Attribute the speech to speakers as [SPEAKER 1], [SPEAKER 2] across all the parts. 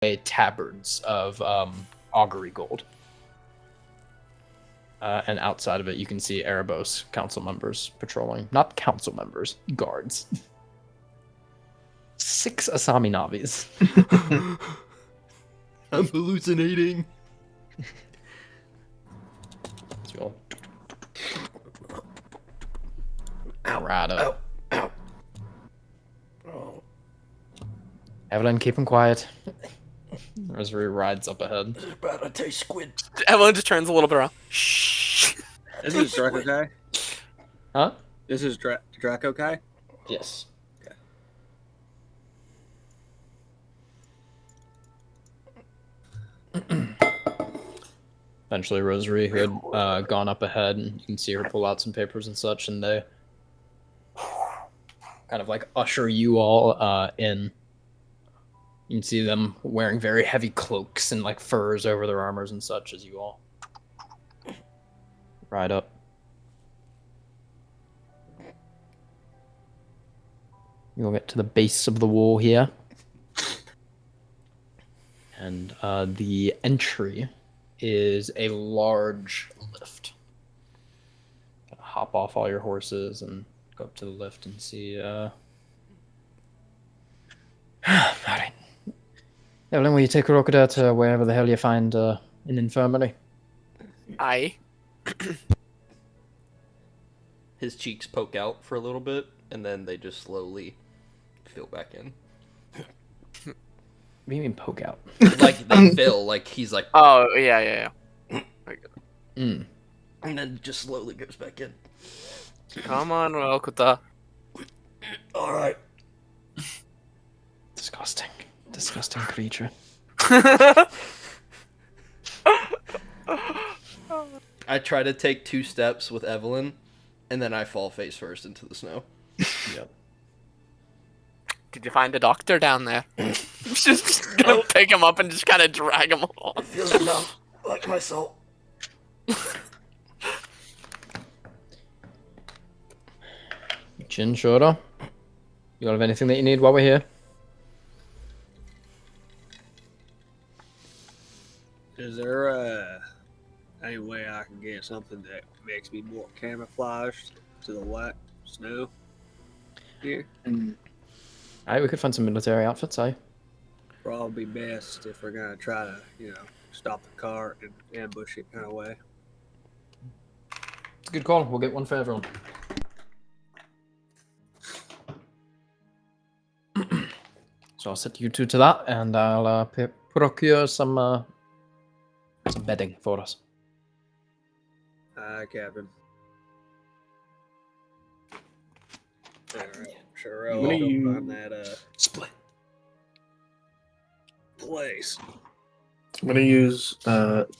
[SPEAKER 1] tabards of augury gold. And outside of it, you can see Erebos council members patrolling. Not council members, guards. 6 Asami Navis.
[SPEAKER 2] I'm hallucinating.
[SPEAKER 1] So right up.
[SPEAKER 2] Ow. Oh.
[SPEAKER 1] Evelyn, keep him quiet. Rosary rides up ahead.
[SPEAKER 2] This is bad. I taste squid.
[SPEAKER 3] Evelyn just turns a little bit around. Shh.
[SPEAKER 4] This is Draco Kai?
[SPEAKER 1] Huh?
[SPEAKER 4] This is Draco Kai?
[SPEAKER 1] Yes. Okay. Eventually, Rosary, who had gone up ahead, and you can see her pull out some papers and such, and they kind of like usher you all in. You can see them wearing very heavy cloaks and like furs over their armors and such as you all ride up. You'll get to the base of the wall here. And the entry is a large lift. Hop off all your horses and go up to the lift and see. All right. Evelyn, will you take Crocodile to wherever the hell you find an infirmary?
[SPEAKER 3] Aye.
[SPEAKER 2] His cheeks poke out for a little bit, and then they just slowly fill back in.
[SPEAKER 1] What do you mean poke out?
[SPEAKER 2] Like they fill, like he's like.
[SPEAKER 3] Oh yeah.
[SPEAKER 2] And then just slowly goes back in.
[SPEAKER 3] Come on, Okuta.
[SPEAKER 2] All right.
[SPEAKER 1] Disgusting creature.
[SPEAKER 2] I try to take 2 steps with Evelyn, and then I fall face first into the snow.
[SPEAKER 1] Yep.
[SPEAKER 3] Did you find a doctor down there? Just gonna pick him up and just kind of drag him along.
[SPEAKER 2] Feels enough like my soul.
[SPEAKER 1] Chin Shora, you all have anything that you need while we're here?
[SPEAKER 4] Is there any way I can get something that makes me more camouflaged to the wet snow here?
[SPEAKER 1] Alright, we could find some military outfits,
[SPEAKER 4] Probably best if we're gonna try to, stop the car and ambush it kind of way.
[SPEAKER 1] It's a good call. We'll get one for everyone. So I'll set you two to that, and I'll procure some bedding for us.
[SPEAKER 4] Captain. Alright, sure. I'll
[SPEAKER 5] What do
[SPEAKER 4] go
[SPEAKER 5] you-
[SPEAKER 4] find that
[SPEAKER 1] Split.
[SPEAKER 4] place.
[SPEAKER 5] I'm gonna use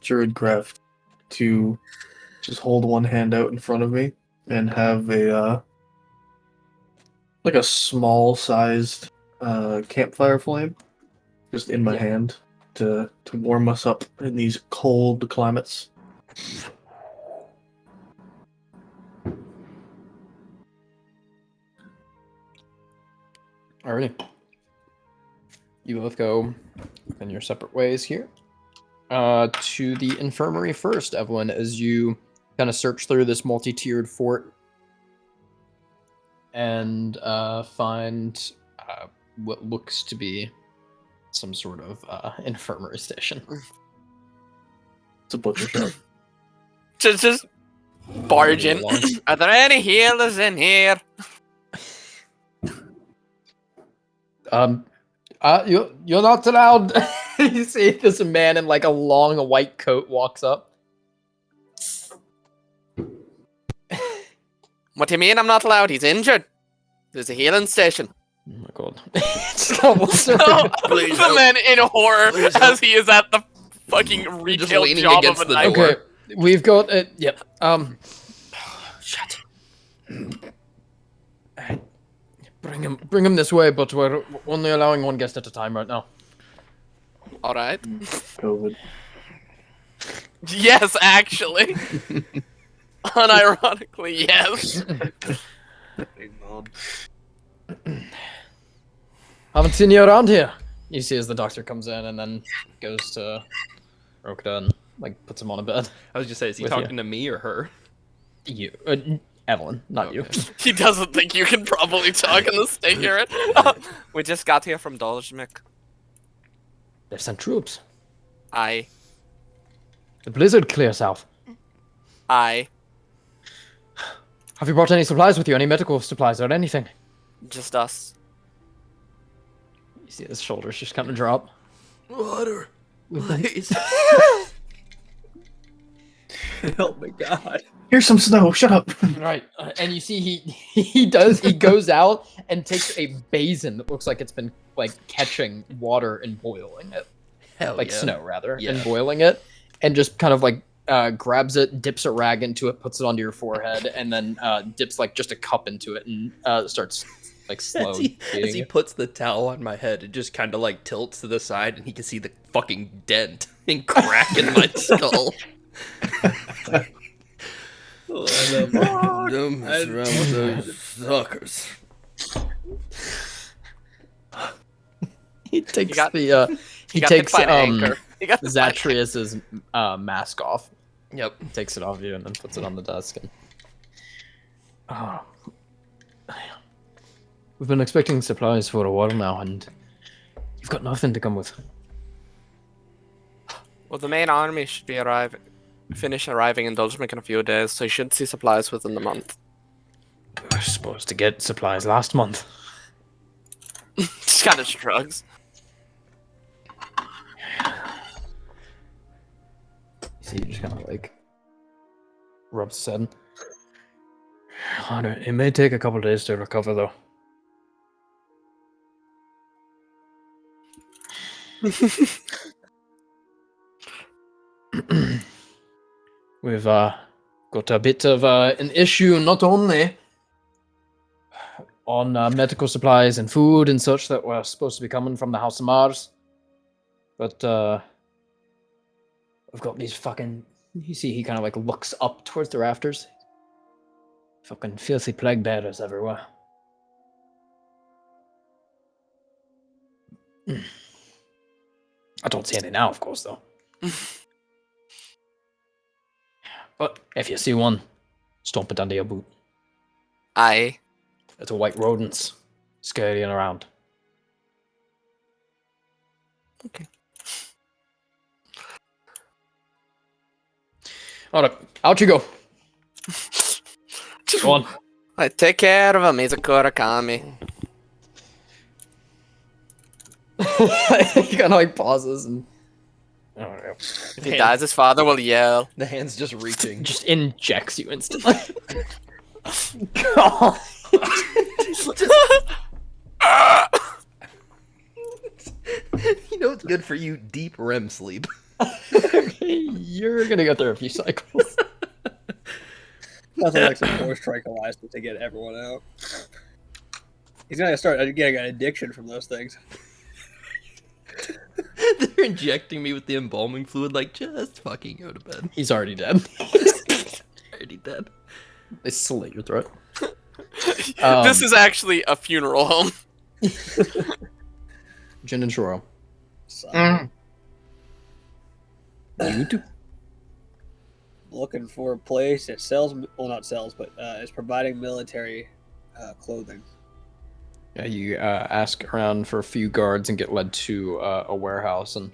[SPEAKER 5] Druid Graph to just hold one hand out in front of me and have a like a small sized campfire flame just in my hand to warm us up in these cold climates.
[SPEAKER 1] Alrighty. You both go in your separate ways here. To the infirmary first, Evelyn, as you kind of search through this multi-tiered fort and find what looks to be some sort of infirmary station.
[SPEAKER 5] It's a butcher shop.
[SPEAKER 3] Just barge in. Are there any healers in here?
[SPEAKER 1] You're not allowed. You see this man in like a long white coat walks up.
[SPEAKER 3] What do you mean I'm not allowed? He's injured. There's a healing station.
[SPEAKER 1] Oh my god. Just kinda walks around.
[SPEAKER 2] Please
[SPEAKER 3] the
[SPEAKER 2] help.
[SPEAKER 3] man in horror
[SPEAKER 2] Please
[SPEAKER 3] as
[SPEAKER 2] help.
[SPEAKER 3] he is at the fucking retail
[SPEAKER 2] leaning
[SPEAKER 3] job
[SPEAKER 2] against
[SPEAKER 3] of a
[SPEAKER 2] the
[SPEAKER 3] night.
[SPEAKER 2] door.
[SPEAKER 1] Okay, we've got it. Yep.
[SPEAKER 3] Shut.
[SPEAKER 1] Bring him this way, but we're only allowing one guest at a time right now.
[SPEAKER 3] All right.
[SPEAKER 5] COVID.
[SPEAKER 3] Yes, actually. Unironically, yes.
[SPEAKER 4] Big mom.
[SPEAKER 1] Haven't seen you around here. You see as the doctor comes in and then goes to Rokta and like puts him on a bed.
[SPEAKER 2] I was just saying, is he
[SPEAKER 1] With you.
[SPEAKER 2] talking to me or her?
[SPEAKER 1] You, Evelyn, not you.
[SPEAKER 2] Okay.
[SPEAKER 3] He doesn't think you can probably talk in the state you're in. We just got here from Dolzhmik.
[SPEAKER 1] They've sent troops.
[SPEAKER 3] I.
[SPEAKER 1] The blizzard clear south.
[SPEAKER 3] Have
[SPEAKER 1] you brought any supplies with you? Any medical supplies or anything?
[SPEAKER 3] Just us.
[SPEAKER 1] You see his shoulders just kind of drop.
[SPEAKER 2] Water, please.
[SPEAKER 4] Help me, God.
[SPEAKER 5] Here's some snow. Shut up.
[SPEAKER 1] Right, and you see he goes out and takes a basin that looks like it's been like catching water and boiling it,
[SPEAKER 2] Hell
[SPEAKER 1] like
[SPEAKER 2] yeah.
[SPEAKER 1] snow rather,
[SPEAKER 2] Yeah.
[SPEAKER 1] and boiling it, and just kind of like grabs it, dips a rag into it, puts it onto your forehead, and then dips like just a cup into it and starts like slow
[SPEAKER 2] As he
[SPEAKER 1] feeding it.
[SPEAKER 2] puts the towel on my head, it just kind of like tilts to the side, and he can see the fucking dent and crack in my skull. Don't mess around with those suckers.
[SPEAKER 1] He takes
[SPEAKER 3] got-
[SPEAKER 1] the he
[SPEAKER 3] got hit
[SPEAKER 1] takes
[SPEAKER 3] by an anchor. He got hit by an
[SPEAKER 1] Zatrius's mask off.
[SPEAKER 2] Yep.
[SPEAKER 1] Takes it off you and then puts it on the desk. And we've been expecting supplies for a while now, and you've got nothing to come with.
[SPEAKER 3] Well, the main army should be finish arriving in Dolzhmik in a few days, so you should see supplies within the month.
[SPEAKER 1] We were supposed to get supplies last month.
[SPEAKER 3] Just kind of shrugs.
[SPEAKER 1] You see, he just kind of like rubs his head. It may take a couple days to recover, though. We've got a bit of an issue, not only on medical supplies and food and such that were supposed to be coming from the House of Mars, but we've got these fucking. You see, he kind of like looks up towards the rafters. Fucking filthy plague bearers everywhere. I don't see any now, of course, though. But if you see one, stomp it under your boot.
[SPEAKER 3] Aye.
[SPEAKER 1] It's a white rodents scurrying around.
[SPEAKER 3] Okay.
[SPEAKER 1] Alright, out you go. Go on.
[SPEAKER 3] Right, take care of him. He's a Kurakami.
[SPEAKER 1] He kind of like pauses and. I don't know.
[SPEAKER 3] If he dies, his father will yell.
[SPEAKER 2] The hand's just reaching.
[SPEAKER 1] Just injects you instantly. God.
[SPEAKER 2] You know what's good for you? Deep REM sleep.
[SPEAKER 1] You're gonna go through a few cycles.
[SPEAKER 4] Nothing like some force tranquilizer to get everyone out. He's gonna start getting an addiction from those things.
[SPEAKER 2] They're injecting me with the embalming fluid, like, just fucking go to bed.
[SPEAKER 1] He's already dead.
[SPEAKER 2] Already dead.
[SPEAKER 1] They slit your throat.
[SPEAKER 3] This is actually a funeral home.
[SPEAKER 1] Jin and Shoro.
[SPEAKER 4] So,
[SPEAKER 1] You too.
[SPEAKER 4] looking for a place that sells, well, not sells, but is providing military clothing.
[SPEAKER 1] Yeah, you ask around for a few guards and get led to a warehouse. And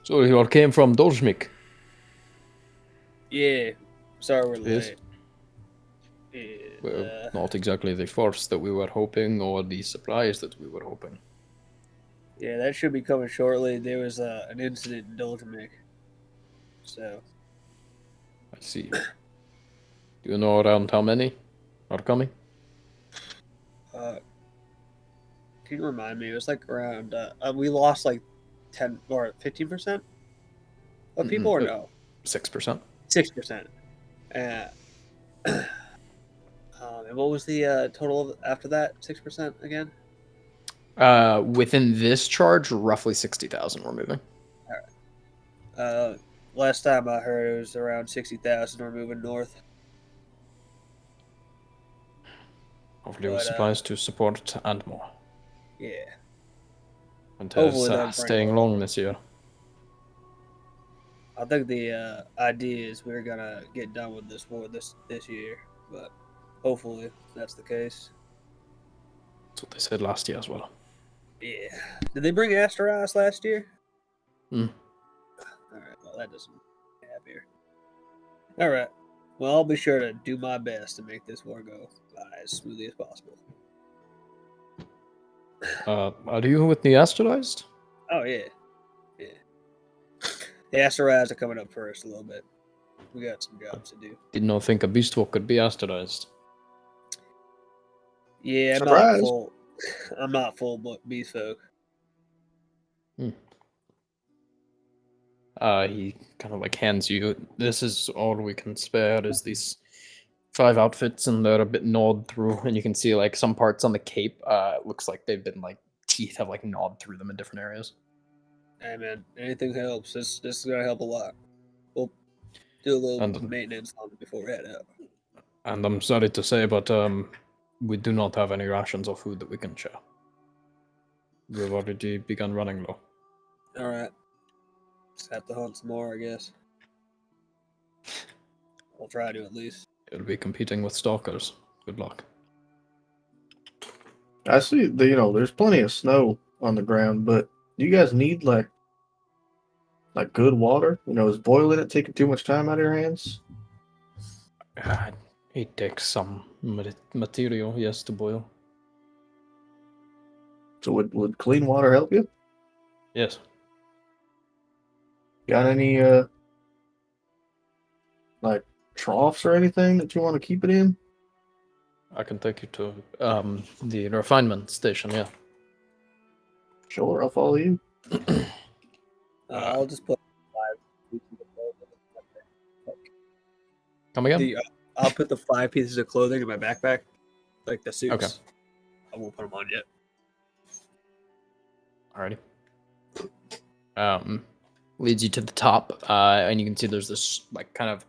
[SPEAKER 1] so you all came from Dolzhmik.
[SPEAKER 4] Yeah, sorry we're
[SPEAKER 1] Yes.
[SPEAKER 4] late.
[SPEAKER 1] Well, not exactly the force that we were hoping, or the supplies that we were hoping.
[SPEAKER 4] Yeah, that should be coming shortly. There was an incident in Dolzhmik. So,
[SPEAKER 1] I see. Do you know around how many are coming?
[SPEAKER 4] can you remind me? It was like around, we lost like 10 or 15% of people, or no?
[SPEAKER 1] 6%.
[SPEAKER 4] 6%. And what was the total after that? 6% again?
[SPEAKER 1] Within this charge, roughly 60,000 we're moving.
[SPEAKER 4] Last time I heard it was around 60,000. We're moving north.
[SPEAKER 1] Hopefully with
[SPEAKER 4] But,
[SPEAKER 1] supplies to support and more.
[SPEAKER 4] Yeah.
[SPEAKER 1] And
[SPEAKER 4] Hopefully
[SPEAKER 1] is
[SPEAKER 4] they'll bring
[SPEAKER 1] staying
[SPEAKER 4] it.
[SPEAKER 1] long this year.
[SPEAKER 4] I think the idea is we're gonna get done with this war this year, but hopefully that's the case.
[SPEAKER 1] That's what they said last year as well.
[SPEAKER 4] Yeah. Did they bring Asteroids last year?
[SPEAKER 1] Hmm.
[SPEAKER 4] All right. Well, that doesn't make me happier. All right. Well, I'll be sure to do my best to make this war go as smoothly as possible.
[SPEAKER 1] Are you with the Asteroized?
[SPEAKER 4] Oh yeah, yeah. The Asteroids are coming up first a little bit. We got some jobs to do.
[SPEAKER 1] Did not think a beast walk could be Asteroized.
[SPEAKER 4] Yeah, I'm not
[SPEAKER 5] Surprise.
[SPEAKER 4] full. I'm not full beast folk.
[SPEAKER 1] He kind of like hands you. This is all we can spare. Is these 5 outfits, and they're a bit gnawed through, and you can see like some parts on the cape. It looks like they've been like teeth have like gnawed through them in different areas.
[SPEAKER 4] Hey man, anything helps. This is gonna help a lot. We'll do a little
[SPEAKER 1] And-
[SPEAKER 4] maintenance on it before we head out.
[SPEAKER 1] And I'm sorry to say, but we do not have any rations or food that we can share. We've already begun running low.
[SPEAKER 4] All right. Just have to hunt some more, I guess. We'll try to at least.
[SPEAKER 1] You'll be competing with stalkers. Good luck.
[SPEAKER 5] I see. There's plenty of snow on the ground, but do you guys need like good water? Is boiling it taking too much time out of your hands?
[SPEAKER 1] It takes some material, yes, to boil.
[SPEAKER 5] So would clean water help you?
[SPEAKER 1] Yes.
[SPEAKER 5] Got any like troughs or anything that you want to keep it in?
[SPEAKER 1] I can take you to the refinement station, yeah.
[SPEAKER 5] Sure, I'll follow you.
[SPEAKER 4] I'll just put 5 pieces of clothing.
[SPEAKER 1] Come again?
[SPEAKER 4] I'll put the 5 pieces of clothing in my backpack, like the suits.
[SPEAKER 1] Okay.
[SPEAKER 4] I won't put them on yet.
[SPEAKER 1] Alrighty. Leads you to the top, and you can see there's this like kind of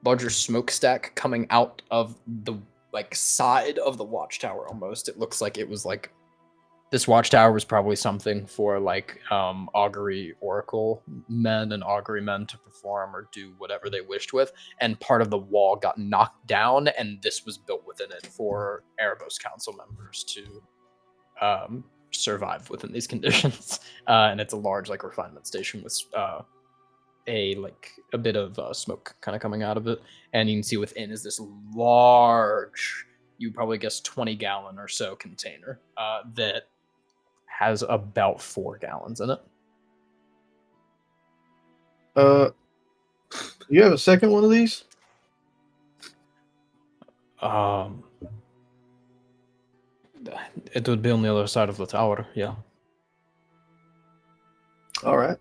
[SPEAKER 1] larger smokestack coming out of the like side of the watchtower. Almost, it looks like it was like this watchtower was probably something for like augury oracle men and augury men to perform or do whatever they wished with, and part of the wall got knocked down, and this was built within it for Erebos council members to survive within these conditions. And it's a large like refinement station with a bit of smoke kind of coming out of it, and you can see within is this large, you probably guess 20-gallon or so container that has about 4 gallons in it.
[SPEAKER 5] You have a second one of these?
[SPEAKER 1] It would be on the other side of the tower, yeah.
[SPEAKER 5] All right.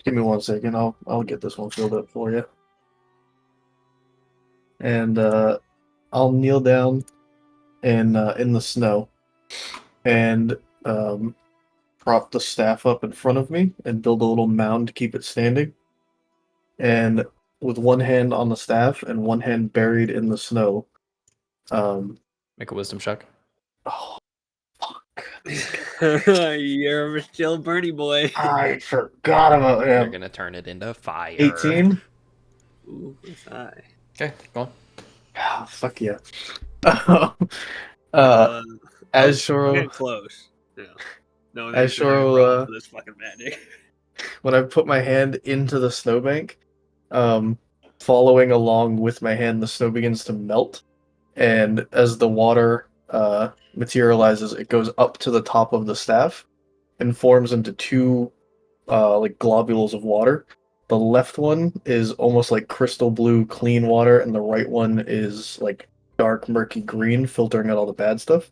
[SPEAKER 5] Give me 1 second. I'll get this one filled up for you. And I'll kneel down in the snow and prop the staff up in front of me and build a little mound to keep it standing. And with one hand on the staff and one hand buried in the snow.
[SPEAKER 1] Make a wisdom check.
[SPEAKER 5] Oh, fuck.
[SPEAKER 4] You're a chill Bernie boy.
[SPEAKER 5] I forgot about
[SPEAKER 2] You're
[SPEAKER 5] him.
[SPEAKER 2] gonna turn it into fire.
[SPEAKER 5] 18?
[SPEAKER 4] Ooh, that's high.
[SPEAKER 1] Okay, go on.
[SPEAKER 5] Oh, fuck yeah.
[SPEAKER 4] Getting
[SPEAKER 5] As Shoro,
[SPEAKER 4] close. Yeah. No,
[SPEAKER 5] As
[SPEAKER 4] they're
[SPEAKER 5] Shoro,
[SPEAKER 4] wrong for this fucking magic.
[SPEAKER 5] when I put my hand into the snowbank, following along with my hand, the snow begins to melt, and as the water materializes, it goes up to the top of the staff and forms into 2 like globules of water. The left one is almost like crystal blue, clean water, and the right one is like dark, murky green, filtering out all the bad stuff.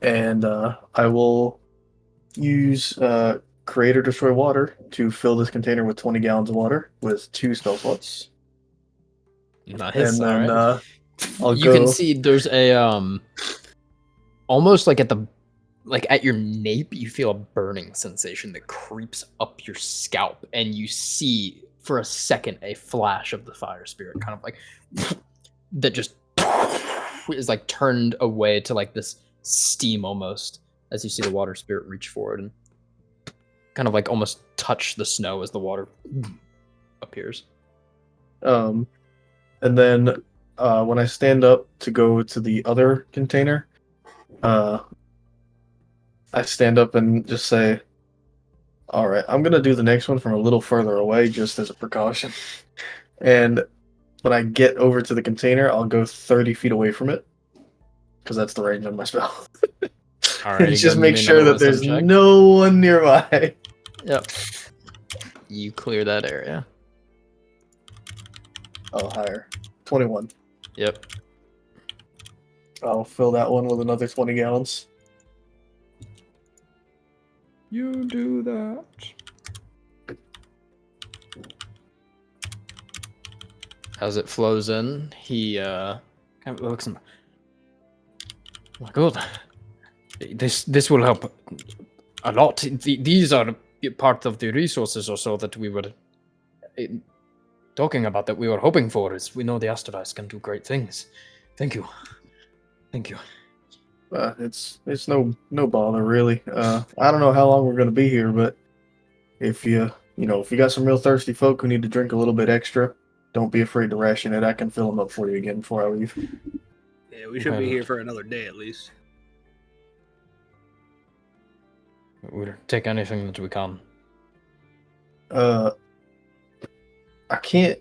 [SPEAKER 5] And I will use Create or Destroy Water to fill this container with 20 gallons of water with 2 spell slots.
[SPEAKER 1] Nice.
[SPEAKER 5] And then
[SPEAKER 1] alright.
[SPEAKER 5] I'll
[SPEAKER 1] You
[SPEAKER 5] go.
[SPEAKER 1] can see there's a almost like at your nape, you feel a burning sensation that creeps up your scalp, and you see for a second a flash of the fire spirit, kind of like that just is like turned away to like this steam almost, as you see the water spirit reach forward and kind of like almost touch the snow as the water appears.
[SPEAKER 5] And then when I stand up to go to the other container, I stand up and just say, "All right, I'm gonna do the next one from a little further away, just as a precaution." And when I get over to the container, I'll go 30 feet away from it, because that's the range on my spell.
[SPEAKER 1] All
[SPEAKER 5] And
[SPEAKER 1] right,
[SPEAKER 5] just make sure that there's no one nearby.
[SPEAKER 1] Yep. You clear that area.
[SPEAKER 5] Oh, higher. 21.
[SPEAKER 1] Yep.
[SPEAKER 5] I'll fill that one with another 20 gallons.
[SPEAKER 1] You do that. As it flows in, he kind of looks at him. Oh my god. This will help a lot. These are part of the resources or so that we were talking about, that we were hoping for. Is we know the Asteroids can do great things. Thank you. Thank you.
[SPEAKER 5] It's no bother really. I don't know how long we're gonna be here, but if you got some real thirsty folk who need to drink a little bit extra, don't be afraid to ration it. I can fill them up for you again before I leave.
[SPEAKER 4] Yeah, we should be here for another day at least.
[SPEAKER 1] We'll take anything that we can.
[SPEAKER 5] I can't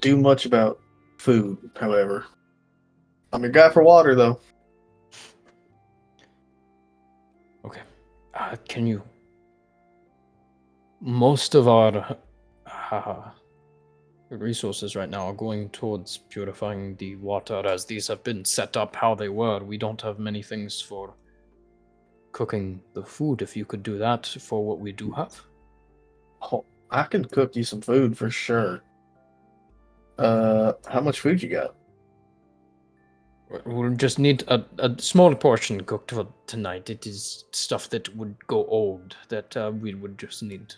[SPEAKER 5] do much about food, however. I'm your guy for water, though.
[SPEAKER 1] Okay. Can you? Most of our resources right now are going towards purifying the water, as these have been set up how they were. We don't have many things for cooking the food. If you could do that for what we do have.
[SPEAKER 5] Oh, I can cook you some food for sure. How much food you got?
[SPEAKER 1] We'll just need a small portion cooked for tonight. It is stuff that would go old, that we would just need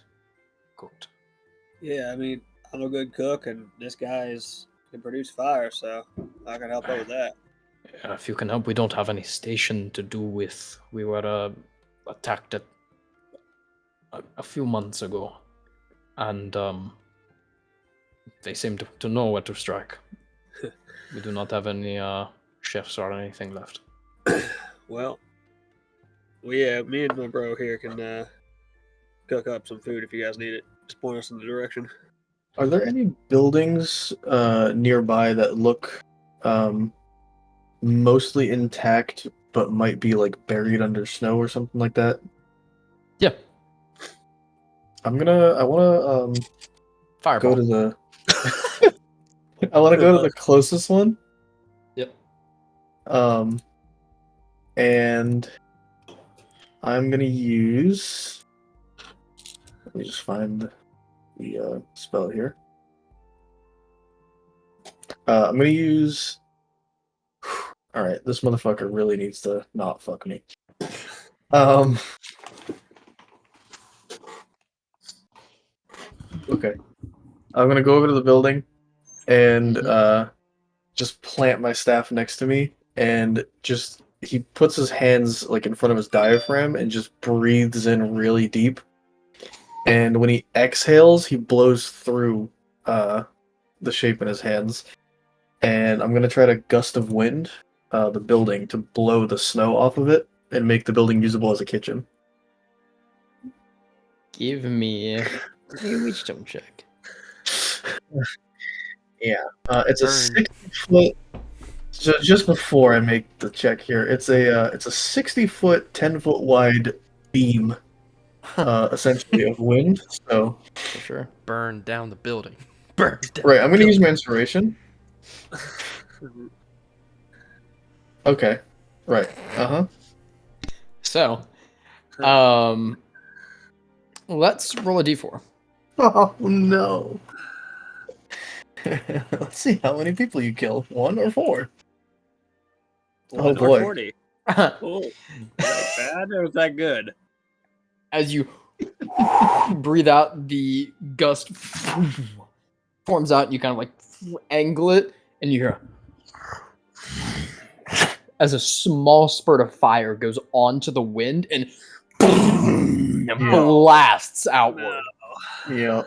[SPEAKER 1] cooked.
[SPEAKER 4] Yeah, I mean, I'm a good cook, and this guy can produce fire, so I can help out with that.
[SPEAKER 1] If you can help, we don't have any station to do with. We were attacked a few months ago, and they seem to know where to strike. We do not have any chefs or anything left.
[SPEAKER 4] Well, yeah, me and my bro here can cook up some food if you guys need it. Just point us in the direction.
[SPEAKER 5] Are there any buildings nearby that look mostly intact, but might be like buried under snow or something like that?
[SPEAKER 1] Yeah.
[SPEAKER 5] I wanna
[SPEAKER 1] Fireball.
[SPEAKER 5] go to the I wanna go to the closest one.
[SPEAKER 1] Yep.
[SPEAKER 5] And I'm gonna use, let me just find the spell here. I'm gonna use, alright, this motherfucker really needs to not fuck me. Okay. I'm gonna go over to the building and just plant my staff next to me, and just he puts his hands like in front of his diaphragm and just breathes in really deep. And when he exhales, he blows through the shape in his hands. And I'm gonna try to gust of wind the building to blow the snow off of it and make the building usable as a kitchen.
[SPEAKER 1] Give me a wisdom check.
[SPEAKER 5] Yeah, it's a
[SPEAKER 2] Burn.
[SPEAKER 5] 60-foot. So just before I make the check here, it's a 60-foot, 10-foot wide beam, essentially of wind. So
[SPEAKER 1] For sure.
[SPEAKER 2] Burn down the building. Burn down.
[SPEAKER 5] right, I'm
[SPEAKER 2] the
[SPEAKER 5] gonna use
[SPEAKER 2] building.
[SPEAKER 5] my inspiration. Okay, right.
[SPEAKER 1] So, let's roll a d4.
[SPEAKER 5] Oh no. Let's see how many people you kill. 1 or 4. Oh,
[SPEAKER 4] 1 or
[SPEAKER 5] boy.
[SPEAKER 4] 40. Oh, is that bad or is that good?
[SPEAKER 1] As you breathe out, the gust forms out, and you kind of like angle it, and you hear as a small spurt of fire goes onto the wind, and blasts outward.
[SPEAKER 5] Yeah,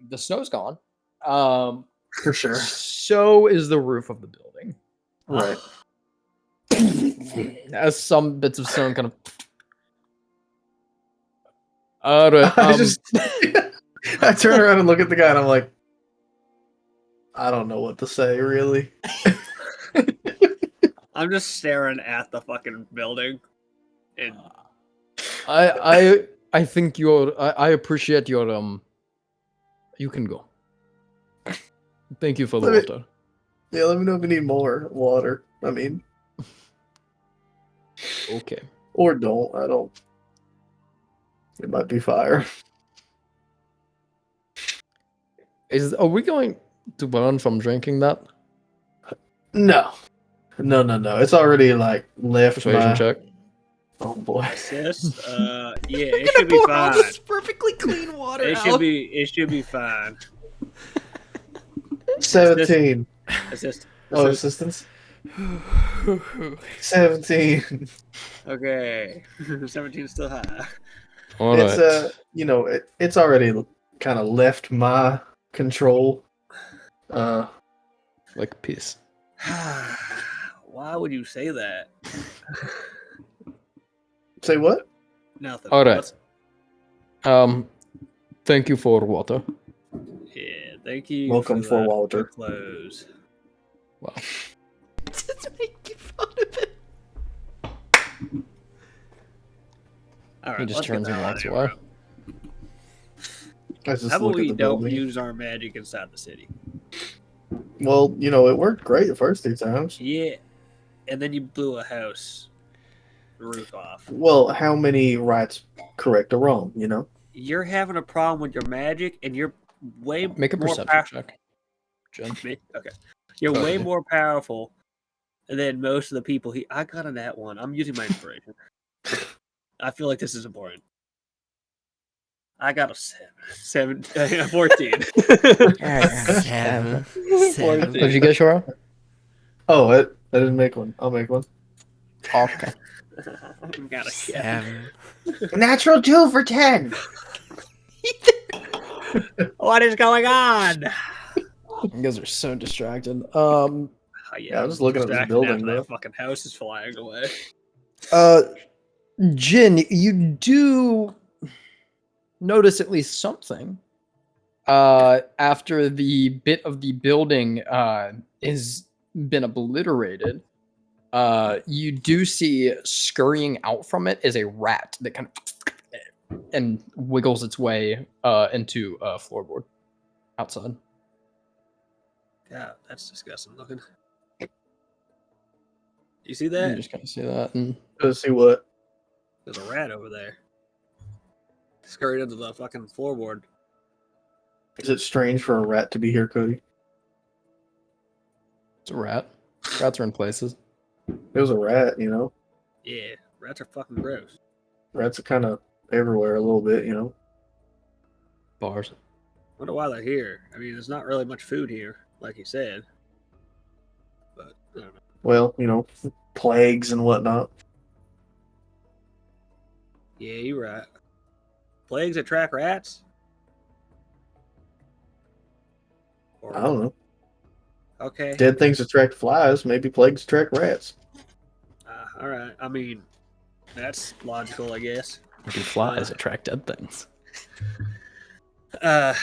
[SPEAKER 1] The snow's gone. Um,
[SPEAKER 5] for sure.
[SPEAKER 1] so is the roof of the building.
[SPEAKER 5] Right.
[SPEAKER 1] As some bits of stone kind of. Alright,
[SPEAKER 5] I just I turn around and look at the guy and I'm like, I don't know what to say really.
[SPEAKER 4] I'm just staring at the fucking building. And
[SPEAKER 1] I think I appreciate your you can go. Thank you for the
[SPEAKER 5] Let me-
[SPEAKER 1] water.
[SPEAKER 5] Yeah, let me know if you need more water. I mean,
[SPEAKER 1] Okay.
[SPEAKER 5] or don't. I don't. It might be fire.
[SPEAKER 1] Are we going to burn from drinking that?
[SPEAKER 5] No. No. It's already like left
[SPEAKER 1] Persuasion
[SPEAKER 5] my.
[SPEAKER 1] check.
[SPEAKER 5] Oh boy.
[SPEAKER 4] assist, yeah, it should be fine.
[SPEAKER 2] perfectly clean water
[SPEAKER 4] It should be fine.
[SPEAKER 5] 17.
[SPEAKER 4] Assist.
[SPEAKER 5] Oh, assistance. 17.
[SPEAKER 4] Okay. 17 is still high.
[SPEAKER 1] All
[SPEAKER 5] It's
[SPEAKER 1] right.
[SPEAKER 5] it's already kind of left my control.
[SPEAKER 1] Like peace.
[SPEAKER 4] Why would you say that?
[SPEAKER 5] Say what?
[SPEAKER 4] Nothing.
[SPEAKER 1] All right. Thank you for water.
[SPEAKER 4] Yeah, thank you.
[SPEAKER 5] Welcome for
[SPEAKER 4] the
[SPEAKER 5] Walter.
[SPEAKER 4] clothes.
[SPEAKER 1] Wow.
[SPEAKER 2] Just making fun of it.
[SPEAKER 4] All right,
[SPEAKER 1] He just
[SPEAKER 4] let's get
[SPEAKER 1] turns
[SPEAKER 4] the
[SPEAKER 1] and
[SPEAKER 4] hell
[SPEAKER 1] walks
[SPEAKER 4] out of
[SPEAKER 1] away.
[SPEAKER 4] here,
[SPEAKER 5] I just
[SPEAKER 4] bro. How about
[SPEAKER 5] look at
[SPEAKER 4] we
[SPEAKER 5] the
[SPEAKER 4] don't
[SPEAKER 5] building.
[SPEAKER 4] use our magic inside the city?
[SPEAKER 5] Well, it worked great the first 2 times.
[SPEAKER 4] Yeah, and then you blew a house roof off.
[SPEAKER 5] Well, how many rights correct or wrong?
[SPEAKER 4] You're having a problem with your magic, and you're way
[SPEAKER 1] Make a
[SPEAKER 4] more
[SPEAKER 1] perception check. Jen.
[SPEAKER 4] Me? Okay. You're
[SPEAKER 1] Go
[SPEAKER 4] way
[SPEAKER 1] ahead.
[SPEAKER 4] more powerful than most of the people. I got a nat 1. I'm using my inspiration. I feel like this is important. I got a 7. 14.
[SPEAKER 2] 7.
[SPEAKER 1] What did you get, Shora?
[SPEAKER 5] Oh, I didn't make one. I'll make one.
[SPEAKER 1] Okay.
[SPEAKER 4] Got a
[SPEAKER 2] 7.
[SPEAKER 5] Natural 2 for 10.
[SPEAKER 4] What is going on?
[SPEAKER 1] You guys are so distracted.
[SPEAKER 4] Oh,
[SPEAKER 5] Yeah, I was looking at this
[SPEAKER 4] distracted
[SPEAKER 5] building,
[SPEAKER 4] after
[SPEAKER 5] bro.
[SPEAKER 4] that fucking house is flying away.
[SPEAKER 1] Jin, you do notice at least something. After the bit of the building has been obliterated, you do see scurrying out from it is a rat that kind of and wiggles its way into a floorboard outside.
[SPEAKER 4] Yeah, that's disgusting looking. You see
[SPEAKER 1] You
[SPEAKER 4] that?
[SPEAKER 1] just kind of see that, and
[SPEAKER 5] Let's see what.
[SPEAKER 4] There's a rat over there. Scurried into the fucking floorboard.
[SPEAKER 5] Is it strange for a rat to be here, Cody?
[SPEAKER 1] it's a rat. Rats are in places.
[SPEAKER 5] It was a rat,
[SPEAKER 4] Yeah, rats are fucking gross.
[SPEAKER 5] Rats are kind of everywhere a little bit,
[SPEAKER 1] Bars.
[SPEAKER 4] Wonder why they're here. I mean, there's not really much food here, like you said. But I don't know.
[SPEAKER 5] Well, plagues and whatnot.
[SPEAKER 4] Yeah, you're right. Plagues attract rats? Or,
[SPEAKER 5] I don't know.
[SPEAKER 4] Okay.
[SPEAKER 5] Dead things attract flies. Maybe plagues attract rats.
[SPEAKER 4] All right. I mean, that's logical, I guess.
[SPEAKER 1] Maybe flies attract dead things.
[SPEAKER 4] All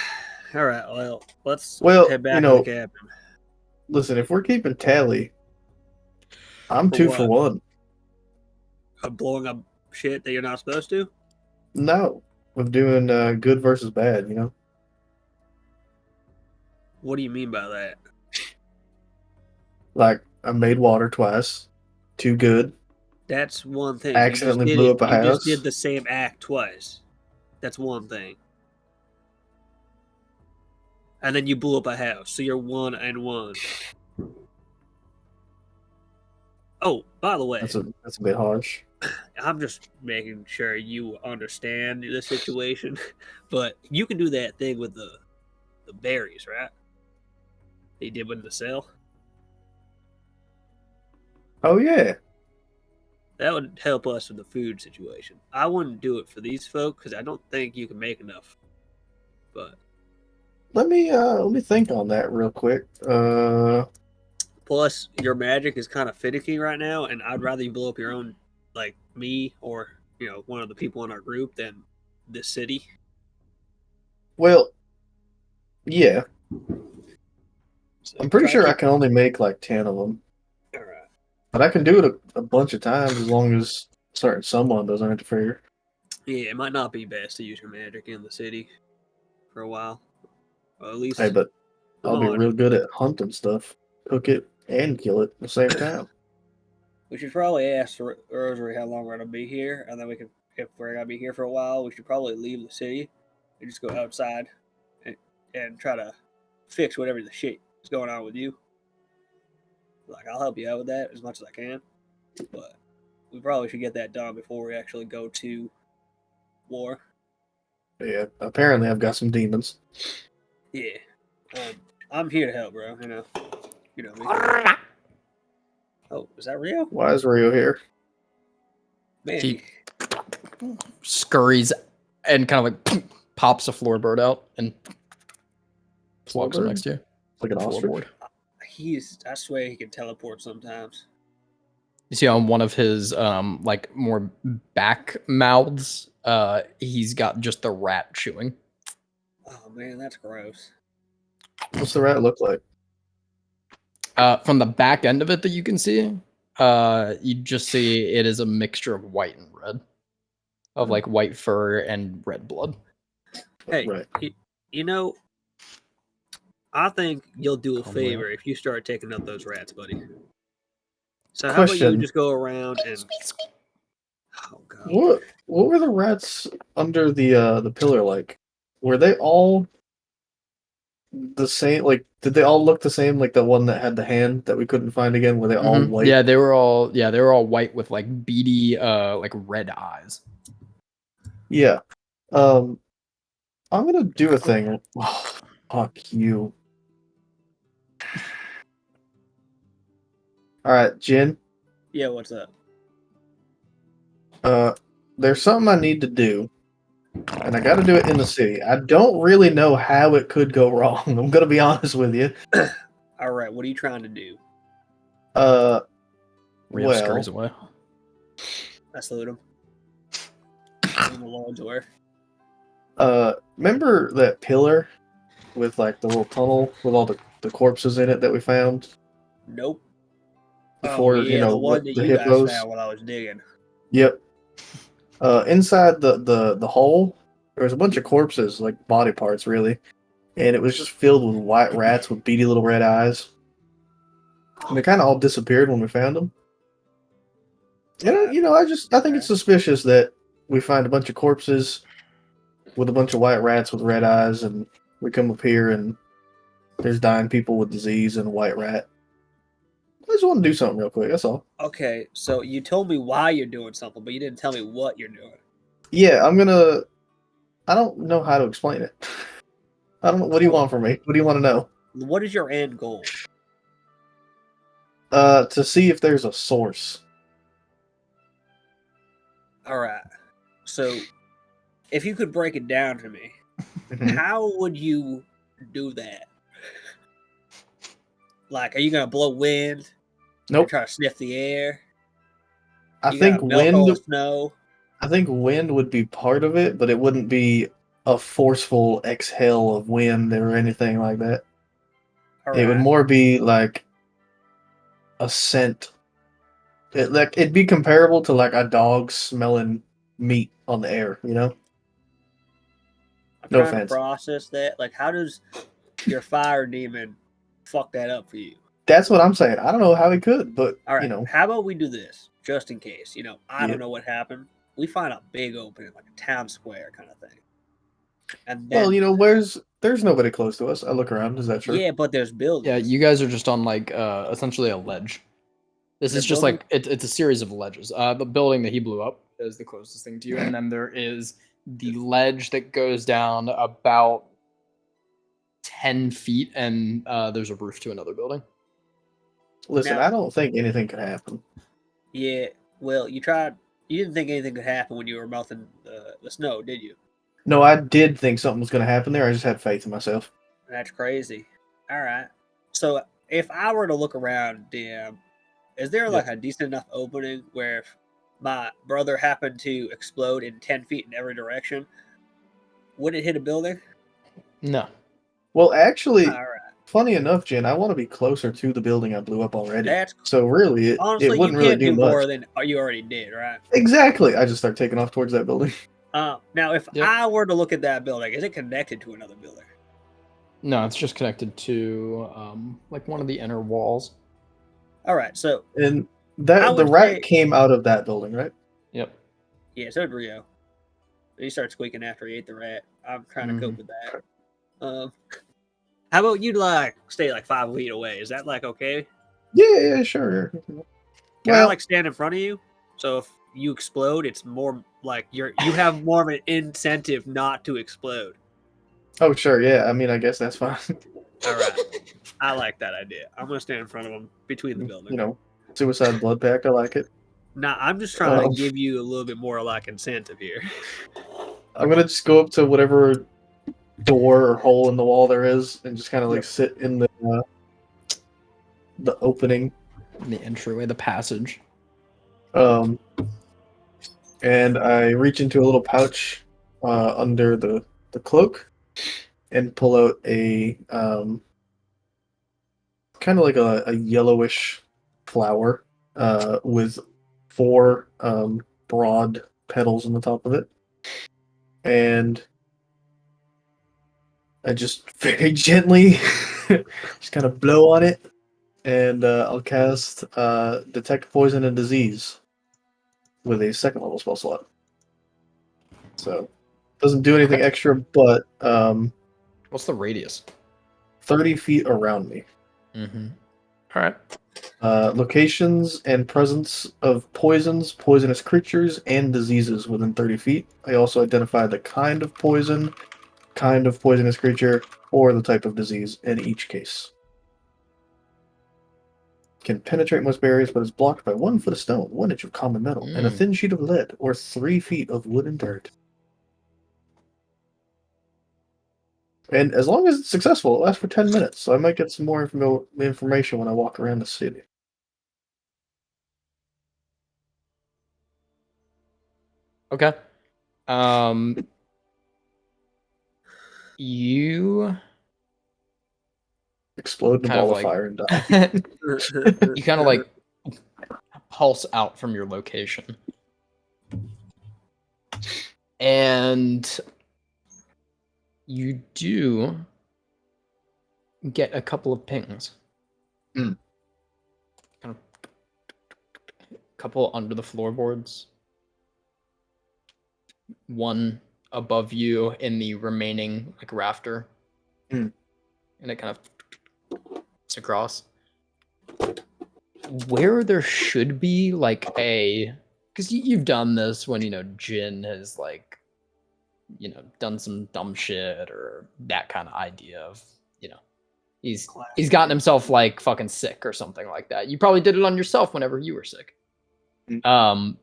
[SPEAKER 4] right. Well, let's
[SPEAKER 5] Well,
[SPEAKER 4] head back to the cabin.
[SPEAKER 5] Listen, if we're keeping tally, I'm
[SPEAKER 4] For
[SPEAKER 5] 2 for
[SPEAKER 4] what?
[SPEAKER 5] 1.
[SPEAKER 4] Blowing up shit that you're not supposed to?
[SPEAKER 5] No, of doing good versus bad.
[SPEAKER 4] What do you mean by that?
[SPEAKER 5] Like I made water twice. 2 good.
[SPEAKER 4] That's one thing.
[SPEAKER 5] Accidentally blew up a
[SPEAKER 4] You just
[SPEAKER 5] house.
[SPEAKER 4] did the same act twice. That's one thing. And then you blew up a house, so you're 1 and 1. Oh, by the way,
[SPEAKER 5] That's a bit harsh.
[SPEAKER 4] I'm just making sure you understand the situation. But you can do that thing with the berries, right? They did with the cell.
[SPEAKER 5] Oh yeah.
[SPEAKER 4] That would help us with the food situation. I wouldn't do it for these folk because I don't think you can make enough. But
[SPEAKER 5] Let me think on that real quick.
[SPEAKER 4] plus, your magic is kind of finicky right now, and I'd rather you blow up your own, like me or one of the people in our group than this city.
[SPEAKER 5] Well, yeah,
[SPEAKER 4] So
[SPEAKER 5] I'm pretty
[SPEAKER 4] try to
[SPEAKER 5] sure I
[SPEAKER 4] keep.
[SPEAKER 5] can only make like 10 of them,
[SPEAKER 4] All right.
[SPEAKER 5] but I can do it a bunch of times as long as certain someone doesn't interfere.
[SPEAKER 4] Yeah, it might not be best to use your magic in the city for a while. Well, at
[SPEAKER 5] Hey,
[SPEAKER 4] least
[SPEAKER 5] but
[SPEAKER 4] a
[SPEAKER 5] I'll be
[SPEAKER 4] moment.
[SPEAKER 5] real good at hunting stuff, cook it and kill it at the same time.
[SPEAKER 4] We should probably ask Rosary how long we're gonna be here, and then we can, if we're gonna be here for a while, we should probably leave the city and just go outside and try to fix whatever the shit is going on with you. Like, I'll help you out with that as much as I can, but we probably should get that done before we actually go to war.
[SPEAKER 5] Yeah, apparently I've got some demons.
[SPEAKER 4] Yeah, I'm here to help, bro. You know me. Oh, is that Rio?
[SPEAKER 5] Why is Rio here?
[SPEAKER 4] Man,
[SPEAKER 1] He scurries and kind of like pops a floorboard out and walks up
[SPEAKER 5] Florbird?
[SPEAKER 1] next to you.
[SPEAKER 5] Like an ostrich?
[SPEAKER 1] Floorboard.
[SPEAKER 4] I swear he can teleport sometimes.
[SPEAKER 1] You see on one of his like more back mouths, he's got just the rat chewing.
[SPEAKER 4] Oh man, that's gross.
[SPEAKER 5] What's the rat look like?
[SPEAKER 1] From the back end of it that you can see, you just see it is a mixture of white and red, of like white fur and red blood.
[SPEAKER 4] Hey,
[SPEAKER 5] Right.
[SPEAKER 4] you know, I think you'll do a
[SPEAKER 1] Come
[SPEAKER 4] favor
[SPEAKER 1] where?
[SPEAKER 4] if you start taking up those rats, buddy. So how about you
[SPEAKER 5] Question.
[SPEAKER 4] just go around and oh god,
[SPEAKER 5] What were the rats under the pillar like? Were they all the same? Like, did they all look the same? Like the one that had the hand that we couldn't find again? Were they all white?
[SPEAKER 1] Yeah, they were all white with like beady, like red eyes.
[SPEAKER 5] Yeah. I'm gonna do a thing. Oh, fuck you. All right, Jin.
[SPEAKER 4] yeah, what's up?
[SPEAKER 5] There's something I need to do, and I got to do it in the city. I don't really know how it could go wrong. I'm gonna be honest with you.
[SPEAKER 4] All right, what are you trying to do?
[SPEAKER 1] Rio
[SPEAKER 5] Well,
[SPEAKER 1] scurries away.
[SPEAKER 4] I salute him. In the Lord's way.
[SPEAKER 5] remember that pillar with like the little tunnel with all the corpses in it that we found
[SPEAKER 4] Nope.
[SPEAKER 5] before?
[SPEAKER 4] Oh
[SPEAKER 5] You
[SPEAKER 4] yeah,
[SPEAKER 5] know,
[SPEAKER 4] the one
[SPEAKER 5] with
[SPEAKER 4] that
[SPEAKER 5] the
[SPEAKER 4] you guys
[SPEAKER 5] hippos.
[SPEAKER 4] found while I was digging.
[SPEAKER 5] Yep. Inside the hole, there was a bunch of corpses, like body parts, really, and it was just filled with white rats with beady little red eyes. And they kind of all disappeared when we found them. I think it's suspicious that we find a bunch of corpses with a bunch of white rats with red eyes, and we come up here and there's dying people with disease and a white rat. I just want to do something real quick. That's all.
[SPEAKER 4] Okay, so you told me why you're doing something, but you didn't tell me what you're doing.
[SPEAKER 5] Yeah, I'm gonna. I don't know how to explain it. I don't know. What do you want from me? What do you want to know?
[SPEAKER 4] What is your end goal?
[SPEAKER 5] To see if there's a source.
[SPEAKER 4] All right. So, if you could break it down to me,
[SPEAKER 5] Mhm.
[SPEAKER 4] how would you do that? Like, are you gonna blow wind?
[SPEAKER 5] Nope.
[SPEAKER 4] Try to sniff the air?
[SPEAKER 5] I
[SPEAKER 4] You
[SPEAKER 5] think
[SPEAKER 4] gotta melt all
[SPEAKER 5] wind.
[SPEAKER 4] the snow?
[SPEAKER 5] I think wind would be part of it, but it wouldn't be a forceful exhale of wind or anything like that.
[SPEAKER 4] All
[SPEAKER 5] It would
[SPEAKER 4] right.
[SPEAKER 5] more be like a scent. It'd be comparable to like a dog smelling meat on the air. You know?
[SPEAKER 4] I'm
[SPEAKER 5] No
[SPEAKER 4] trying to
[SPEAKER 5] offense.
[SPEAKER 4] process that. Like, how does your fire demon fuck that up for you?
[SPEAKER 5] That's what I'm saying. I don't know how he could, but
[SPEAKER 4] All right.
[SPEAKER 5] you know.
[SPEAKER 4] How about we do this, just in case? I
[SPEAKER 5] Yeah.
[SPEAKER 4] don't know what happened. We find a big opening, like a town square kind of thing, and
[SPEAKER 5] Well,
[SPEAKER 4] then
[SPEAKER 5] there's nobody close to us. I look around. Is that true?
[SPEAKER 4] yeah, but there's buildings.
[SPEAKER 1] Yeah, you guys are just on like essentially a ledge. This
[SPEAKER 4] The
[SPEAKER 1] is just
[SPEAKER 4] building-
[SPEAKER 1] like it's a series of ledges. The building that he blew up is the closest thing to you, and then there is the ledge that goes down about 10 feet, and there's a roof to another building.
[SPEAKER 5] Listen,
[SPEAKER 4] Now-
[SPEAKER 5] I don't think anything could happen.
[SPEAKER 4] Yeah, Well, you tried. You didn't think anything could happen when you were melting the snow, did you?
[SPEAKER 5] No, I did think something was going to happen there. I just had faith in myself.
[SPEAKER 4] That's crazy. All right. So if I were to look around, DM, is there like a decent enough opening where if my brother happened to explode in 10 feet in every direction, would it hit a building?
[SPEAKER 1] No.
[SPEAKER 5] Well, actually,
[SPEAKER 4] All right.
[SPEAKER 5] funny enough, Jen, I want to be closer to the building I blew up already.
[SPEAKER 4] That's
[SPEAKER 5] So really, it
[SPEAKER 4] honestly, you
[SPEAKER 5] wouldn't really
[SPEAKER 4] can't
[SPEAKER 5] do
[SPEAKER 4] do more
[SPEAKER 5] much.
[SPEAKER 4] than you already did, right?
[SPEAKER 5] Exactly. I just start taking off towards that building.
[SPEAKER 4] Now, if
[SPEAKER 1] Yep.
[SPEAKER 4] I were to look at that building, is it connected to another building?
[SPEAKER 1] No, it's just connected to like one of the inner walls.
[SPEAKER 4] All right. So
[SPEAKER 5] And
[SPEAKER 4] I
[SPEAKER 5] the
[SPEAKER 4] would
[SPEAKER 5] rat
[SPEAKER 4] say-
[SPEAKER 5] came out of that building, right?
[SPEAKER 1] Yep.
[SPEAKER 4] yeah, so did Rio. He started squeaking after he ate the rat. I'm trying to cope with that. How about you like stay like 5 feet away? Is that like okay?
[SPEAKER 5] Yeah, sure.
[SPEAKER 4] Can I
[SPEAKER 5] Well,
[SPEAKER 4] like stand in front of you? So if you explode, it's more like you have more of an incentive not to explode.
[SPEAKER 5] oh, sure, yeah. I mean, I guess that's fine.
[SPEAKER 4] All right. I like that idea. I'm gonna stand in front of him between the building.
[SPEAKER 5] You know, suicide blood pact. I like it.
[SPEAKER 4] Nah, I'm just trying
[SPEAKER 5] Um,
[SPEAKER 4] to give you a little bit more like incentive here.
[SPEAKER 5] I'm gonna just go up to whatever door or hole in the wall there is, and just kind of like sit in the opening.
[SPEAKER 1] The entryway, the passage.
[SPEAKER 5] And I reach into a little pouch under the cloak and pull out a kind of like a yellowish flower with 4 broad petals on the top of it. And I just very gently just kind of blow on it, and I'll cast Detect Poison and Disease with a 2nd level spell slot. So, doesn't do anything
[SPEAKER 1] Okay.
[SPEAKER 5] extra, but
[SPEAKER 1] What's the radius?
[SPEAKER 5] 30 feet around me.
[SPEAKER 1] Mm-hmm. All right.
[SPEAKER 5] Locations and presence of poisons, poisonous creatures, and diseases within 30 feet. I also identify the kind of poison, kind of poisonous creature, or the type of disease in each case. Can penetrate most barriers, but is blocked by 1 foot of stone, 1 inch of common metal, and a thin sheet of lead, or 3 feet of wood and dirt. And as long as it's successful, it lasts for 10 minutes, so I might get some more information when I walk around the city.
[SPEAKER 1] Okay. You
[SPEAKER 5] Explode in a
[SPEAKER 1] kind of
[SPEAKER 5] ball of
[SPEAKER 1] like
[SPEAKER 5] fire and die.
[SPEAKER 1] you kind of like pulse out from your location. And you do get a couple of pings.
[SPEAKER 5] Mm.
[SPEAKER 1] Kind of couple under the floorboards. One above you in the remaining like rafter.
[SPEAKER 5] Mm.
[SPEAKER 1] And it kind of it's across. Where there should be like because you've done this when Jin has like done some dumb shit or that kind of idea of he's gotten himself like fucking sick or something like that. You probably did it on yourself whenever you were sick. So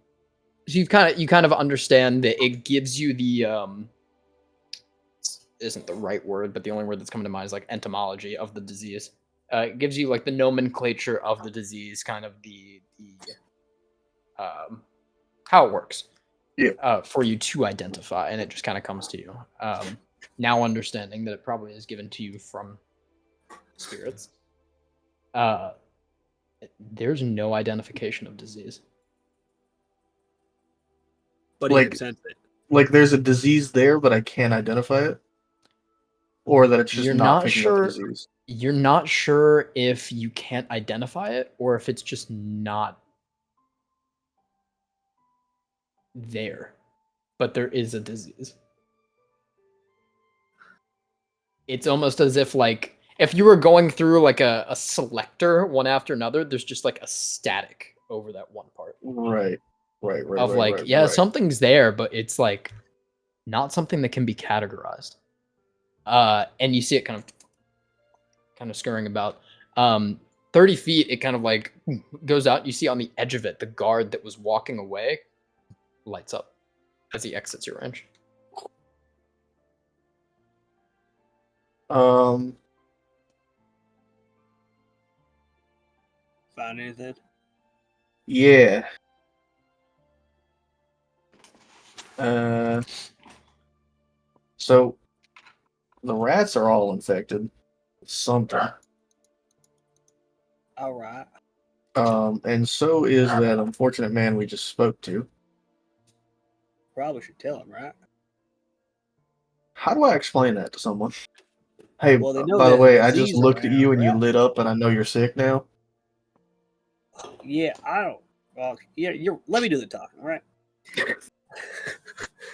[SPEAKER 1] you kind of understand that it gives you the isn't the right word, but the only word that's coming to mind is like entomology of the disease. It gives you like the nomenclature of the disease, kind of the how it works.
[SPEAKER 5] Yeah.
[SPEAKER 1] For you to identify, and it just kind of comes to you. Now understanding that it probably is given to you from spirits. There's no identification of disease.
[SPEAKER 4] But he can sense it.
[SPEAKER 5] Like there's a disease there, but I can't identify it? Or that it's just
[SPEAKER 1] You're
[SPEAKER 5] not
[SPEAKER 1] not
[SPEAKER 5] picking
[SPEAKER 1] sure.
[SPEAKER 5] up disease?
[SPEAKER 1] You're not sure if you can't identify it or if it's just not there. But there is a disease. It's almost as if like if you were going through like a selector one after another, there's just like a static over that one part.
[SPEAKER 5] Right.
[SPEAKER 1] Of like, something's there, but it's like not something that can be categorized. And you see it kind of scurrying about. 30 feet, it kind of like goes out. You see on the edge of it, the guard that was walking away lights up as he exits your range.
[SPEAKER 4] Find anything?
[SPEAKER 5] Yeah. So the rats are all infected. Something.
[SPEAKER 4] All right.
[SPEAKER 5] And so is that unfortunate man we just spoke to.
[SPEAKER 4] Probably should tell him, right?
[SPEAKER 5] How do I explain that to someone? Hey,
[SPEAKER 4] Well, they know
[SPEAKER 5] by the
[SPEAKER 4] there's a
[SPEAKER 5] way, I just
[SPEAKER 4] disease
[SPEAKER 5] looked at
[SPEAKER 4] around,
[SPEAKER 5] you and you
[SPEAKER 4] right?
[SPEAKER 5] lit up, and I know you're sick now.
[SPEAKER 4] Yeah, I don't. Well, yeah, you're. Let me do the talking, all right?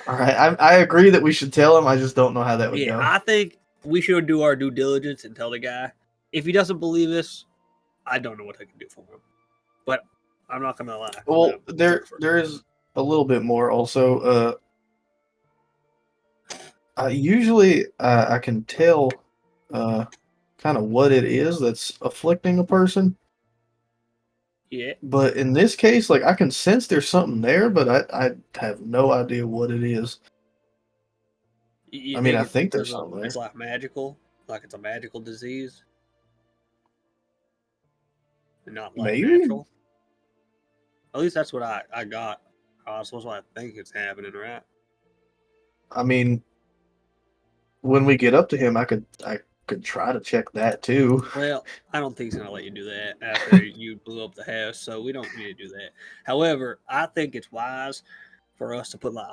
[SPEAKER 5] All right, I agree that we should tell him. I just don't know how that would
[SPEAKER 4] Yeah,
[SPEAKER 5] go.
[SPEAKER 4] I think we should do our due diligence and tell the guy. If he doesn't believe us, I don't know what I can do for him. But I'm not gonna lie.
[SPEAKER 5] Well,
[SPEAKER 4] I'm
[SPEAKER 5] there
[SPEAKER 4] for it.
[SPEAKER 5] there is a little bit more also. Usually I can tell kind of what it is that's afflicting a person,
[SPEAKER 4] Yeah.
[SPEAKER 5] but in this case, like I can sense there's something there, but I have no idea what it is.
[SPEAKER 4] You
[SPEAKER 5] I mean, I
[SPEAKER 4] it's
[SPEAKER 5] think there's
[SPEAKER 4] because
[SPEAKER 5] something
[SPEAKER 4] it's
[SPEAKER 5] there.
[SPEAKER 4] like magical, like it's a magical disease, and not like
[SPEAKER 5] Maybe.
[SPEAKER 4] natural. At least that's what I got. That's what I think it's happening, right?
[SPEAKER 5] I mean, when we get up to him, I could try to check that too.
[SPEAKER 4] Well, I don't think he's gonna let you do that after you blew up the house, so we don't need to do that. However, I think it's wise for us to put like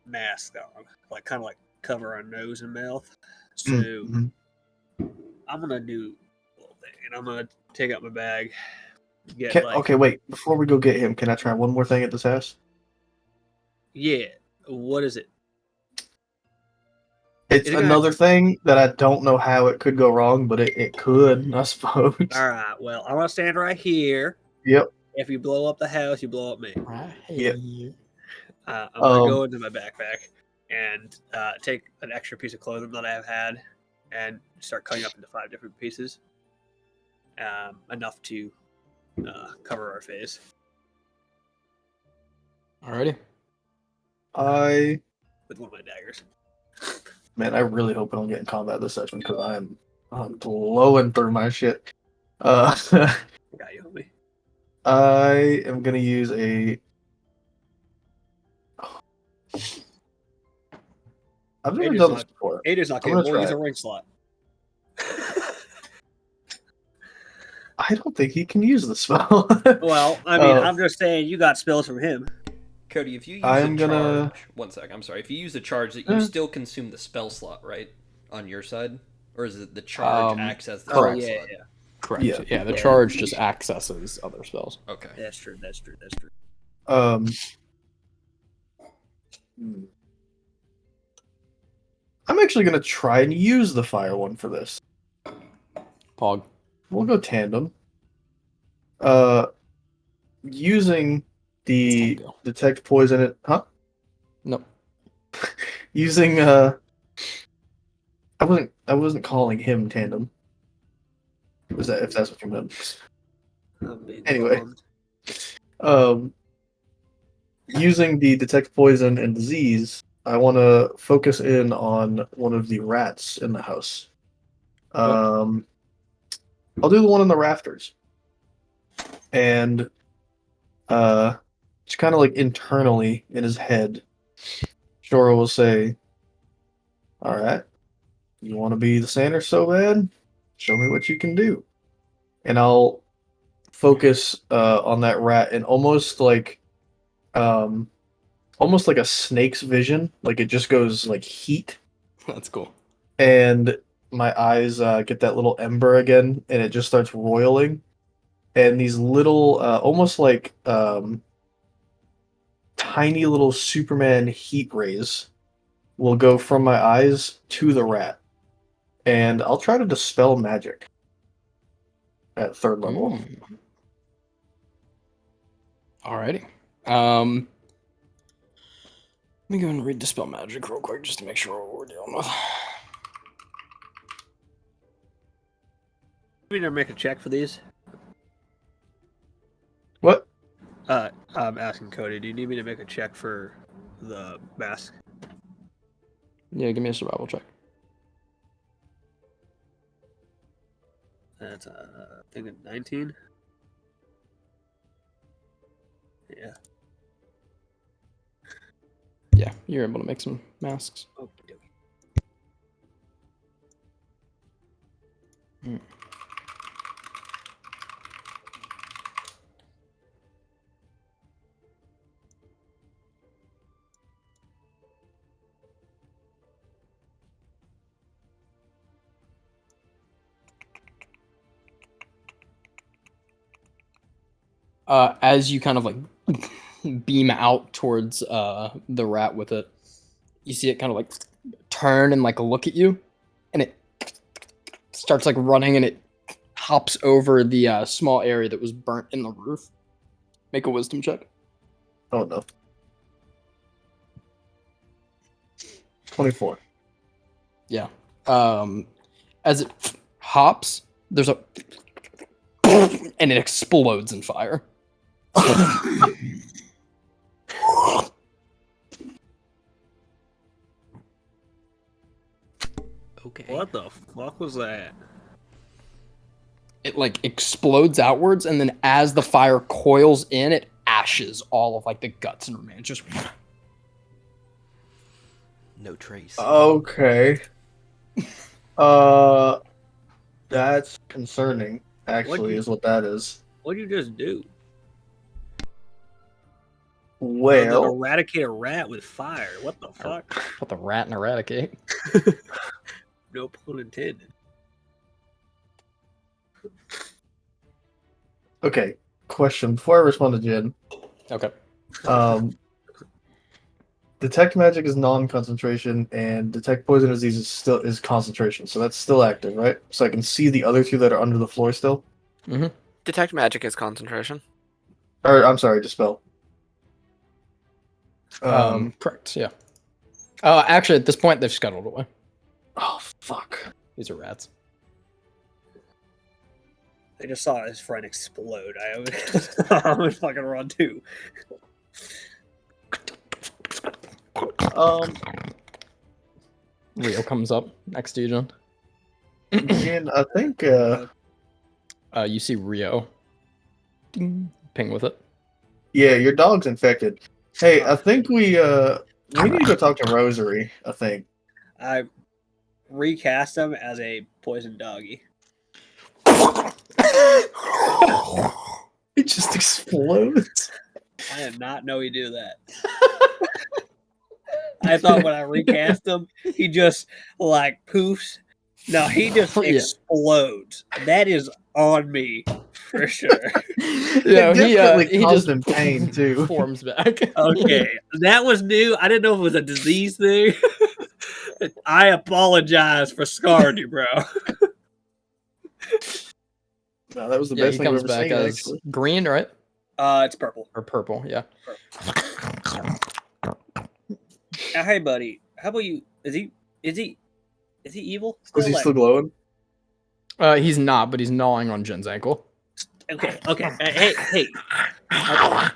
[SPEAKER 4] masks on, like kind of like cover our nose and mouth. So
[SPEAKER 5] Mhm.
[SPEAKER 4] I'm gonna do a little thing, and I'm gonna take out my bag, get like
[SPEAKER 5] Okay, wait. Before we go get him, can I try one more thing at this house?
[SPEAKER 4] yeah. What is it?
[SPEAKER 5] It's
[SPEAKER 4] Is it gonna?
[SPEAKER 5] another thing that I don't know how it could go wrong, but it could, I suppose.
[SPEAKER 4] All right. Well, I'm gonna stand right here.
[SPEAKER 5] Yep.
[SPEAKER 4] If you blow up the house, you blow up me.
[SPEAKER 1] Right.
[SPEAKER 5] Yeah.
[SPEAKER 4] I'm gonna go into my backpack and take an extra piece of clothing that I have had and start cutting up into 5 different pieces, enough to cover our face.
[SPEAKER 1] Alrighty.
[SPEAKER 4] With one of my daggers.
[SPEAKER 5] Man, I really hope I don't get in combat this session because I'm blowing through my shit. Uh,
[SPEAKER 4] I got you, homie.
[SPEAKER 5] I am gonna use a. I've never done this before.
[SPEAKER 4] Ader's not
[SPEAKER 5] I'm
[SPEAKER 4] capable.
[SPEAKER 5] gonna try
[SPEAKER 4] Use a
[SPEAKER 5] it.
[SPEAKER 4] ring slot.
[SPEAKER 5] I don't think he can use the spell.
[SPEAKER 4] Well, I mean, I'm just saying you got spells from him.
[SPEAKER 2] Cody, if you use
[SPEAKER 5] I
[SPEAKER 2] a
[SPEAKER 5] am
[SPEAKER 2] charge,
[SPEAKER 5] gonna-
[SPEAKER 2] one sec. I'm sorry. If you use a charge, that you still consume the spell slot, right, on your side, or is it the charge acts as the
[SPEAKER 1] correct.
[SPEAKER 2] spell
[SPEAKER 4] Yeah,
[SPEAKER 2] slot?
[SPEAKER 4] yeah.
[SPEAKER 1] Correct.
[SPEAKER 5] Yeah.
[SPEAKER 1] Yeah, the
[SPEAKER 4] Yeah.
[SPEAKER 1] charge just accesses other spells.
[SPEAKER 2] Okay.
[SPEAKER 4] That's true.
[SPEAKER 5] um, I'm actually gonna try and use the fire one for this.
[SPEAKER 1] Pog.
[SPEAKER 5] We'll go tandem. Using the
[SPEAKER 1] Tango.
[SPEAKER 5] detect poison it, huh?
[SPEAKER 1] Nope.
[SPEAKER 5] Using I wasn't calling him tandem. Was that if that's what you meant?
[SPEAKER 4] I'm being
[SPEAKER 5] Anyway.
[SPEAKER 4] bummed.
[SPEAKER 5] Using the detect poison and disease, I want to focus in on one of the rats in the house. I'll do the one in the rafters, and it's kind of like internally in his head. Shora will say, "All right, you want to be the Sanders so bad? Show me what you can do." And I'll focus on that rat and almost like a snake's vision. Like it just goes like heat,
[SPEAKER 1] That's cool.
[SPEAKER 5] and my eyes get that little ember again, and it just starts roiling. And these little, almost like tiny little Superman heat rays will go from my eyes to the rat. And I'll try to dispel magic at 3rd level.
[SPEAKER 1] Alrighty. Let me go and read Dispel Magic real quick just to make sure what we're dealing with.
[SPEAKER 4] We need to make a check for these. I'm asking Cody, do you need me to make a check for the mask?
[SPEAKER 1] Yeah, give me a survival check.
[SPEAKER 4] That's I think a 19. Yeah.
[SPEAKER 1] Yeah, you're able to make some masks.
[SPEAKER 4] Okay.
[SPEAKER 1] As you kind of like beam out towards the rat with it, you see it kind of like turn and like look at you, and it starts like running, and it hops over the small area that was burnt in the roof. Make a wisdom check.
[SPEAKER 5] Oh no. 24.
[SPEAKER 1] Yeah. As it hops, there's a and it explodes in fire.
[SPEAKER 2] Okay.
[SPEAKER 4] What the fuck was that?
[SPEAKER 1] It like explodes outwards, and then as the fire coils in, it ashes all of like the guts and remains. Just
[SPEAKER 2] No trace.
[SPEAKER 5] Okay. That's concerning. Actually,
[SPEAKER 4] you-
[SPEAKER 5] is what that is.
[SPEAKER 4] What'd you just do?
[SPEAKER 5] Well,
[SPEAKER 4] Eradicate a rat with fire. What the fuck?
[SPEAKER 1] put the rat and eradicate.
[SPEAKER 4] No pun intended.
[SPEAKER 5] okay. Question before I respond to Jen.
[SPEAKER 1] Okay.
[SPEAKER 5] Detect magic is non-concentration, and detect poison disease is concentration. So that's still active, right? So I can see the other two that are under the floor still.
[SPEAKER 3] Detect magic is concentration.
[SPEAKER 5] Or I'm sorry, dispel.
[SPEAKER 1] Correct. Yeah. Actually, at this point, they've scuttled away.
[SPEAKER 5] Oh fuck.
[SPEAKER 1] These are rats.
[SPEAKER 4] I just saw his friend explode. I would fucking run too.
[SPEAKER 1] Rio comes up next to you, John.
[SPEAKER 5] Jen, I think
[SPEAKER 1] You see Rio. Ding, ping with it.
[SPEAKER 5] yeah, your dog's infected. Hey, I think we need to go talk to Rosary, I think.
[SPEAKER 4] I recast him as a poison doggy.
[SPEAKER 5] It just explodes.
[SPEAKER 4] I did not know he'd do that. I thought when I recast him, he just like poofs. No, he just
[SPEAKER 1] Yeah.
[SPEAKER 4] explodes. That is on me for sure.
[SPEAKER 1] Yeah,
[SPEAKER 5] definitely
[SPEAKER 1] he
[SPEAKER 5] caused
[SPEAKER 1] just
[SPEAKER 5] him pain, too.
[SPEAKER 1] forms back.
[SPEAKER 4] Okay, that was new. I didn't know if it was a disease thing. I apologize for scarring you, bro.
[SPEAKER 5] No, that was the
[SPEAKER 1] Yeah,
[SPEAKER 5] best
[SPEAKER 1] he
[SPEAKER 5] thing I've
[SPEAKER 1] comes
[SPEAKER 5] ever
[SPEAKER 1] back
[SPEAKER 5] seen,
[SPEAKER 1] as
[SPEAKER 5] actually.
[SPEAKER 1] green, right?
[SPEAKER 4] It's purple.
[SPEAKER 1] Or purple, yeah.
[SPEAKER 4] Hey, buddy. How about you? Is he evil?
[SPEAKER 5] Is he
[SPEAKER 4] Like-
[SPEAKER 5] still glowing?
[SPEAKER 1] He's not, but he's gnawing on Jen's ankle.
[SPEAKER 4] Okay. Hey.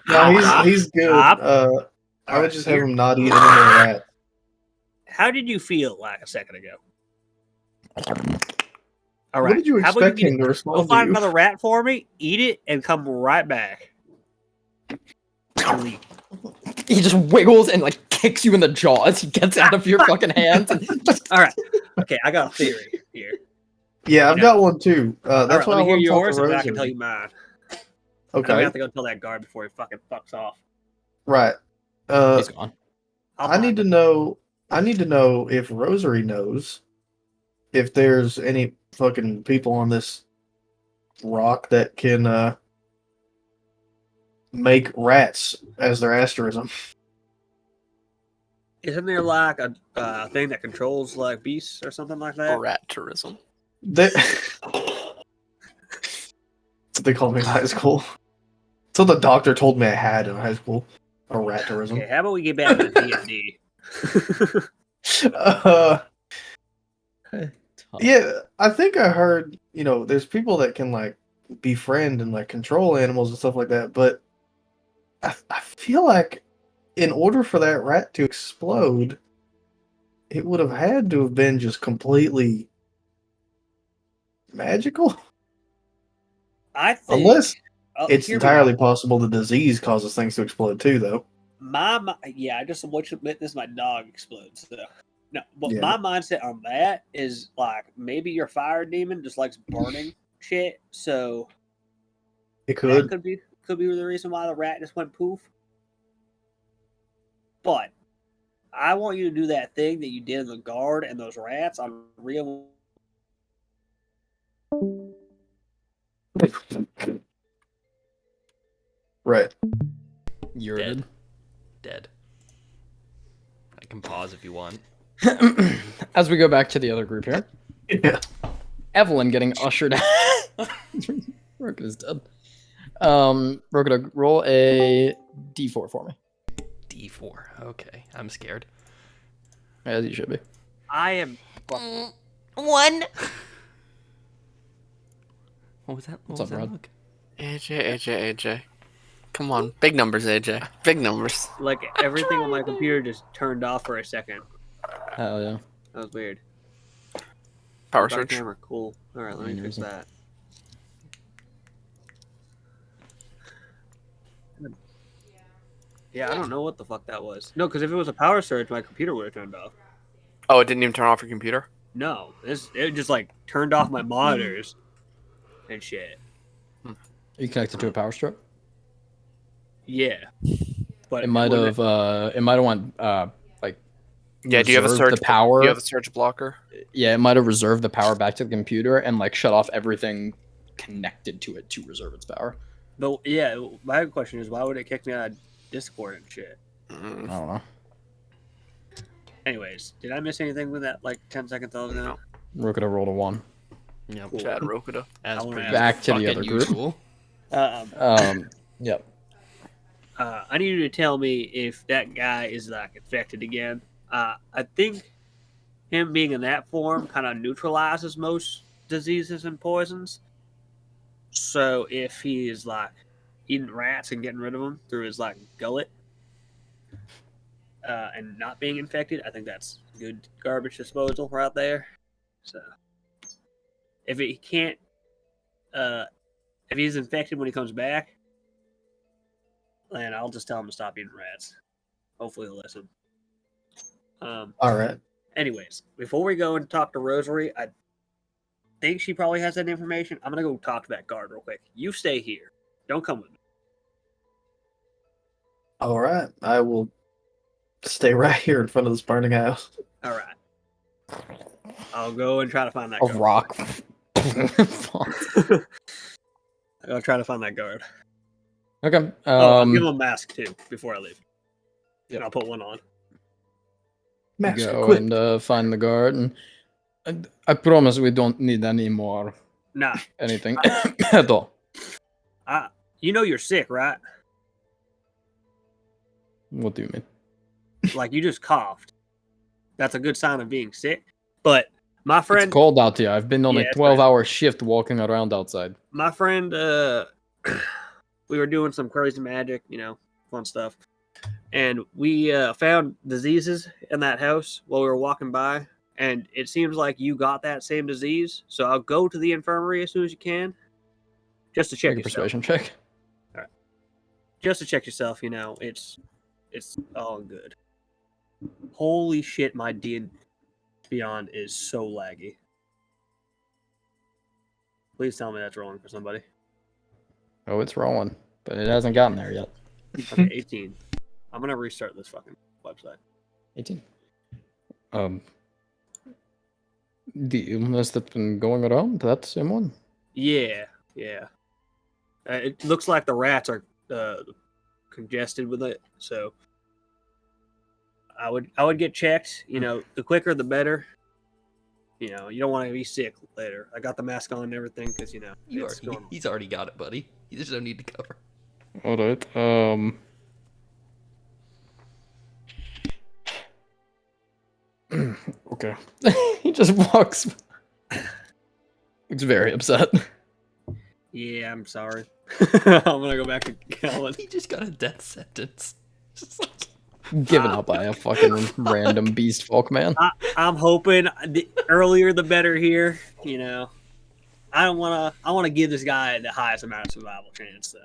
[SPEAKER 5] No, he's good.
[SPEAKER 4] Stop.
[SPEAKER 5] I would just have
[SPEAKER 4] Here.
[SPEAKER 5] him not eat any more rat.
[SPEAKER 4] How did you feel like a second ago? All
[SPEAKER 5] What
[SPEAKER 4] right.
[SPEAKER 5] did you
[SPEAKER 4] How about
[SPEAKER 5] expect him to
[SPEAKER 4] go
[SPEAKER 5] respond to
[SPEAKER 4] find
[SPEAKER 5] you?
[SPEAKER 4] another rat for me, eat it, and come right back.
[SPEAKER 1] He just wiggles and like kicks you in the jaw as he gets out of your fucking hands. And just...
[SPEAKER 4] All right. Okay, I got a theory here.
[SPEAKER 5] Yeah, I've
[SPEAKER 4] No.
[SPEAKER 5] got one too.
[SPEAKER 4] All
[SPEAKER 5] That's
[SPEAKER 4] right,
[SPEAKER 5] why
[SPEAKER 4] let
[SPEAKER 5] I
[SPEAKER 4] me hear
[SPEAKER 5] want to talk
[SPEAKER 4] yours,
[SPEAKER 5] to
[SPEAKER 4] and then I
[SPEAKER 5] Rosary.
[SPEAKER 4] can tell you mine. I'm gonna
[SPEAKER 5] Okay,
[SPEAKER 4] have to go tell that guard before he fucking fucks off.
[SPEAKER 5] right.
[SPEAKER 1] He's gone.
[SPEAKER 5] I need to know. I need to know if Rosary knows if there's any fucking people on this rock that can make rats as their asterism.
[SPEAKER 4] Isn't there like a thing that controls like beasts or something like that?
[SPEAKER 3] Rat tourism.
[SPEAKER 5] That's what they called me in high school. So the doctor told me I had in high school. A rat tourism.
[SPEAKER 4] Okay, how about we get back to D&D?
[SPEAKER 5] Yeah, I think I heard, there's people that can like befriend and like control animals and stuff like that, but I feel like in order for that rat to explode, it would have had to have been just completely magical.
[SPEAKER 4] I think
[SPEAKER 5] Unless it's
[SPEAKER 4] hear me out.
[SPEAKER 5] entirely possible the disease causes things to explode too, though.
[SPEAKER 4] Yeah, I just witnessed my dog explode. So no, but
[SPEAKER 5] Yeah.
[SPEAKER 4] my mindset on that is like maybe your fire demon just likes burning shit. So
[SPEAKER 5] It
[SPEAKER 4] that
[SPEAKER 5] could.
[SPEAKER 4] could be the reason why the rat just went poof. But I want you to do that thing that you did in the guard and those rats on real.
[SPEAKER 5] Right.
[SPEAKER 1] You're
[SPEAKER 2] Dead. I can pause if you want.
[SPEAKER 1] As we go back to the other group here,
[SPEAKER 5] Yeah.
[SPEAKER 1] Evelyn getting ushered out. Roken is dead. Roken, roll a d4 for me.
[SPEAKER 2] D4. Okay, I'm scared.
[SPEAKER 1] As you should be.
[SPEAKER 4] I am.
[SPEAKER 2] 1. What was that?
[SPEAKER 1] What's
[SPEAKER 2] What was
[SPEAKER 1] up,
[SPEAKER 2] that
[SPEAKER 1] Rod?
[SPEAKER 2] look?
[SPEAKER 3] AJ. Come on, big numbers, AJ. Big numbers.
[SPEAKER 4] Like everything on my computer just turned off for a second.
[SPEAKER 1] Hell yeah.
[SPEAKER 4] That was weird.
[SPEAKER 3] Power
[SPEAKER 4] Dark
[SPEAKER 3] search.
[SPEAKER 4] camera, cool. All right, let me fix
[SPEAKER 1] Amazing.
[SPEAKER 4] that. Yeah, I don't know what the fuck that was. No, because if it was a power surge, my computer would have turned off.
[SPEAKER 3] Oh, it didn't even turn off your computer.
[SPEAKER 4] No, it just like turned off my monitors and shit.
[SPEAKER 1] Are you connected to a power strip?
[SPEAKER 4] Yeah, but
[SPEAKER 1] It might have went like
[SPEAKER 3] Yeah. Do you have a
[SPEAKER 1] reserved
[SPEAKER 3] surge
[SPEAKER 1] the power?
[SPEAKER 3] Do you have a surge blocker?
[SPEAKER 1] Yeah, it might have reserved the power back to the computer and like shut off everything connected to it to reserve its power.
[SPEAKER 4] But yeah, my question is, why would it kick me out of Discord and shit?
[SPEAKER 1] I
[SPEAKER 3] Mm,
[SPEAKER 1] don't know.
[SPEAKER 4] Anyways, did I miss anything with that like 10 seconds ago?
[SPEAKER 3] No.
[SPEAKER 1] Roken rolled a 1.
[SPEAKER 2] Yep.
[SPEAKER 4] Cool.
[SPEAKER 3] Chad Rokuda.
[SPEAKER 2] As
[SPEAKER 4] I wanna
[SPEAKER 2] per
[SPEAKER 4] ask-
[SPEAKER 1] Back to the
[SPEAKER 2] fucking
[SPEAKER 1] other group.
[SPEAKER 2] usual.
[SPEAKER 1] Yep.
[SPEAKER 4] I need you to tell me if that guy is like infected again. I think him being in that form kind of neutralizes most diseases and poisons. So if he is like eating rats and getting rid of them through his like gullet, and not being infected, I think that's good garbage disposal right there. So if he can't, if he's infected when he comes back, then I'll just tell him to stop eating rats. Hopefully he'll listen.
[SPEAKER 5] All right.
[SPEAKER 4] Anyways, before we go and talk to Rosary, I think she probably has that information. I'm gonna go talk to that guard real quick. You stay here. Don't come with me.
[SPEAKER 5] All right. I will stay right here in front of this burning house.
[SPEAKER 4] All right. I'll go and try to find that
[SPEAKER 1] A
[SPEAKER 4] guard.
[SPEAKER 1] rock.
[SPEAKER 4] I'll try to find that guard.
[SPEAKER 1] Okay.
[SPEAKER 4] I'll give him a mask too before I leave.
[SPEAKER 1] Yep.
[SPEAKER 4] And I'll put one on.
[SPEAKER 5] Master,
[SPEAKER 1] Go
[SPEAKER 5] quick.
[SPEAKER 1] and find the guard, and I promise we don't need any more
[SPEAKER 4] Nah,
[SPEAKER 1] anything at all.
[SPEAKER 4] you know you're sick, right?
[SPEAKER 1] What do you mean?
[SPEAKER 4] Like you just coughed. That's a good sign of being sick. But my friend,
[SPEAKER 1] It's cold out here. I've been on
[SPEAKER 4] Yeah,
[SPEAKER 1] a
[SPEAKER 4] it's
[SPEAKER 1] 12-hour shift walking around outside.
[SPEAKER 4] my friend, we were doing some crazy magic, fun stuff. And we found diseases in that house while we were walking by. And it seems like you got that same disease. So I'll go to the infirmary as soon as you can. Just to check
[SPEAKER 1] Make a
[SPEAKER 4] yourself.
[SPEAKER 1] persuasion check.
[SPEAKER 4] Just to check yourself, it's all good. Holy shit, my D Beyond is so laggy. Please tell me that's wrong for somebody.
[SPEAKER 1] Oh, it's rolling, but it hasn't gotten there yet.
[SPEAKER 4] Okay, 18. I'm gonna restart this fucking website.
[SPEAKER 1] 18. The illness that's been going around, that same one?
[SPEAKER 4] Yeah. It looks like the rats are congested with it, so I would get checked. The quicker the better. You don't want to be sick later. I got the mask on and everything because
[SPEAKER 2] He's already got it, buddy. You just don't need to cover.
[SPEAKER 1] All right. Okay. He just walks. He's very upset.
[SPEAKER 4] Yeah, I'm sorry. I'm gonna go back to Kellen.
[SPEAKER 2] He just got a death sentence. Just like,
[SPEAKER 1] Given out by a fucking random beast folk man.
[SPEAKER 4] I'm hoping the earlier the better here. You know, I want to give this guy the highest amount of survival chance. So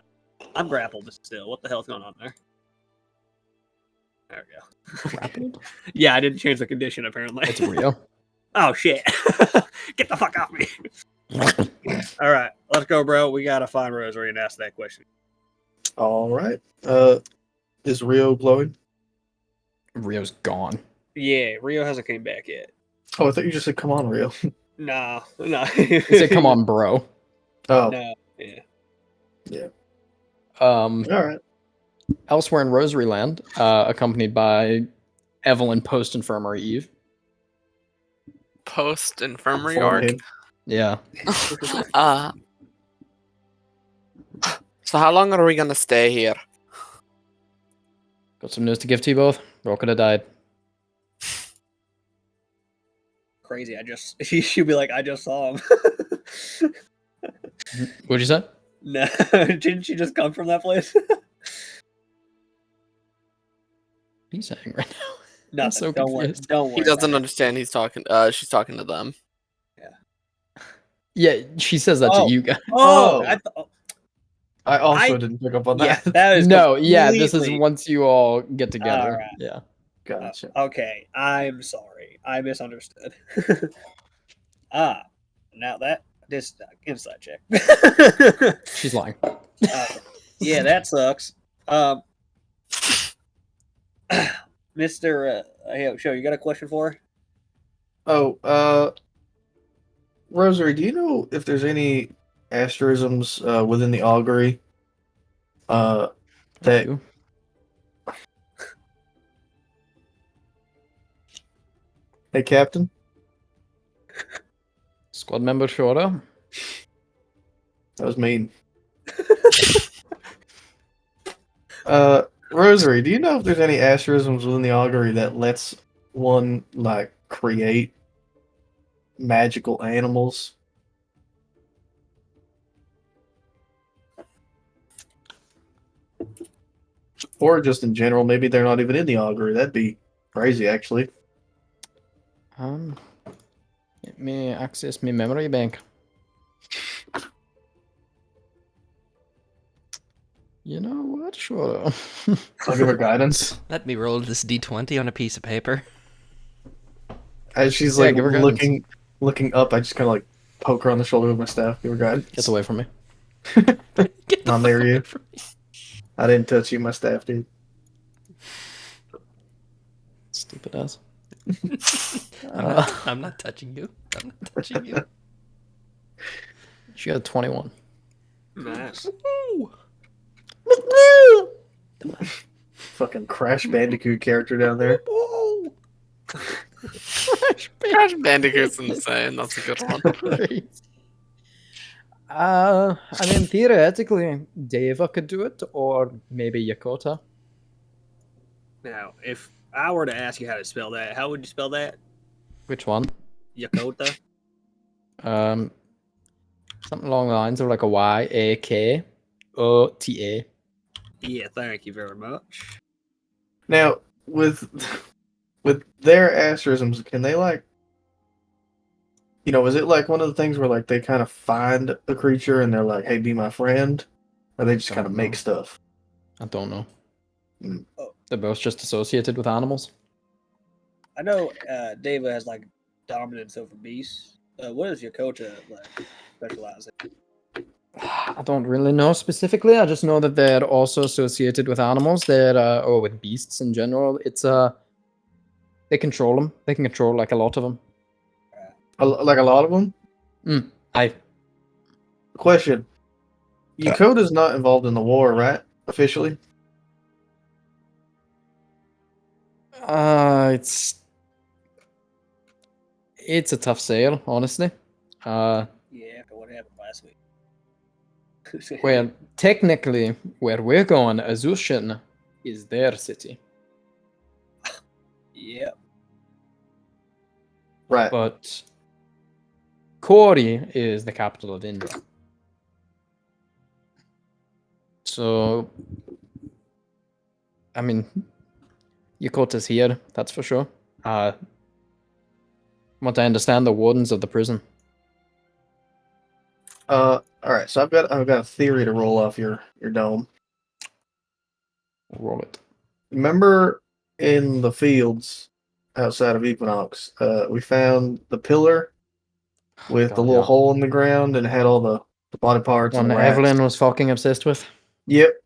[SPEAKER 4] I'm grappled still. What the hell's going on there? There we go.
[SPEAKER 1] Grappled?
[SPEAKER 4] Yeah, I didn't change the condition apparently.
[SPEAKER 1] It's Rio.
[SPEAKER 4] Oh shit! Get the fuck off me! All right, let's go, bro. We gotta find Rosary and ask that question.
[SPEAKER 5] All right. Is Rio glowing?
[SPEAKER 1] Rio's gone.
[SPEAKER 4] Yeah, Rio hasn't came back yet.
[SPEAKER 5] Oh, I thought you just said, "Come on, Rio."
[SPEAKER 4] No.
[SPEAKER 1] He said, "Come on, bro."
[SPEAKER 5] Oh,
[SPEAKER 4] No. Yeah.
[SPEAKER 1] Um,
[SPEAKER 5] all right.
[SPEAKER 1] elsewhere in Rosary Land, accompanied by Evelyn Post Infirmary Eve.
[SPEAKER 3] Post infirmary
[SPEAKER 5] Follow
[SPEAKER 3] arc.
[SPEAKER 5] him.
[SPEAKER 1] Yeah.
[SPEAKER 3] So how long are we gonna stay here?
[SPEAKER 1] Got some news to give to you both. Bro could have died.
[SPEAKER 4] Crazy. She'll be like, I just saw him.
[SPEAKER 1] What'd you say?
[SPEAKER 4] No, didn't she just come from that place?
[SPEAKER 1] What are you saying right now?
[SPEAKER 4] No,
[SPEAKER 1] so
[SPEAKER 4] don't worry.
[SPEAKER 1] confused.
[SPEAKER 4] Don't worry.
[SPEAKER 3] He doesn't
[SPEAKER 4] about it.
[SPEAKER 3] understand. He's talking. She's talking to them.
[SPEAKER 1] Yeah, she says that to you guys.
[SPEAKER 4] Oh,
[SPEAKER 5] Oh. I also
[SPEAKER 4] I-
[SPEAKER 5] didn't pick up on
[SPEAKER 4] yeah,
[SPEAKER 5] that.
[SPEAKER 4] that is
[SPEAKER 1] No, yeah, this is
[SPEAKER 4] completely-
[SPEAKER 1] once you all get together.
[SPEAKER 4] Alright.
[SPEAKER 1] Yeah.
[SPEAKER 5] Gotcha.
[SPEAKER 4] Okay, I'm sorry. I misunderstood. Now that this inside check.
[SPEAKER 1] She's lying.
[SPEAKER 4] Yeah, that sucks. Mr. Hey, show you got a question for her?
[SPEAKER 5] Oh, Rosary, do you know if there's any asterisms within the augury? That
[SPEAKER 1] You?
[SPEAKER 5] Hey, Captain.
[SPEAKER 1] Squad member Shorter.
[SPEAKER 5] That was mean. Rosary, do you know if there's any asterisms within the augury that lets one like create magical animals? Or just in general, maybe they're not even in the augury. That'd be crazy, actually.
[SPEAKER 1] Let me access my memory bank. You know what? Sure.
[SPEAKER 5] I'll give her guidance.
[SPEAKER 2] let me roll this d20 on a piece of paper.
[SPEAKER 5] As she's
[SPEAKER 1] Yeah,
[SPEAKER 5] like
[SPEAKER 1] give her guidance.
[SPEAKER 5] looking up, I just kind of like poke her on the shoulder with my staff. Give her guidance.
[SPEAKER 1] Gets away from me.
[SPEAKER 2] Get the
[SPEAKER 5] Not near
[SPEAKER 2] fuck
[SPEAKER 5] you.
[SPEAKER 2] away from me.
[SPEAKER 5] I didn't touch you, my staff did.
[SPEAKER 1] Stupid ass.
[SPEAKER 2] I'm not touching you. I'm not touching you.
[SPEAKER 1] She got a 21.
[SPEAKER 4] Nice.
[SPEAKER 5] Fucking Crash Bandicoot character down there.
[SPEAKER 3] Crash Bandicoot's insane. That's a good one.
[SPEAKER 1] I mean, theoretically, Deva could do it, or maybe Yakota.
[SPEAKER 4] Now, if I were to ask you how to spell that, how would you spell that?
[SPEAKER 1] Which one?
[SPEAKER 4] Yakota?
[SPEAKER 1] Something along the lines of like a Yakota.
[SPEAKER 4] Yeah, thank you very much.
[SPEAKER 5] Now, with their asterisms, can they like, is it like one of the things where like they kind of find a creature and they're like, "Hey, be my friend," or they just kind of
[SPEAKER 1] Don't
[SPEAKER 5] make
[SPEAKER 1] know.
[SPEAKER 5] stuff?
[SPEAKER 1] I don't know.
[SPEAKER 5] Mm.
[SPEAKER 1] They're both just associated with animals.
[SPEAKER 4] I know Deva has like dominance over beasts. What does Yakota like specialize in?
[SPEAKER 1] I don't really know specifically. I just know that they're also associated with animals. Or with beasts in general. It's they control them. They can control like a lot of them.
[SPEAKER 5] Like a lot of them. Question: Yakota's not involved in the war, right? Officially.
[SPEAKER 1] It's a tough sale, honestly.
[SPEAKER 4] Yeah, after what happened last week.
[SPEAKER 1] Well, technically, where we're going, Azushin is their city,
[SPEAKER 4] Yeah.
[SPEAKER 5] Right.
[SPEAKER 1] but Kori is the capital of India. So, I mean, your court is here, that's for sure. What I understand, the wardens of the prison.
[SPEAKER 5] All right. So I've got a theory to roll off your dome.
[SPEAKER 1] Roll it.
[SPEAKER 5] Remember in the fields outside of Equinox, we found the pillar with the
[SPEAKER 1] God,
[SPEAKER 5] little
[SPEAKER 1] yeah.
[SPEAKER 5] hole in the ground and it had all the body parts
[SPEAKER 1] One
[SPEAKER 5] and the
[SPEAKER 1] that
[SPEAKER 5] rats.
[SPEAKER 1] Evelyn was fucking obsessed with.
[SPEAKER 5] Yep.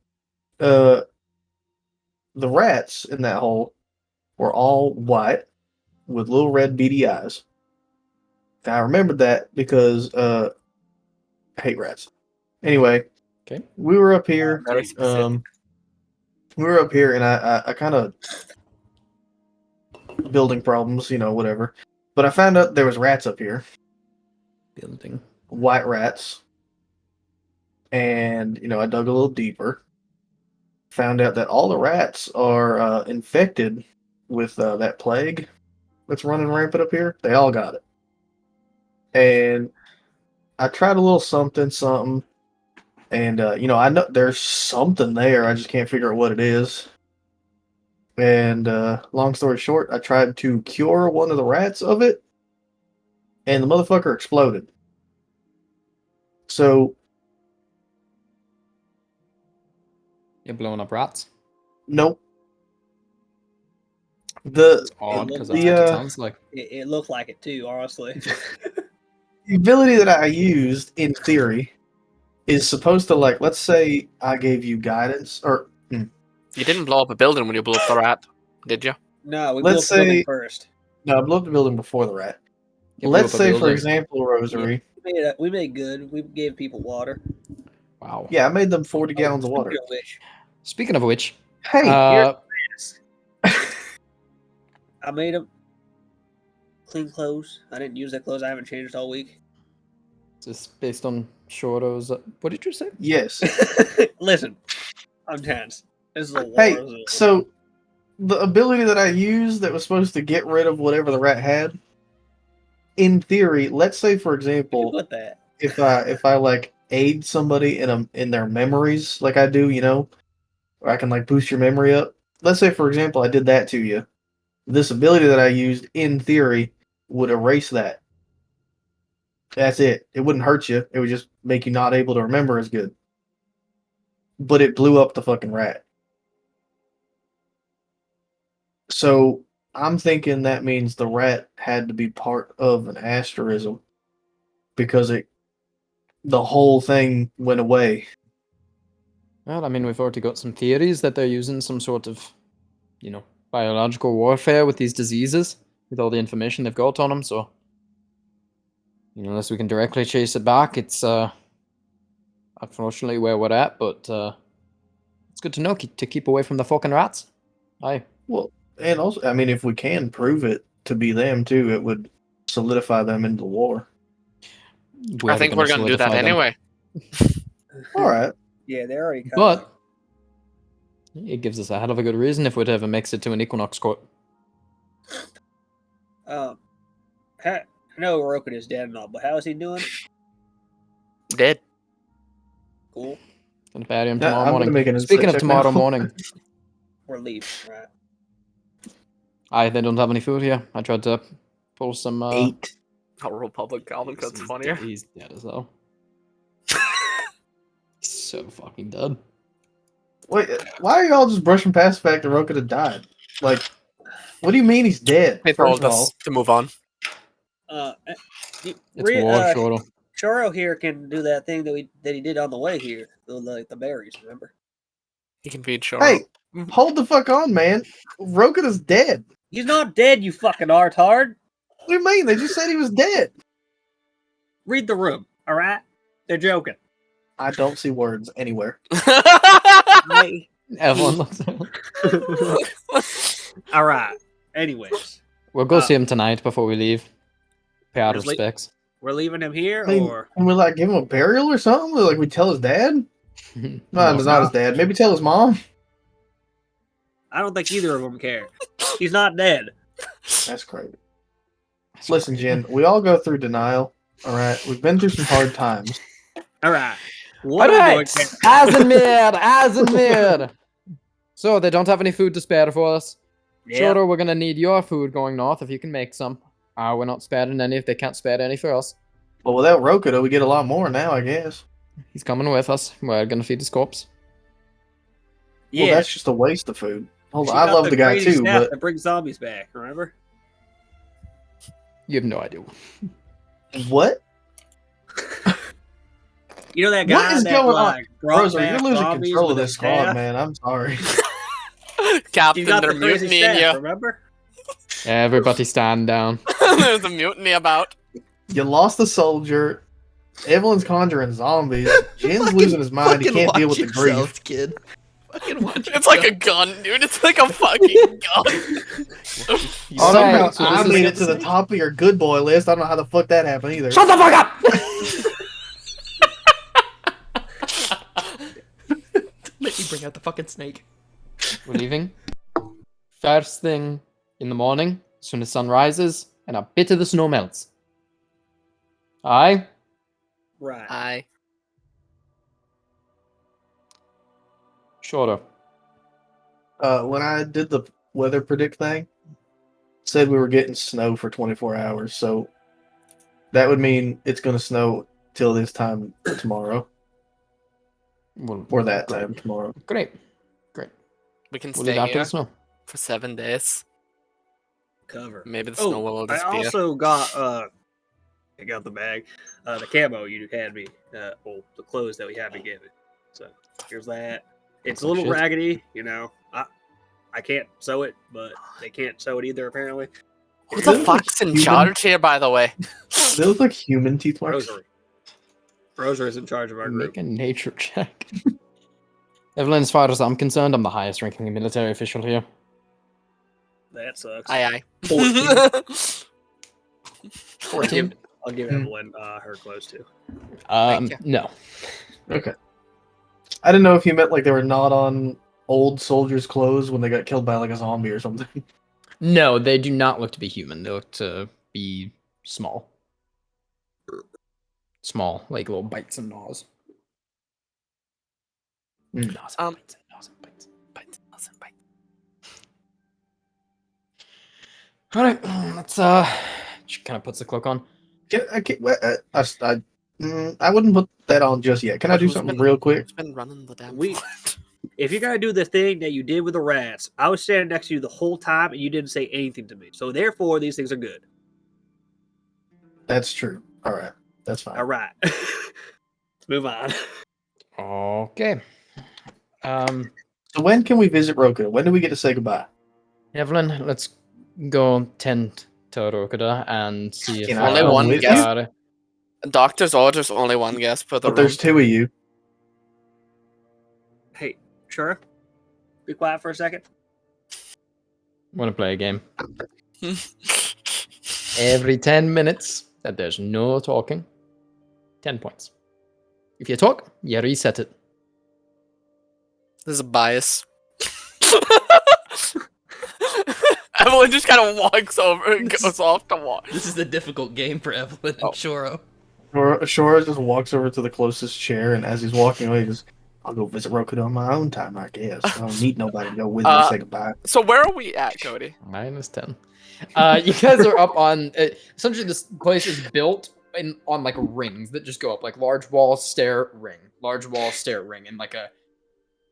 [SPEAKER 5] The rats in that hole were all white with little red beady eyes. I remembered that because I hate rats. Anyway,
[SPEAKER 1] Okay.
[SPEAKER 5] we were up here.
[SPEAKER 3] Very specific.
[SPEAKER 5] We were up here, and I kind of building problems, whatever. But I found out there was rats up here,
[SPEAKER 1] Building.
[SPEAKER 5] white rats, and I dug a little deeper. Found out that all the rats are infected with that plague that's running rampant up here. They all got it, and I tried a little something, and I know there's something there. I just can't figure out what it is. And long story short, I tried to cure one of the rats of it, and the motherfucker exploded. So,
[SPEAKER 1] You're blowing up rats.
[SPEAKER 5] nope. The
[SPEAKER 1] Odd,
[SPEAKER 4] looked
[SPEAKER 1] because that's
[SPEAKER 5] the
[SPEAKER 1] what it sounds like.
[SPEAKER 4] It looked like it too, honestly.
[SPEAKER 5] the ability that I used in theory is supposed to, like, let's say I gave you guidance, or
[SPEAKER 3] You didn't blow up a building when you blew up the rat, did you?
[SPEAKER 4] No, we blew
[SPEAKER 5] Let's
[SPEAKER 4] up the building
[SPEAKER 5] say-
[SPEAKER 4] first.
[SPEAKER 5] no, I blew up the building before the rat.
[SPEAKER 1] You blew
[SPEAKER 5] Let's
[SPEAKER 1] up a
[SPEAKER 5] say, for
[SPEAKER 1] building.
[SPEAKER 5] example, Rosary.
[SPEAKER 4] We made good. We gave people water.
[SPEAKER 1] Wow.
[SPEAKER 5] Yeah, I made them 40 gallons of water.
[SPEAKER 4] Speaking of which,
[SPEAKER 1] Speaking of which,
[SPEAKER 5] Hey,
[SPEAKER 4] yes, I made them clean clothes. I didn't use that clothes. I haven't changed all week.
[SPEAKER 1] just based on Shoro's. What did you say?
[SPEAKER 5] yes.
[SPEAKER 4] Listen, I'm tense. This is a war.
[SPEAKER 5] Hey,
[SPEAKER 4] This is a-
[SPEAKER 5] so the ability that I used that was supposed to get rid of whatever the rat had, in theory, let's say for
[SPEAKER 4] Where'd you
[SPEAKER 5] example,
[SPEAKER 4] put that?
[SPEAKER 5] if I like aid somebody in their memories like I do, or I can like boost your memory up. Let's say for example I did that to you. This ability that I used in theory would erase that. That's it. It wouldn't hurt you. It would just make you not able to remember as good. But it blew up the fucking rat. So I'm thinking that means the rat had to be part of an asterism because the whole thing went away.
[SPEAKER 1] Well, I mean, we've already got some theories that they're using some sort of, biological warfare with these diseases, with all the information they've got on them. So, unless we can directly chase it back, it's unfortunately where we're at. But it's good to know to keep away from the fucking rats. Aye.
[SPEAKER 5] Well, and also, I mean, if we can prove it to be them too, it would solidify them into the war.
[SPEAKER 3] I think we're gonna do that anyway.
[SPEAKER 5] All right.
[SPEAKER 4] Yeah, they already. Kind
[SPEAKER 1] But it gives us a hell of a good reason if we'd ever mix it to an Equinox court.
[SPEAKER 4] I know Orokin is dead and all, but how is he doing?
[SPEAKER 3] Dead.
[SPEAKER 4] Cool.
[SPEAKER 1] Gonna bury him
[SPEAKER 5] Yeah,
[SPEAKER 1] tomorrow
[SPEAKER 5] I'm gonna
[SPEAKER 1] morning.
[SPEAKER 5] make an insight
[SPEAKER 1] Speaking of
[SPEAKER 5] check
[SPEAKER 1] tomorrow
[SPEAKER 5] now.
[SPEAKER 1] morning,
[SPEAKER 4] We're leaving, right?
[SPEAKER 1] they don't have any food here. I tried to pull some.
[SPEAKER 5] 8.
[SPEAKER 3] I'll roll public common because it's
[SPEAKER 1] he's
[SPEAKER 3] funnier.
[SPEAKER 1] Dead, he's dead as hell. He's so fucking dead.
[SPEAKER 5] Wait, why are y'all just brushing past the fact that Roka had died? Like, what do you mean he's dead?
[SPEAKER 3] They
[SPEAKER 5] First
[SPEAKER 3] told
[SPEAKER 5] of all,
[SPEAKER 3] us to move on.
[SPEAKER 1] It's war, Shoro.
[SPEAKER 4] Choro here can do that thing that he did on the way here, the berries. Remember?
[SPEAKER 3] He can feed Shoro.
[SPEAKER 5] hey, hold the fuck on, man. Roka is dead.
[SPEAKER 4] He's not dead, you fucking artard.
[SPEAKER 5] What do you mean? They just said he was dead.
[SPEAKER 4] Read the room, all right? They're joking.
[SPEAKER 5] I don't see words anywhere.
[SPEAKER 1] Everyone looks at him.
[SPEAKER 4] All right. Anyways,
[SPEAKER 1] We'll go see him tonight before we leave. Pay out
[SPEAKER 4] Just leave-
[SPEAKER 1] respects.
[SPEAKER 4] we're leaving him here,
[SPEAKER 5] I mean,
[SPEAKER 4] or
[SPEAKER 5] can we like give him a burial or something? Like we tell his dad? No,
[SPEAKER 1] No.
[SPEAKER 5] it's not his dad. Maybe tell his mom.
[SPEAKER 4] I don't think either of them care. He's not dead.
[SPEAKER 5] That's crazy. Listen, Jen, we all go through denial. All right, we've been through some hard times.
[SPEAKER 4] All right. What
[SPEAKER 1] All
[SPEAKER 4] are
[SPEAKER 1] right,
[SPEAKER 4] we doing?
[SPEAKER 1] Asimir. So they don't have any food to spare for us.
[SPEAKER 4] Yeah.
[SPEAKER 1] Sure, we're gonna need your food going north if you can make some. We're not sparing any if they can't spare any for us.
[SPEAKER 5] Well, without Rokudo, we get a lot more now, I guess.
[SPEAKER 1] He's coming with us. We're gonna feed his corpse.
[SPEAKER 5] Well,
[SPEAKER 4] Yeah.
[SPEAKER 5] that's just a waste of food. Hold
[SPEAKER 4] She
[SPEAKER 5] on, I
[SPEAKER 4] got
[SPEAKER 5] love the guy
[SPEAKER 4] crazy
[SPEAKER 5] too,
[SPEAKER 4] staff
[SPEAKER 5] but
[SPEAKER 4] that brings zombies back. Remember?
[SPEAKER 1] You have no idea.
[SPEAKER 5] what?
[SPEAKER 4] You know that guy
[SPEAKER 5] What is
[SPEAKER 4] that
[SPEAKER 5] going on?
[SPEAKER 4] like brought
[SPEAKER 5] Rosa, you're
[SPEAKER 4] back
[SPEAKER 5] losing
[SPEAKER 4] zombies
[SPEAKER 5] control of
[SPEAKER 4] with
[SPEAKER 5] this
[SPEAKER 4] his
[SPEAKER 5] squad,
[SPEAKER 4] staff?
[SPEAKER 5] man. I'm sorry.
[SPEAKER 4] She
[SPEAKER 3] Captain,
[SPEAKER 4] got
[SPEAKER 3] they're
[SPEAKER 4] the crazy
[SPEAKER 3] mutinying
[SPEAKER 4] staff.
[SPEAKER 3] you.
[SPEAKER 4] Remember?
[SPEAKER 1] Everybody stand down.
[SPEAKER 3] There's a mutiny about.
[SPEAKER 5] You lost the soldier. Evelyn's conjuring zombies. Jin's losing his mind. He
[SPEAKER 2] Fucking
[SPEAKER 5] can't deal
[SPEAKER 2] watch
[SPEAKER 5] with the grief.
[SPEAKER 2] yourself, kid. Fucking watch
[SPEAKER 3] It's like a
[SPEAKER 2] yourself.
[SPEAKER 3] gun, dude. It's like a fucking gun.
[SPEAKER 2] You
[SPEAKER 1] All
[SPEAKER 2] somehow-
[SPEAKER 1] right, so
[SPEAKER 5] I
[SPEAKER 1] this
[SPEAKER 5] made
[SPEAKER 1] is-
[SPEAKER 5] it to the top of your good boy list. I don't know how the fuck that happened either.
[SPEAKER 1] Shut the fuck up!
[SPEAKER 2] Let me bring out the fucking snake.
[SPEAKER 1] We're leaving. First thing in the morning, as soon as sun rises, and a bit of the snow melts. Aye?
[SPEAKER 4] Right.
[SPEAKER 3] Aye.
[SPEAKER 1] Sure.
[SPEAKER 5] When I did the weather predict thing, said we were getting snow for 24 hours, so that would mean it's going to snow till this time tomorrow,
[SPEAKER 1] Well,
[SPEAKER 5] or that time tomorrow.
[SPEAKER 1] great.
[SPEAKER 3] We can
[SPEAKER 1] We'll
[SPEAKER 3] stay
[SPEAKER 1] leave after
[SPEAKER 3] here
[SPEAKER 1] the snow.
[SPEAKER 3] for 7 days.
[SPEAKER 4] Cover.
[SPEAKER 3] Maybe the snow will
[SPEAKER 4] I
[SPEAKER 3] disappear.
[SPEAKER 4] also got I got the bag, the camo you had me, well, the clothes that we had me given. So here's that. It's a little
[SPEAKER 1] Shit.
[SPEAKER 4] raggedy, you know. I can't sew it, but they can't sew it either apparently.
[SPEAKER 3] Who the
[SPEAKER 5] Those
[SPEAKER 3] fuck's in
[SPEAKER 5] human-
[SPEAKER 3] charge here, by the way?
[SPEAKER 5] They look like human teeth marks.
[SPEAKER 4] Rosary. Rosary is in charge of our group.
[SPEAKER 1] Make a nature check. Evelyn, as far as I'm concerned, I'm the highest ranking military official here.
[SPEAKER 4] That sucks.
[SPEAKER 3] Aye,
[SPEAKER 4] 14.
[SPEAKER 3] aye.
[SPEAKER 1] 14?
[SPEAKER 4] I'll give Evelyn her clothes too.
[SPEAKER 3] you.
[SPEAKER 1] No.
[SPEAKER 5] Okay. I didn't know if you meant like they were not on old soldiers' clothes when they got killed by like a zombie or something.
[SPEAKER 1] No, they do not look to be human. They look to be small. Small, like little bites and gnaws.
[SPEAKER 5] Mm.
[SPEAKER 1] Gnaws
[SPEAKER 3] Um,
[SPEAKER 1] bites and gnaws and bites.
[SPEAKER 3] Bite, listen, bite.
[SPEAKER 1] Alright, let's she kind of puts the cloak on.
[SPEAKER 5] I wouldn't put that on just yet. Can I do
[SPEAKER 3] Who's
[SPEAKER 5] something
[SPEAKER 3] been-
[SPEAKER 5] real quick?
[SPEAKER 3] Who's been running the damn
[SPEAKER 4] We-
[SPEAKER 3] fort?
[SPEAKER 4] If you gotta do the thing that you did with the rats, I was standing next to you the whole time and you didn't say anything to me. So therefore, these things are good.
[SPEAKER 5] That's true. All right, that's fine.
[SPEAKER 4] All right, let's move on.
[SPEAKER 1] Okay.
[SPEAKER 5] So when can we visit Roku? When do we get to say goodbye?
[SPEAKER 1] Evelyn, let's go tend to Rokuda and see if
[SPEAKER 5] Can I
[SPEAKER 3] Only
[SPEAKER 5] come
[SPEAKER 3] one
[SPEAKER 5] with
[SPEAKER 3] guess.
[SPEAKER 5] you?
[SPEAKER 3] Doctor's orders only one guest per the
[SPEAKER 5] But there's two of you.
[SPEAKER 4] Hey, sure. Be quiet for a second.
[SPEAKER 1] want to play a game. Every 10 minutes that there's no talking, 10 points. If you talk, you reset it.
[SPEAKER 3] There's a bias. Evelyn just kind of walks over and goes off to watch.
[SPEAKER 2] This is a difficult game for Evelyn and
[SPEAKER 3] Oh.
[SPEAKER 2] Shoro.
[SPEAKER 5] Shora just walks over to the closest chair, and as he's walking away, he goes, I'll go visit Roku on my own time, I guess. I don't need nobody to go with me to say goodbye.
[SPEAKER 3] So where are we at, Cody?
[SPEAKER 1] -10. You guys are up on. Essentially, this place is built on like rings that just go up, like large wall, stair, ring, large wall, stair, ring, and like a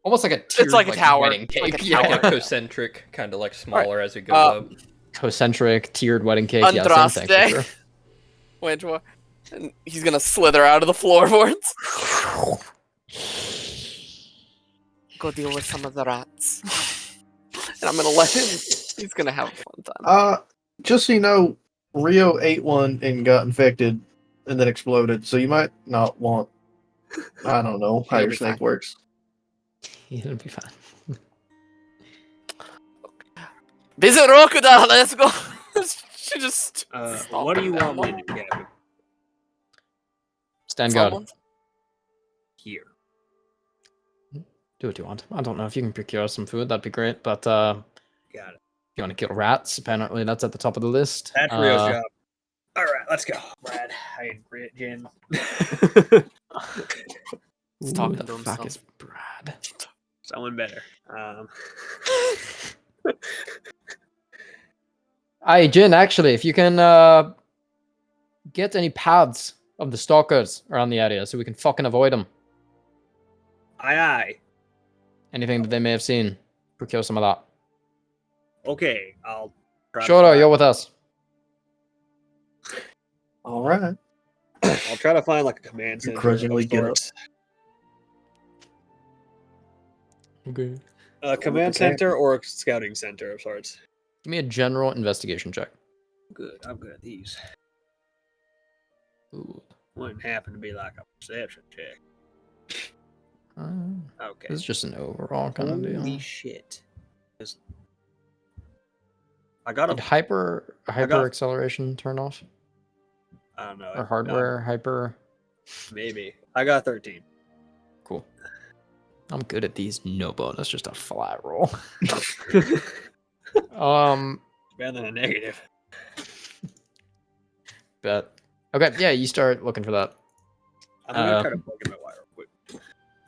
[SPEAKER 1] almost like a tiered,
[SPEAKER 3] like a tower,
[SPEAKER 1] wedding
[SPEAKER 3] like
[SPEAKER 1] cake.
[SPEAKER 3] a
[SPEAKER 1] Yeah.
[SPEAKER 2] Like
[SPEAKER 3] tower.
[SPEAKER 2] a concentric, kind of like smaller as it goes
[SPEAKER 3] Uh,
[SPEAKER 2] up.
[SPEAKER 1] Concentric tiered wedding cake. Yeah, same thing.
[SPEAKER 3] Andraste.
[SPEAKER 1] For sure.
[SPEAKER 3] Wait, what? And he's gonna slither out of the floorboards. Go deal with some of the rats. And I'm gonna let him. He's gonna have a fun time.
[SPEAKER 5] Just so you know, Rio ate one and got infected and then exploded, so you might not want, I don't know how
[SPEAKER 3] He'll
[SPEAKER 5] your
[SPEAKER 3] be
[SPEAKER 5] snake
[SPEAKER 3] fine.
[SPEAKER 5] works.
[SPEAKER 1] It'll be fine.
[SPEAKER 3] Visit Rokuda, let's go. She just.
[SPEAKER 4] What do you want me to do, Captain?
[SPEAKER 1] Stand guard.
[SPEAKER 3] Someone-
[SPEAKER 4] Here.
[SPEAKER 1] Do what you want. I don't know if you can procure some food. That'd be great. But
[SPEAKER 4] Got it.
[SPEAKER 1] you want to kill rats? Apparently, that's at the top of the list.
[SPEAKER 4] That's Rio's job. All right, let's go. Brad, I agree, Jen.
[SPEAKER 3] He's
[SPEAKER 1] Ooh,
[SPEAKER 3] talking
[SPEAKER 1] the
[SPEAKER 3] to
[SPEAKER 1] fuck
[SPEAKER 3] himself.
[SPEAKER 1] is Brad?
[SPEAKER 4] Someone better.
[SPEAKER 1] Hey, Jin, actually, if you can get any paths of the stalkers around the area so we can fucking avoid them.
[SPEAKER 4] Aye, aye.
[SPEAKER 1] Anything that they may have seen, procure some of that.
[SPEAKER 4] Okay, I'll try.
[SPEAKER 1] Shoro, you're with us.
[SPEAKER 5] All right.
[SPEAKER 4] I'll try to find like a command center.
[SPEAKER 5] Begrudgingly
[SPEAKER 4] of
[SPEAKER 5] get
[SPEAKER 4] sorts.
[SPEAKER 1] Okay.
[SPEAKER 4] A command
[SPEAKER 5] Okay.
[SPEAKER 4] center or a scouting center of sorts.
[SPEAKER 1] Give me a general investigation check.
[SPEAKER 4] Good. I'm good at these.
[SPEAKER 1] Ooh.
[SPEAKER 4] Wouldn't happen to be like a perception check. Okay.
[SPEAKER 1] This is just an overall kind of
[SPEAKER 4] Holy
[SPEAKER 1] deal.
[SPEAKER 4] shit. I got
[SPEAKER 1] Did
[SPEAKER 4] a.
[SPEAKER 1] hyper
[SPEAKER 4] got-
[SPEAKER 1] acceleration turn off?
[SPEAKER 4] I don't know.
[SPEAKER 1] Or hardware hyper?
[SPEAKER 4] Maybe. I got 13.
[SPEAKER 1] Cool. I'm good at these. No bonus, just a flat roll.
[SPEAKER 4] Better than a negative.
[SPEAKER 1] Bet. Okay, yeah, you start looking for that.
[SPEAKER 4] I'm gonna try to plug in my wire real quick.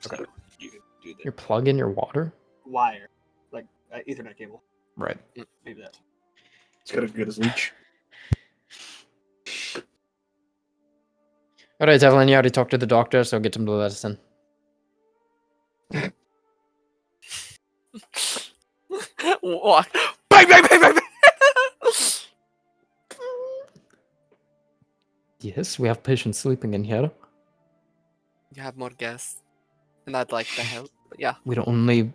[SPEAKER 1] Okay.
[SPEAKER 4] So you can do the
[SPEAKER 1] You plug in your water?
[SPEAKER 4] wire, like Ethernet cable.
[SPEAKER 1] Right.
[SPEAKER 4] Maybe that.
[SPEAKER 5] It's got as good as leech.
[SPEAKER 1] Alright, Evelyn, you already talked to the doctor, so get him to let us in.
[SPEAKER 3] Walk. Bang, bang, bang, bang, bang.
[SPEAKER 1] Yes, we have patients sleeping in here.
[SPEAKER 3] You have more guests, and I'd like to help. But yeah,
[SPEAKER 1] We only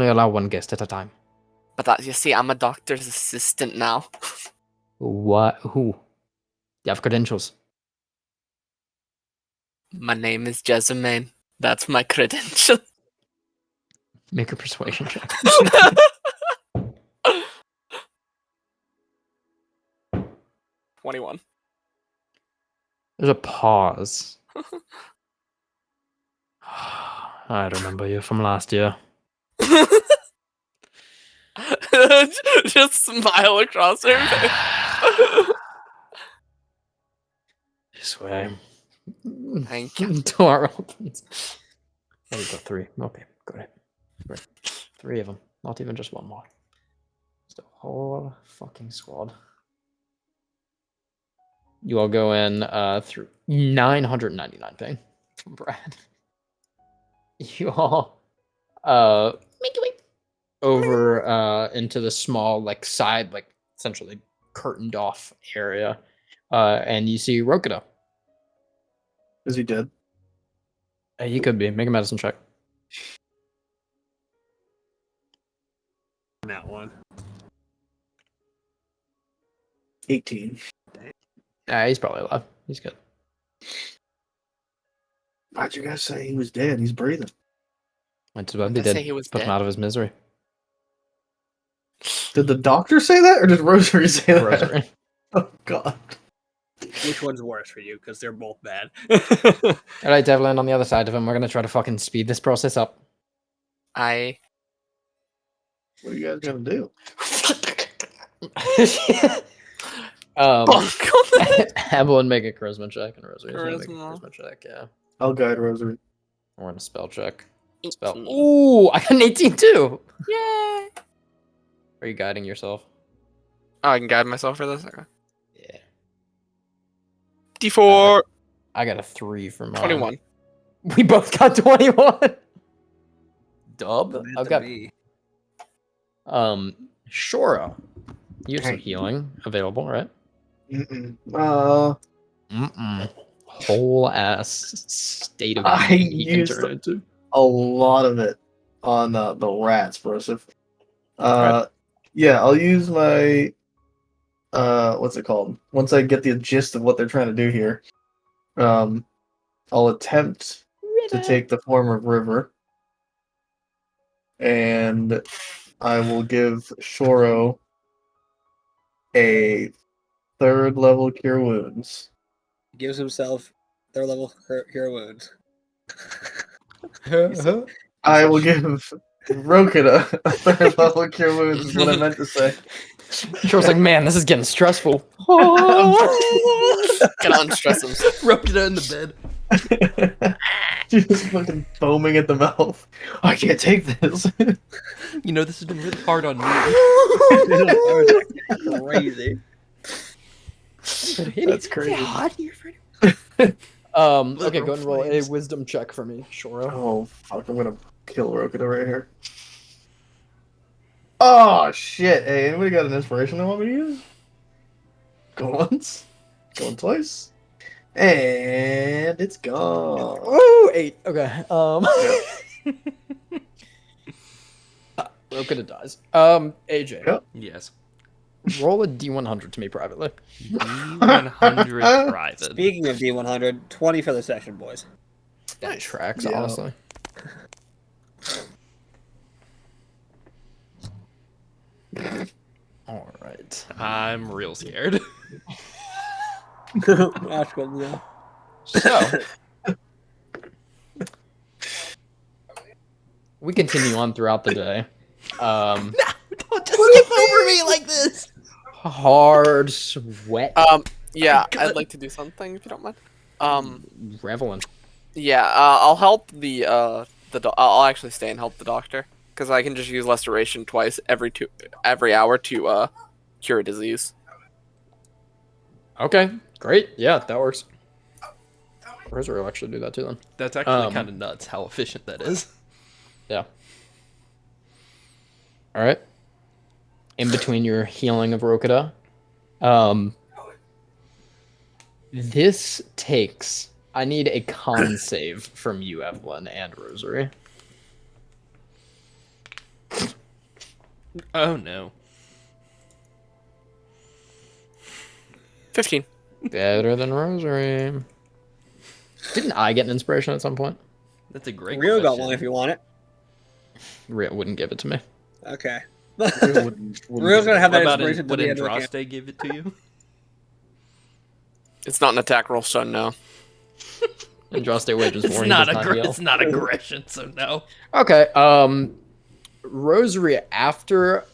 [SPEAKER 1] allow one guest at a time.
[SPEAKER 3] but that, you see, I'm a doctor's assistant now.
[SPEAKER 1] What? Who? You have credentials.
[SPEAKER 3] My name is Jessamine. That's my credential.
[SPEAKER 1] Make a persuasion check.
[SPEAKER 3] 21.
[SPEAKER 1] There's a pause. I remember you from last year.
[SPEAKER 3] Just smile across her face.
[SPEAKER 1] This way.
[SPEAKER 3] Thank you.
[SPEAKER 1] Door opens. Oh, you got 3. Okay, got it. Great. 3 of them. Not even just one more. Just a whole fucking squad. You all go in through 999 ping from Brad. You all make your way over into the small like side like essentially curtained off area and you see Rokuda.
[SPEAKER 5] Is he dead?
[SPEAKER 1] He could be. Make a medicine check.
[SPEAKER 4] That one.
[SPEAKER 5] 18.
[SPEAKER 1] He's probably alive. He's good.
[SPEAKER 5] Why'd you guys say he was dead? He's breathing.
[SPEAKER 1] Went to bed.
[SPEAKER 3] Did
[SPEAKER 1] They
[SPEAKER 3] I
[SPEAKER 1] did
[SPEAKER 3] say he was
[SPEAKER 1] put him
[SPEAKER 3] dead?
[SPEAKER 1] out of his misery.
[SPEAKER 5] Did the doctor say that, or did Rosary say that?
[SPEAKER 1] Rosary.
[SPEAKER 5] Oh God.
[SPEAKER 4] Which one's worse for you? Because they're both bad.
[SPEAKER 1] All right, Devlin, on the other side of him, we're gonna try to fucking speed this process up.
[SPEAKER 3] I
[SPEAKER 5] What are you guys gonna do?
[SPEAKER 1] Evelyn, make a charisma check, and Rosary's gonna make a
[SPEAKER 3] Charisma.
[SPEAKER 1] charisma check. Yeah,
[SPEAKER 5] I'll guide Rosary.
[SPEAKER 1] we're gonna spell check. Spell.
[SPEAKER 3] 18.
[SPEAKER 1] Ooh, I got an 18 too.
[SPEAKER 3] Yay!
[SPEAKER 1] Are you guiding yourself?
[SPEAKER 3] Oh, I can guide myself for this. Okay.
[SPEAKER 1] Yeah.
[SPEAKER 3] D4.
[SPEAKER 1] I got a 3 for mine.
[SPEAKER 3] 21.
[SPEAKER 1] We both got 21. Dub. I've got Shora. You have some
[SPEAKER 5] Hey.
[SPEAKER 1] healing available, right?
[SPEAKER 5] Mm-mm.
[SPEAKER 1] Mm-mm. Whole ass state of
[SPEAKER 5] I
[SPEAKER 1] being he can
[SPEAKER 5] used
[SPEAKER 1] turn into.
[SPEAKER 5] a lot of it on the rats, Broseph.
[SPEAKER 1] Right.
[SPEAKER 5] Yeah, I'll use my what's it called? Once I get the gist of what they're trying to do here, I'll attempt to take the form of River, and I will give Shoro a 3rd level Cure Wounds.
[SPEAKER 4] Gives himself their level hero wounds.
[SPEAKER 5] I will give Rokida a 3rd level Cure Wounds, is what I meant to say.
[SPEAKER 1] Shora's like, man, this is getting stressful.
[SPEAKER 3] Gonna unstress himself.
[SPEAKER 2] Rubbed it in the bed.
[SPEAKER 5] Just fucking foaming at the mouth. I can't take this.
[SPEAKER 2] You know, this has been really hard on me.
[SPEAKER 4] Crazy.
[SPEAKER 5] That's crazy.
[SPEAKER 1] Okay, go
[SPEAKER 2] Literal
[SPEAKER 1] ahead and roll a
[SPEAKER 2] flames.
[SPEAKER 1] wisdom check for me, Shoro.
[SPEAKER 5] Oh fuck! I'm gonna kill Rokuda right here. Oh shit! Hey, anybody got an inspiration they want me to use? Going once, going twice, and it's gone.
[SPEAKER 1] Woo! 8. Okay. Rokuda dies. AJ,
[SPEAKER 5] Yep.
[SPEAKER 2] Yes.
[SPEAKER 1] roll a D100 to me privately.
[SPEAKER 2] D100 private.
[SPEAKER 4] Speaking of D100, 20 for the session, boys.
[SPEAKER 1] That tracks,
[SPEAKER 5] Yeah.
[SPEAKER 1] honestly. All right.
[SPEAKER 2] I'm real scared.
[SPEAKER 4] Ash comes in.
[SPEAKER 1] So we continue on throughout the day.
[SPEAKER 2] Don't just skip over me like this.
[SPEAKER 1] Hard sweat.
[SPEAKER 3] Yeah,
[SPEAKER 2] God.
[SPEAKER 3] I'd like to do something if you don't mind.
[SPEAKER 1] Reveling.
[SPEAKER 3] Yeah, I'll help I'll actually stay and help the doctor because I can just use restoration twice every hour to cure a disease.
[SPEAKER 1] Okay, great. Yeah, that works. Rosary will actually do that too then.
[SPEAKER 2] That's actually kind of nuts how efficient that is.
[SPEAKER 1] Yeah. All right. In between your healing of Rokuda, this takes. I need a con save from you, Evelyn and Rosary.
[SPEAKER 2] Oh no.
[SPEAKER 3] 15.
[SPEAKER 1] Better than Rosary. Didn't I get an inspiration at some point?
[SPEAKER 2] That's a great
[SPEAKER 4] Rio got
[SPEAKER 2] question.
[SPEAKER 4] one if you want it.
[SPEAKER 1] Rhea wouldn't give it to me.
[SPEAKER 4] Okay.
[SPEAKER 5] Wouldn't
[SPEAKER 4] Rio's
[SPEAKER 5] give
[SPEAKER 4] gonna
[SPEAKER 5] a
[SPEAKER 4] have
[SPEAKER 2] What
[SPEAKER 4] that
[SPEAKER 2] about
[SPEAKER 4] inspiration
[SPEAKER 2] would
[SPEAKER 4] to the end of the game.
[SPEAKER 2] Andraste give it to you?
[SPEAKER 3] It's not an attack roll, so no.
[SPEAKER 1] Andraste wages
[SPEAKER 2] It's
[SPEAKER 1] war.
[SPEAKER 2] not
[SPEAKER 1] He does not heal.
[SPEAKER 2] it's not aggression, so no.
[SPEAKER 1] Okay. Rosary, after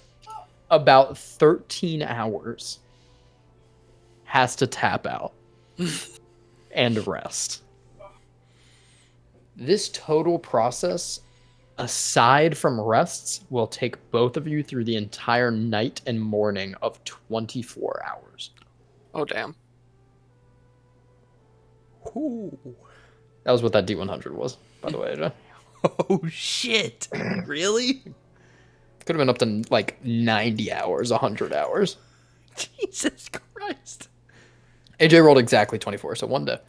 [SPEAKER 1] about 13 hours, has to tap out and rest. This total process, aside from rests, will take both of you through the entire night and morning of 24 hours.
[SPEAKER 3] Oh damn.
[SPEAKER 2] Ooh.
[SPEAKER 1] That was what that D100 was, by the way. AJ.
[SPEAKER 2] Oh shit! Really?
[SPEAKER 1] Could have been up to like 90 hours, 100 hours.
[SPEAKER 2] Jesus Christ!
[SPEAKER 1] AJ rolled exactly 24, so one day.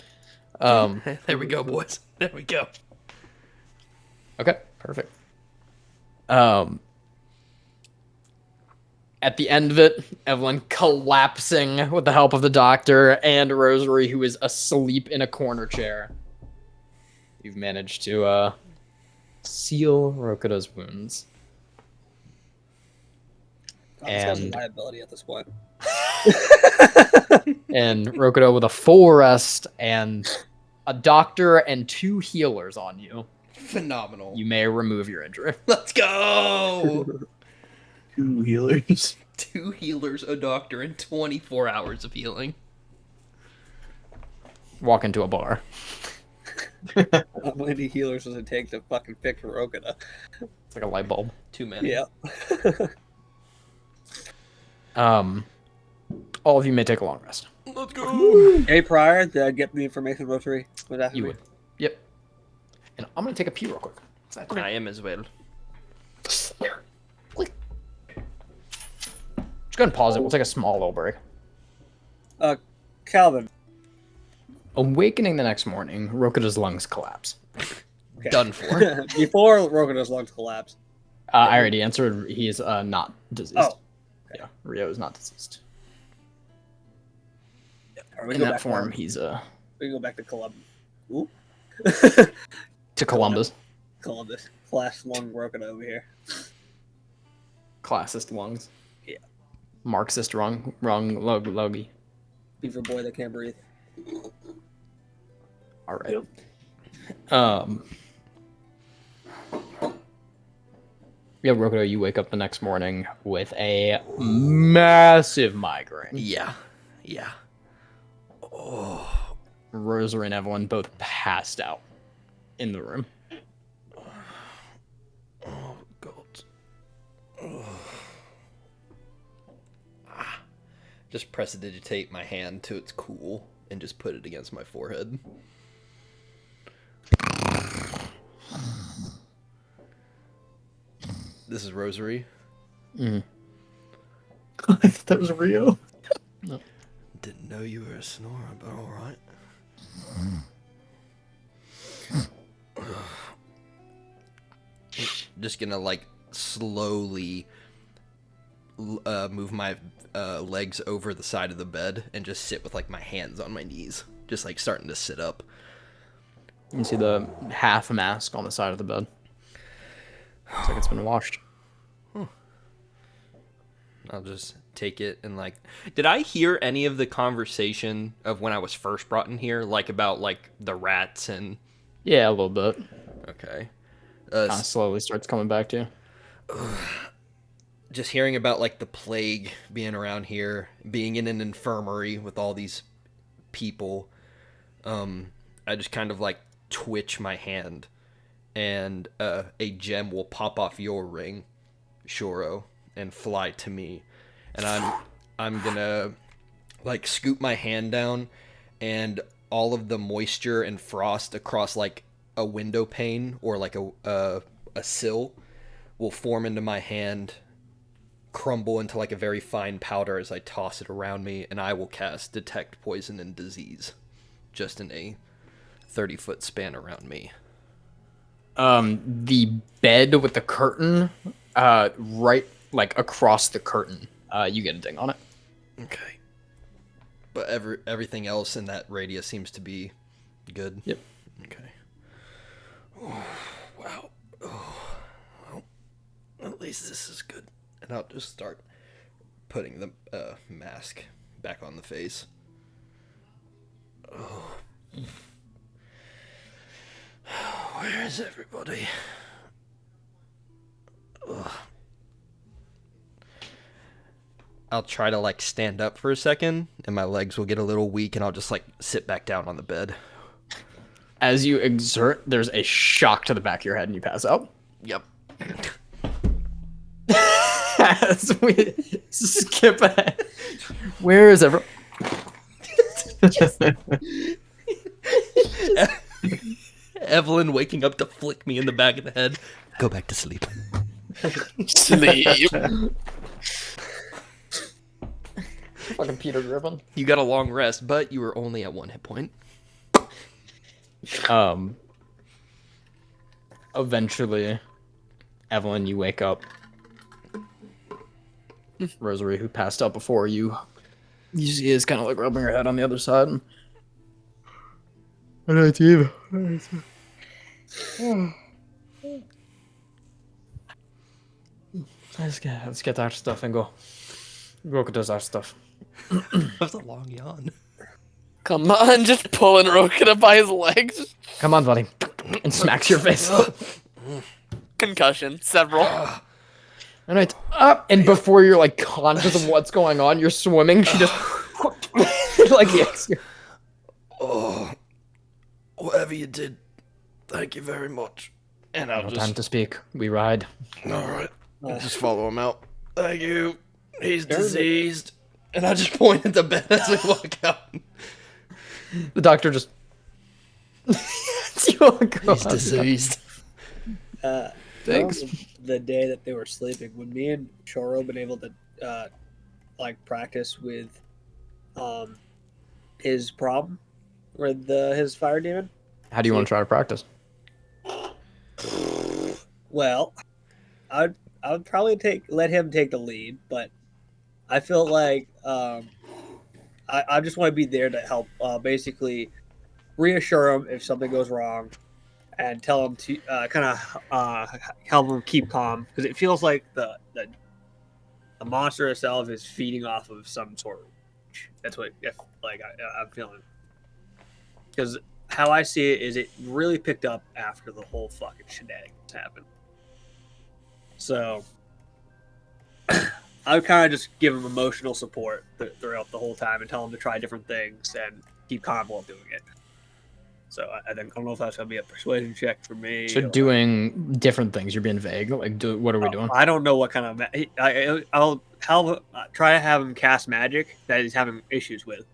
[SPEAKER 2] There we go, boys. There we go.
[SPEAKER 1] Okay, perfect. At the end of it, Evelyn collapsing with the help of the doctor and Rosary, who is asleep in a corner chair. You've managed to seal Rokuda's wounds.
[SPEAKER 4] This guy's a
[SPEAKER 1] And-
[SPEAKER 4] liability at this point.
[SPEAKER 1] And Rokuda with a full rest and a doctor and 2 healers on you.
[SPEAKER 2] Phenomenal.
[SPEAKER 1] You may remove your injury.
[SPEAKER 2] Let's go!
[SPEAKER 5] 2 healers.
[SPEAKER 2] 2 healers, a doctor, and 24 hours of healing.
[SPEAKER 1] Walk into a bar.
[SPEAKER 4] How many healers does it take to fucking fix Rokuda?
[SPEAKER 1] It's like a light bulb.
[SPEAKER 2] 2 minutes.
[SPEAKER 4] Yeah.
[SPEAKER 1] All of you may take a long rest.
[SPEAKER 2] Let's go!
[SPEAKER 4] Hey, prior, did I get the information Rotary was after
[SPEAKER 1] You
[SPEAKER 4] me?
[SPEAKER 1] would. Yep. And I'm gonna take a pee real quick.
[SPEAKER 2] I am as well.
[SPEAKER 1] Just go ahead and pause it. We'll take a small little break.
[SPEAKER 4] Calvin.
[SPEAKER 1] Awakening the next morning, Rokuda's lungs collapse.
[SPEAKER 4] Okay.
[SPEAKER 2] Done for.
[SPEAKER 4] Before Rokuda's lungs collapse.
[SPEAKER 1] I already answered. He is not diseased.
[SPEAKER 4] Oh.
[SPEAKER 1] Yeah, Rio is not diseased.
[SPEAKER 4] Or we
[SPEAKER 1] In
[SPEAKER 4] go
[SPEAKER 1] that
[SPEAKER 4] back
[SPEAKER 1] form,
[SPEAKER 4] on-
[SPEAKER 1] he's
[SPEAKER 4] We go back to Columbus. Ooh.
[SPEAKER 1] to Columbus.
[SPEAKER 4] Columbus. Class lung Rokuda over here.
[SPEAKER 1] Classist lungs.
[SPEAKER 4] Yeah.
[SPEAKER 1] Marxist wrong logie.
[SPEAKER 4] Beaver boy that can't breathe.
[SPEAKER 1] All right. Yeah, Rokuda, you wake up the next morning with a massive migraine.
[SPEAKER 2] Yeah. Yeah. Oh.
[SPEAKER 1] Rosary and Evelyn both passed out in the room.
[SPEAKER 2] Oh God. Oh. Just prestidigitate my hand to its cool and just put it against my forehead. This is Rosary.
[SPEAKER 1] Mm.
[SPEAKER 5] I thought that was Rio.
[SPEAKER 2] Didn't know you were a snorer, but alright. Just gonna like slowly move my legs over the side of the bed and just sit with like my hands on my knees, just like starting to sit up.
[SPEAKER 1] You can see the half mask on the side of the bed. Looks like it's been washed.
[SPEAKER 2] I'll just take it and like, did I hear any of the conversation of when I was first brought in here, like about like the rats and?
[SPEAKER 1] Yeah, a little bit.
[SPEAKER 2] Okay.
[SPEAKER 1] Kind of slowly starts coming back to you.
[SPEAKER 2] Just hearing about like the plague being around here, being in an infirmary with all these people, I just kind of like twitch my hand, and a gem will pop off your ring, Shoro, and fly to me, and I'm gonna like scoop my hand down, and all of the moisture and frost across like a window pane or like a sill will form into my hand, crumble into like a very fine powder as I toss it around me, and I will cast Detect Poison and Disease just in a 30-foot span around me.
[SPEAKER 1] The bed with the curtain, right like across the curtain, you get a ding on it.
[SPEAKER 2] Okay. But everything else in that radius seems to be good?
[SPEAKER 1] Yep.
[SPEAKER 2] Okay. Oh, wow. Oh, well, at least this is good. And I'll just start putting the mask back on the face. Oh. Where is everybody? Ugh. I'll try to like stand up for a second, and my legs will get a little weak, and I'll just like sit back down on the bed.
[SPEAKER 1] As you exert, there's a shock to the back of your head, and you pass out.
[SPEAKER 2] Yep.
[SPEAKER 1] As we skip ahead, where is everyone?
[SPEAKER 2] Evelyn waking up to flick me in the back of the head. Go back to sleep.
[SPEAKER 3] Sleep.
[SPEAKER 1] Fucking Peter Griffin.
[SPEAKER 2] You got a long rest, but you were only at 1 hit point.
[SPEAKER 1] Eventually, Evelyn, you wake up. Rosary, who passed out before you, you see is kind of like rubbing her head on the other side. All right, Eve. Let's get our stuff and go. Roku does our stuff.
[SPEAKER 2] That was a long yawn.
[SPEAKER 3] Come on, just pulling Rokita by his legs.
[SPEAKER 1] Come on, buddy. And smacks your face.
[SPEAKER 3] Concussion, several.
[SPEAKER 1] All right, up. And before you're like conscious of what's going on, you're swimming. She just like yes.
[SPEAKER 2] Oh, whatever you did, thank you very much. And I'll
[SPEAKER 1] No
[SPEAKER 2] just
[SPEAKER 1] time to speak. We ride.
[SPEAKER 2] all right. I'll just follow him out. Thank you. He's diseased. And I just point at the bed as we walk out.
[SPEAKER 1] The doctor just.
[SPEAKER 2] He's diseased.
[SPEAKER 1] Thanks.
[SPEAKER 4] The day that they were sleeping, when me and Choro been able to like practice with his problem with his fire demon.
[SPEAKER 1] How do you want to try to practice?
[SPEAKER 4] Well, I would probably let him take the lead, but I feel like I just want to be there to help, basically reassure him if something goes wrong, and tell him to kind of help him keep calm, because it feels like the monster itself is feeding off of some sort of. That's what I'm feeling. Because how I see it is, it really picked up after the whole fucking shenanigans happened. So I would kind of just give him emotional support throughout the whole time and tell him to try different things and keep calm while doing it. So I don't know if that's gonna be a persuasion check for me.
[SPEAKER 1] So
[SPEAKER 4] or-
[SPEAKER 1] doing different things. You're being vague. Like, what are we doing?
[SPEAKER 4] I don't know what kind of. I'll try to have him cast magic that he's having issues with,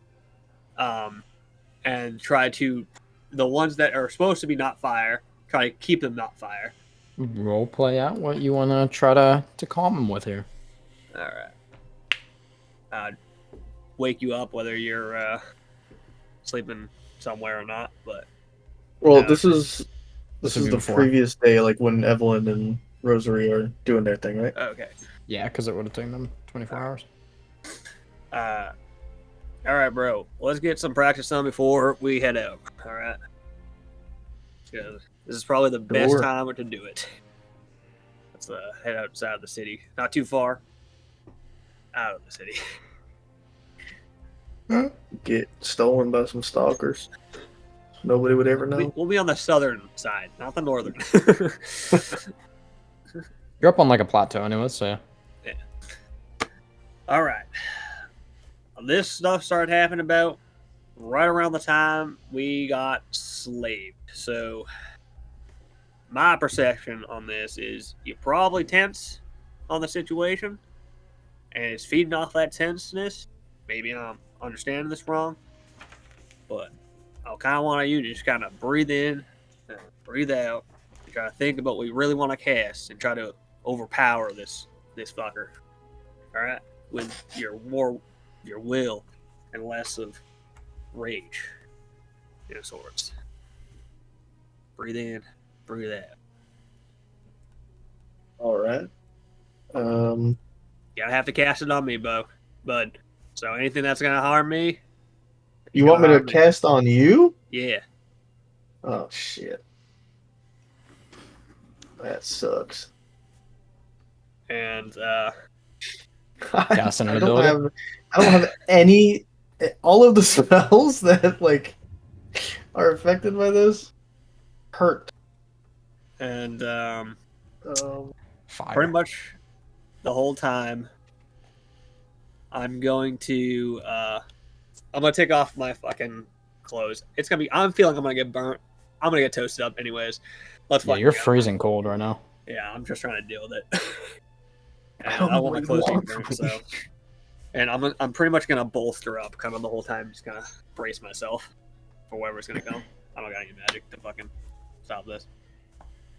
[SPEAKER 4] and try to the ones that are supposed to be not fire. Try to keep them not fire.
[SPEAKER 1] Role play out what you want to try to calm him with here.
[SPEAKER 4] All right. Wake you up whether you're sleeping somewhere or not, but
[SPEAKER 5] Well,
[SPEAKER 4] Yeah.
[SPEAKER 5] this is
[SPEAKER 1] This
[SPEAKER 5] this
[SPEAKER 1] would
[SPEAKER 5] is
[SPEAKER 1] be
[SPEAKER 5] the
[SPEAKER 1] before.
[SPEAKER 5] previous day, like when Evelyn and Rosary are doing their thing, right?
[SPEAKER 4] okay.
[SPEAKER 1] Yeah, because it would have taken them 24 hours.
[SPEAKER 4] All right, bro. Let's get some practice done before we head out. All right. 'Cause this is probably the best
[SPEAKER 5] Sure.
[SPEAKER 4] time to do it. Let's head outside of the city. Not too far. Out of the city.
[SPEAKER 5] Get stolen by some stalkers. Nobody would ever know.
[SPEAKER 4] We'll be on the southern side, not the northern.
[SPEAKER 1] You're up on like a plateau anyway, so yeah.
[SPEAKER 4] All right. This stuff started happening about right around the time we got slaved. So my perception on this is you're probably tense on the situation, and it's feeding off that tenseness. Maybe I'm understanding this wrong, but I kind of want you to just kind of breathe in, and breathe out, and try to think about what we really want to cast, and try to overpower this fucker. All right, with your will and less of rage, sorts. Breathe in, breathe out.
[SPEAKER 5] All right.
[SPEAKER 4] You gotta have to cast it on me, bud. So anything that's gonna harm me,
[SPEAKER 5] You want me to
[SPEAKER 4] harm me.
[SPEAKER 5] cast on you?
[SPEAKER 4] Yeah.
[SPEAKER 5] Oh shit. That sucks.
[SPEAKER 4] And
[SPEAKER 1] Cast an
[SPEAKER 5] I don't
[SPEAKER 1] ability?
[SPEAKER 5] I don't have any. All of the spells that like are affected by this hurt.
[SPEAKER 4] and
[SPEAKER 1] Fire.
[SPEAKER 4] pretty much the whole time, I'm going to take off my fucking clothes. It's gonna be. I'm feeling I'm gonna get burnt. I'm gonna get toasted up, anyways. Let's
[SPEAKER 1] Yeah,
[SPEAKER 4] fucking
[SPEAKER 1] you're
[SPEAKER 4] go.
[SPEAKER 1] freezing cold right now.
[SPEAKER 4] Yeah, I'm just trying to deal with it.
[SPEAKER 5] I
[SPEAKER 4] And
[SPEAKER 5] don't
[SPEAKER 4] I
[SPEAKER 5] know
[SPEAKER 4] want my
[SPEAKER 5] what you
[SPEAKER 4] clothes to get
[SPEAKER 5] want
[SPEAKER 4] burnt,
[SPEAKER 5] from me.
[SPEAKER 4] so. And I'm pretty much gonna bolster up, kind of the whole time, just gonna brace myself for whatever's gonna come. I don't got any magic to fucking stop this.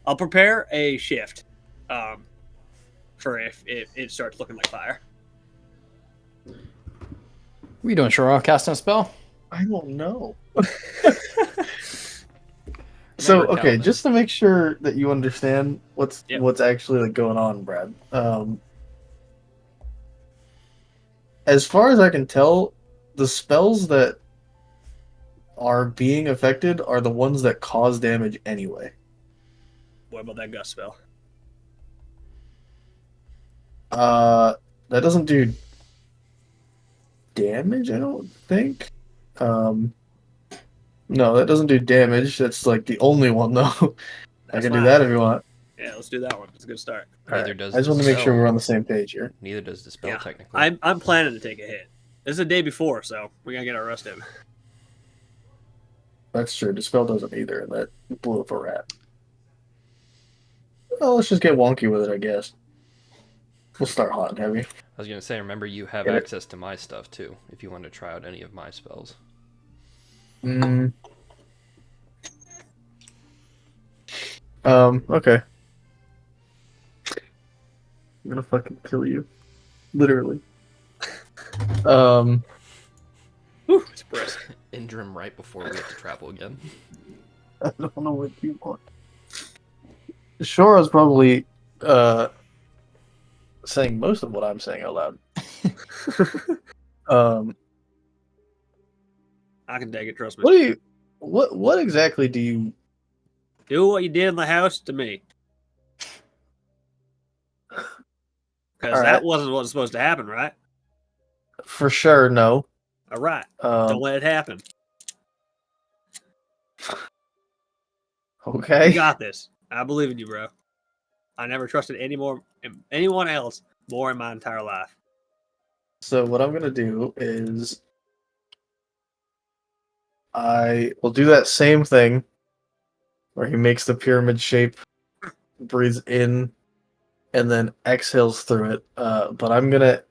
[SPEAKER 4] I'll prepare a shift, for if it starts looking like fire.
[SPEAKER 1] What are you doing, Shura? Casting a spell?
[SPEAKER 5] I don't know. So
[SPEAKER 2] Never
[SPEAKER 5] okay,
[SPEAKER 2] tell them.
[SPEAKER 5] just to make sure that you understand what's
[SPEAKER 4] Yep.
[SPEAKER 5] what's actually like going on, Brad. As far as I can tell, the spells that are being affected are the ones that cause damage anyway.
[SPEAKER 4] What about that gust spell?
[SPEAKER 5] That doesn't do damage, I don't think. No, that doesn't do damage. That's like the only one though. I
[SPEAKER 4] That's
[SPEAKER 5] can do
[SPEAKER 4] fine.
[SPEAKER 5] that if you want.
[SPEAKER 4] Yeah, let's do that one. It's a good start.
[SPEAKER 2] Neither
[SPEAKER 5] Alright,
[SPEAKER 2] does
[SPEAKER 5] I just
[SPEAKER 2] the
[SPEAKER 5] want to make sure
[SPEAKER 2] spell.
[SPEAKER 5] we're on the same page here.
[SPEAKER 2] Neither does the spell,
[SPEAKER 4] Yeah.
[SPEAKER 2] technically.
[SPEAKER 4] I'm planning to take a hit. This is the day before, so we gotta get our rest in.
[SPEAKER 5] That's true. The spell doesn't either, and that blew up a rat. Well, let's just get wonky with it, I guess. We'll start hot and heavy.
[SPEAKER 2] I was going to say, remember, you have
[SPEAKER 5] Get it?
[SPEAKER 2] access to my stuff, too, if you want to try out any of my spells.
[SPEAKER 5] Okay. I'm gonna fucking kill you. Literally.
[SPEAKER 4] Whew, it's brisk.
[SPEAKER 2] Injure him right before we have to travel again.
[SPEAKER 5] I don't know what you want. Shora's probably saying most of what I'm saying out loud.
[SPEAKER 4] I can take it. Trust me.
[SPEAKER 5] What do you? What exactly do you?
[SPEAKER 4] Do what you did in the house to me. Because
[SPEAKER 5] All
[SPEAKER 4] that
[SPEAKER 5] right.
[SPEAKER 4] wasn't what was supposed to happen, right?
[SPEAKER 5] For sure, no.
[SPEAKER 4] All right. Don't let it happen. You
[SPEAKER 5] Okay.
[SPEAKER 4] got this. I believe in you, bro. I never trusted anyone else more in my entire life.
[SPEAKER 5] So what I'm gonna do is I will do that same thing where he makes the pyramid shape, breathes in, and then exhales through it. But I'm gonna,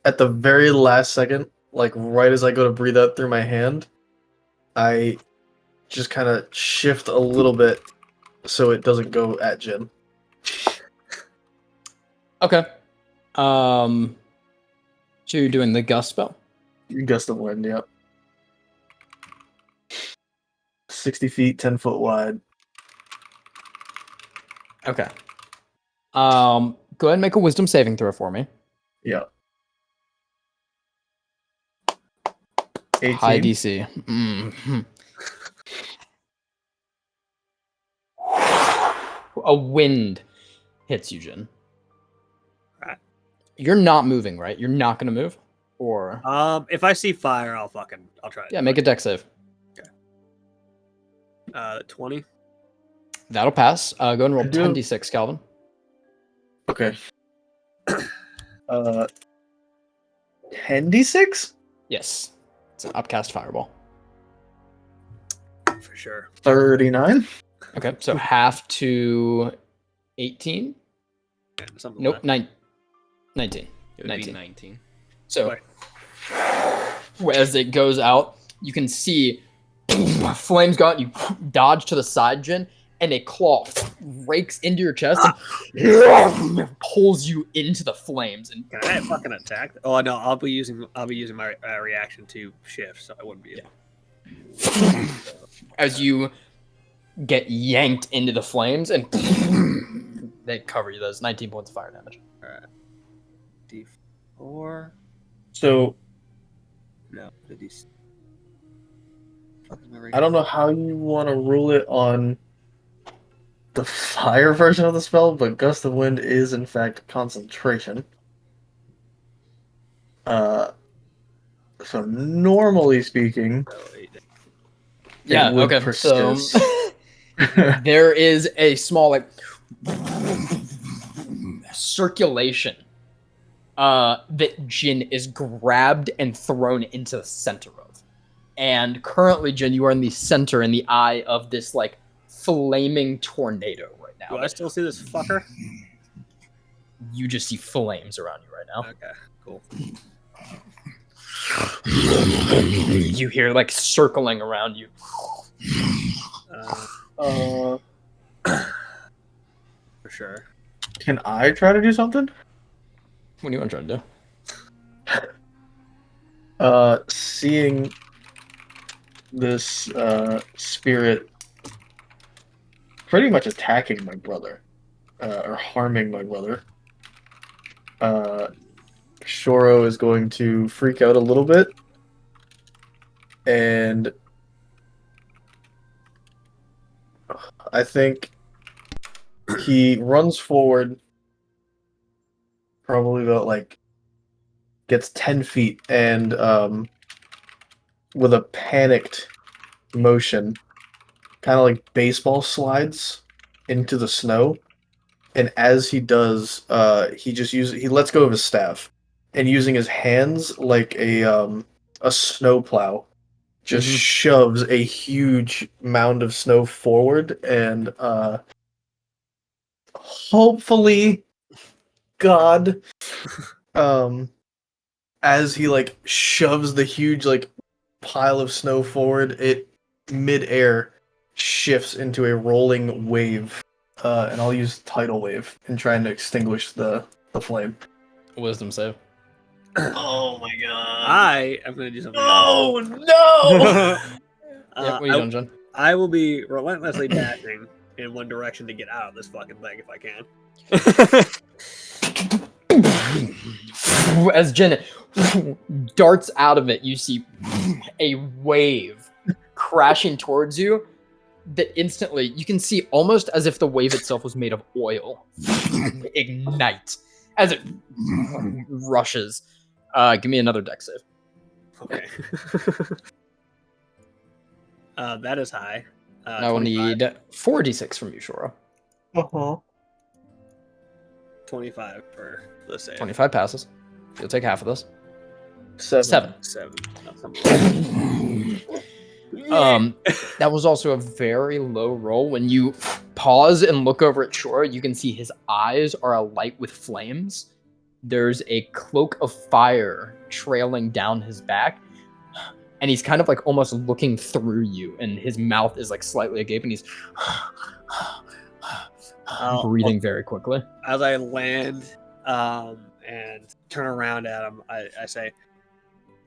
[SPEAKER 5] at the very last second, like right as I go to breathe out through my hand, I just kind of shift a little bit so it doesn't go at Jin.
[SPEAKER 1] Okay. So you're doing the gust spell?
[SPEAKER 5] Gust of wind, yep. 60 feet, 10 foot wide.
[SPEAKER 1] Okay. Go ahead and make a wisdom saving throw for me.
[SPEAKER 5] Yeah. 18.
[SPEAKER 1] High DC. Mhm. A wind hits you, Jin.
[SPEAKER 4] Right.
[SPEAKER 1] You're not moving, right? You're not going to move? Or...
[SPEAKER 4] If I see fire, I'll try it.
[SPEAKER 1] Yeah, make a dex save.
[SPEAKER 4] 20.
[SPEAKER 1] That'll pass. Go ahead and roll
[SPEAKER 5] I do.
[SPEAKER 1] 10d6, Calvin.
[SPEAKER 5] Okay. 10d6?
[SPEAKER 1] Yes. It's an upcast fireball.
[SPEAKER 4] For sure.
[SPEAKER 5] 39?
[SPEAKER 1] Okay, so half to 18?
[SPEAKER 4] Yeah, something
[SPEAKER 1] Nope,
[SPEAKER 4] like
[SPEAKER 1] 19.
[SPEAKER 2] It would
[SPEAKER 1] 19.
[SPEAKER 2] be 19.
[SPEAKER 1] So, as it goes out, you can see flames go out, you dodge to the side, Jin, and a claw rakes into your chest and pulls you into the flames. And
[SPEAKER 4] Can I fucking attack? Oh no, I'll be using my reaction to shift, so I wouldn't be able.
[SPEAKER 1] as you get yanked into the flames, and they cover you. Those 19 points of fire damage.
[SPEAKER 4] D4.
[SPEAKER 5] So,
[SPEAKER 4] No, the D.
[SPEAKER 5] I don't know how you want to rule it on the fire version of the spell, but Gust of Wind is, in fact, concentration. So normally speaking,
[SPEAKER 1] Yeah,
[SPEAKER 5] it would
[SPEAKER 1] okay.
[SPEAKER 5] persist.
[SPEAKER 1] So there is a small like circulation that Jin is grabbed and thrown into the center of. And currently, Jin, you are in the center, in the eye of this like flaming tornado right now.
[SPEAKER 4] Do I still see this fucker?
[SPEAKER 1] You just see flames around you right now.
[SPEAKER 4] Okay, cool.
[SPEAKER 1] You hear like circling around you.
[SPEAKER 4] For sure.
[SPEAKER 5] Can I try to do something?
[SPEAKER 1] What do you want to try to do?
[SPEAKER 5] Seeing this spirit pretty much attacking my brother, or harming my brother, Shoro is going to freak out a little bit, and I think he runs forward, probably about like gets 10 feet, and with a panicked motion, kind of like baseball slides into the snow. And as he does, he lets go of his staff, and using his hands like a snowplow, just shoves a huge mound of snow forward, and hopefully, God, as he like shoves the huge like pile of snow forward, it midair shifts into a rolling wave. And I'll use tidal wave in trying to extinguish the flame.
[SPEAKER 1] Wisdom save.
[SPEAKER 5] Oh my god!
[SPEAKER 4] I am going to do something.
[SPEAKER 5] Oh no!
[SPEAKER 1] Yeah, what are you doing, John?
[SPEAKER 4] I will be relentlessly dashing in one direction to get out of this fucking thing if I can.
[SPEAKER 1] As Jin darts out of it, you see a wave crashing towards you that instantly you can see almost as if the wave itself was made of oil ignite as it rushes. Give me another dex save.
[SPEAKER 4] Okay. That is high.
[SPEAKER 1] I will
[SPEAKER 4] 25.
[SPEAKER 1] need 4d6 from you, Shoro.
[SPEAKER 4] 25 for the save.
[SPEAKER 1] 25 passes. You'll take half of this.
[SPEAKER 5] 7.
[SPEAKER 4] 7. No, something like
[SPEAKER 1] That was also a very low roll. When you pause and look over at Shora, you can see his eyes are alight with flames. There's a cloak of fire trailing down his back, and he's kind of like almost looking through you, and his mouth is like slightly agape, and he's breathing very quickly.
[SPEAKER 4] As I land and turn around at him, I say,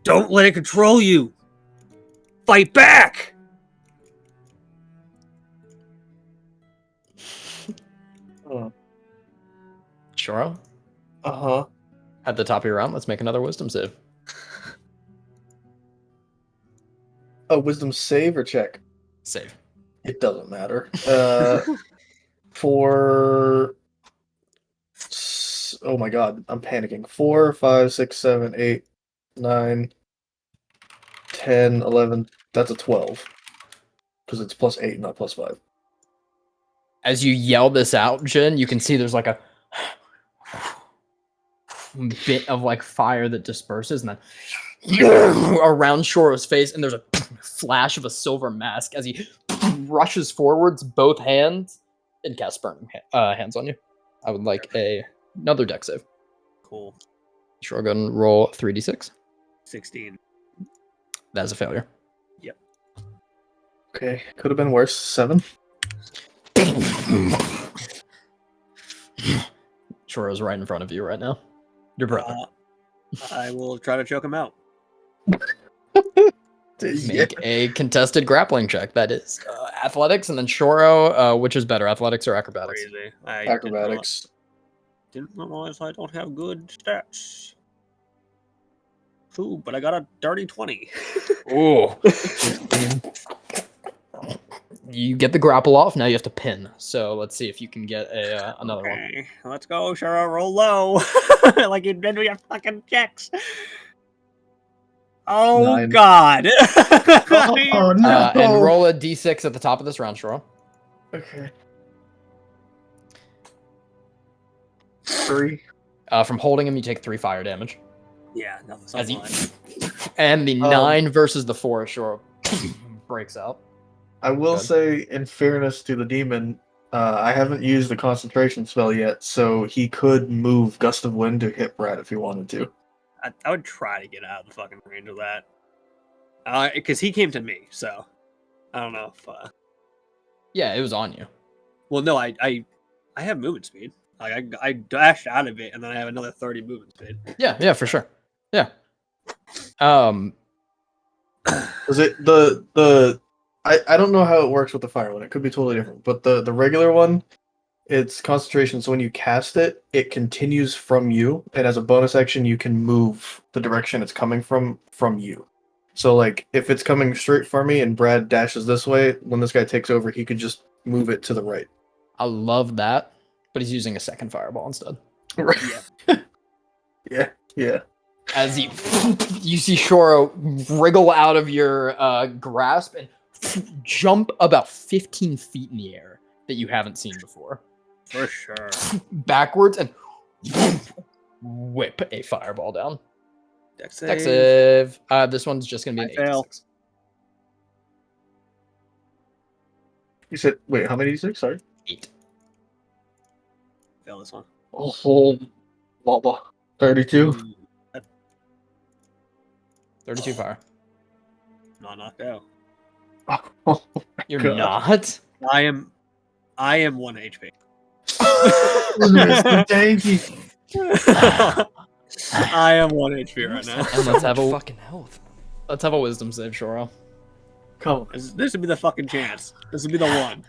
[SPEAKER 4] "Don't let it control you. Fight back!"
[SPEAKER 1] Shora,
[SPEAKER 5] Uh-huh.
[SPEAKER 1] at the top of your round, let's make another wisdom save.
[SPEAKER 5] A wisdom save or check?
[SPEAKER 1] Save.
[SPEAKER 5] It doesn't matter. For... Oh my god, I'm panicking. 4, 5, 6, 7, 8, 9, 10, 11. That's a 12. Because it's plus 8, not plus 5.
[SPEAKER 1] As you yell this out, Jin, you can see there's like a bit of like fire that disperses, and then around Shora's face, and there's a flash of a silver mask as he rushes forwards, both hands, and casts burning hands on you. I would like another dex save.
[SPEAKER 4] Cool.
[SPEAKER 1] Shora, go and roll 3d6.
[SPEAKER 4] 16.
[SPEAKER 1] That is a failure.
[SPEAKER 5] Okay, could have been worse. 7.
[SPEAKER 1] Shora's right in front of you right now. Your brother.
[SPEAKER 4] I will try to choke him out.
[SPEAKER 1] Make a contested grappling check. That is athletics, and then Shoro, which is better, athletics or acrobatics?
[SPEAKER 4] Crazy.
[SPEAKER 5] Acrobatics.
[SPEAKER 4] Didn't realize I don't have good stats. Ooh, but I got a dirty 20.
[SPEAKER 1] Ooh. You get the grapple off. Now you have to pin. So let's see if you can get another one.
[SPEAKER 4] Okay, let's go, Shara. Roll low. Like you did with your fucking checks. Oh,
[SPEAKER 5] 9.
[SPEAKER 4] God.
[SPEAKER 5] Oh, no.
[SPEAKER 1] And roll a d6 at the top of this round, Shoro.
[SPEAKER 5] Okay. 3.
[SPEAKER 1] From holding him, you take 3 fire damage.
[SPEAKER 4] Yeah, nothing's
[SPEAKER 1] As he,
[SPEAKER 4] online.
[SPEAKER 1] and the 9 versus the 4, Shoro breaks out.
[SPEAKER 5] I will
[SPEAKER 1] Good.
[SPEAKER 5] say, in fairness to the demon, I haven't used the concentration spell yet, so he could move Gust of Wind to hit Brad if he wanted to.
[SPEAKER 4] I would try to get out of the fucking range of that. Because he came to me, so I don't know if.
[SPEAKER 1] Yeah, it was on you.
[SPEAKER 4] Well, no, I have movement speed. Like I dashed out of it, and then I have another 30 movement speed.
[SPEAKER 1] Yeah, for sure. Yeah.
[SPEAKER 5] Is it I don't know how it works with the fire one. It could be totally different. But the regular one, it's concentration, so when you cast it, it continues from you, and as a bonus action, you can move the direction it's coming from you. So like if it's coming straight for me and Brad dashes this way, when this guy takes over, he could just move it to the right.
[SPEAKER 1] I love that, but he's using a second fireball instead.
[SPEAKER 5] Right. Yeah.
[SPEAKER 1] As you see Shoro wriggle out of your grasp and jump about 15 feet in the air that you haven't seen before.
[SPEAKER 4] For sure.
[SPEAKER 1] Backwards and whip a fireball down.
[SPEAKER 4] Dex
[SPEAKER 1] Dex
[SPEAKER 4] save.
[SPEAKER 1] save. This one's just going to be an
[SPEAKER 4] I fail.
[SPEAKER 1] 86.
[SPEAKER 5] You said, wait, how many d6? Sorry.
[SPEAKER 1] 8.
[SPEAKER 4] Fail this one.
[SPEAKER 5] Oh, blah. 32.
[SPEAKER 1] 32 fire.
[SPEAKER 4] Not knocked out.
[SPEAKER 5] Oh,
[SPEAKER 1] You're
[SPEAKER 5] God.
[SPEAKER 1] not?
[SPEAKER 4] I am 1 HP.
[SPEAKER 5] Mr. Danky.
[SPEAKER 4] I am 1 HP right now.
[SPEAKER 1] And let's have
[SPEAKER 2] fucking health.
[SPEAKER 1] let's have a wisdom save, Shoro.
[SPEAKER 5] Come on.
[SPEAKER 4] This would be the fucking chance. This would be the one.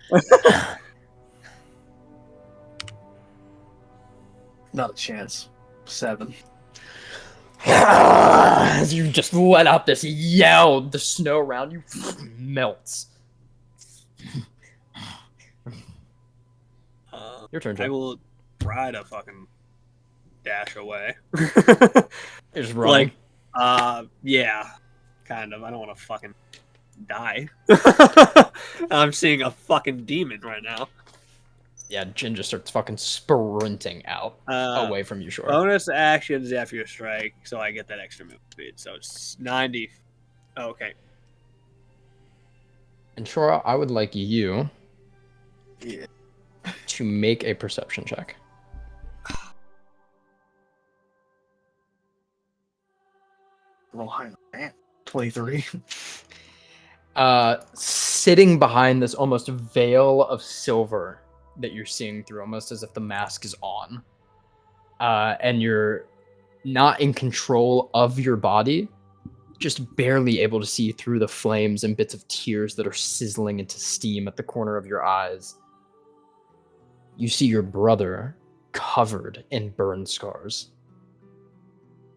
[SPEAKER 5] Not a chance. 7.
[SPEAKER 1] As you just let out this yell, the snow around you melts. Your turn,
[SPEAKER 4] I
[SPEAKER 1] Jim.
[SPEAKER 4] will try to fucking dash away.
[SPEAKER 1] You're just running.
[SPEAKER 4] Yeah, kind of. I don't want to fucking die. I'm seeing a fucking demon right now.
[SPEAKER 1] Yeah, Jin just starts fucking sprinting out away from you, Shoro.
[SPEAKER 4] Bonus actions after your strike, so I get that extra move speed. So it's 90. Oh, okay.
[SPEAKER 1] And Shora, I would like you
[SPEAKER 5] Yeah.
[SPEAKER 1] to make a perception check.
[SPEAKER 5] Roll high, man. 23.
[SPEAKER 1] Sitting behind this almost veil of silver that you're seeing through, almost as if the mask is on. And you're not in control of your body, just barely able to see through the flames and bits of tears that are sizzling into steam at the corner of your eyes. You see your brother covered in burn scars,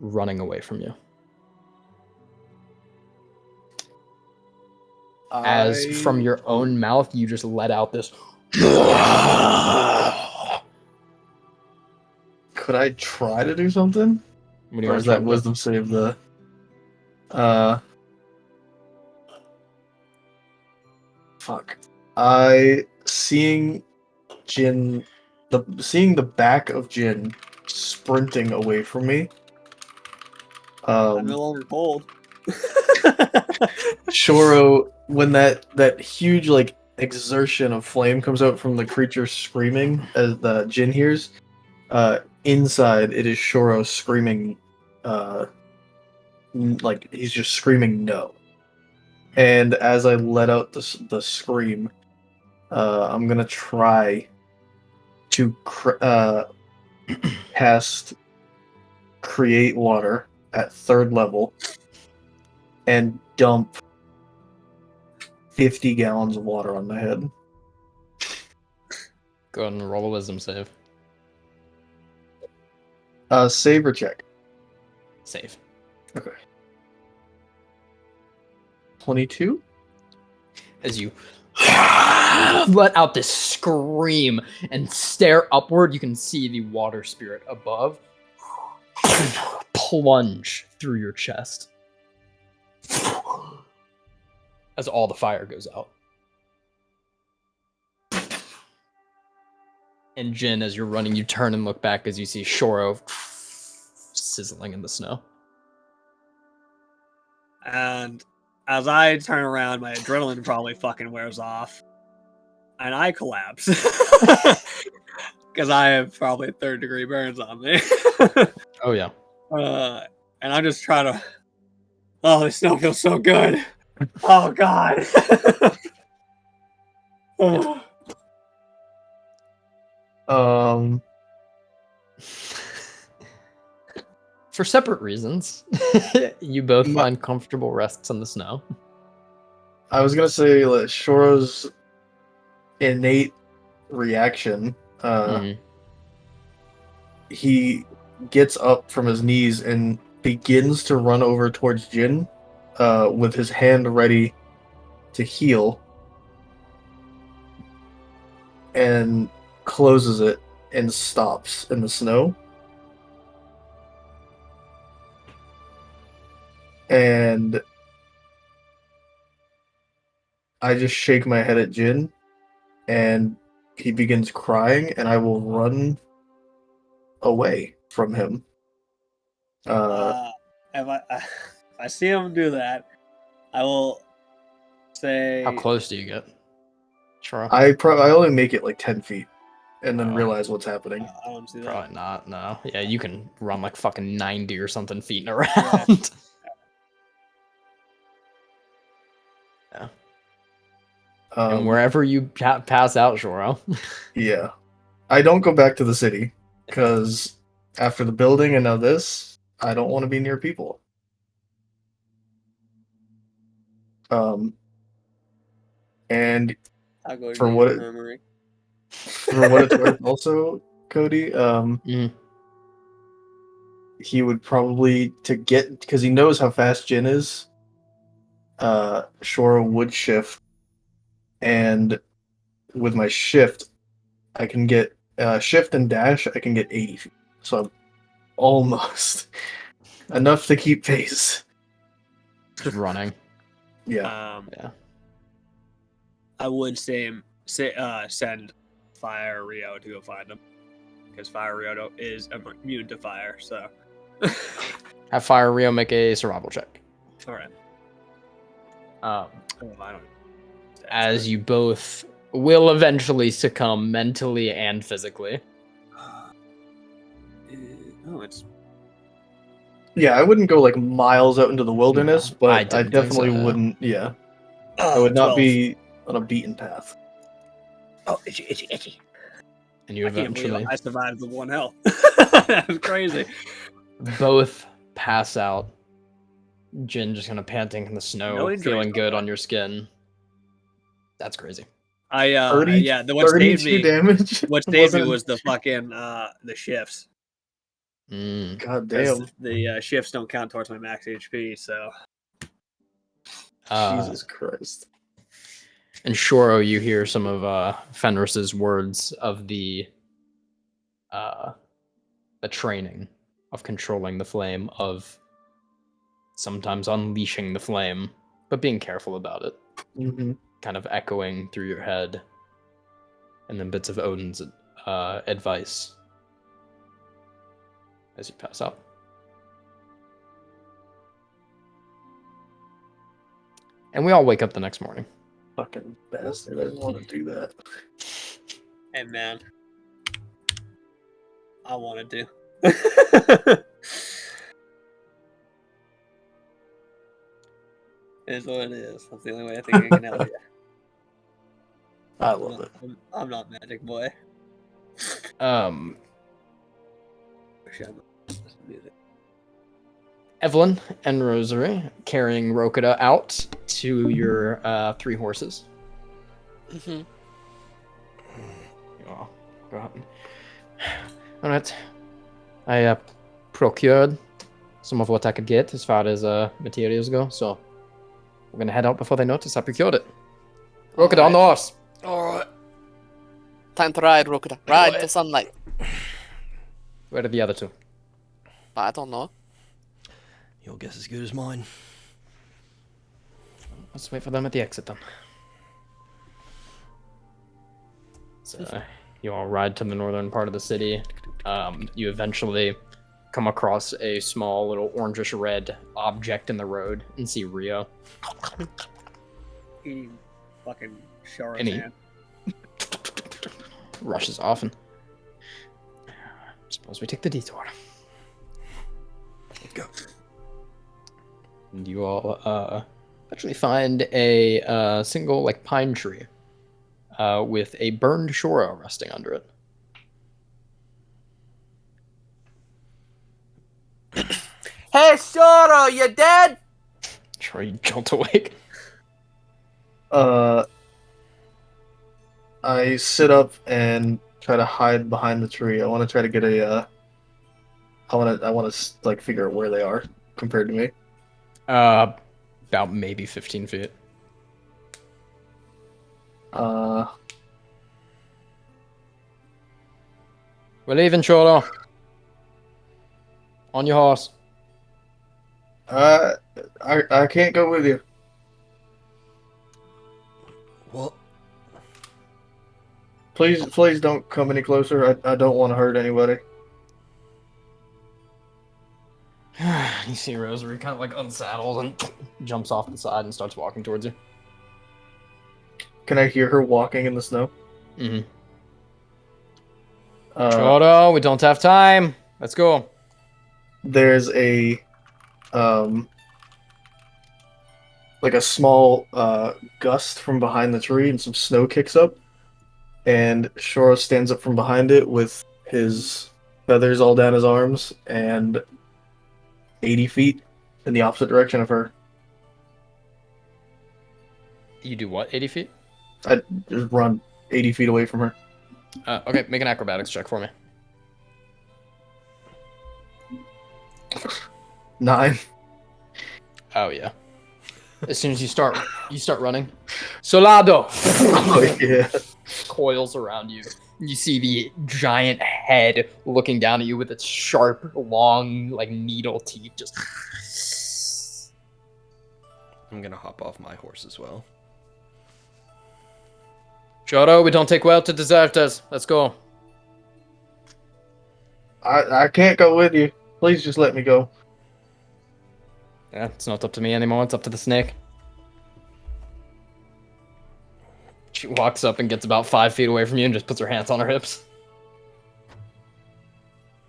[SPEAKER 1] running away from you. As from your own mouth, you just let out this.
[SPEAKER 5] Could I try to do something?
[SPEAKER 1] What do you
[SPEAKER 5] Or
[SPEAKER 1] want
[SPEAKER 5] is
[SPEAKER 1] to try
[SPEAKER 5] that
[SPEAKER 1] to do?
[SPEAKER 5] wisdom save the fuck. Seeing Jin seeing the back of Jin sprinting away from me.
[SPEAKER 4] I'm no longer cold.
[SPEAKER 5] Shoro, when that huge like exertion of flame comes out from the creature screaming as the Jin hears, inside it is Shoro screaming, like he's just screaming no. And as I let out the scream, I'm gonna try to cast create water at 3rd level and dump 50 gallons of water on my head.
[SPEAKER 1] Go ahead and roll a wisdom save.
[SPEAKER 5] Save or check?
[SPEAKER 1] Save.
[SPEAKER 5] Okay. 22?
[SPEAKER 1] As you let out this scream and stare upward, you can see the water spirit above plunge through your chest as all the fire goes out. And Jin, as you're running, you turn and look back as you see Shoro sizzling in the snow.
[SPEAKER 4] And as I turn around, my adrenaline probably fucking wears off. And I collapse. Because I have probably 3rd-degree burns on me.
[SPEAKER 1] Oh, yeah.
[SPEAKER 4] And I'm just trying to... Oh, this snow feels so good. Oh, God. Oh.
[SPEAKER 1] For separate reasons, you both
[SPEAKER 5] My-
[SPEAKER 1] find comfortable rests in the snow.
[SPEAKER 5] I was gonna say that Shoro's innate reaction,
[SPEAKER 1] Mhm.
[SPEAKER 5] he gets up from his knees and begins to run over towards Jin, with his hand ready to heal, and closes it and stops in the snow. And I just shake my head at Jin, and he begins crying, and I will run away from him.
[SPEAKER 4] If I see him do that, I will say...
[SPEAKER 1] How close do you get? Shoro?
[SPEAKER 5] I only make it like 10 feet, and then
[SPEAKER 1] Oh.
[SPEAKER 5] realize what's happening.
[SPEAKER 4] I don't see that.
[SPEAKER 1] Probably not, no. Yeah, you can run like fucking 90 or something feet around. Yeah. And wherever you pass out, Shoro.
[SPEAKER 5] Yeah. I don't go back to the city, because after the building and now this, I don't want to be near people. And
[SPEAKER 4] I'll go
[SPEAKER 5] for
[SPEAKER 4] to
[SPEAKER 5] what
[SPEAKER 4] the
[SPEAKER 5] it-
[SPEAKER 4] infirmary.
[SPEAKER 5] for what it's worth, also, Cody,
[SPEAKER 1] Mhm.
[SPEAKER 5] he would probably, to get, because he knows how fast Jin is, Shoro would shift, and with my shift, I can get shift and dash. I can get 80 feet, so I'm almost enough to keep pace.
[SPEAKER 1] Just running.
[SPEAKER 5] Yeah,
[SPEAKER 1] Yeah.
[SPEAKER 4] I would send Fire Rio to go find him. Because Fire Rio is immune to fire, so...
[SPEAKER 1] Have Fire Rio make a survival check.
[SPEAKER 4] Alright.
[SPEAKER 1] Um,
[SPEAKER 4] Oh, I don't...
[SPEAKER 1] as you both will eventually succumb mentally and physically.
[SPEAKER 4] Oh, it's
[SPEAKER 5] Yeah, I wouldn't go like miles out into the wilderness,
[SPEAKER 1] No, I
[SPEAKER 5] but I
[SPEAKER 1] didn't think so,
[SPEAKER 5] definitely
[SPEAKER 1] yeah.
[SPEAKER 5] wouldn't. Yeah, I would not
[SPEAKER 4] 12.
[SPEAKER 5] be on a beaten path.
[SPEAKER 4] Oh, itchy.
[SPEAKER 1] And you
[SPEAKER 4] I can't believe
[SPEAKER 1] eventually
[SPEAKER 4] I survived the 1 health. That's crazy.
[SPEAKER 1] both pass out. Jin just kind of panting in the snow,
[SPEAKER 4] No injuries
[SPEAKER 1] feeling
[SPEAKER 4] so
[SPEAKER 1] good
[SPEAKER 4] far.
[SPEAKER 1] on your skin. That's crazy.
[SPEAKER 5] 30,
[SPEAKER 4] Yeah, what saved
[SPEAKER 5] 32
[SPEAKER 4] me.
[SPEAKER 5] damage.
[SPEAKER 4] What saved me
[SPEAKER 5] Wasn't-
[SPEAKER 4] was the fucking the shifts.
[SPEAKER 1] Mm.
[SPEAKER 5] God
[SPEAKER 4] Because
[SPEAKER 5] damn.
[SPEAKER 4] the shifts don't count towards my max HP, so
[SPEAKER 5] Jesus Christ.
[SPEAKER 1] And Shoro, you hear some of Fenris's words of the training of controlling the flame, of sometimes unleashing the flame, but being careful about it.
[SPEAKER 5] Mm-hmm.
[SPEAKER 1] Kind of echoing through your head, and then bits of Odin's advice as you pass out. And we all wake up the next morning.
[SPEAKER 5] Fucking bastard. I didn't want to do that.
[SPEAKER 4] and man, I wanted to. It is what it is. That's the only way I think I can help you.
[SPEAKER 5] I love it.
[SPEAKER 4] I'm not magic boy.
[SPEAKER 1] Um,
[SPEAKER 4] Actually, I'm not music.
[SPEAKER 1] Evelyn and Rosary carrying Rokita out to your 3 horses.
[SPEAKER 3] Mhm.
[SPEAKER 1] Oh, God. All right. I procured some of what I could get as far as materials go, so we're gonna head out before they notice I procured it. Rokita on the horse.
[SPEAKER 3] Alright. Time to ride, Rokita. Ride to sunlight.
[SPEAKER 1] Where are the other 2?
[SPEAKER 3] I don't know.
[SPEAKER 2] Your guess is as good as mine.
[SPEAKER 1] Let's wait for them at the exit then. So you all ride to the northern part of the city. You eventually come across a small little orangish red object in the road and see Rio.
[SPEAKER 4] Eating fucking Shara's
[SPEAKER 1] Any-
[SPEAKER 4] hand.
[SPEAKER 1] Rushes off and suppose we take the detour.
[SPEAKER 2] Let's go.
[SPEAKER 1] And you all actually find a single like pine tree with a burned Shoro resting under it.
[SPEAKER 3] Hey, Shoro, you dead?
[SPEAKER 1] Sure, you jolt awake.
[SPEAKER 5] I sit up and try to hide behind the tree. I want to try to get a. I want to like figure out where they are compared to me.
[SPEAKER 1] About maybe 15 feet.
[SPEAKER 5] Uh,
[SPEAKER 1] We're leaving, Shoro. On your horse.
[SPEAKER 5] I can't go with you.
[SPEAKER 2] What?
[SPEAKER 5] Please don't come any closer. I don't want to hurt anybody.
[SPEAKER 1] You see Rosary kind of like unsaddles and jumps off the side and starts walking towards you.
[SPEAKER 5] Can I hear her walking in the snow?
[SPEAKER 1] Mm-hmm.
[SPEAKER 5] Uh,
[SPEAKER 1] we don't have time. Let's go.
[SPEAKER 5] there's a like a small gust from behind the tree and some snow kicks up, and Shoro stands up from behind it with his feathers all down his arms and 80 feet in the opposite direction of her.
[SPEAKER 1] You do what? 80 feet?
[SPEAKER 5] I just run 80 feet away from her.
[SPEAKER 1] Okay, make an acrobatics check for me.
[SPEAKER 5] 9.
[SPEAKER 1] Oh yeah. As soon as you start running, Solado
[SPEAKER 5] Oh yeah.
[SPEAKER 1] coils around you. You see the giant head looking down at you with its sharp, long, like needle teeth. Just
[SPEAKER 2] I'm gonna hop off my horse as well.
[SPEAKER 1] Shoro, we don't take well to deserters. Let's go.
[SPEAKER 5] I can't go with you. Please just let me go.
[SPEAKER 1] Yeah, it's not up to me anymore. It's up to the snake. She walks up and gets about 5 feet away from you and just puts her hands on her hips.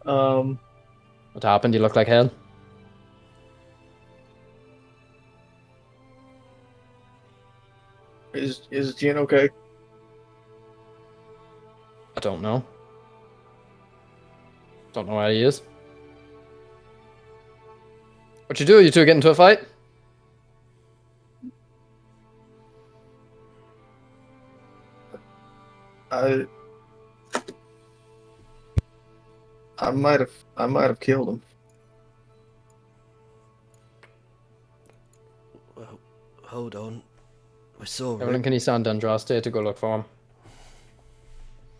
[SPEAKER 5] Um,
[SPEAKER 1] What happened? You look like hell.
[SPEAKER 5] is Jin okay?
[SPEAKER 1] I don't know. Don't know why he is. What you do? You two get into a fight?
[SPEAKER 5] I I might have killed him.
[SPEAKER 2] Well, hold on. We're sorry.
[SPEAKER 1] Evelyn, can you send Andraste to go look for him?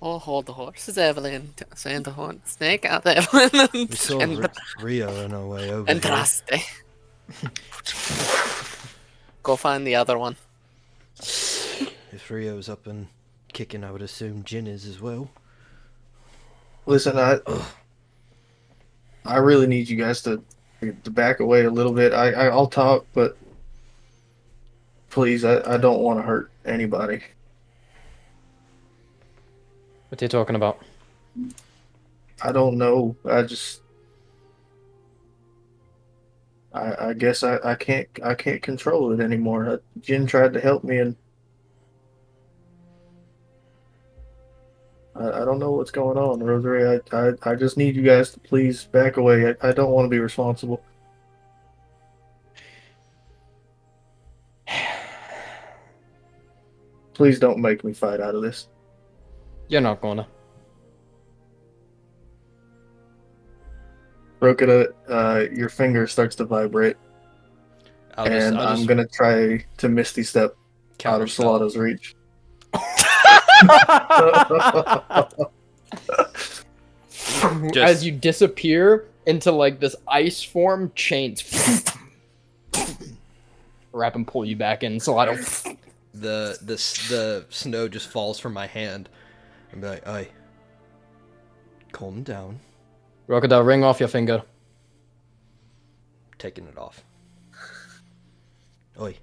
[SPEAKER 3] Oh, hold the horses, Evelyn. Send the horn snake out, Evelyn.
[SPEAKER 2] We saw Rio on our way over
[SPEAKER 3] And
[SPEAKER 2] here.
[SPEAKER 3] Draste. Go find the other one.
[SPEAKER 2] If Rio's up and kicking, I would assume Jin is as well.
[SPEAKER 5] Listen, I really need you guys to back away a little bit. I'll talk, but please, I don't want to hurt anybody.
[SPEAKER 1] What are you talking about?
[SPEAKER 5] I don't know. I guess I can't control it anymore. Jin tried to help me, and I don't know what's going on, Rosary. I just need you guys to please back away. I don't want to be responsible. Please don't make me fight out of this.
[SPEAKER 1] You're not gonna.
[SPEAKER 5] Rokita, your finger starts to vibrate, and I'm gonna try to Misty Step out of
[SPEAKER 2] counterspell.
[SPEAKER 5] Salato's reach.
[SPEAKER 1] As you disappear into like this ice form, chains wrap and pull you back in. Salato.
[SPEAKER 2] The snow just falls from my hand. I'm like, "Aye, calm down."
[SPEAKER 1] Rokida, ring off your finger.
[SPEAKER 2] Taking it off. Oi,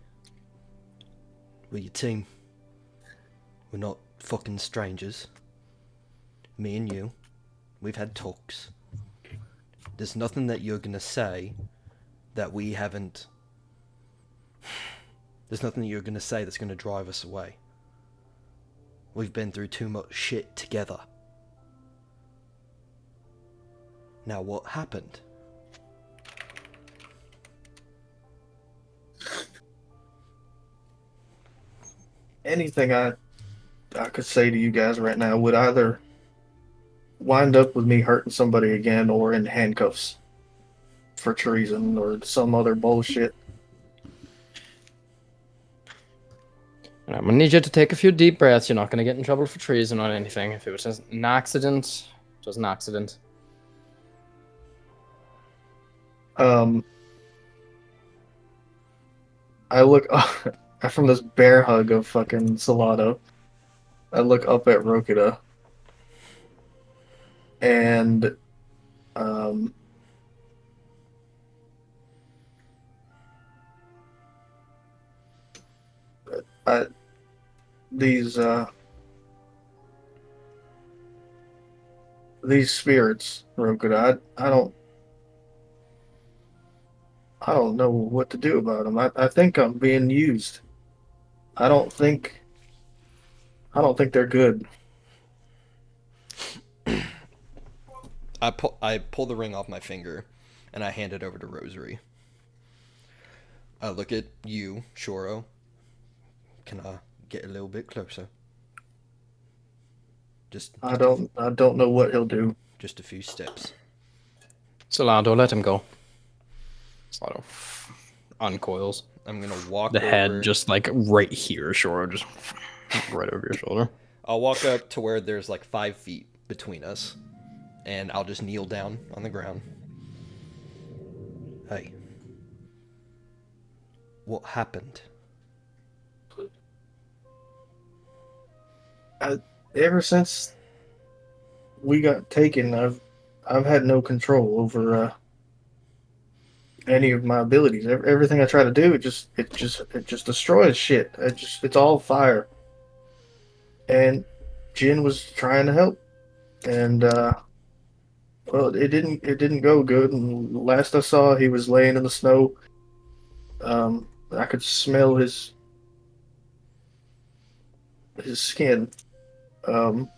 [SPEAKER 2] we're your team. We're not fucking strangers. Me and you, we've had talks. There's nothing that you're gonna say that we haven't. There's nothing that you're gonna say that's gonna drive us away. We've been through too much shit together. Now what happened?
[SPEAKER 5] Anything I could say to you guys right now would either wind up with me hurting somebody again or in handcuffs for treason or some other bullshit.
[SPEAKER 1] I'm gonna need you to take a few deep breaths. You're not gonna get in trouble for treason or anything. If it was just an accident, it was an accident.
[SPEAKER 5] I look from this bear hug of fucking Salado. I look up at Rokita, and I, these spirits, Rokita. I don't know what to do about them. I think I'm being used. I don't think they're good.
[SPEAKER 2] I pull the ring off my finger, and I hand it over to Rosary. I look at you, Shoro. Can I get a little bit closer?
[SPEAKER 5] I don't know what he'll do.
[SPEAKER 2] Just a few steps.
[SPEAKER 1] Salado, let him go. Salado uncoils.
[SPEAKER 2] I'm gonna walk
[SPEAKER 1] the
[SPEAKER 2] over.
[SPEAKER 1] head just like right here, Shoro, just right over your shoulder.
[SPEAKER 2] I'll walk up to where there's like 5 feet between us, and I'll just kneel down on the ground. Hey, what happened?
[SPEAKER 5] Ever since we got taken, I've had no control over any of my abilities. Everything I try to do, it just destroys shit. It's all fire. and Jin was trying to help, and well, it didn't go good. And last I saw, he was laying in the snow. I could smell his skin. Um,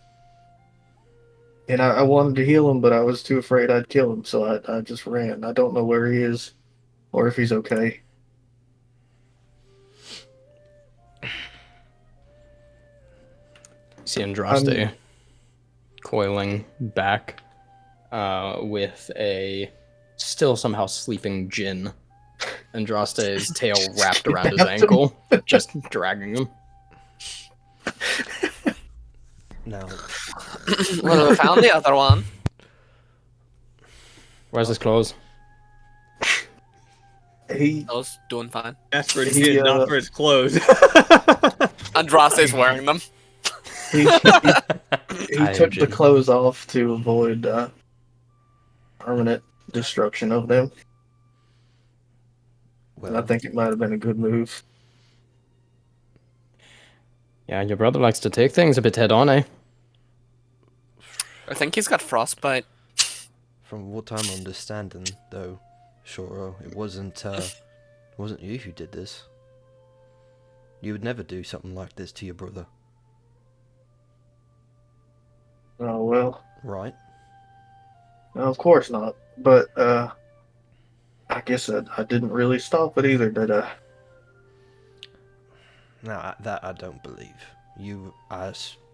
[SPEAKER 5] and I wanted to heal him, but I was too afraid I'd kill him, so I just ran. I don't know where he is or if he's okay.
[SPEAKER 1] See Andraste coiling back with a still somehow sleeping Jin. Andraste's tail wrapped around his ankle, just dragging him.
[SPEAKER 2] Now,
[SPEAKER 3] Well, we found the other one.
[SPEAKER 1] Where's his clothes?
[SPEAKER 5] He
[SPEAKER 3] I was doing fine.
[SPEAKER 4] That's for
[SPEAKER 5] He,
[SPEAKER 4] his, not for his clothes.
[SPEAKER 3] Andraste's wearing them.
[SPEAKER 5] he
[SPEAKER 1] I
[SPEAKER 5] took the
[SPEAKER 1] Jin.
[SPEAKER 5] clothes off to avoid permanent destruction of them, and I
[SPEAKER 2] well,
[SPEAKER 5] think it might have been a good move.
[SPEAKER 1] Yeah, your brother likes to take things a bit head on, eh?
[SPEAKER 3] I think he's got frostbite.
[SPEAKER 2] from what I'm understanding, though, Shoro, it wasn't you who did this. You would never do something like this to your brother,
[SPEAKER 5] Oh well,
[SPEAKER 2] right?
[SPEAKER 5] no, of course not. But I guess I didn't really stop it either, did I?
[SPEAKER 2] Now, that I don't believe.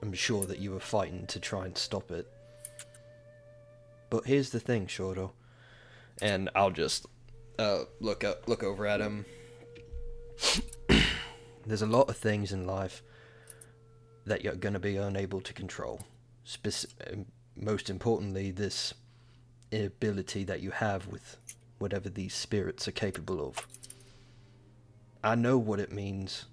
[SPEAKER 2] I'm sure that you were fighting to try and stop it. But here's the thing, Shoro. And I'll just look over at him. There's a lot of things in life that you're going to be unable to control. Most importantly, this ability that you have with whatever these spirits are capable of. I know what it means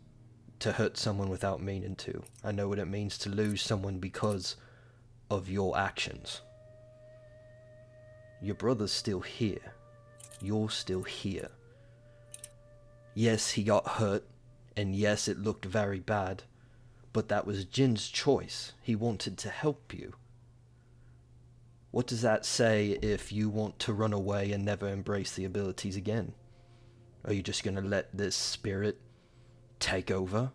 [SPEAKER 2] to hurt someone without meaning to. I know what it means to lose someone because of your actions. Your brother's still here. You're still here. Yes, he got hurt, and yes, it looked very bad, but that was Jin's choice. He wanted to help you. What does that say if you want to run away and never embrace the abilities again? Are you just going to let this spirit take over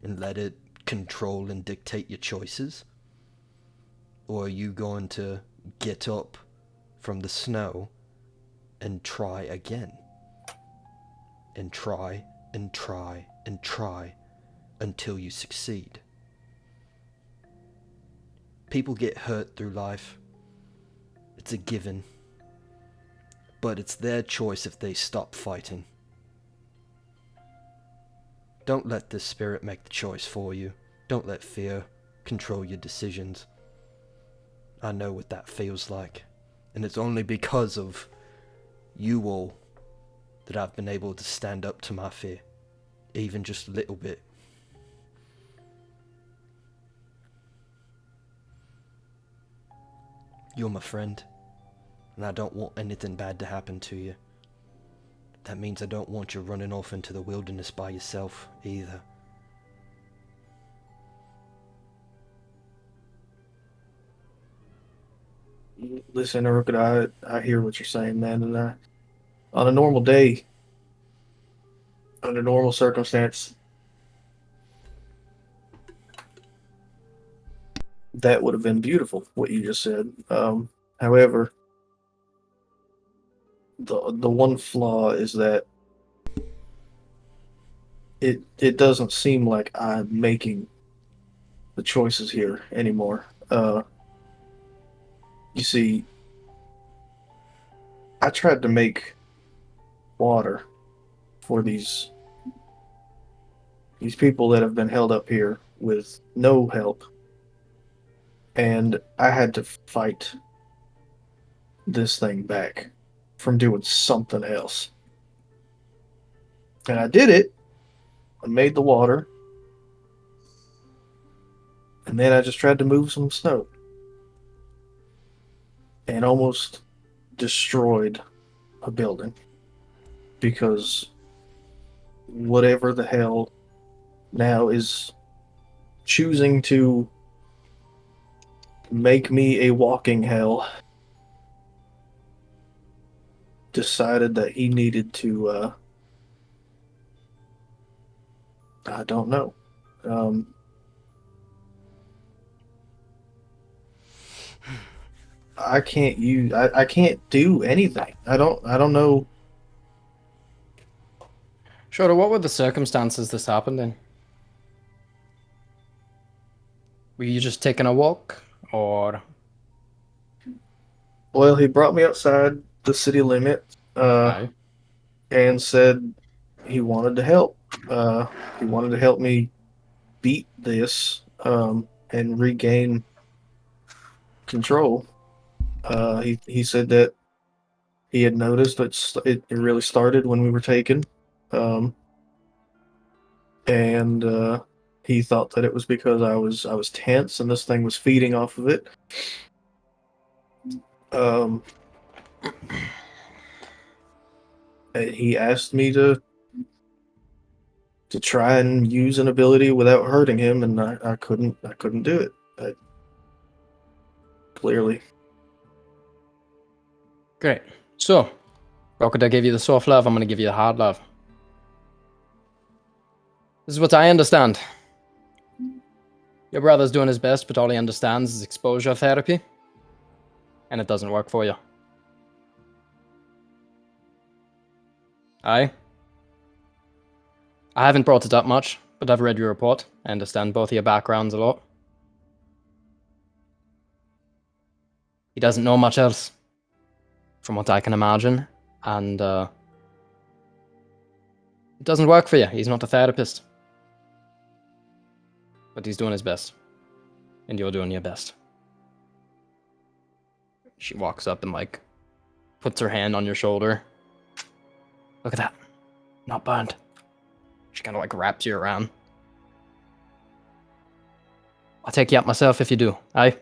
[SPEAKER 2] and let it control and dictate your choices? Or are you going to get up from the snow and try again? And try and try and try until you succeed. People get hurt through life. It's a given. But it's their choice if they stop fighting. Don't let this spirit make the choice for you. Don't let fear control your decisions. I know what that feels like. And it's only because of you all that I've been able to stand up to my fear. Even just a little bit. You're my friend. And I don't want anything bad to happen to you. That means I don't want you running off into the wilderness by yourself either.
[SPEAKER 5] Listen, Uruk, I hear what you're saying, man, and on a normal day, under normal circumstance, that would have been beautiful, what you just said. However, the one flaw is that it doesn't seem like I'm making the choices here anymore. You see, I tried to make water for these people that have been held up here with no help, and I had to fight this thing back from doing something else. And I did it. I made the water, and then I just tried to move some snow and almost destroyed a building because whatever the hell now is choosing to make me a walking hell, decided that he needed to, I don't know. I can't do anything. I don't know.
[SPEAKER 1] Shota, what were the circumstances this happened in? Were you just taking a walk, or
[SPEAKER 5] Well, he brought me outside the city limit,
[SPEAKER 1] aye?
[SPEAKER 5] and said he wanted to help. He wanted to help me beat this, and regain control. He said that he had noticed that it really started when we were taken, um, and he thought that it was because I was tense and this thing was feeding off of it. Um, he asked me to try and use an ability without hurting him, and I couldn't do it. Clearly.
[SPEAKER 1] Great. So, Rocket, I gave you the soft love. I'm going to give you the hard love. This is what I understand. Your brother's doing his best, but all he understands is exposure therapy, and it doesn't work for you. Aye. I haven't brought it up much, but I've read your report. I understand both of your backgrounds a lot. He doesn't know much else, from what I can imagine, and it doesn't work for you. He's not a therapist. But he's doing his best, and you're doing your best. She walks up and, like, puts her hand on your shoulder. Look at that. Not burned. She kind of, like, wraps you around. I'll take you out myself if you do, aye?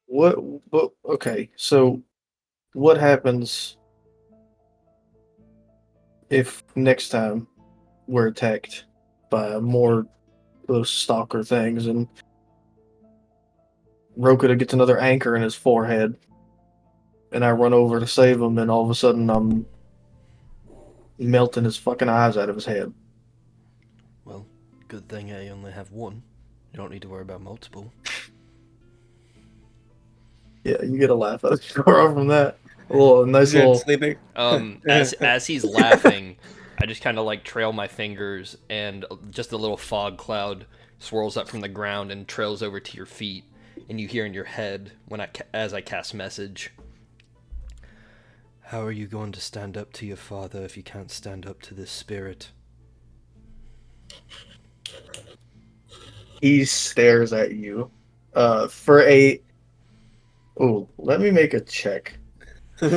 [SPEAKER 5] What? Okay, so what happens if next time we're attacked by more those stalker things and Rokuta gets another anchor in his forehead and I run over to save him and all of a sudden I'm melting his fucking eyes out of his head?
[SPEAKER 2] Well, good thing I only have one. You don't need to worry about multiple.
[SPEAKER 5] Yeah, you get a laugh out of Cora from that. A little nice
[SPEAKER 4] Zen
[SPEAKER 5] little.
[SPEAKER 4] sleeping.
[SPEAKER 2] As he's laughing, I just kind of like trail my fingers, and just a little fog cloud swirls up from the ground and trails over to your feet, and you hear in your head as I cast message. How are you going to stand up to your father if you can't stand up to this spirit?
[SPEAKER 5] He stares at you. For a. Oh, let me make a check. That's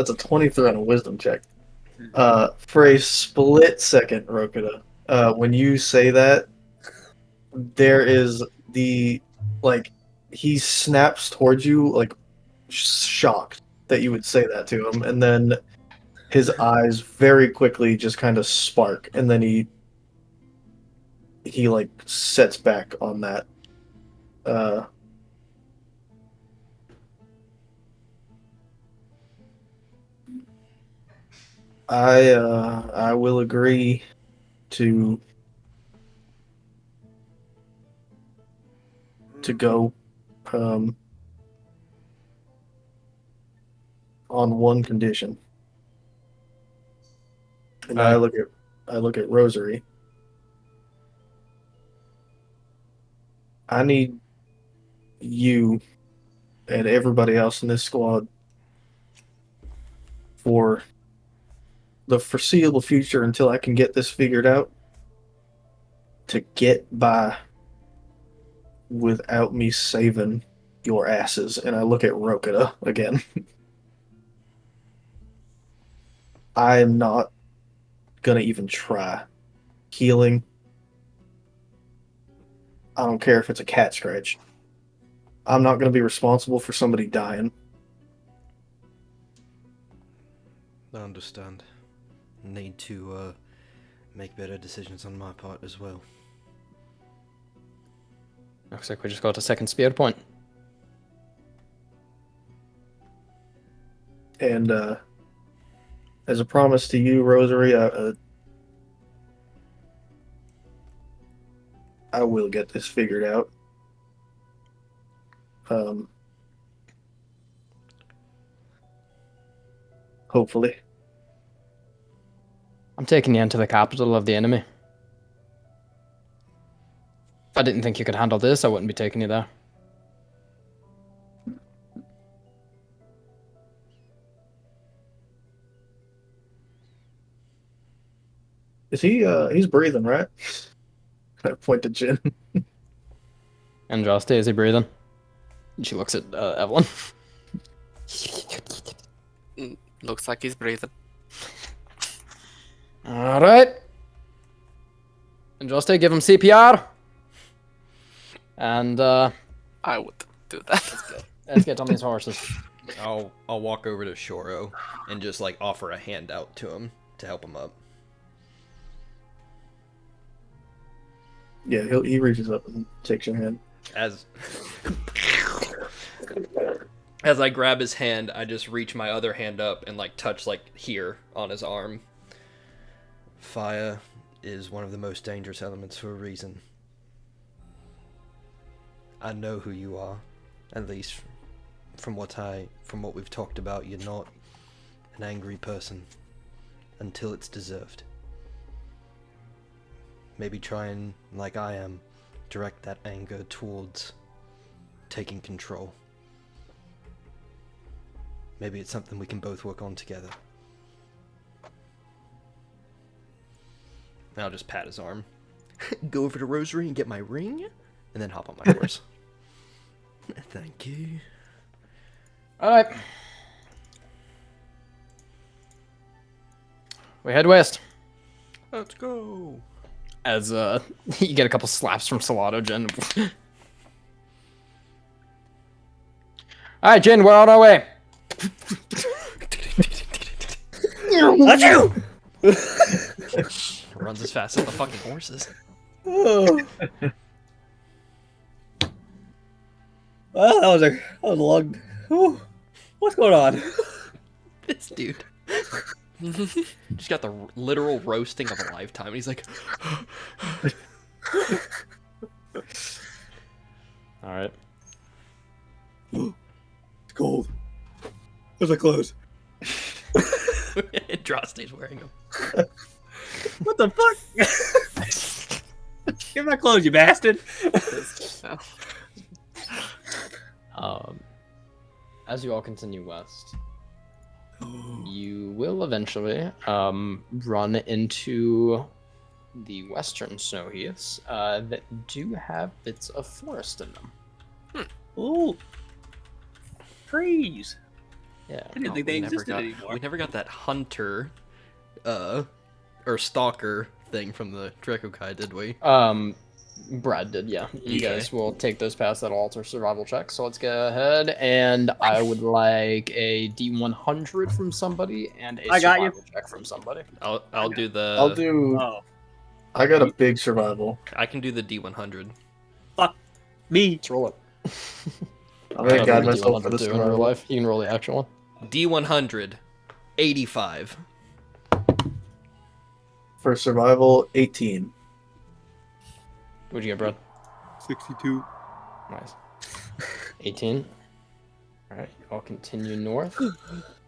[SPEAKER 5] a 23 on a wisdom check. For a split second, Rokuta, when you say that, there is he snaps towards you, like, shocked that you would say that to him, and then his eyes very quickly just kind of spark, and then he like sets back on that. Uh, I will agree to go, um, on one condition, and
[SPEAKER 1] Aye.
[SPEAKER 5] I look at Rosary. I need you and everybody else in this squad for the foreseeable future until I can get this figured out to get by without me saving your asses. And I look at Rokuta again. I am not gonna even try healing. I don't care if it's a cat scratch. I'm not gonna be responsible for somebody dying.
[SPEAKER 2] I understand. Need to make better decisions on my part as well.
[SPEAKER 1] Looks like we just got a second spear point.
[SPEAKER 5] And as a promise to you, Rosary, I will get this figured out. Hopefully.
[SPEAKER 1] I'm taking you into the capital of the enemy. If I didn't think you could handle this, I wouldn't be taking you there.
[SPEAKER 5] Is he? He's breathing, right? I point to Jin.
[SPEAKER 1] Andraste, is he breathing? And she looks at Evelyn.
[SPEAKER 3] Looks like he's breathing.
[SPEAKER 1] All right. Andraste, give him CPR. And
[SPEAKER 3] I would do that.
[SPEAKER 1] let's get on these horses.
[SPEAKER 2] I'll walk over to Shoro and just like offer a hand out to him to help him up.
[SPEAKER 5] Yeah, he reaches up and takes your hand.
[SPEAKER 2] As I grab his hand, I just reach my other hand up and like touch like here on his arm. Fire is one of the most dangerous elements for a reason. I know who you are, at least from what we've talked about. You're not an angry person until it's deserved. Maybe try and, like I am, direct that anger towards taking control. Maybe it's something we can both work on together. And I'll just pat his arm. Go over to Rosary and get my ring, and then hop on my horse. Thank you.
[SPEAKER 1] Alright. We head west.
[SPEAKER 2] Let's go.
[SPEAKER 1] As you get a couple slaps from Salado, Jen. Alright, Jen, we're on our way.
[SPEAKER 4] Achoo!
[SPEAKER 2] Runs as fast as the fucking horses.
[SPEAKER 4] Oh. Well, that was a long. Ooh, what's going on?
[SPEAKER 2] This dude. Just got the literal roasting of a lifetime. And he's like,
[SPEAKER 1] Alright.
[SPEAKER 4] It's cold. Where's my clothes?
[SPEAKER 2] Drosta's wearing them.
[SPEAKER 4] What the fuck? Give me my clothes, you bastard!
[SPEAKER 1] As you all continue west, you will eventually run into the western snow heaths that do have bits of forest in them.
[SPEAKER 4] Ooh, trees.
[SPEAKER 1] Yeah.
[SPEAKER 4] I didn't think they existed anymore.
[SPEAKER 2] We never got that hunter, or stalker thing from the Dracokai, did we?
[SPEAKER 1] Brad did, yeah. You
[SPEAKER 2] Okay.
[SPEAKER 1] guys will take those past that alter survival check. So let's go ahead, and I would like a D100 from somebody and a
[SPEAKER 4] I got you.
[SPEAKER 1] survival check from somebody.
[SPEAKER 2] I'll do the.
[SPEAKER 5] I'll do.
[SPEAKER 4] Oh,
[SPEAKER 5] I got a big survival.
[SPEAKER 2] I can do the D100.
[SPEAKER 4] me.
[SPEAKER 1] Let's roll it.
[SPEAKER 5] I'm gonna
[SPEAKER 1] I'll
[SPEAKER 5] guide
[SPEAKER 1] do the
[SPEAKER 5] myself for
[SPEAKER 1] D100
[SPEAKER 5] this
[SPEAKER 1] too in real
[SPEAKER 5] survival.
[SPEAKER 1] life. You can roll the actual one.
[SPEAKER 2] D100, 85.
[SPEAKER 5] For survival, 18.
[SPEAKER 1] What'd you get, Brad?
[SPEAKER 4] 62.
[SPEAKER 1] Nice. 18. Alright, I'll continue north.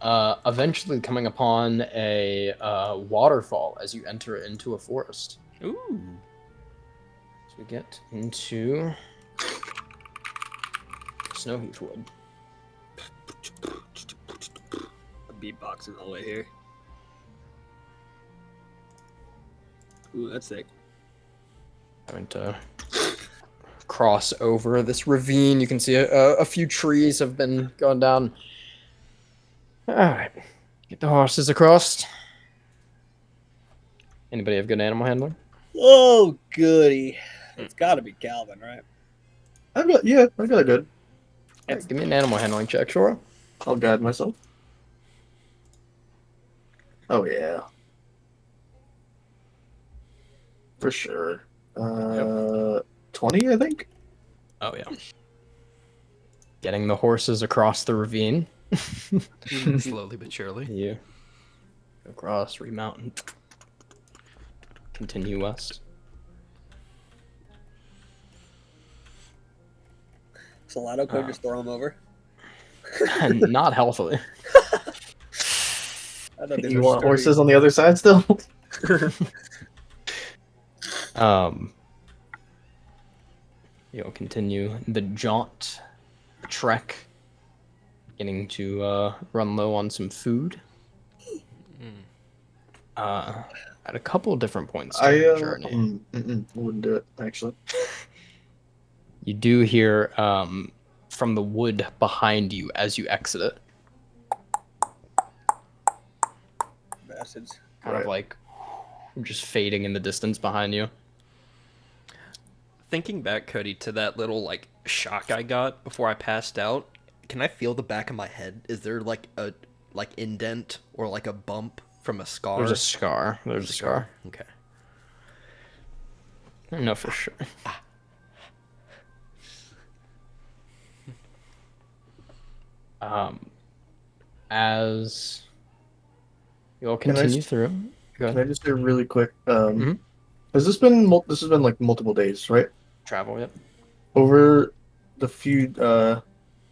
[SPEAKER 1] Eventually coming upon a waterfall as you enter into a forest.
[SPEAKER 2] Ooh.
[SPEAKER 1] So we get into Snowheath Wood.
[SPEAKER 4] Beatboxing all the way here. Ooh, that's sick.
[SPEAKER 1] Having to cross over this ravine. You can see a few trees have been going down. Alright. Get the horses across. Anybody have good animal handling?
[SPEAKER 4] Oh, goody. It's got to be Calvin, right?
[SPEAKER 5] I got a good.
[SPEAKER 1] Alright, give me an animal handling check, sure.
[SPEAKER 5] I'll guide myself. Oh yeah, for sure. 20, I think.
[SPEAKER 1] Oh yeah. Getting the horses across the ravine.
[SPEAKER 2] Slowly but surely.
[SPEAKER 1] You across, remount, and continue west.
[SPEAKER 4] Salato could just throw him over.
[SPEAKER 1] And not healthily.
[SPEAKER 4] I thought these
[SPEAKER 5] You
[SPEAKER 4] were
[SPEAKER 5] want
[SPEAKER 4] sturdy.
[SPEAKER 5] horses on the other side still?
[SPEAKER 1] You'll continue the jaunt, the trek, beginning to run low on some food. At a couple of different points during the journey.
[SPEAKER 5] Wouldn't do it actually.
[SPEAKER 1] You do hear from the wood behind you as you exit it,
[SPEAKER 4] Bastards.
[SPEAKER 1] kind of
[SPEAKER 5] Right.
[SPEAKER 1] like just fading in the distance behind you.
[SPEAKER 2] Thinking back, Cody, to that little like shock I got before I passed out, can I feel the back of my head? Is there like a indent or like a bump from a scar?
[SPEAKER 1] There's a scar. There's a scar.
[SPEAKER 2] Okay.
[SPEAKER 1] I know for sure. As you'll
[SPEAKER 5] Can I
[SPEAKER 1] continue
[SPEAKER 5] s-
[SPEAKER 1] through. Go
[SPEAKER 5] Can I
[SPEAKER 1] ahead.
[SPEAKER 5] just say really quick?
[SPEAKER 1] Mhm.
[SPEAKER 5] This has been like multiple days, right?
[SPEAKER 1] Travel, yep.
[SPEAKER 5] Over the few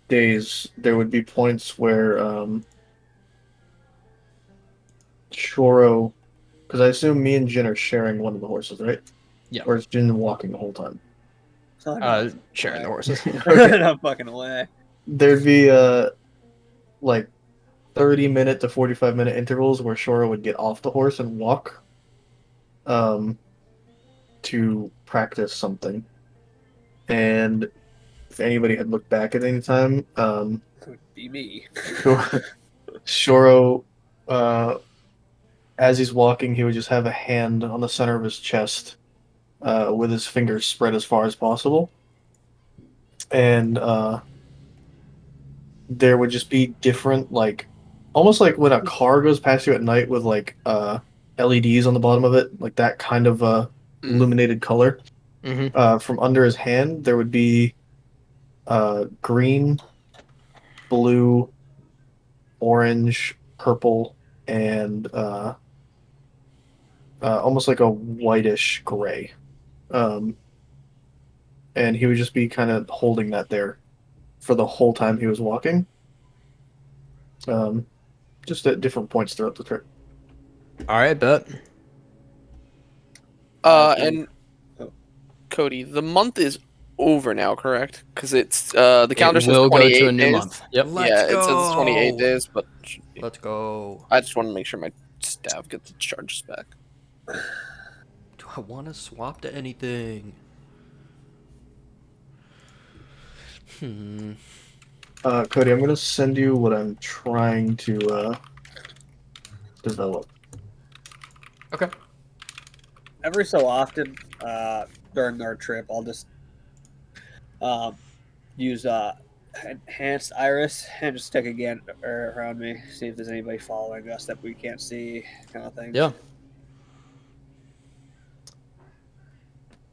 [SPEAKER 5] days, there would be points where Shoro, because I assume me and Jin are sharing one of the horses, right?
[SPEAKER 1] Yeah.
[SPEAKER 5] Or is Jin walking the whole time?
[SPEAKER 4] Oh, no.
[SPEAKER 1] Sharing the horses.
[SPEAKER 4] No fucking way.
[SPEAKER 5] There'd be like 30-minute to 45-minute intervals where Shoro would get off the horse and walk to practice something. And if anybody had looked back at any time,
[SPEAKER 4] Could be me.
[SPEAKER 5] Shoro, as he's walking, he would just have a hand on the center of his chest, with his fingers spread as far as possible, and there would just be different, like, almost like when a car goes past you at night with like LEDs on the bottom of it, like that kind of illuminated color.
[SPEAKER 1] Mm-hmm.
[SPEAKER 5] From under his hand, there would be green, blue, orange, purple, and almost like a whitish gray. Um, and he would just be kind of holding that there for the whole time he was walking. Just at different points throughout the trip.
[SPEAKER 1] All right, bet.
[SPEAKER 3] And
[SPEAKER 4] Oh.
[SPEAKER 3] Cody, the month is over now, correct? Because it's the calendar
[SPEAKER 1] It
[SPEAKER 3] says
[SPEAKER 1] will go
[SPEAKER 3] 28
[SPEAKER 1] to a new
[SPEAKER 3] days.
[SPEAKER 1] month. Yep.
[SPEAKER 3] Yeah, it says 28
[SPEAKER 2] go.
[SPEAKER 3] days, but it should be.
[SPEAKER 2] Let's go.
[SPEAKER 3] I just want to make sure my staff gets its charges back.
[SPEAKER 2] Do I want to swap to anything?
[SPEAKER 5] Cody, I'm gonna send you what I'm trying to develop.
[SPEAKER 1] Okay.
[SPEAKER 4] Every so often, during our trip, I'll just use enhanced iris and just take a gander around me, see if there's anybody following us that we can't see, kind of thing.
[SPEAKER 1] Yeah.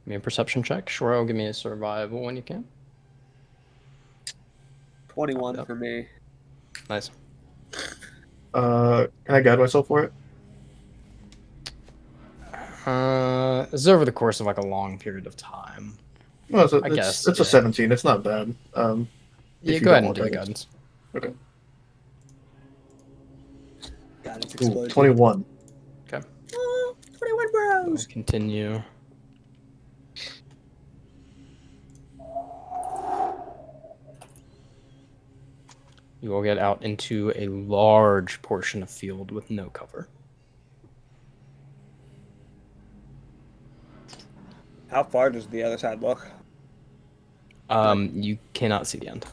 [SPEAKER 1] Give me a perception check. Shoro, give me a survival when you can.
[SPEAKER 4] 21
[SPEAKER 1] Yep.
[SPEAKER 4] for me.
[SPEAKER 1] Nice.
[SPEAKER 5] Can I guide myself for it?
[SPEAKER 1] This is over the course of like a long period of time.
[SPEAKER 5] No,
[SPEAKER 1] I guess,
[SPEAKER 5] it's a
[SPEAKER 1] yeah.
[SPEAKER 5] 17. It's not bad.
[SPEAKER 1] Yeah,
[SPEAKER 5] you
[SPEAKER 1] go ahead
[SPEAKER 5] don't
[SPEAKER 1] and do the
[SPEAKER 5] want
[SPEAKER 1] guidance.
[SPEAKER 5] Okay.
[SPEAKER 4] Guidance
[SPEAKER 5] Ooh,
[SPEAKER 4] explosion.
[SPEAKER 5] 21.
[SPEAKER 1] Okay.
[SPEAKER 4] Oh, 21
[SPEAKER 1] We'll
[SPEAKER 4] bros.
[SPEAKER 1] continue. You will get out into a large portion of field with no cover.
[SPEAKER 4] How far does the other side look?
[SPEAKER 1] You cannot see the end.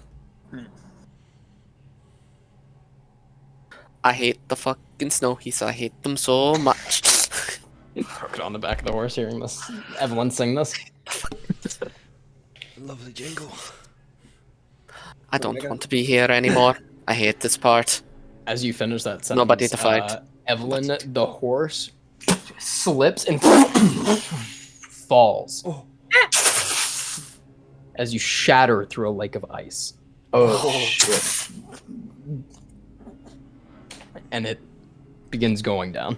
[SPEAKER 3] I hate the fucking snow geese. I hate them so much.
[SPEAKER 1] Crooked on the back of the horse hearing this. Everyone sing this.
[SPEAKER 2] Lovely jingle.
[SPEAKER 3] I don't want to be here anymore. I hate this part.
[SPEAKER 1] As you finish that sentence,
[SPEAKER 3] Nobody to fight.
[SPEAKER 1] Evelyn, the horse, slips and falls as you shatter through a lake of ice.
[SPEAKER 5] Oh shit!
[SPEAKER 1] And it begins going down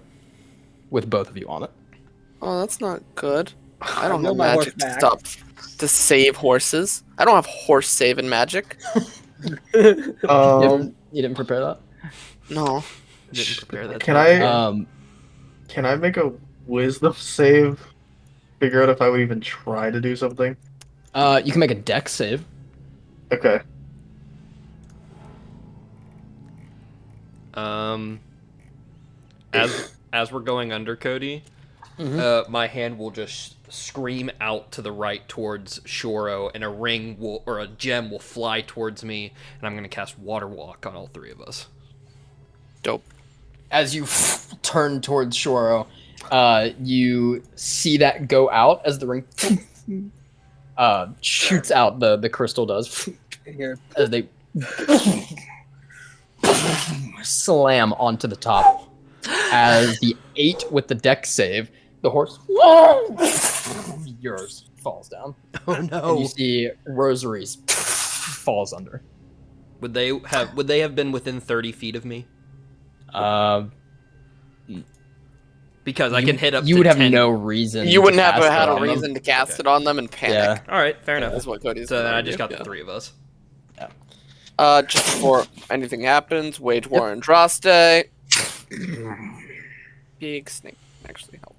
[SPEAKER 1] with both of you on it.
[SPEAKER 3] Oh, that's not good. I don't
[SPEAKER 4] know
[SPEAKER 3] have
[SPEAKER 4] my horse
[SPEAKER 3] magic to
[SPEAKER 4] back.
[SPEAKER 3] stop to save horses. I don't have horse saving magic.
[SPEAKER 5] Um,
[SPEAKER 1] You didn't prepare that?
[SPEAKER 3] No.
[SPEAKER 2] Didn't prepare that.
[SPEAKER 5] Can I
[SPEAKER 1] Um,
[SPEAKER 5] can I make a wisdom save? Figure out if I would even try to do something.
[SPEAKER 1] you can make a dex save.
[SPEAKER 5] Okay.
[SPEAKER 2] As we're going under, Cody, my hand will just scream out to the right towards Shoro, and a gem will fly towards me, and I'm gonna cast Water Walk on all three of us.
[SPEAKER 3] Dope.
[SPEAKER 1] As you turn towards Shoro, you see that go out as the ring shoots out. The crystal does
[SPEAKER 4] Here.
[SPEAKER 1] as they slam onto the top. As the 8 with the deck save, the horse yours falls down.
[SPEAKER 2] Oh
[SPEAKER 1] And
[SPEAKER 2] no!
[SPEAKER 1] you see Rosaries falls under.
[SPEAKER 2] Would they have been within 30 feet of me? Because I can hit up.
[SPEAKER 1] You
[SPEAKER 2] to
[SPEAKER 1] would have
[SPEAKER 2] 10.
[SPEAKER 1] no reason.
[SPEAKER 3] You wouldn't
[SPEAKER 1] to
[SPEAKER 3] have
[SPEAKER 1] cast it
[SPEAKER 3] had a
[SPEAKER 1] on them.
[SPEAKER 3] reason to cast
[SPEAKER 2] Okay.
[SPEAKER 3] it on them and panic.
[SPEAKER 1] Yeah.
[SPEAKER 2] All right, fair enough.
[SPEAKER 3] That's what Cody's
[SPEAKER 2] So then
[SPEAKER 3] gonna
[SPEAKER 2] I just
[SPEAKER 3] do,
[SPEAKER 2] got the
[SPEAKER 3] yeah.
[SPEAKER 2] 3 of us.
[SPEAKER 3] Just before anything happens, wage war in Droste. Big snake actually help.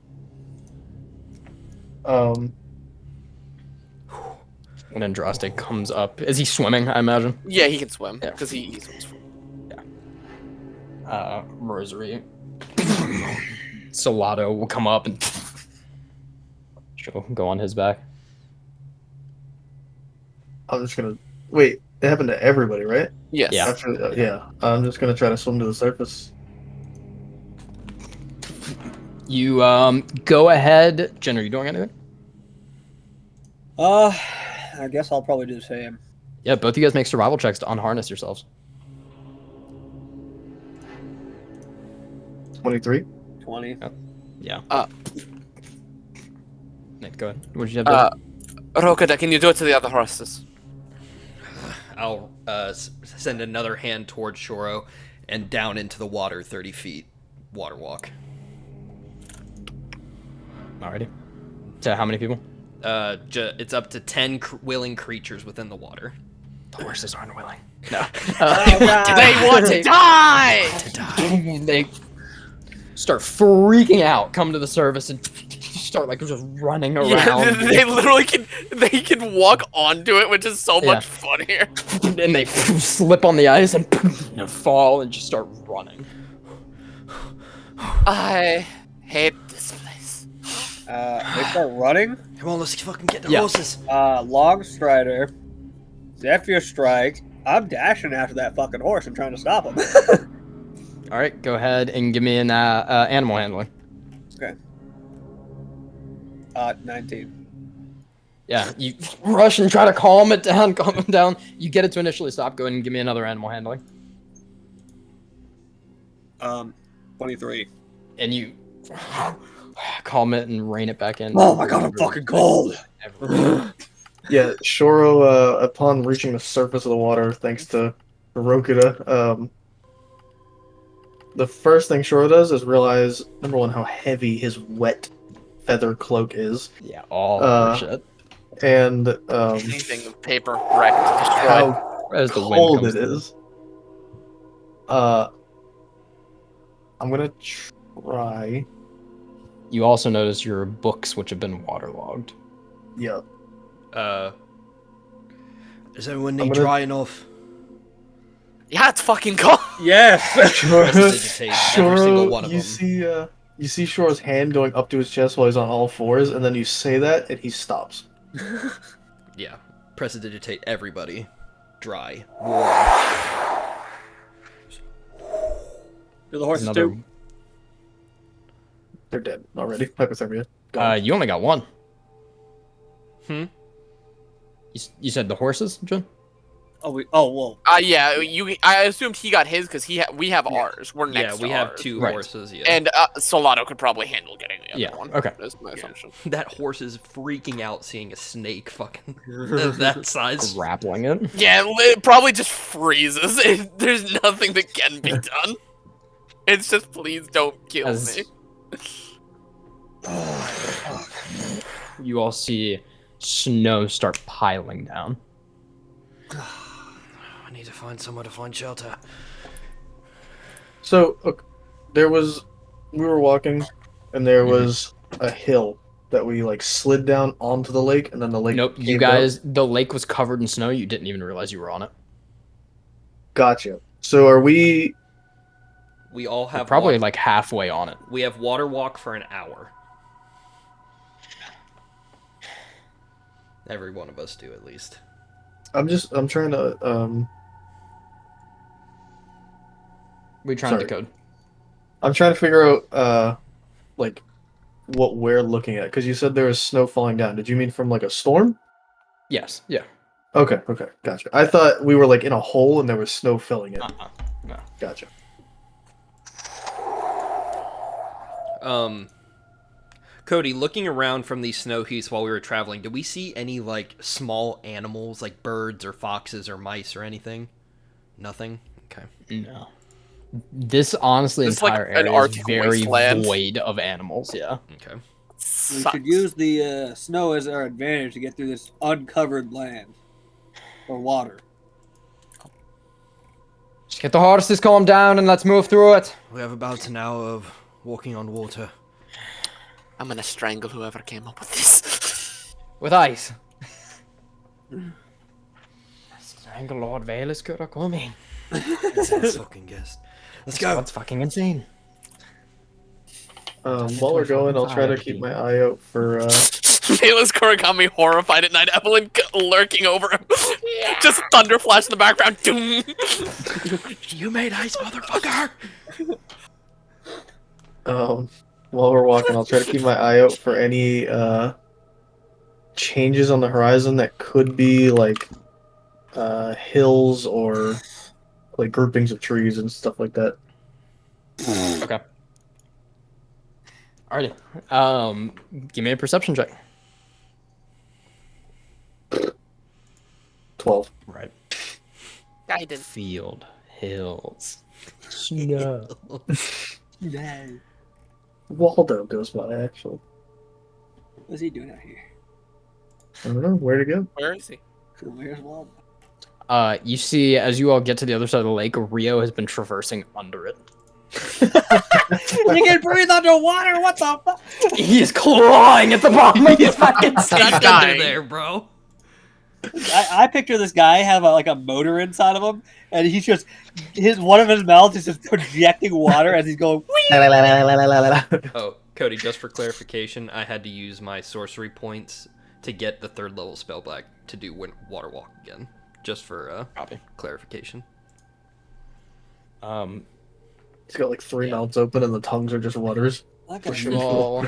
[SPEAKER 1] And then Droste comes up. Is he swimming, I imagine?
[SPEAKER 3] Yeah, he can swim
[SPEAKER 1] Yeah.
[SPEAKER 3] because he swims.
[SPEAKER 1] Rosary. Solado will come up and she'll go on his back.
[SPEAKER 5] I'm just gonna wait. It happened to everybody, right?
[SPEAKER 3] Yes.
[SPEAKER 1] Yeah.
[SPEAKER 5] After, yeah. I'm just gonna try to swim to the surface.
[SPEAKER 1] You go ahead. Jen, are you doing anything?
[SPEAKER 4] I guess I'll probably do the same.
[SPEAKER 1] Yeah, both of you guys make survival checks to unharness yourselves.
[SPEAKER 5] 23.
[SPEAKER 4] 20.
[SPEAKER 1] Yeah.
[SPEAKER 3] Uh.
[SPEAKER 1] Nate, go ahead. What did you have?
[SPEAKER 3] Rokada, can you do it to the other horses?
[SPEAKER 2] I'll send another hand towards Shoro and down into the water 30 feet. Water walk.
[SPEAKER 1] Alrighty. To how many people?
[SPEAKER 2] It's up to 10 willing creatures within the water.
[SPEAKER 1] The horses aren't willing. No.
[SPEAKER 3] They want to die!
[SPEAKER 1] They start freaking out, come to the surface, and start like just running around.
[SPEAKER 3] Yeah, they literally can walk onto it, which is so much funnier.
[SPEAKER 1] And they slip on the ice and fall and just start running.
[SPEAKER 3] I hate this place.
[SPEAKER 4] They start running.
[SPEAKER 2] Come on, let's fucking get the
[SPEAKER 1] Yeah.
[SPEAKER 2] horses.
[SPEAKER 4] Long Strider. Zephyr Strike. I'm dashing after that fucking horse and trying to stop him.
[SPEAKER 1] All right, go ahead and give me an animal handling.
[SPEAKER 4] Okay. 19.
[SPEAKER 1] Yeah, you rush and try to calm it down, calm it down. You get it to initially stop. Go ahead and give me another animal handling.
[SPEAKER 4] 23.
[SPEAKER 1] And you calm it and rein it back in.
[SPEAKER 4] Oh my god, I'm fucking cold.
[SPEAKER 5] Yeah, Shoro, upon reaching the surface of the water, thanks to Rokida, the first thing Shoro does is realize, number one, how heavy his wet feather cloak is,
[SPEAKER 1] Yeah, all shit.
[SPEAKER 5] and
[SPEAKER 3] Anything of paper wrecked, destroyed.
[SPEAKER 5] how
[SPEAKER 1] As the wind
[SPEAKER 5] cold
[SPEAKER 1] comes
[SPEAKER 5] it
[SPEAKER 1] through.
[SPEAKER 5] is. I'm gonna try.
[SPEAKER 1] You also notice your books, which have been waterlogged.
[SPEAKER 5] Yeah.
[SPEAKER 2] Does everyone
[SPEAKER 5] I'm
[SPEAKER 2] need
[SPEAKER 5] gonna-
[SPEAKER 2] dry enough?
[SPEAKER 3] Yeah, it's fucking cold.
[SPEAKER 4] Yes.
[SPEAKER 2] Prestidigitate every single one of
[SPEAKER 5] you
[SPEAKER 2] them.
[SPEAKER 5] see Shoro's hand going up to his chest while he's on all fours, and then you say that, and he stops.
[SPEAKER 2] Yeah. Prestidigitate everybody. Dry. Warm.
[SPEAKER 4] Do the horses
[SPEAKER 1] Another.
[SPEAKER 4] too?
[SPEAKER 5] They're dead already. Hypothermia. Gone.
[SPEAKER 1] You only got one.
[SPEAKER 2] Hmm?
[SPEAKER 1] You said the horses, John?
[SPEAKER 4] Whoa.
[SPEAKER 3] Yeah, I assumed he got his because we have
[SPEAKER 4] Yeah.
[SPEAKER 3] ours. We're next.
[SPEAKER 2] Yeah, we
[SPEAKER 3] to
[SPEAKER 2] have
[SPEAKER 3] ours.
[SPEAKER 2] 2
[SPEAKER 1] Right.
[SPEAKER 2] horses. Yeah,
[SPEAKER 3] And Solano could probably handle getting the other
[SPEAKER 1] Yeah,
[SPEAKER 3] one.
[SPEAKER 1] okay.
[SPEAKER 3] That's my assumption.
[SPEAKER 2] that horse is freaking out seeing a snake fucking that size.
[SPEAKER 1] Grappling it.
[SPEAKER 3] Yeah, it probably just freezes. There's nothing that can be done. It's just, please don't kill
[SPEAKER 1] As-
[SPEAKER 3] me.
[SPEAKER 1] You all see snow start piling down.
[SPEAKER 2] I need to find somewhere to find shelter.
[SPEAKER 5] So we were walking, and there was a hill that we like slid down onto the lake, and then the lake.
[SPEAKER 1] Nope, you
[SPEAKER 5] caved up.
[SPEAKER 1] guys, the lake was covered in snow. You didn't even realize you were on it.
[SPEAKER 5] Gotcha. So are we?
[SPEAKER 2] We all
[SPEAKER 1] You're
[SPEAKER 2] have
[SPEAKER 1] probably like halfway on it.
[SPEAKER 2] we have water walk for an hour. Every one of us do at least.
[SPEAKER 5] I'm trying to
[SPEAKER 1] We trying
[SPEAKER 5] Sorry.
[SPEAKER 1] to code.
[SPEAKER 5] I'm trying to figure out like what we're looking at, because you said there was snow falling down. Did you mean from like a storm?
[SPEAKER 1] Yes. Yeah.
[SPEAKER 5] Okay, gotcha. I thought we were like in a hole and there was snow filling it.
[SPEAKER 1] No.
[SPEAKER 5] Gotcha.
[SPEAKER 2] Cody, looking around from these snow heaps while we were traveling, did we see any like small animals like birds or foxes or mice or anything? Nothing? Okay.
[SPEAKER 1] No. This honestly
[SPEAKER 3] It's like
[SPEAKER 1] entire
[SPEAKER 3] an
[SPEAKER 1] area is
[SPEAKER 3] Arctic
[SPEAKER 1] very
[SPEAKER 3] wasteland.
[SPEAKER 1] void of animals. Yeah.
[SPEAKER 2] Okay.
[SPEAKER 4] We
[SPEAKER 3] Sucks.
[SPEAKER 4] should use the snow as our advantage to get through this uncovered land or water.
[SPEAKER 1] Just get the horses calmed down and let's move through it.
[SPEAKER 2] We have about an hour of walking on water.
[SPEAKER 3] I'm gonna strangle whoever came up with this.
[SPEAKER 1] With ice. Strangle Lord Valus could have come in.
[SPEAKER 2] Let's fucking guess. Let's go.
[SPEAKER 1] That's fucking insane.
[SPEAKER 5] While we're going, I'll try to keep my eye out for
[SPEAKER 3] Bayless Kuragami horrified at night. Evelyn lurking over him. Just thunder flash in the background. Doom.
[SPEAKER 2] You made ice, motherfucker!
[SPEAKER 5] while we're walking, I'll try to keep my eye out for any changes on the horizon that could be like hills or like groupings of trees and stuff like that.
[SPEAKER 1] Okay. Alrighty. Give me a perception check.
[SPEAKER 5] 12.
[SPEAKER 1] Right.
[SPEAKER 3] Guidance.
[SPEAKER 1] Field, hills, snow.
[SPEAKER 5] Waldo goes by, actually.
[SPEAKER 4] What's he doing out here?
[SPEAKER 5] I don't know where to go.
[SPEAKER 3] Where is he?
[SPEAKER 4] Where's Waldo?
[SPEAKER 1] You see, as you all get to the other side of the lake, Rio has been traversing under it.
[SPEAKER 4] You can breathe underwater. What the fuck?
[SPEAKER 1] He is clawing at the bottom of his fucking
[SPEAKER 3] He's
[SPEAKER 2] Stuck under
[SPEAKER 3] dying.
[SPEAKER 2] there, bro.
[SPEAKER 4] I picture this guy have like a motor inside of him, and he's just one of his mouths is just projecting water as he's going.
[SPEAKER 2] Oh, Cody, just for clarification, I had to use my sorcery points to get the 3rd level spell back to do water walk again. Just for
[SPEAKER 1] Copy.
[SPEAKER 2] clarification.
[SPEAKER 5] He's got like 3 mouths open and the tongues are just rudders.
[SPEAKER 1] You all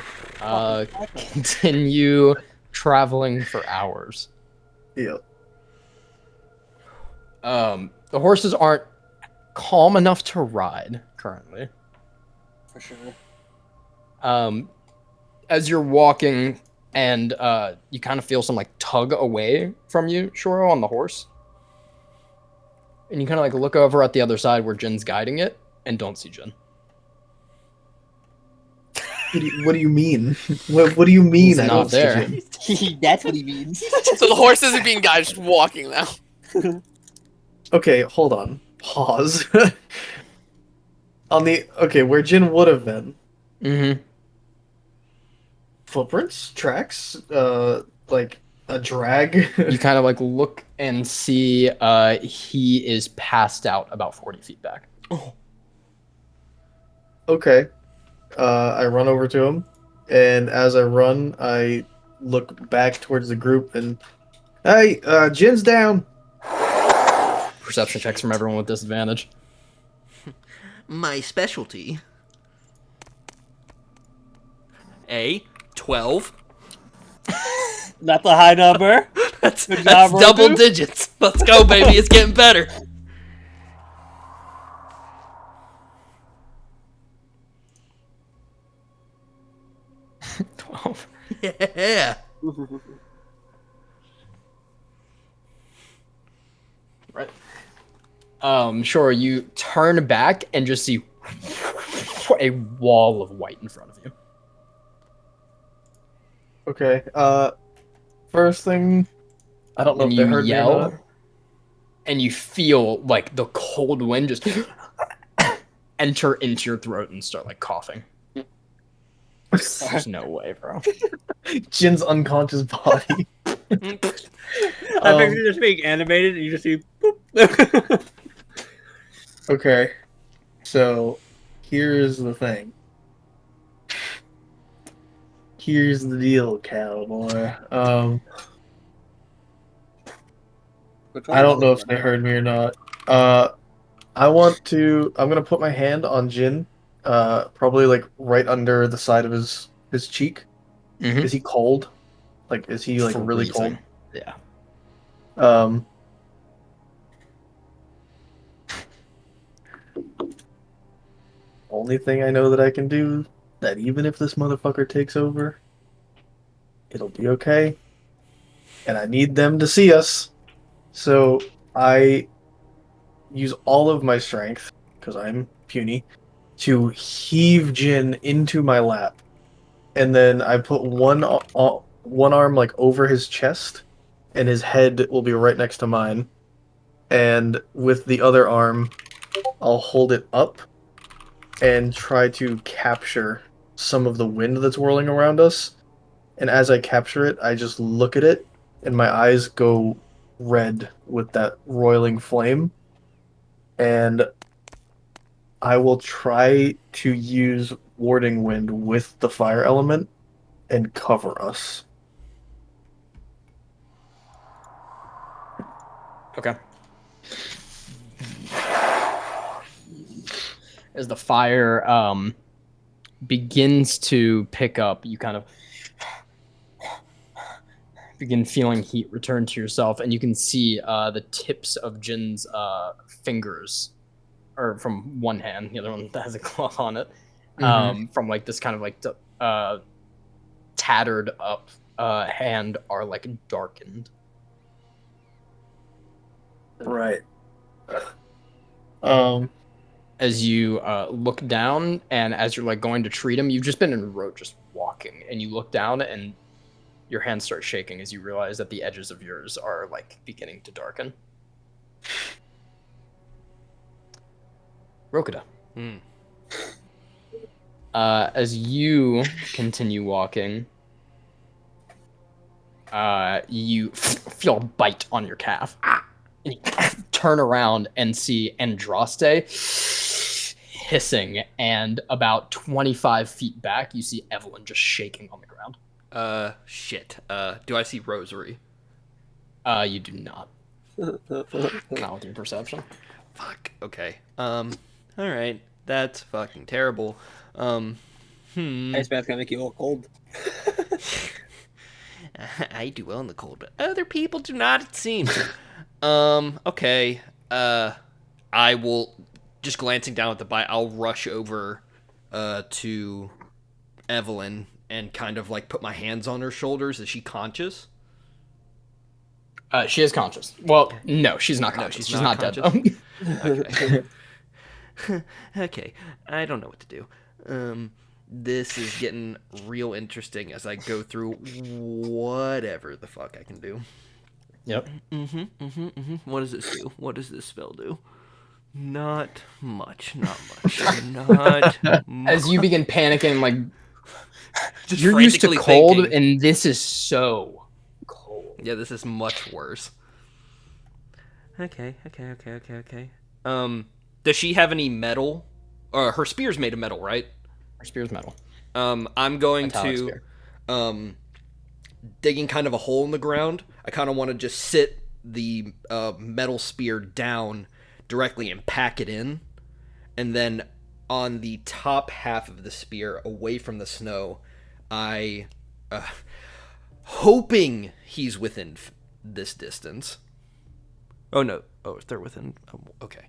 [SPEAKER 1] continue traveling for hours.
[SPEAKER 5] Yeah.
[SPEAKER 1] The horses aren't calm enough to ride currently.
[SPEAKER 4] For sure.
[SPEAKER 1] As you're walking and you kind of feel some like tug away from you, Shoro, on the horse. And you kind of like look over at the other side where Jin's guiding it and don't see Jin.
[SPEAKER 5] What do you mean? What do you mean?
[SPEAKER 1] He's
[SPEAKER 5] I
[SPEAKER 1] not
[SPEAKER 5] don't see
[SPEAKER 1] there.
[SPEAKER 5] Jin?
[SPEAKER 4] That's what he means.
[SPEAKER 3] So the horse isn't being guided, just walking now.
[SPEAKER 5] Okay, hold on. Pause. Where Jin would have been.
[SPEAKER 1] Mm-hmm.
[SPEAKER 5] Footprints? Tracks? Like a drag?
[SPEAKER 1] You kind of like look and see he is passed out about 40 feet back.
[SPEAKER 5] Okay. I run over to him, and as I run, I look back towards the group and, hey, Jin's down.
[SPEAKER 1] Perception checks from everyone with disadvantage.
[SPEAKER 2] My specialty. A 12.
[SPEAKER 4] Not the high number.
[SPEAKER 2] That's
[SPEAKER 4] Good job,
[SPEAKER 2] double
[SPEAKER 4] Roku.
[SPEAKER 2] digits. Let's go, baby. It's getting better. Yeah.
[SPEAKER 1] Right. Sure, you turn back and just see a wall of white in front of you.
[SPEAKER 5] Okay. First thing, I don't know
[SPEAKER 1] And
[SPEAKER 5] if they
[SPEAKER 1] you
[SPEAKER 5] heard me or not.
[SPEAKER 1] yell, and you feel like the cold wind just enter into your throat and start like coughing. There's no way, bro.
[SPEAKER 5] Jin's unconscious body.
[SPEAKER 4] I picture this being animated, and you just see. Boop.
[SPEAKER 5] Okay. So, here's the thing. Here's the deal, cowboy. I don't know if they heard me or not. I'm gonna put my hand on Jin, probably like right under the side of his cheek.
[SPEAKER 1] Mhm.
[SPEAKER 5] Is he cold? Like, is he like really cold?
[SPEAKER 1] Freezing. Yeah.
[SPEAKER 5] Um, Only thing I know that I can do, that even if this motherfucker takes over, it'll be okay. And I need them to see us. So I use all of my strength, because I'm puny, to heave Jin into my lap. And then I put one arm like over his chest, and his head will be right next to mine. And with the other arm, I'll hold it up and try to capture some of the wind that's whirling around us. And as I capture it, I just look at it, and my eyes go red with that roiling flame. And I will try to use warding wind with the fire element and cover us.
[SPEAKER 1] Okay. As the fire begins to pick up, you kind of begin feeling heat return to yourself, and you can see the tips of Jin's fingers, or from one hand, the other one that has a glove on it, from like this kind of like tattered up hand are like darkened.
[SPEAKER 5] Right. Um,
[SPEAKER 1] As you look down, and as you're like going to treat him, you've just been in a road just walking, and you look down and your hands start shaking as you realize that the edges of yours are like beginning to darken. Rokuda. As you continue walking, you feel a bite on your calf. And you turn around and see Andraste hissing, and about 25 feet back, you see Evelyn just shaking on the ground.
[SPEAKER 2] Shit. Do I see Rosary?
[SPEAKER 1] You do not. Not with your perception.
[SPEAKER 2] Fuck. Okay. Alright. That's fucking terrible.
[SPEAKER 4] Ice bath's gonna make you all cold.
[SPEAKER 2] I do well in the cold, but other people do not, it seems. Okay. I will, just glancing down at the bite, I'll rush over to Evelyn and kind of like put my hands on her shoulders. Is she conscious?
[SPEAKER 1] She is conscious. Well, no, she's not conscious. She's not dead.
[SPEAKER 2] Okay. Okay. I don't know what to do. This is getting real interesting as I go through whatever the fuck I can do.
[SPEAKER 1] Yep.
[SPEAKER 2] What does this do? What does this spell do? Not much. Not much.
[SPEAKER 1] As you begin panicking, like
[SPEAKER 2] Just
[SPEAKER 1] you're used to
[SPEAKER 2] frantically
[SPEAKER 1] cold,
[SPEAKER 2] thinking.
[SPEAKER 1] and this is so cold.
[SPEAKER 2] Yeah, this is much worse. Okay. Does she have any metal? Her spear's made of metal, right?
[SPEAKER 1] Her spear's metal.
[SPEAKER 2] I'm going
[SPEAKER 1] Metallic
[SPEAKER 2] to,
[SPEAKER 1] spear.
[SPEAKER 2] digging kind of a hole in the ground. I kind of want to just sit the metal spear down directly and pack it in, and then on the top half of the spear, away from the snow, I, hoping he's within this distance. Oh no. Oh, they're within. Okay.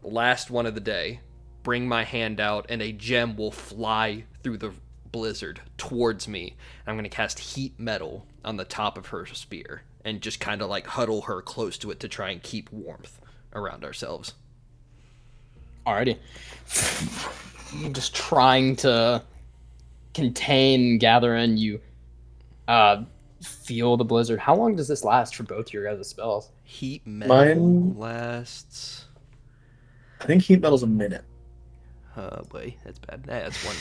[SPEAKER 2] Last one of the day. Bring my hand out, and a gem will fly through the blizzard towards me. I'm going to cast heat metal on the top of her spear and just kind of like huddle her close to it to try and keep warmth around ourselves.
[SPEAKER 1] Alrighty. Just trying to contain, gather in. You feel the blizzard. How long does this last for both your guys' spells?
[SPEAKER 2] Heat metal
[SPEAKER 5] Mine-
[SPEAKER 2] lasts.
[SPEAKER 5] I think heat metal's a minute.
[SPEAKER 2] Oh boy, that's bad. That's 1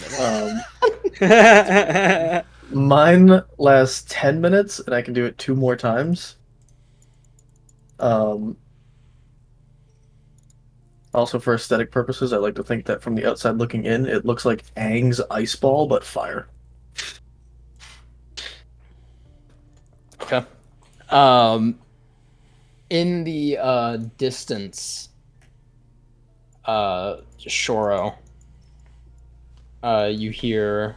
[SPEAKER 2] minute.
[SPEAKER 5] Mine lasts 10 minutes, and I can do it 2 more times. Also, for aesthetic purposes, I like to think that from the outside looking in, it looks like Aang's ice ball, but fire.
[SPEAKER 1] Okay. In the distance, Shoro, you hear,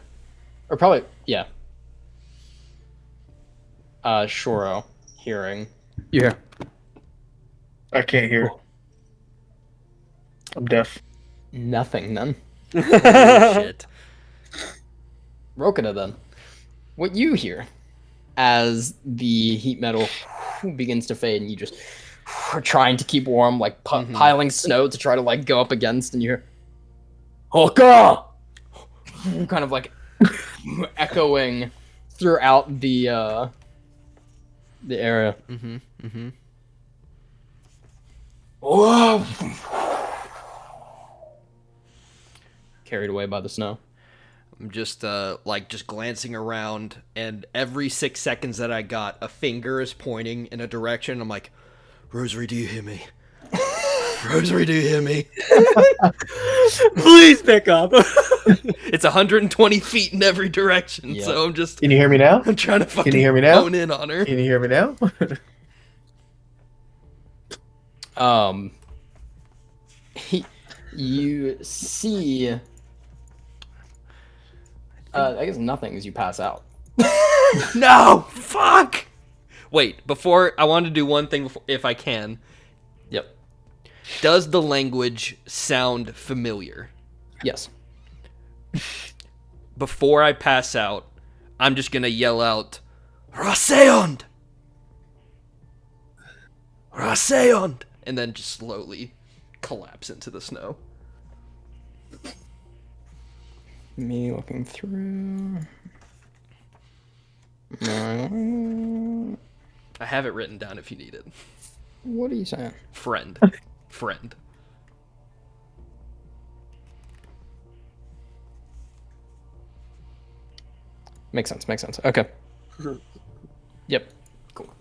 [SPEAKER 1] or probably, yeah. Shoro hearing. You hear.
[SPEAKER 5] I can't hear. I'm deaf.
[SPEAKER 1] Nothing then.
[SPEAKER 2] Holy shit.
[SPEAKER 1] Rokana then. What you hear as the heat metal begins to fade and you just are trying to keep warm, like piling snow to try to like go up against, and you hear Hoka! Kind of like echoing throughout the area. Whoa! Carried away by the snow.
[SPEAKER 2] I'm just just glancing around, and every 6 seconds that I got, a finger is pointing in a direction. I'm like, Rosary, do you hear me? Rosary, do you hear me?
[SPEAKER 4] Please pick up.
[SPEAKER 2] It's 120 feet in every direction,
[SPEAKER 1] Yep.
[SPEAKER 2] so I'm just
[SPEAKER 5] Can you hear me now?
[SPEAKER 2] I'm trying to fucking
[SPEAKER 5] hear me now?
[SPEAKER 2] hone in on her.
[SPEAKER 5] Can you hear me now?
[SPEAKER 1] You see, I guess nothing as you pass out.
[SPEAKER 2] No, fuck. Wait, before I want to do one thing, if I can.
[SPEAKER 1] Yep.
[SPEAKER 2] Does the language sound familiar?
[SPEAKER 1] Yes.
[SPEAKER 2] Before I pass out, I'm just gonna yell out, Raseond! Raseond! And then just slowly collapse into the snow.
[SPEAKER 1] Me looking through.
[SPEAKER 2] I have it written down if you need it.
[SPEAKER 1] What are you saying?
[SPEAKER 2] Friend. Friend.
[SPEAKER 1] Makes sense. Okay. Yep. Cool.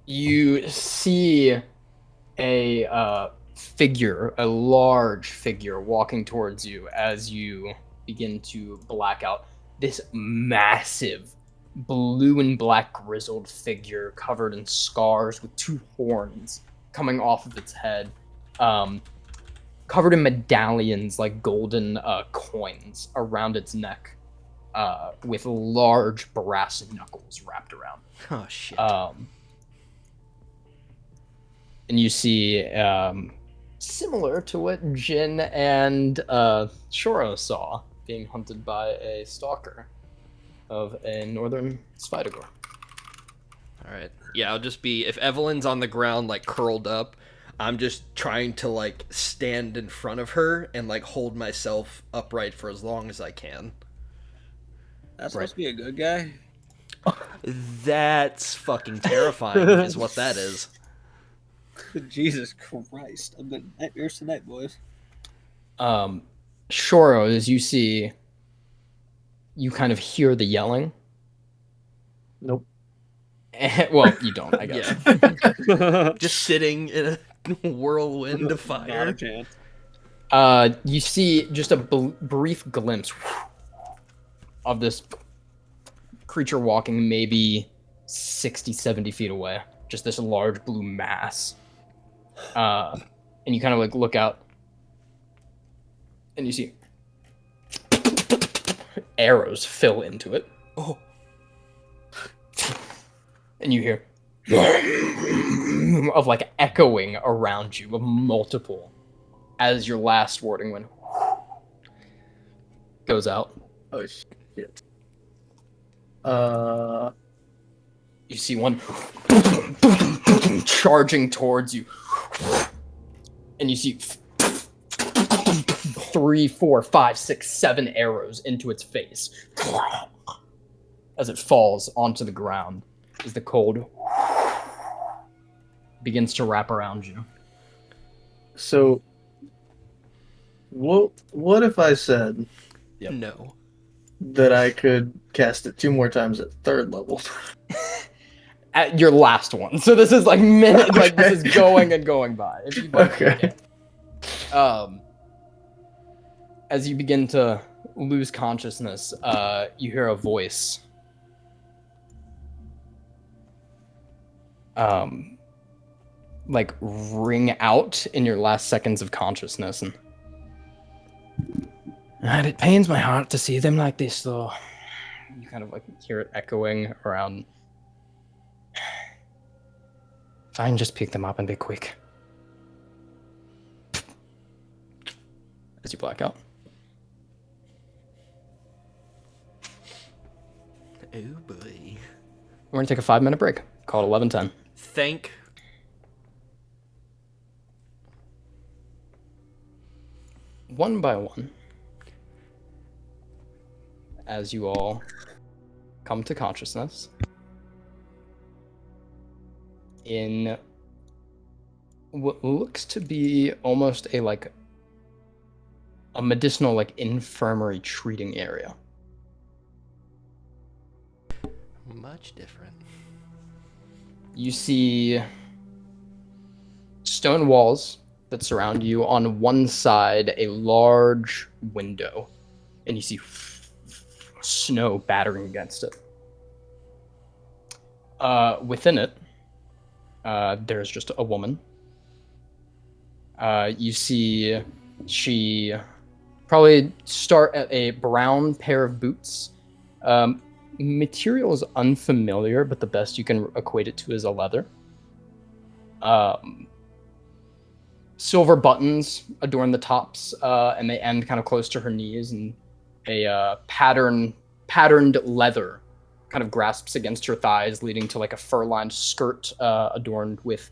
[SPEAKER 1] You see a figure, a large figure walking towards you as you begin to black out. This massive blue and black grizzled figure covered in scars with 2 horns coming off of its head. Covered in medallions like golden coins around its neck, with large brass knuckles wrapped around.
[SPEAKER 2] Oh, shit.
[SPEAKER 1] And you see, similar to what Jin and Shoro saw, being hunted by a stalker of a northern Spider-Gore.
[SPEAKER 2] Alright. Yeah, I'll just be... If Evelyn's on the ground, like, curled up, I'm just trying to, like, stand in front of her and, like, hold myself upright for as long as I can.
[SPEAKER 4] That's supposed to be a good guy.
[SPEAKER 2] That's fucking terrifying, is what that is.
[SPEAKER 4] Jesus Christ. I've been nightmares tonight, boys.
[SPEAKER 1] Shoro, as you see, you kind of hear the yelling.
[SPEAKER 5] Nope.
[SPEAKER 1] Well, you don't, I guess.
[SPEAKER 2] Yeah. Just sitting in a whirlwind of
[SPEAKER 4] Not a
[SPEAKER 2] fire.
[SPEAKER 4] chance.
[SPEAKER 1] You see just a brief glimpse of this creature walking maybe 60, 70 feet away. Just this large blue mass. And you kind of like look out and you see arrows fill into it.
[SPEAKER 2] Oh.
[SPEAKER 1] and you hear of like echoing around you of multiple as your last warding wind goes out.
[SPEAKER 5] Oh shit.
[SPEAKER 1] You see one charging towards you, and you see 3, 4, 5, 6, 7 arrows into its face as it falls onto the ground as the cold begins to wrap around you.
[SPEAKER 5] So, what if I said
[SPEAKER 1] Yep.
[SPEAKER 2] No.
[SPEAKER 5] that I could cast it 2 more times at 3rd level?
[SPEAKER 1] At your last one. So this is like minute, like this is
[SPEAKER 5] Okay.
[SPEAKER 1] going and going by. If you'd like to,
[SPEAKER 5] Okay.
[SPEAKER 1] as you begin to lose consciousness, you hear a voice. Like ring out in your last seconds of consciousness, and it pains my heart to see them like this, though. You kind of like hear it echoing around. If I can just pick them up and be quick. As you black out.
[SPEAKER 2] Oh boy.
[SPEAKER 1] We're gonna take a 5-minute break. Call it 11:10.
[SPEAKER 2] Thank.
[SPEAKER 1] One by one, as you all come to consciousness in what looks to be almost a medicinal infirmary treating area.
[SPEAKER 2] Much different.
[SPEAKER 1] You see stone walls that surround you. On one side, a large window, and you see snow battering against it. Within it, there's just a woman. You see she probably start at a brown pair of boots. Material is unfamiliar, but the best you can equate it to is a leather. Silver buttons adorn the tops, and they end kind of close to her knees, and a patterned leather kind of grasps against her thighs, leading to like a fur-lined skirt adorned with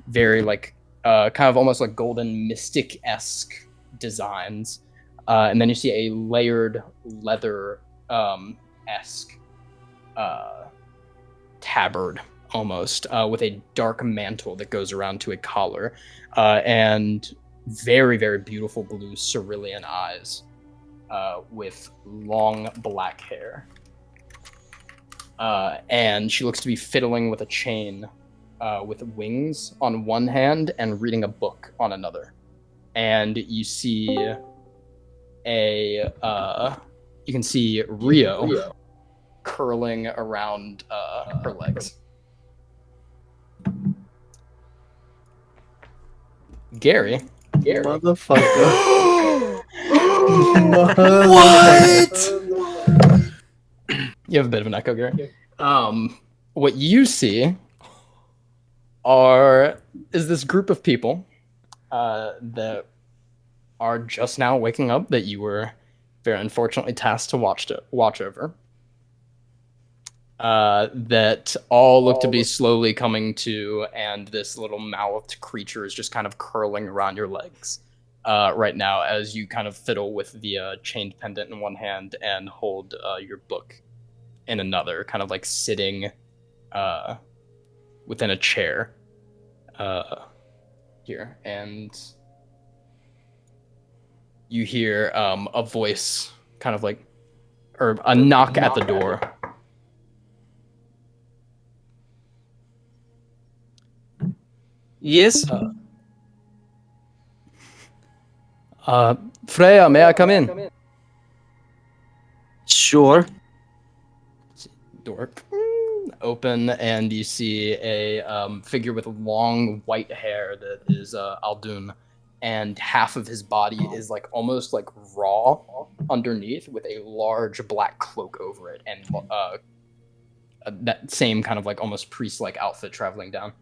[SPEAKER 1] very kind of almost like golden mystic-esque designs. And then you see a layered leather esque tabard almost, with a dark mantle that goes around to a collar, and very, very beautiful blue cerulean eyes, with long black hair. And she looks to be fiddling with a chain, with wings on one hand and reading a book on another. And you see you can see Rio curling around her legs. Gary.
[SPEAKER 5] Motherfucker.
[SPEAKER 2] What?
[SPEAKER 1] You have a bit of an echo, Gary. What you see is this group of people that are just now waking up, that you were very unfortunately tasked to watch over. That all look to be slowly coming to, and this little mouthed creature is just kind of curling around your legs right now as you kind of fiddle with the chained pendant in one hand and hold your book in another, kind of like sitting within a chair here. And you hear a voice kind of or a knock at the door.
[SPEAKER 4] Yes.
[SPEAKER 1] Freya, may I come in?
[SPEAKER 4] Sure.
[SPEAKER 1] Door open, and you see a figure with long white hair that is Aldun, and half of his body is almost raw underneath, with a large black cloak over it, and that same kind of like almost priest-like outfit traveling down.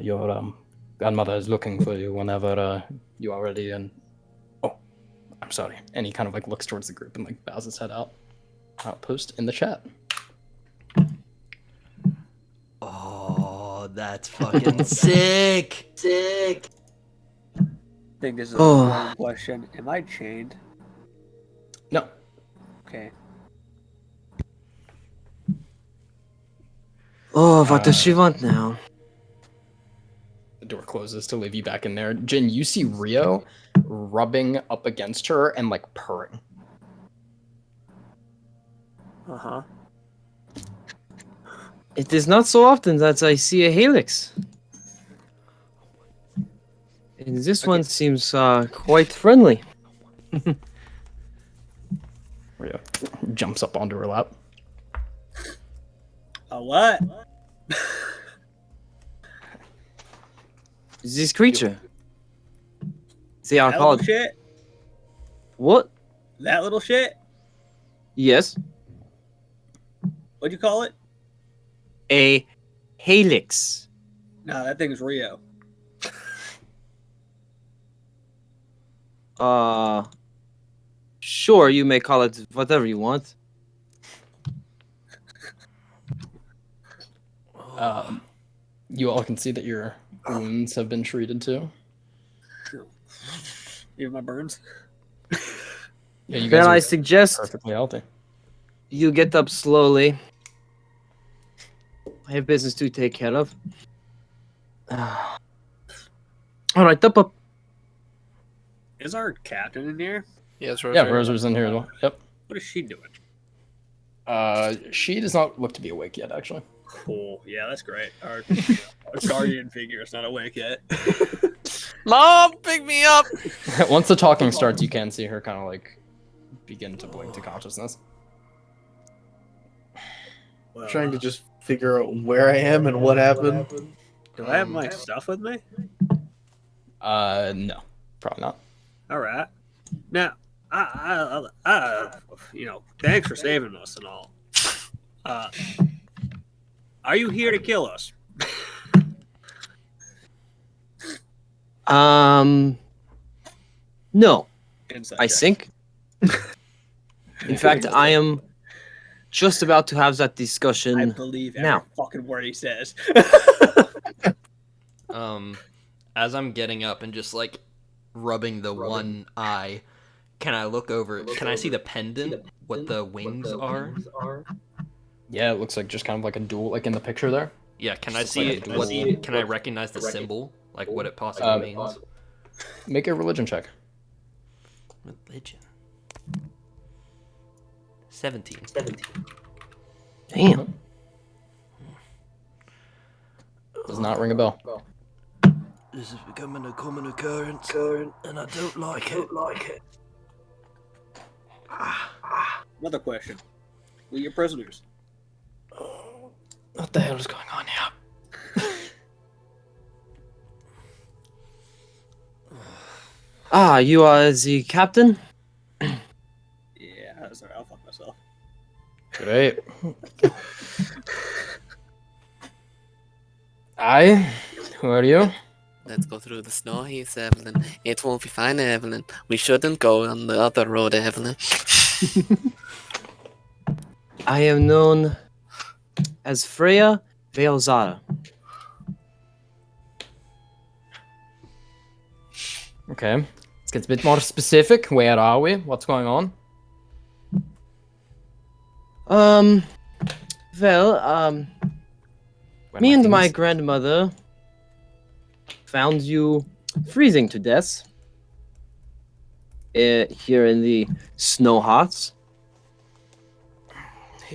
[SPEAKER 1] Your grandmother is looking for you whenever you are ready. And oh, I'm sorry. And he kind of like looks towards the group and like bows his head out. Outpost in the chat.
[SPEAKER 2] Oh, that's fucking sick. Sick.
[SPEAKER 4] I think this is a important question. Am I chained?
[SPEAKER 1] No.
[SPEAKER 4] Okay.
[SPEAKER 6] Oh, what does she want now?
[SPEAKER 1] The door closes to leave you back in there. Jin, you see Rio rubbing up against her and like purring.
[SPEAKER 4] Uh-huh.
[SPEAKER 6] It is not so often that I see a helix. And this one seems quite friendly.
[SPEAKER 1] Rio jumps up onto her lap.
[SPEAKER 4] A what?
[SPEAKER 6] This creature. They are
[SPEAKER 4] That little
[SPEAKER 6] called...
[SPEAKER 4] shit?
[SPEAKER 6] What?
[SPEAKER 4] That little shit?
[SPEAKER 6] Yes.
[SPEAKER 4] What'd you call it?
[SPEAKER 6] A helix.
[SPEAKER 4] Nah, that thing's Rio.
[SPEAKER 6] Sure, you may call it whatever you want.
[SPEAKER 1] You all can see that your wounds have been treated too.
[SPEAKER 4] You have my burns?
[SPEAKER 1] Yeah, you guys
[SPEAKER 6] Then
[SPEAKER 1] are
[SPEAKER 6] I suggest
[SPEAKER 1] perfectly healthy.
[SPEAKER 6] you get up slowly. I have business to take care of. All right, up.
[SPEAKER 4] Is our captain in here?
[SPEAKER 3] Yes,
[SPEAKER 1] Yeah, Roser's in here as well. Yep.
[SPEAKER 4] What is she doing?
[SPEAKER 1] She does not look to be awake yet, actually.
[SPEAKER 4] Cool. Yeah, that's great. Our guardian figure is not awake yet.
[SPEAKER 3] Mom, pick me up.
[SPEAKER 1] Once the talking starts, you can see her kind of like begin to blink to consciousness.
[SPEAKER 4] Well,
[SPEAKER 5] Trying to just figure out where I am and what happened.
[SPEAKER 4] do I have my stuff with me?
[SPEAKER 1] No, probably not.
[SPEAKER 4] All right. Now, thanks for saving us and all. Are you here to kill us?
[SPEAKER 6] No,
[SPEAKER 4] Inside
[SPEAKER 6] I
[SPEAKER 4] check.
[SPEAKER 6] think. In fact, I am just about to have that
[SPEAKER 4] I
[SPEAKER 6] discussion.
[SPEAKER 4] believe every
[SPEAKER 6] now.
[SPEAKER 4] fucking word he says.
[SPEAKER 2] As I'm getting up and just like rubbing the one eye, can I look over? Can I see the pendant? What the wings are?
[SPEAKER 1] Yeah, it looks like just kind of like a dual, like in the picture there.
[SPEAKER 2] Yeah, can I
[SPEAKER 1] Just
[SPEAKER 2] see
[SPEAKER 1] like a
[SPEAKER 2] what?
[SPEAKER 1] dual-
[SPEAKER 2] Can I recognize the symbol? Like what it possibly means?
[SPEAKER 1] Make a religion check.
[SPEAKER 2] Religion. 17.
[SPEAKER 6] Damn.
[SPEAKER 1] Does not ring a bell.
[SPEAKER 2] This is becoming a common occurrence, and I don't like it.
[SPEAKER 4] Another question. We your prisoners.
[SPEAKER 1] What the hell is going on here?
[SPEAKER 6] You are the captain?
[SPEAKER 4] Yeah, sorry, I'll fuck myself.
[SPEAKER 1] Great. Aye. Who are you?
[SPEAKER 3] Let's go through the snow, he's Evelyn. It won't be fine, Evelyn. We shouldn't go on the other road, Evelyn.
[SPEAKER 6] I am known as Freya Veilzara.
[SPEAKER 1] Okay. Let's get a bit more specific. Where are we? What's going on?
[SPEAKER 6] Well,
[SPEAKER 1] Where
[SPEAKER 6] me
[SPEAKER 1] are
[SPEAKER 6] and my
[SPEAKER 1] things?
[SPEAKER 6] grandmother found you freezing to death here in the snow hearts.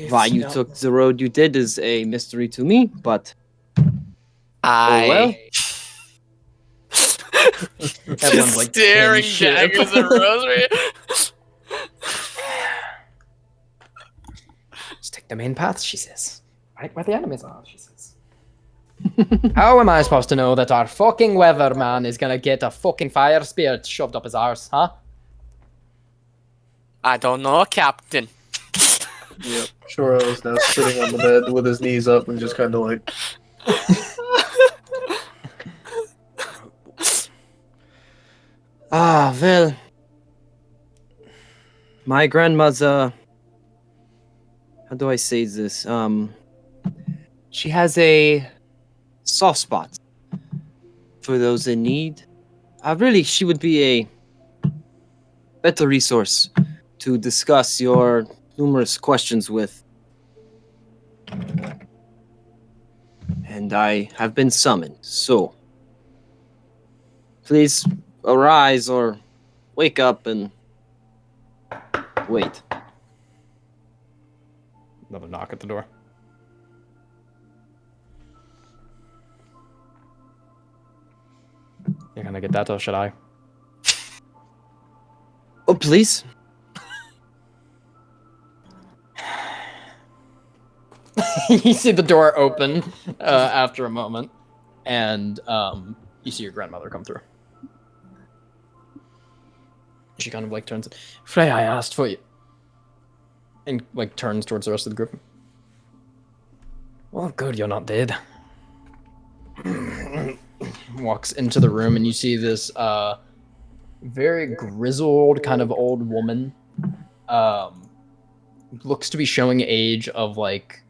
[SPEAKER 6] Why you took the road you did is a mystery to me, but well.
[SPEAKER 1] Everyone's like
[SPEAKER 3] staring
[SPEAKER 1] kinship.
[SPEAKER 3] daggers at Rosary.
[SPEAKER 1] Just take the main path, she says. Right where the enemies are, she says. How am I supposed to know that our fucking weatherman is gonna get a fucking fire spirit shoved up his arse, huh?
[SPEAKER 3] I don't know, Captain.
[SPEAKER 5] Yep. Shora is now sitting on the bed with his knees up and just kind of like,
[SPEAKER 6] Well, my grandmother. How do I say this? She has a soft spot for those in need. Really, she would be a better resource to discuss your numerous questions with. And I have been summoned, so please arise or wake up and wait.
[SPEAKER 1] Another knock at the door. You're gonna get that, or should I?
[SPEAKER 6] Oh, please.
[SPEAKER 1] You see the door open after a moment, and you see your grandmother come through. She kind of like turns. Frey, I asked for you, and like turns towards the rest of the group. Well, good, you're not dead. Walks into the room, and you see this very grizzled, kind of old woman. Looks to be showing age of like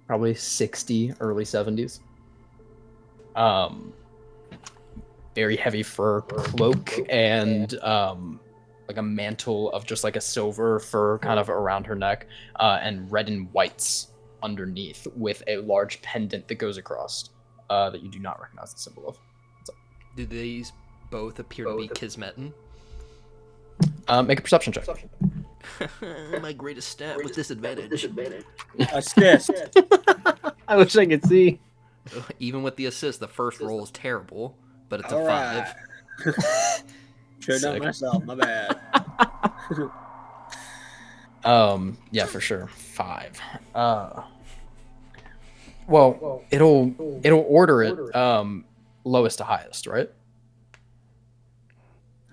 [SPEAKER 1] probably 60, early 70s. Very heavy fur cloak and like a mantle of just like a silver fur kind of around her neck, and red and whites underneath with a large pendant that goes across that you do not recognize the symbol of.
[SPEAKER 2] Do these both appear to be Kismetin?
[SPEAKER 1] Make a perception check.
[SPEAKER 2] My greatest stat with disadvantage.
[SPEAKER 4] Assist.
[SPEAKER 6] I wish I could see.
[SPEAKER 2] Even with the assist, the first roll is terrible, but it's
[SPEAKER 4] All
[SPEAKER 2] a 5.
[SPEAKER 4] right. Should have done
[SPEAKER 1] Sick.
[SPEAKER 4] myself. My bad.
[SPEAKER 1] Yeah, for sure. 5. Well, it'll order it lowest to highest, right?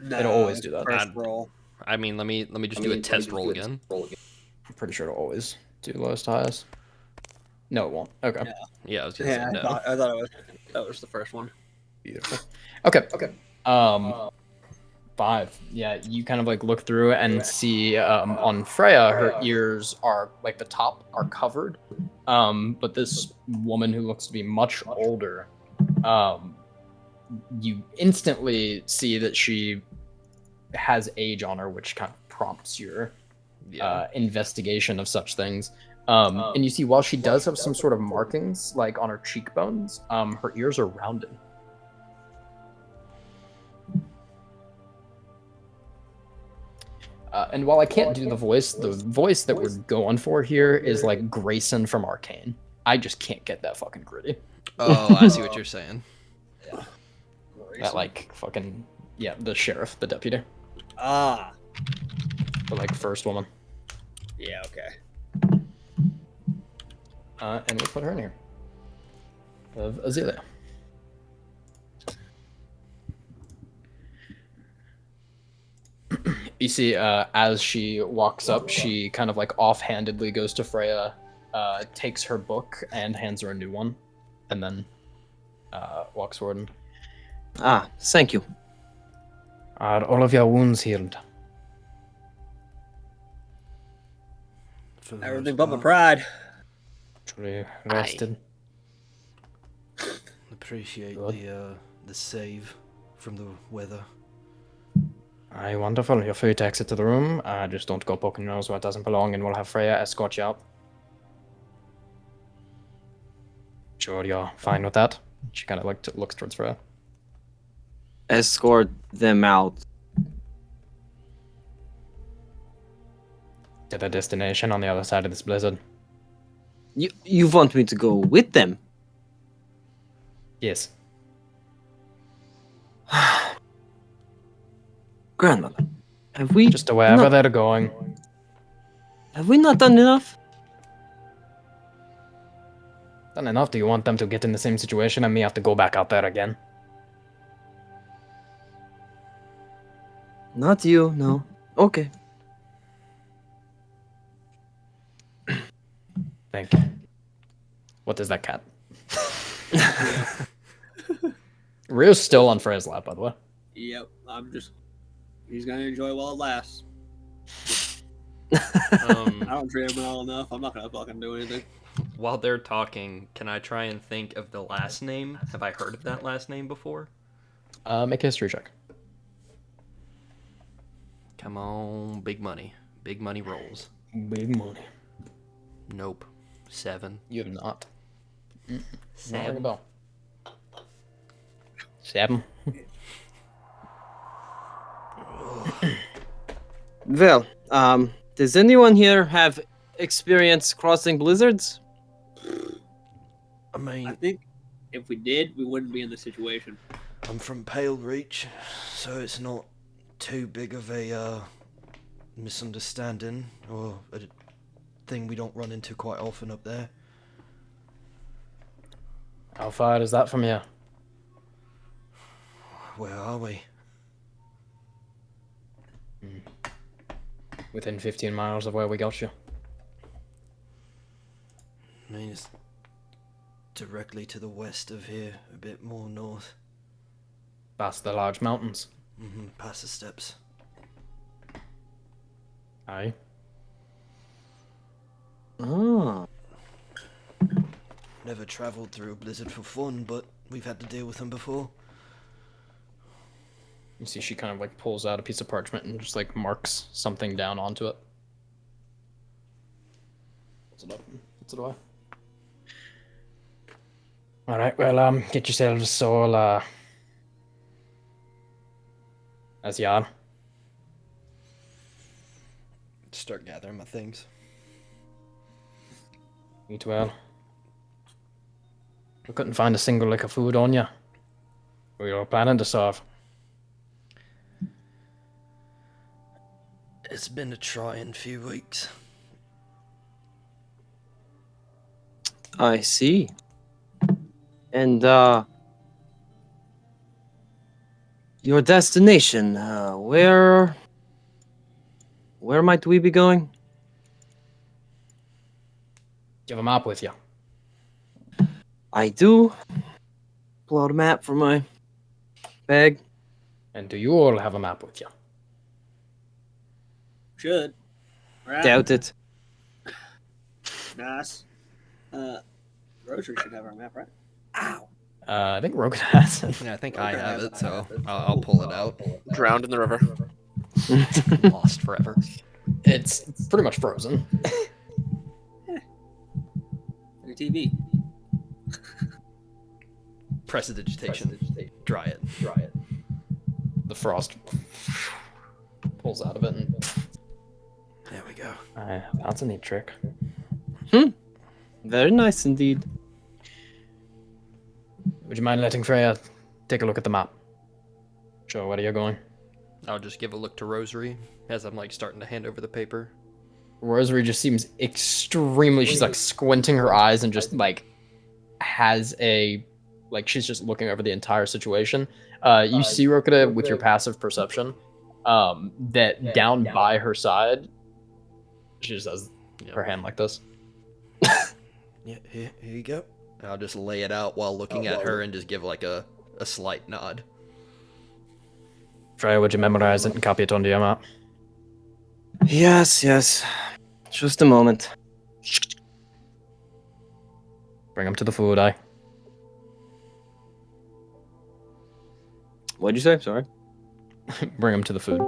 [SPEAKER 4] No,
[SPEAKER 1] It'll always do that.
[SPEAKER 4] First roll.
[SPEAKER 2] I mean, let me just do a test roll again.
[SPEAKER 1] I'm pretty sure it'll always do lowest to highest. No, it won't. Okay.
[SPEAKER 4] No.
[SPEAKER 2] Yeah, I was gonna
[SPEAKER 4] Yeah,
[SPEAKER 2] say no.
[SPEAKER 4] I thought it was. That was the first one.
[SPEAKER 1] Beautiful. Okay. 5. Yeah, you kind of like look through and see on Freya, her ears are like the top are covered. But this woman who looks to be much older, you instantly see that she has age on her, which kind of prompts your investigation of such things. And you see while she does have some sort of markings like on her cheekbones, her ears are rounded. And while I can't do the voice that we're going for here is like Grayson from Arcane. I just can't get that fucking gritty.
[SPEAKER 2] Oh, I see what you're saying.
[SPEAKER 1] That like fucking the sheriff, the deputy,
[SPEAKER 4] Ah.
[SPEAKER 1] the like first woman.
[SPEAKER 4] Yeah. Okay.
[SPEAKER 1] And we'll put her in here. Of Azealia. You see, as she walks up, she kind of like offhandedly goes to Freya, takes her book and hands her a new one, and then walks forward. And,
[SPEAKER 6] Thank you.
[SPEAKER 1] Are all of your wounds healed?
[SPEAKER 4] Everything but my pride.
[SPEAKER 1] Truly rested?
[SPEAKER 2] Appreciate
[SPEAKER 1] Good.
[SPEAKER 2] the save from the weather.
[SPEAKER 1] Aye, wonderful. You're free to exit to the room. Just don't go poking your nose where it doesn't belong, and we'll have Freya escort you out. Sure, you're fine with that? She kind of like looks towards Freya.
[SPEAKER 6] Escort them out.
[SPEAKER 1] To their destination on the other side of this blizzard.
[SPEAKER 6] You want me to go with them?
[SPEAKER 1] Yes.
[SPEAKER 6] Grandmother, have we
[SPEAKER 1] Just to wherever
[SPEAKER 6] not,
[SPEAKER 1] they're going.
[SPEAKER 6] have we not done enough?
[SPEAKER 1] Done enough. Do you want them to get in the same situation and me have to go back out there again?
[SPEAKER 6] Not you, no. Okay.
[SPEAKER 1] think. What is that cat? Rio's still on Freya's lap, by the way.
[SPEAKER 4] Yep, he's gonna enjoy while it lasts. I don't treat him well enough. I'm not gonna fucking do anything.
[SPEAKER 2] While they're talking, can I try and think of the last name? Have I heard of that last name before?
[SPEAKER 1] Make a history check.
[SPEAKER 2] Come on, big money. Big money rolls.
[SPEAKER 1] Big money.
[SPEAKER 2] Nope. 7.
[SPEAKER 1] You have not. Not ring a
[SPEAKER 2] 7.
[SPEAKER 1] bell. 7.
[SPEAKER 6] Well, does anyone here have experience crossing blizzards?
[SPEAKER 2] I mean,
[SPEAKER 4] I think if we did, we wouldn't be in this situation.
[SPEAKER 2] I'm from Pale Reach, so it's not too big of a misunderstanding or a thing we don't run into quite often up there.
[SPEAKER 1] How far is that from here?
[SPEAKER 2] Where are we?
[SPEAKER 1] Within 15 miles of where we got you.
[SPEAKER 2] I mean, it's directly to the west of here, a bit more north.
[SPEAKER 1] Past the large mountains.
[SPEAKER 2] Past the steps.
[SPEAKER 1] Aye.
[SPEAKER 6] Oh.
[SPEAKER 2] Never travelled through a blizzard for fun, but we've had to deal with them before.
[SPEAKER 1] You see she kind of like pulls out a piece of parchment and just like marks something down onto it. Puts it up and puts it away. Alright, well, get yourselves all, as you are.
[SPEAKER 2] Start gathering my things.
[SPEAKER 1] Eat well. We couldn't find a single lick of food on you. We were planning to starve.
[SPEAKER 2] It's been a trying few weeks.
[SPEAKER 6] I see. And, your destination, where might we be going?
[SPEAKER 1] Do you have a map with you?
[SPEAKER 6] I do. Pull out a map from my bag.
[SPEAKER 1] And do you all have a map with you?
[SPEAKER 4] Should. Right?
[SPEAKER 6] Doubt it.
[SPEAKER 4] Nice. Grocery should have our map, right? Ow.
[SPEAKER 1] I think Rogan has it.
[SPEAKER 2] Yeah, I think I have it, so I'll pull it out.
[SPEAKER 3] Drowned in the river.
[SPEAKER 2] Lost forever.
[SPEAKER 1] It's pretty much frozen.
[SPEAKER 4] Your TV.
[SPEAKER 2] Prestidigitation. Dry it.
[SPEAKER 1] The frost pulls out of it and...
[SPEAKER 2] There we go.
[SPEAKER 1] That's a neat trick.
[SPEAKER 6] Very nice indeed.
[SPEAKER 1] Would you mind letting Freya take a look at the map? Show where you're going.
[SPEAKER 2] I'll just give a look to Rosary as I'm like starting to hand over the paper.
[SPEAKER 1] Rosary just seems extremely... She's like squinting her eyes and just like has a... Like she's just looking over the entire situation. You see Rokita with your passive perception that down by her side, she just has her hand like this.
[SPEAKER 2] Yeah, here you go. I'll just lay it out while looking at her and just give like a slight nod.
[SPEAKER 1] Freya, would you memorize it and copy it onto your map?
[SPEAKER 6] Yes. Just a moment.
[SPEAKER 1] Bring them to the food, aye.
[SPEAKER 6] What'd you say? Sorry.
[SPEAKER 1] Bring them to the food.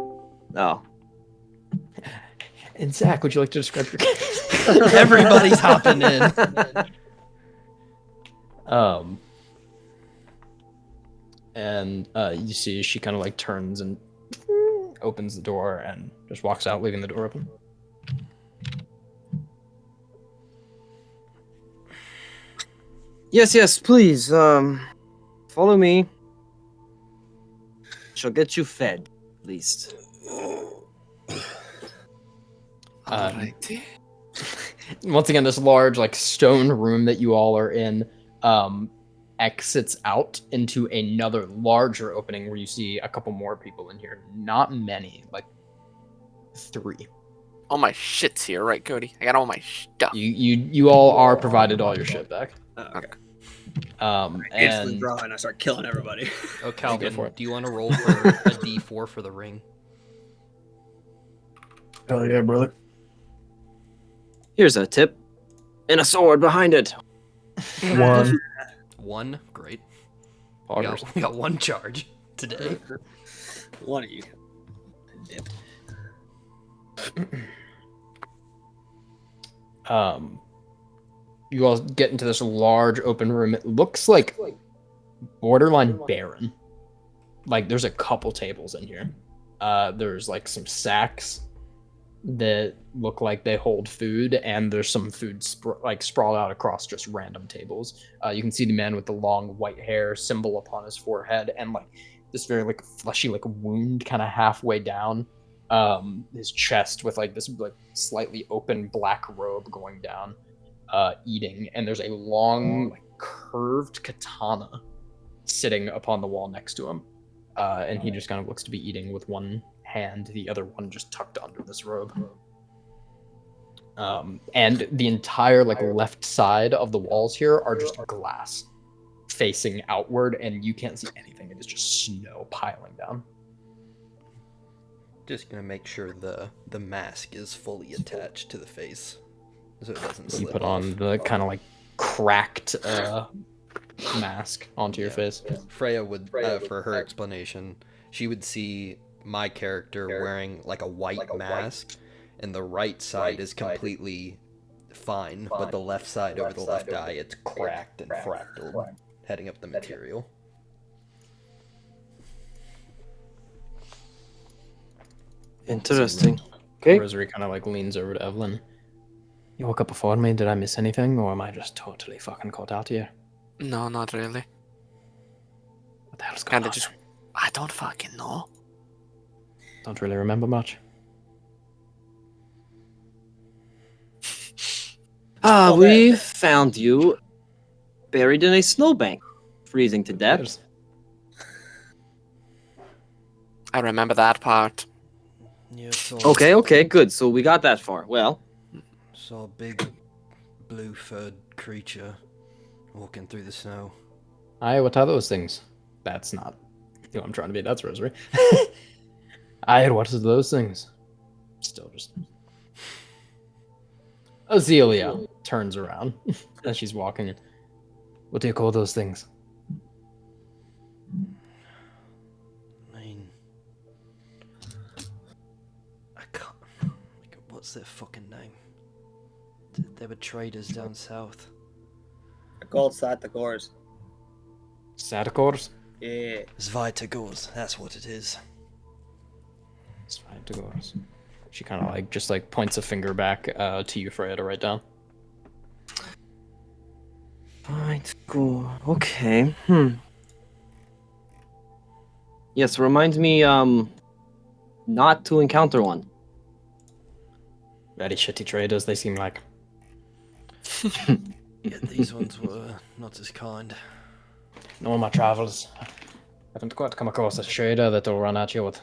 [SPEAKER 6] Oh.
[SPEAKER 1] And Zach, would you like to describe your
[SPEAKER 2] Everybody's hopping in.
[SPEAKER 1] And you see she kind of like turns and opens the door and just walks out, leaving the door open.
[SPEAKER 6] Yes, please. Follow me. Shall get you fed, at least.
[SPEAKER 1] Once again, this large like stone room that you all are in exits out into another larger opening where you see a couple more people in here. Not many, like 3.
[SPEAKER 3] all my shit's here, right, Cody? I got all my stuff.
[SPEAKER 1] You all are provided all your shit back.
[SPEAKER 4] Okay. Instantly
[SPEAKER 1] And
[SPEAKER 4] draw and I start killing everybody.
[SPEAKER 2] Oh,
[SPEAKER 1] for
[SPEAKER 2] Calvin,
[SPEAKER 1] it.
[SPEAKER 2] do you want to roll for a D4 for the ring?
[SPEAKER 5] Hell yeah, brother.
[SPEAKER 6] Here's a tip. And a sword behind it.
[SPEAKER 5] 1.
[SPEAKER 2] 1, great.
[SPEAKER 1] Poggers.
[SPEAKER 2] We got 1 charge today.
[SPEAKER 4] One of you.
[SPEAKER 1] You all get into this large open room. It looks like borderline barren. Like there's a couple tables in here. There's like some sacks that look like they hold food, and there's some food sprawled out across just random tables. You can see the man with the long white hair symbol upon his forehead, and like this very like fleshy like wound kind of halfway down his chest with like this like slightly open black robe going down, eating, and there's a long like curved katana sitting upon the wall next to him, and he just kind of looks to be eating with one hand, the other one just tucked under this robe. And the entire like left side of the walls here are just glass facing outward, and you can't see anything. It is just snow piling down.
[SPEAKER 2] Just gonna make sure the mask is fully attached to the face, so it doesn't slip
[SPEAKER 1] You put
[SPEAKER 2] off.
[SPEAKER 1] on the kind of like cracked mask onto your face.
[SPEAKER 2] Freya would, for her explanation, she would see my character wearing like a white mask, and the right side is completely fine, but the left side over the left eye, it's cracked and fractaled, heading up the material.
[SPEAKER 6] Interesting. Okay.
[SPEAKER 1] Rosary kind of like leans over to Evelyn. You woke up before me. Did I miss anything, or am I just totally fucking caught out here?
[SPEAKER 3] No, not really.
[SPEAKER 1] What the hell's going
[SPEAKER 3] Kinda
[SPEAKER 1] on?
[SPEAKER 3] just, I don't fucking know.
[SPEAKER 1] Don't really remember much.
[SPEAKER 6] We found you buried in a snowbank, freezing to death.
[SPEAKER 3] I remember that part.
[SPEAKER 2] Yeah, saw,
[SPEAKER 6] Okay, good. So we got that far. Well,
[SPEAKER 2] saw a big blue-furred creature walking through the snow.
[SPEAKER 1] Aye, what are those things? That's not who I'm trying to be. That's Rosary. Aye, what are those things? Still just. Azealia turns around as she's walking. What do you call those things?
[SPEAKER 2] I mean, I can't. Like, what's their fucking name? They were traders down south.
[SPEAKER 4] Gold side the gores.
[SPEAKER 1] Saticors?
[SPEAKER 4] Yeah.
[SPEAKER 2] Zvitagors, that's what it is.
[SPEAKER 1] Saticors. She kind of like just like points a finger back to you, Freya, to write down.
[SPEAKER 6] right, cool. Okay. Yes, remind me not to encounter one.
[SPEAKER 1] Very shitty traders, they seem like.
[SPEAKER 2] Yeah, these ones were not as kind.
[SPEAKER 1] In all my travels, I haven't quite come across a trader that'll run at you with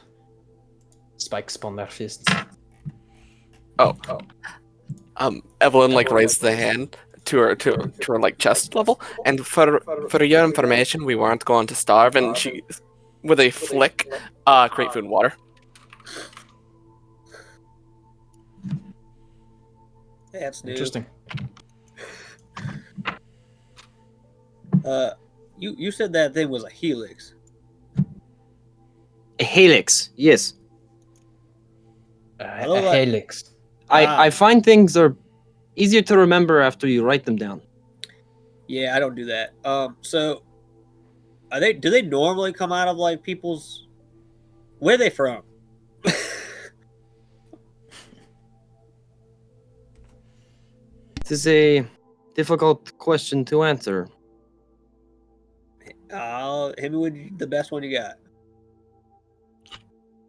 [SPEAKER 1] spikes upon their fists.
[SPEAKER 3] Evelyn like raised the hand to her like chest level, and for your information, we weren't going to starve. And she, with a flick, create food and water.
[SPEAKER 4] Hey, that's new.
[SPEAKER 1] Interesting.
[SPEAKER 4] You said that thing was a helix.
[SPEAKER 6] A helix, yes.
[SPEAKER 1] A
[SPEAKER 4] look like-
[SPEAKER 1] helix.
[SPEAKER 6] I find things are easier to remember after you write them down.
[SPEAKER 4] Yeah, I don't do that. So are they? Do they normally come out of like people's? Where are they from?
[SPEAKER 6] It is a difficult question to answer.
[SPEAKER 4] Hit me with the best one you got.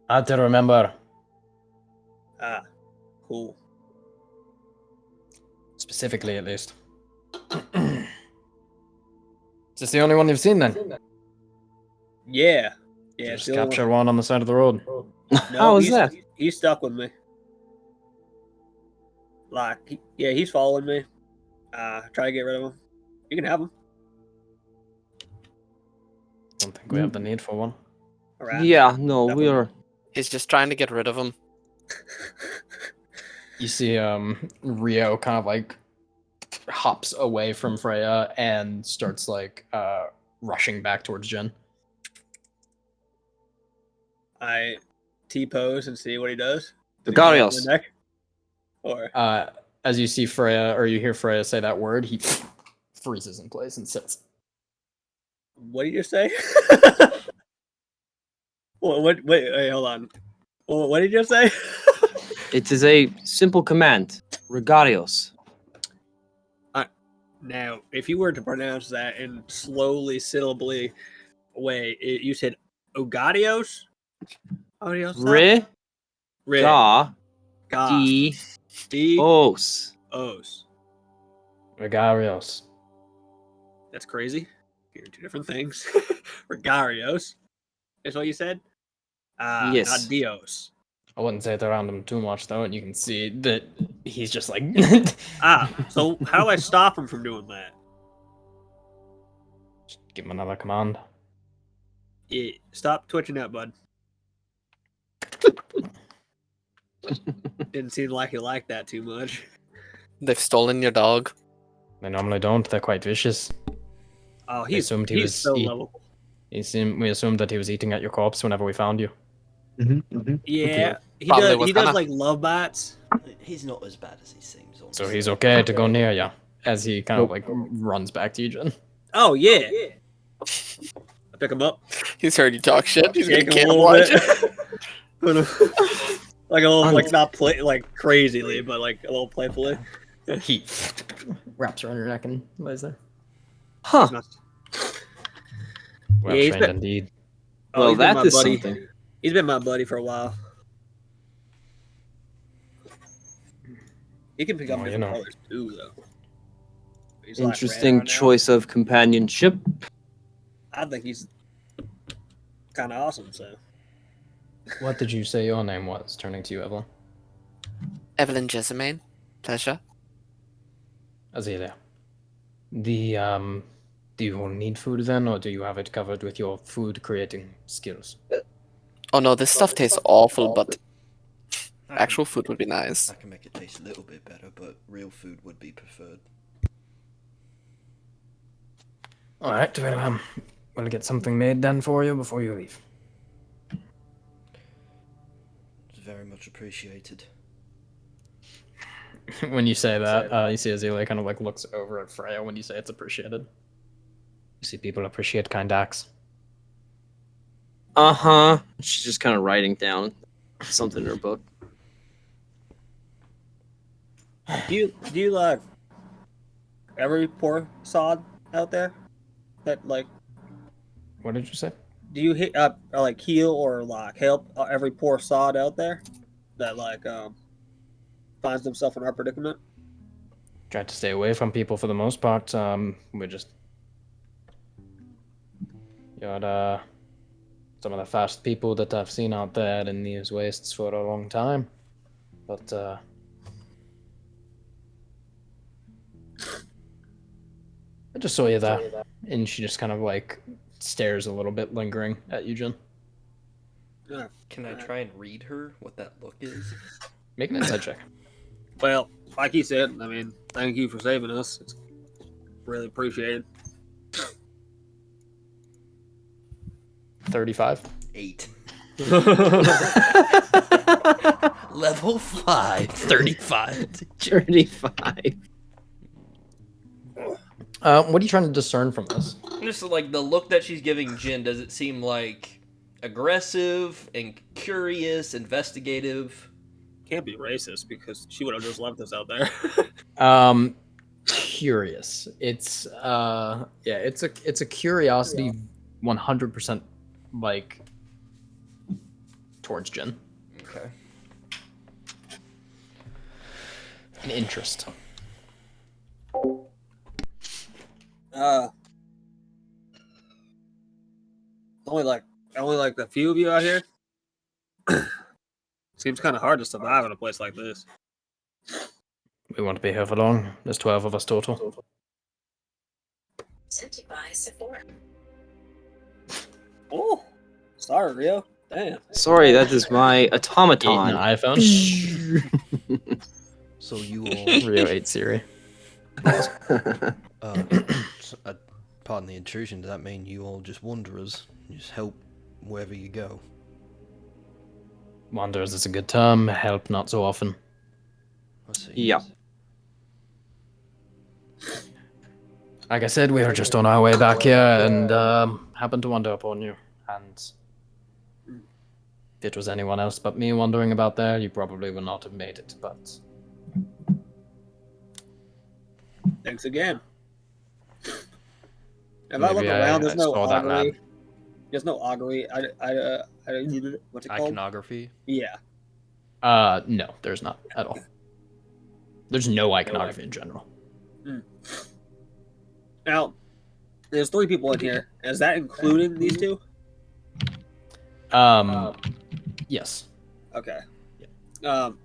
[SPEAKER 1] Hard to remember.
[SPEAKER 4] Ah, cool.
[SPEAKER 1] Specifically, at least. Is this the only one you've seen then?
[SPEAKER 4] Yeah, yeah.
[SPEAKER 1] Just
[SPEAKER 4] it's the only
[SPEAKER 1] capture one on the side of the road.
[SPEAKER 4] one.
[SPEAKER 6] How is
[SPEAKER 4] he's-
[SPEAKER 6] that?
[SPEAKER 4] He's stuck with me. Like, yeah, he's following me. Try to get rid of him. You can have him.
[SPEAKER 1] Don't think we have the need for one.
[SPEAKER 4] All right.
[SPEAKER 6] Yeah, no, we
[SPEAKER 4] Definitely.
[SPEAKER 6] are.
[SPEAKER 3] He's just trying to get rid of him.
[SPEAKER 1] You see Rio kind of like hops away from Freya and starts like rushing back towards Jin.
[SPEAKER 4] I T-pose and see what he does.
[SPEAKER 6] Garios.
[SPEAKER 4] Or
[SPEAKER 1] As you see Freya, or you hear Freya say that word, he freezes in place and sits.
[SPEAKER 4] what did you say? What? Wait, hold on. What did you say?
[SPEAKER 6] It is a simple command. Regarios.
[SPEAKER 4] Now, if you were to pronounce that in slowly syllably way, you said Ogadios? Ogadios?
[SPEAKER 6] Re.
[SPEAKER 4] Re.
[SPEAKER 6] Ga.
[SPEAKER 4] Ga.
[SPEAKER 6] Di.
[SPEAKER 4] D.
[SPEAKER 6] Os.
[SPEAKER 4] Os.
[SPEAKER 1] Regarios.
[SPEAKER 4] That's crazy. You're two different things. Regarios is what you said?
[SPEAKER 6] Yes.
[SPEAKER 4] Not Dios.
[SPEAKER 1] I wouldn't say it around him too much though, and you can see that he's just like
[SPEAKER 4] So how do I stop him from doing that?
[SPEAKER 1] Just give him another command.
[SPEAKER 4] Yeah, stop twitching out, bud. Didn't seem like he liked that too much.
[SPEAKER 3] They've stolen your dog.
[SPEAKER 1] They normally don't. They're quite vicious.
[SPEAKER 4] Oh,
[SPEAKER 1] We assumed he
[SPEAKER 4] he's
[SPEAKER 1] was
[SPEAKER 4] so
[SPEAKER 1] eat-
[SPEAKER 4] lovable.
[SPEAKER 1] We assumed that he was eating at your corpse whenever we found you.
[SPEAKER 4] Yeah, he
[SPEAKER 3] Probably
[SPEAKER 4] does.
[SPEAKER 3] was
[SPEAKER 4] He does
[SPEAKER 3] gonna.
[SPEAKER 4] like love bites.
[SPEAKER 7] He's not as bad as he seems.
[SPEAKER 1] So
[SPEAKER 7] Honestly.
[SPEAKER 1] he's okay to go near you. As he kind of like runs back to you, Jen.
[SPEAKER 4] Oh yeah. I pick him up.
[SPEAKER 3] He's heard you talk shit. He's gonna
[SPEAKER 4] Shake him a little
[SPEAKER 3] cannibalize you.
[SPEAKER 4] bit. Put him- like a little, like not play, like crazily, but like a little playfully.
[SPEAKER 1] He wraps around your neck and lays there.
[SPEAKER 6] Huh.
[SPEAKER 1] Well
[SPEAKER 4] Yeah, he's
[SPEAKER 1] trained
[SPEAKER 4] been-
[SPEAKER 1] indeed.
[SPEAKER 4] Oh,
[SPEAKER 6] Well,
[SPEAKER 4] he's been
[SPEAKER 6] that
[SPEAKER 4] my
[SPEAKER 6] is
[SPEAKER 4] buddy.
[SPEAKER 6] something.
[SPEAKER 4] He's been my buddy for a while. He can pick up
[SPEAKER 1] Oh, you
[SPEAKER 4] different
[SPEAKER 1] know.
[SPEAKER 4] colors too, though. He's like
[SPEAKER 6] Interesting
[SPEAKER 4] red right now.
[SPEAKER 6] choice of companionship.
[SPEAKER 4] I think he's kind of awesome. So
[SPEAKER 1] What did you say your name was? Turning to you, Evelyn.
[SPEAKER 3] Evelyn Jessamine. Pleasure.
[SPEAKER 1] Azealia. Do you need food then, or do you have it covered with your food creating skills?
[SPEAKER 3] Oh no, this stuff tastes awful, but
[SPEAKER 7] I can-
[SPEAKER 3] actual food would be nice.
[SPEAKER 7] I can make it taste a little bit better, but real food would be preferred.
[SPEAKER 1] All right, we'll get something made then for you before you leave.
[SPEAKER 7] It's very much appreciated.
[SPEAKER 1] When you say that, you see Azealia kind of like looks over at Freya when you say it's appreciated. You see people appreciate kind acts.
[SPEAKER 6] Uh-huh. She's just kind of writing down something in her book.
[SPEAKER 4] do you like every poor sod out there that like
[SPEAKER 1] What did you say?
[SPEAKER 4] do you hit or like heal or like help every poor sod out there that like finds themselves in our predicament?
[SPEAKER 1] Try to stay away from people for the most part. We're just you're some of the fast people that I've seen out there in these wastes for a long time. But I just saw you there. And she just kind of like stares a little bit, lingering at you, Jen.
[SPEAKER 4] Yeah.
[SPEAKER 2] Can I try and read her what that look is?
[SPEAKER 1] Make an insight check.
[SPEAKER 4] Well, like he said, I mean, thank you for saving us. It's really appreciated.
[SPEAKER 1] 35.
[SPEAKER 7] 8. Level 5. 35.
[SPEAKER 6] 35.
[SPEAKER 1] What are you trying to discern from this?
[SPEAKER 2] Just like the look that she's giving Jin, does it seem like aggressive and curious, investigative?
[SPEAKER 4] Can't be racist because she would have just left us out there.
[SPEAKER 1] Curious. It's it's a curiosity 100% like towards Jin.
[SPEAKER 2] Okay.
[SPEAKER 1] An interest.
[SPEAKER 4] Only like a few of you out here. Seems kind of hard to survive in a place like this.
[SPEAKER 1] We won't be here for long. There's 12 of us total.
[SPEAKER 4] Oh, sorry, Rio. Damn.
[SPEAKER 6] Sorry, that is my
[SPEAKER 1] Eat an
[SPEAKER 6] automaton.
[SPEAKER 1] iPhone.
[SPEAKER 2] So you all,
[SPEAKER 1] Rio 8 Siri.
[SPEAKER 2] s- pardon the intrusion, does that mean you all just wanderers? Just help wherever you go?
[SPEAKER 1] Wanderers is a good term. Help not so often.
[SPEAKER 2] I see.
[SPEAKER 6] Yeah.
[SPEAKER 1] Like I said, we were just on our way back here and happened to wander upon you. And if it was anyone else but me wandering about there, you probably would not have made it. But
[SPEAKER 4] Thanks again. If I look
[SPEAKER 1] maybe
[SPEAKER 4] around, there's
[SPEAKER 1] I
[SPEAKER 4] no
[SPEAKER 1] saw that lad.
[SPEAKER 4] augury. There's no augury. What's it called?
[SPEAKER 2] Iconography?
[SPEAKER 4] Yeah.
[SPEAKER 1] No, there's not at all. There's no iconography in general.
[SPEAKER 4] Now, there's 3 people in here. Is that including these 2?
[SPEAKER 1] Yes.
[SPEAKER 4] Okay. Can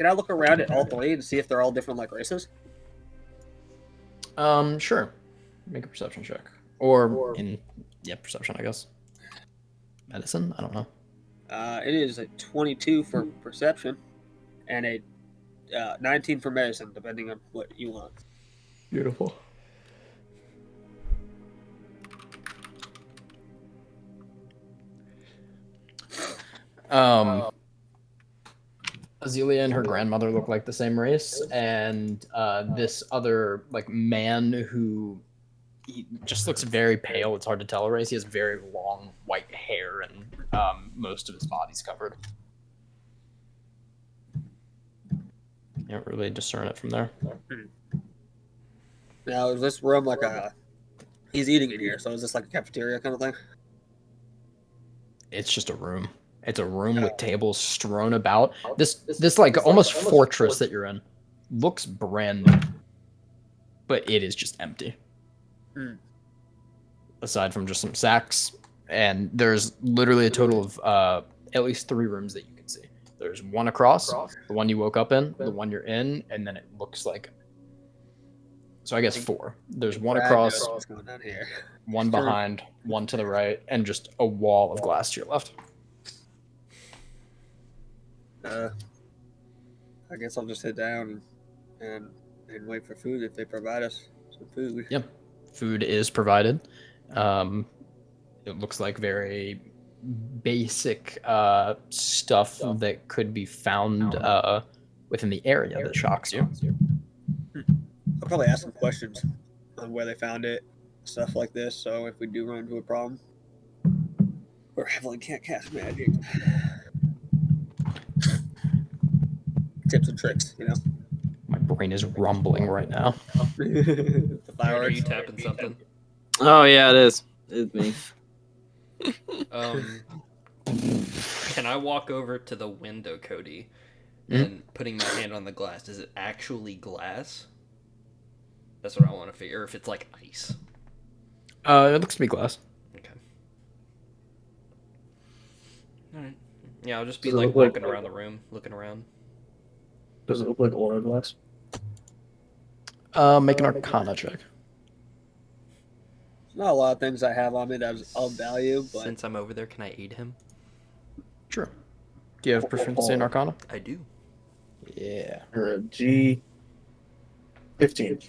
[SPEAKER 4] I look around at all 3 and see if they're all different like races?
[SPEAKER 1] Sure. Make a perception check. Or perception, I guess. Medicine? I don't know.
[SPEAKER 4] It is a 22 for perception and a 19 for medicine, depending on what you want.
[SPEAKER 1] Beautiful. Azealia and her grandmother look like the same race, and this other like man who he just looks very pale. It's hard to tell a race. He has very long white hair, and most of his body's covered. You can't really discern it from there.
[SPEAKER 4] Now, is this room like he's eating in here, so is this like a cafeteria kind of thing?
[SPEAKER 1] It's just a room. It's a room with tables strewn about. This like almost fortress that you're in looks brand new, but it is just empty. Aside from just some sacks, and there's literally a total of at least 3 rooms that you can see. There's one across, the one you woke up in, the one you're in, and then it looks like. So I guess 4. There's one across,
[SPEAKER 4] What's going on here?
[SPEAKER 1] one behind, one to the right, and just a wall of glass to your left.
[SPEAKER 4] I guess I'll just sit down and wait for food if they provide us some food.
[SPEAKER 1] Yep. Food is provided. It looks like very basic stuff that could be found within the area that shocks you.
[SPEAKER 4] I'll probably ask some questions on where they found it, stuff like this, so if we do run into a problem, or Evelyn can't cast magic. Tips and tricks, you know?
[SPEAKER 1] My brain is rumbling right now.
[SPEAKER 4] The
[SPEAKER 2] Are
[SPEAKER 4] fireworks.
[SPEAKER 2] you tapping something?
[SPEAKER 6] Oh yeah, it is. It's me.
[SPEAKER 2] Can I walk over to the window, Cody,
[SPEAKER 1] Mhm.
[SPEAKER 2] and putting my hand on the glass? Is it actually glass? That's what I want to figure. Or if it's like ice.
[SPEAKER 1] It looks to be glass.
[SPEAKER 2] Okay. All right. Yeah, I'll just be
[SPEAKER 5] Does it
[SPEAKER 2] like
[SPEAKER 5] look like-
[SPEAKER 2] walking around the room, looking around.
[SPEAKER 5] Does it look like aura glass?
[SPEAKER 1] Make an Arcana check.
[SPEAKER 4] Not a lot of things I have on me that's of value, but
[SPEAKER 2] Since I'm over there, can I aid him?
[SPEAKER 1] Sure. Do you have proficiency in Arcana?
[SPEAKER 2] I do.
[SPEAKER 1] Yeah.
[SPEAKER 5] Or a G 15.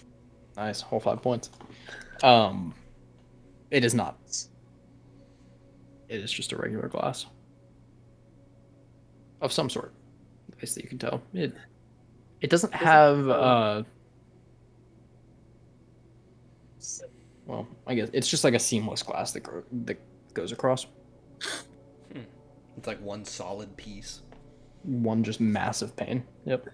[SPEAKER 1] Nice. Whole 5 points. It is not. It is just a regular glass. Of some sort. At least that you can tell. It doesn't have well, I guess it's just like a seamless glass that goes across.
[SPEAKER 2] It's like one solid piece.
[SPEAKER 1] One just massive pane. Yep.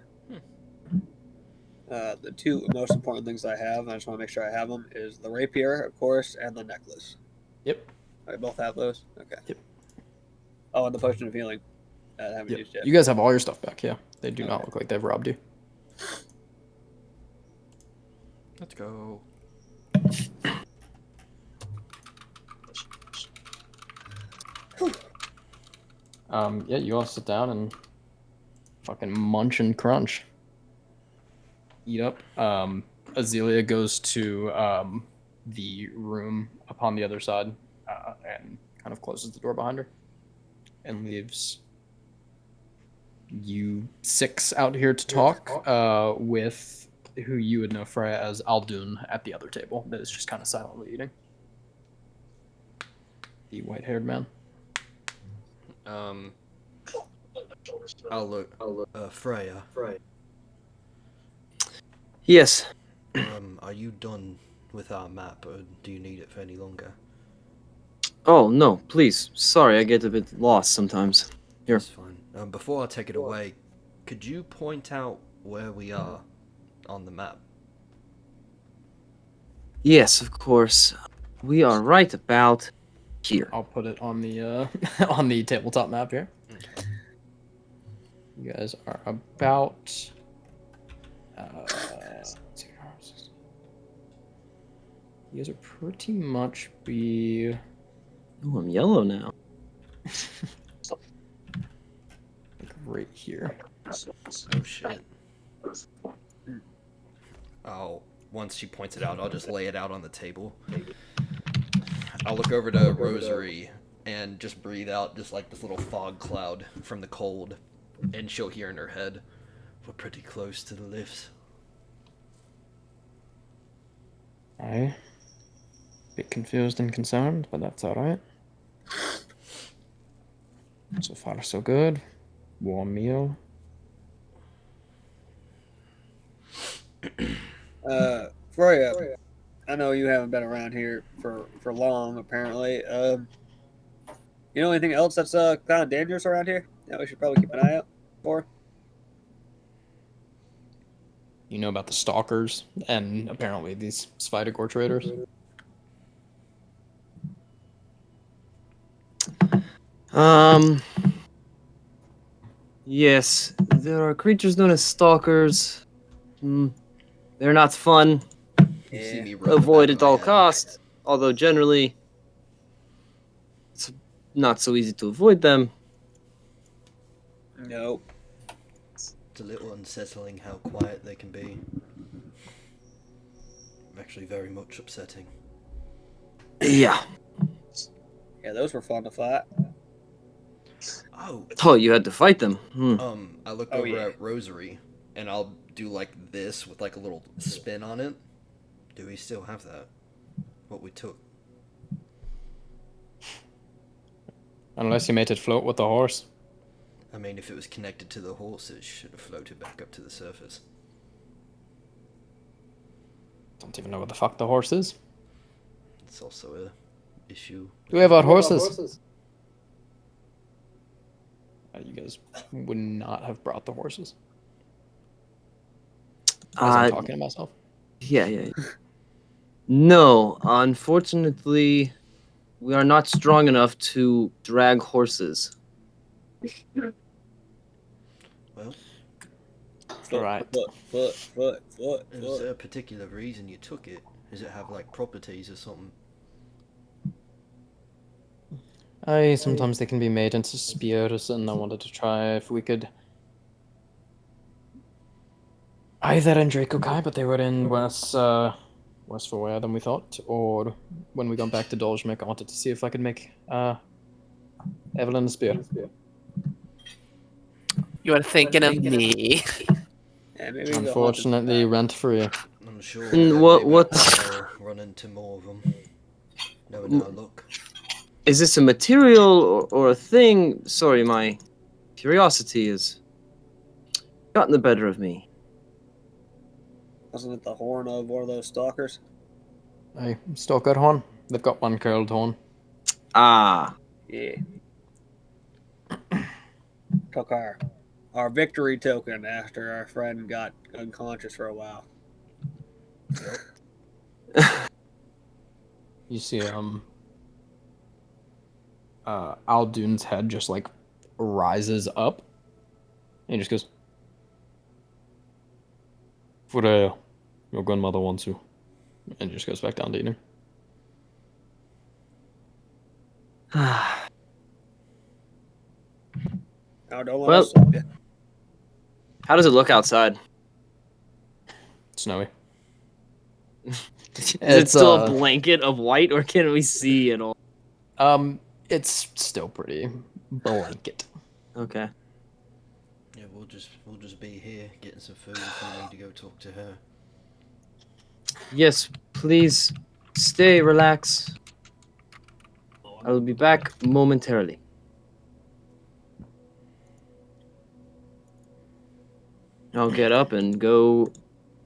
[SPEAKER 4] the 2 most important things I have, and I just want to make sure I have them, is the rapier, of course, and the necklace.
[SPEAKER 1] Yep.
[SPEAKER 4] I both have those? Okay.
[SPEAKER 1] Yep.
[SPEAKER 4] Oh, and the potion of healing. I haven't
[SPEAKER 1] Yep.
[SPEAKER 4] used yet.
[SPEAKER 1] You guys have all your stuff back, yeah. They do not
[SPEAKER 4] Okay.
[SPEAKER 1] look like they've robbed you.
[SPEAKER 2] Let's go.
[SPEAKER 1] Yeah, you all sit down and fucking munch and crunch. eat up. Azealia goes to the room upon the other side and kind of closes the door behind her and leaves you six out here to talk with who you would know Freya as Aldun at the other table that is just kind of silently eating. The white-haired man.
[SPEAKER 2] I'll look. Freya.
[SPEAKER 6] Yes.
[SPEAKER 7] Are you done with our map, or do you need it for any longer?
[SPEAKER 6] Oh, no, please. Sorry, I get a bit lost sometimes. Here.
[SPEAKER 7] That's fine. Before I take it away, could you point out where we are on the map?
[SPEAKER 6] Yes, of course. We are right about here.
[SPEAKER 1] I'll put it on the on the tabletop map here.
[SPEAKER 7] Okay.
[SPEAKER 1] You guys are about. You guys are pretty much be.
[SPEAKER 6] Ooh, I'm yellow now.
[SPEAKER 1] Like right here.
[SPEAKER 7] Oh shit.
[SPEAKER 2] Once she points it out, I'll just lay it out on the table. I'll look over to Rosary and just breathe out just like this little fog cloud from the cold, and she'll hear in her head,
[SPEAKER 7] We're pretty close to the lifts.
[SPEAKER 1] I bit confused and concerned, but that's all right. So far, so good. Warm meal.
[SPEAKER 4] Freya, I know you haven't been around here for long, apparently. You know anything else that's kind of dangerous around here that we should probably keep an eye out for?
[SPEAKER 1] You know about the stalkers and apparently these Spidagore traders.
[SPEAKER 6] Yes, there are creatures known as stalkers. They're not fun.
[SPEAKER 2] you see
[SPEAKER 4] Yeah.
[SPEAKER 2] me rub the
[SPEAKER 6] Avoid
[SPEAKER 2] back
[SPEAKER 6] at
[SPEAKER 2] of my
[SPEAKER 6] all
[SPEAKER 2] head.
[SPEAKER 6] costs. Although generally, it's not so easy to avoid them.
[SPEAKER 4] Nope.
[SPEAKER 7] It's a little unsettling how quiet they can be. Actually, very much upsetting.
[SPEAKER 6] Yeah.
[SPEAKER 4] Yeah, those were fun to fight.
[SPEAKER 7] Oh,
[SPEAKER 6] Oh, you had to fight them.
[SPEAKER 2] I look
[SPEAKER 4] Oh,
[SPEAKER 2] over
[SPEAKER 4] yeah.
[SPEAKER 2] at Rosary, and I'll do like this with like a little spin on it.
[SPEAKER 7] do we still have that? What we took?
[SPEAKER 1] Unless you made it float with the horse.
[SPEAKER 7] I mean, if it was connected to the horse, it should have floated back up to the surface.
[SPEAKER 1] Don't even know what the fuck the horse is.
[SPEAKER 7] It's also a issue.
[SPEAKER 1] Do we have our horses? You guys would not have brought the horses. As I'm talking to myself.
[SPEAKER 6] Yeah. No, unfortunately, we are not strong enough to drag horses.
[SPEAKER 7] Well,
[SPEAKER 1] Right.
[SPEAKER 4] Foot.
[SPEAKER 7] is there a particular reason you took it? Does it have like properties or something?
[SPEAKER 1] Sometimes they can be made into spears, and I wanted to try if we could. Either in Dracokai, but they were in worse for wear than we thought, or when we got back to Dolzhmik, I wanted to see if I could make Evelyn a spear.
[SPEAKER 3] You are thinking of me.
[SPEAKER 4] Yeah, maybe we'll hunt
[SPEAKER 1] Unfortunately,
[SPEAKER 4] them back.
[SPEAKER 1] rent free.
[SPEAKER 7] I'm sure.
[SPEAKER 6] What
[SPEAKER 7] We'll run into more of them. Knowing our luck.
[SPEAKER 6] is this? A material or a thing? Sorry, my curiosity has gotten the better of me.
[SPEAKER 4] Wasn't it the horn of one of those stalkers?
[SPEAKER 1] Hey, Stalker horn. They've got one curled horn.
[SPEAKER 6] Ah,
[SPEAKER 4] Yeah. Took our victory token after our friend got unconscious for a while.
[SPEAKER 1] You see, Aldun's head just like rises up, and he just goes, "For your grandmother wants you," and just goes back down to eating.
[SPEAKER 4] Now don't let
[SPEAKER 6] Well-
[SPEAKER 4] us stop you.
[SPEAKER 6] how does it look outside?
[SPEAKER 1] snowy.
[SPEAKER 6] Is it
[SPEAKER 1] It's,
[SPEAKER 6] still a blanket of white, or can we see it all?
[SPEAKER 1] It's still pretty blanket.
[SPEAKER 6] Okay.
[SPEAKER 7] Yeah, we'll just be here getting some food if we need to go talk to her.
[SPEAKER 6] Yes, please stay, relax. I will be back momentarily. I'll get up and go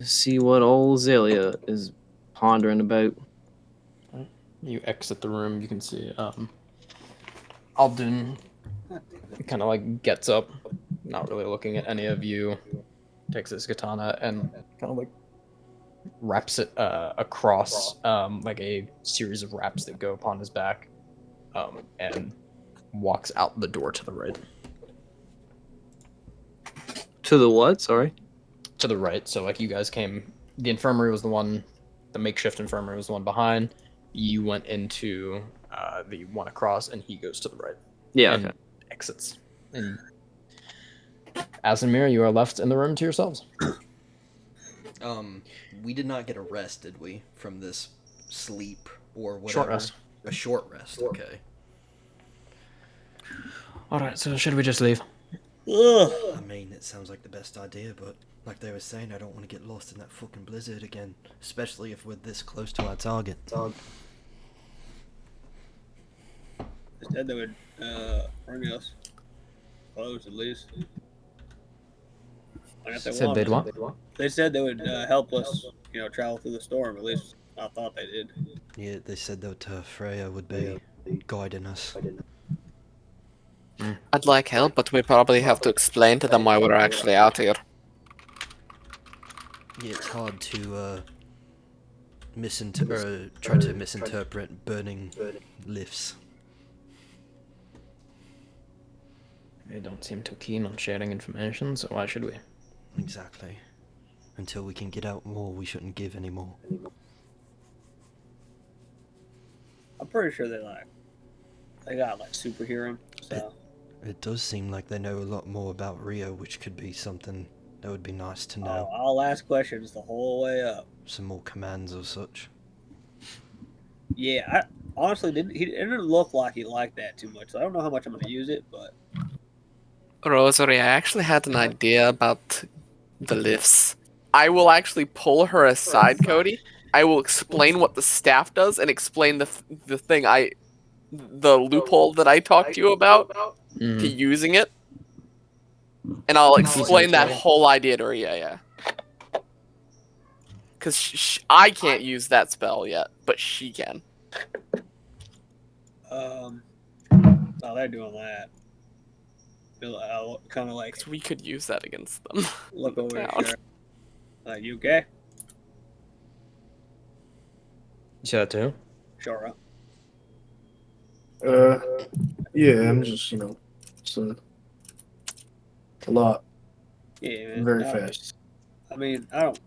[SPEAKER 6] see what old Zelia is pondering about.
[SPEAKER 1] You exit the room, you can see, Alden kind of like gets up, not really looking at any of you, takes his katana and kind of like wraps it across like a series of wraps that go upon his back, and walks out the door to the right.
[SPEAKER 6] To the what? Sorry.
[SPEAKER 1] To the right. So like you guys came, the infirmary was the one, the makeshift infirmary was the one behind. You went into the one across, and he goes to the right.
[SPEAKER 6] Yeah.
[SPEAKER 1] And
[SPEAKER 6] Okay.
[SPEAKER 1] exits. And as and Mira, you are left in the room to yourselves.
[SPEAKER 7] We did not get a rest, did we, from this sleep or whatever?
[SPEAKER 1] Short rest.
[SPEAKER 7] A short rest, okay.
[SPEAKER 1] All right. So should we just leave?
[SPEAKER 4] Ugh.
[SPEAKER 7] I mean, it sounds like the best idea, but like they were saying, I don't want to get lost in that fucking blizzard again, especially if we're this close to our target.
[SPEAKER 4] They said they would bring us clothes at least. Like if they
[SPEAKER 1] Said they'd
[SPEAKER 4] wanted.
[SPEAKER 1] what?
[SPEAKER 4] They said they would help us, travel through the storm. At least I thought they did.
[SPEAKER 7] Yeah, they said that Freya would be guiding us.
[SPEAKER 3] I'd like help, but we probably have to explain to them why we're actually out here.
[SPEAKER 7] Yeah, it's hard to try to misinterpret burning lifts.
[SPEAKER 1] They don't seem too keen on sharing information, so why should we?
[SPEAKER 7] Exactly. Until we can get out more, we shouldn't give any more.
[SPEAKER 4] I'm pretty sure they got superhero. So
[SPEAKER 7] It does seem like they know a lot more about Rio, which could be something that would be nice to know.
[SPEAKER 4] I'll ask questions the whole way up.
[SPEAKER 7] Some more commands or such.
[SPEAKER 4] Yeah, I honestly he didn't look like he liked that too much. So I don't know how much I'm gonna use it, but
[SPEAKER 3] Rosary, I actually had an idea about the lifts. I will actually pull her aside, Cody. I will explain what the staff does and explain the loophole that I talked to you about to using it. And I'll explain that whole idea to her, yeah. Because I can't use that spell yet, but she can.
[SPEAKER 4] oh, they're doing that. I'll kind of like
[SPEAKER 3] So we could use that against them.
[SPEAKER 4] look over
[SPEAKER 3] Down.
[SPEAKER 4] his shoulder. You okay?
[SPEAKER 1] You said that too?
[SPEAKER 4] Sure.
[SPEAKER 5] Yeah, I'm just, it's a lot,
[SPEAKER 4] Yeah, man.
[SPEAKER 5] very fast.
[SPEAKER 4] I mean, I don't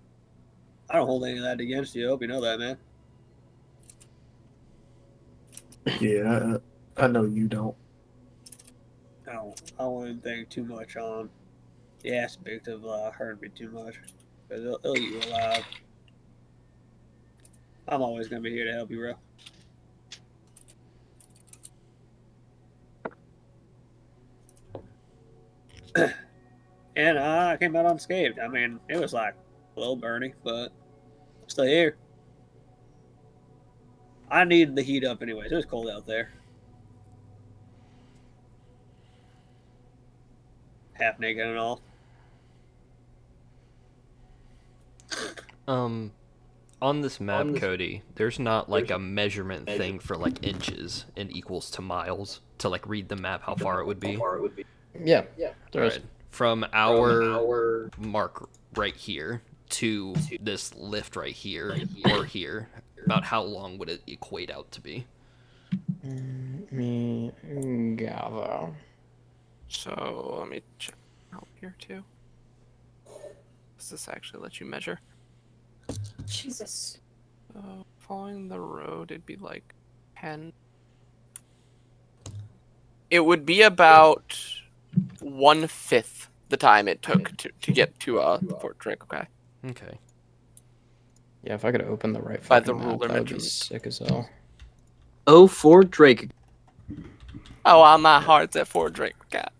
[SPEAKER 4] hold any of that against you. I hope you know that, man.
[SPEAKER 5] Yeah, I know you don't.
[SPEAKER 4] I wouldn't think too much on the aspect of hurting me too much, because it'll eat you alive. I'm always gonna be here to help you, bro. And I came out unscathed. I mean, it was like a little burny, but still here. I needed the heat up anyways. It was cold out there. Half naked and all.
[SPEAKER 2] On this map, Cody, there's not like a measurement thing for like inches and equals to miles to like read the map how far it would be.
[SPEAKER 1] Yeah. There is.
[SPEAKER 2] Right. From our mark right here to this lift right here or here, about how long would it equate out to be?
[SPEAKER 1] Me gather.
[SPEAKER 3] So let me check out here too. Does this actually let you measure?
[SPEAKER 8] Jesus.
[SPEAKER 3] Following the road, it'd be like 10. It would be about 1/5 the time it took to get to Fort Drake. Okay.
[SPEAKER 2] Okay.
[SPEAKER 1] Yeah, if I could open the right
[SPEAKER 3] By the
[SPEAKER 1] fucking map,
[SPEAKER 3] ruler
[SPEAKER 1] that would be
[SPEAKER 3] measurement.
[SPEAKER 1] sick as hell.
[SPEAKER 6] Oh, for Drake.
[SPEAKER 3] Oh, my heart's at 4 Drake cat.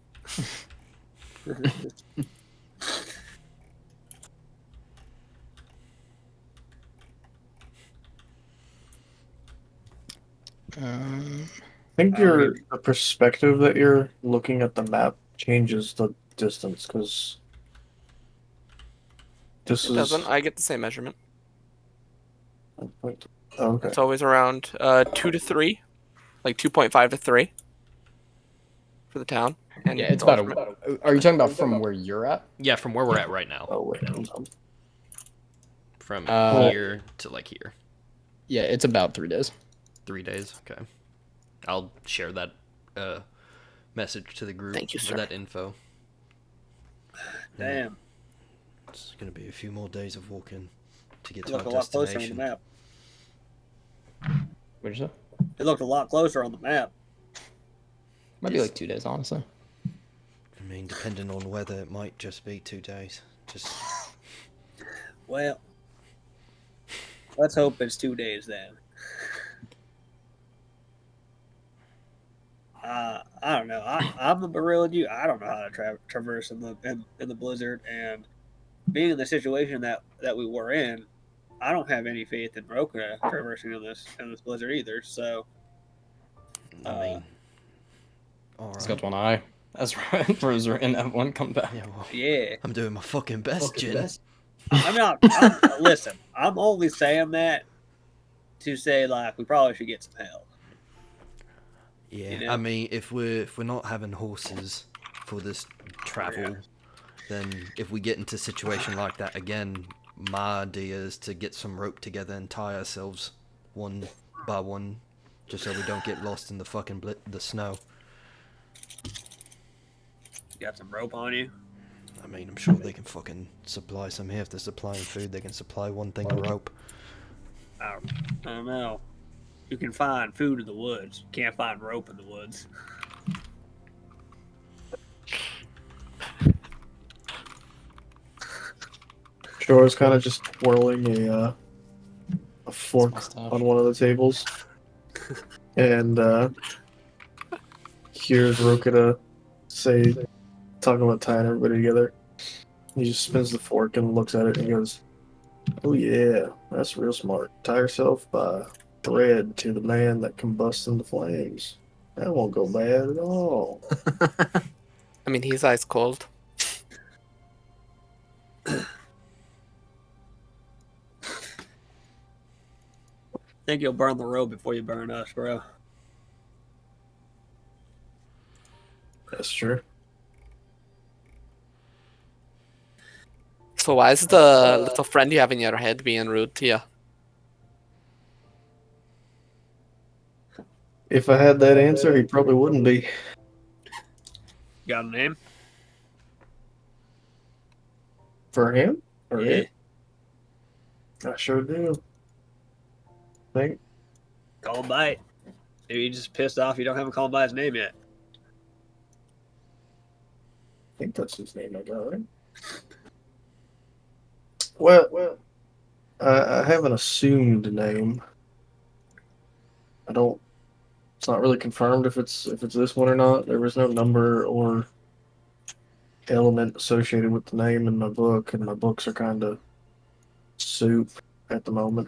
[SPEAKER 1] Um,
[SPEAKER 5] I think
[SPEAKER 4] I'll give
[SPEAKER 5] the perspective that you're looking at the map changes the distance because this
[SPEAKER 3] It doesn't.
[SPEAKER 5] is
[SPEAKER 3] I get the same measurement.
[SPEAKER 5] okay.
[SPEAKER 3] It's always around 2 to 3, like 2.5 to 3 for the town. And
[SPEAKER 1] yeah, it's
[SPEAKER 3] the
[SPEAKER 1] about
[SPEAKER 3] ultimate.
[SPEAKER 1] Are you talking about from where you're at?
[SPEAKER 2] Yeah, from where we're at right now.
[SPEAKER 5] Oh wait,
[SPEAKER 2] From
[SPEAKER 1] Uh,
[SPEAKER 2] here to like here.
[SPEAKER 1] Yeah, it's about 3 days.
[SPEAKER 2] 3 days. Okay. I'll share that message to the group
[SPEAKER 3] Thank you,
[SPEAKER 2] with
[SPEAKER 3] sir.
[SPEAKER 2] that info.
[SPEAKER 4] Damn.
[SPEAKER 7] It's gonna be a few more days of walking to get
[SPEAKER 4] It
[SPEAKER 7] to
[SPEAKER 4] looked
[SPEAKER 7] our
[SPEAKER 4] a lot closer on the
[SPEAKER 7] destination.
[SPEAKER 4] map.
[SPEAKER 1] What'd you say?
[SPEAKER 4] It looked a lot closer on the map.
[SPEAKER 1] Might be like 2 days, honestly.
[SPEAKER 7] I mean, depending on weather, it might just be 2 days. Just
[SPEAKER 4] Well, let's hope it's 2 days then. I don't know. I'm gonna be real with you. I don't know how to traverse in the blizzard, and being in the situation that we were in, I don't have any faith in Roka traversing in this blizzard either. So,
[SPEAKER 7] I mean, all
[SPEAKER 1] He's
[SPEAKER 7] right.
[SPEAKER 1] got one eye. That's right. Roser and Evelyn come back.
[SPEAKER 7] Yeah, well,
[SPEAKER 4] yeah,
[SPEAKER 7] I'm doing my fucking best, Jin.
[SPEAKER 4] I'm not. Listen, I'm only saying that to say like we probably should get some help.
[SPEAKER 7] Yeah,
[SPEAKER 4] You know?
[SPEAKER 7] I mean, if we're not having horses for this travel, then if we get into a situation like that again, my idea is to get some rope together and tie ourselves one by one, just so we don't get lost in the fucking the snow.
[SPEAKER 4] You got some rope on you.
[SPEAKER 7] I mean, I'm sure they can fucking supply some here. If they're supplying food, they can supply one thing of rope.
[SPEAKER 4] I don't know. You can find food in the woods. You can't find rope in the woods.
[SPEAKER 5] Shore is kind of just twirling a fork
[SPEAKER 1] mustache.
[SPEAKER 5] on one of the tables, and hears Rokita say, talking about tying everybody together. He just spins the fork and looks at it and he goes, "Oh yeah, that's real smart. Tie yourself by thread to the man that combusts into flames. That won't go bad at all."
[SPEAKER 3] I mean, he's ice cold.
[SPEAKER 4] Think you'll burn the rope before you burn us, bro.
[SPEAKER 5] That's true.
[SPEAKER 3] So why is the little friend you have in your head being rude to you?
[SPEAKER 5] If I had that answer, he probably wouldn't be.
[SPEAKER 4] Got a name?
[SPEAKER 5] For him? Or
[SPEAKER 4] Yeah.
[SPEAKER 5] it? I sure do. Think
[SPEAKER 4] Call him by it. Maybe you just pissed off you don't have him called by his name yet.
[SPEAKER 5] that's his name I got, right? Well, I have an assumed name. I don't. It's not really confirmed if it's this one or not. There was no number or element associated with the name in my book, and my books are kind of soup at the moment.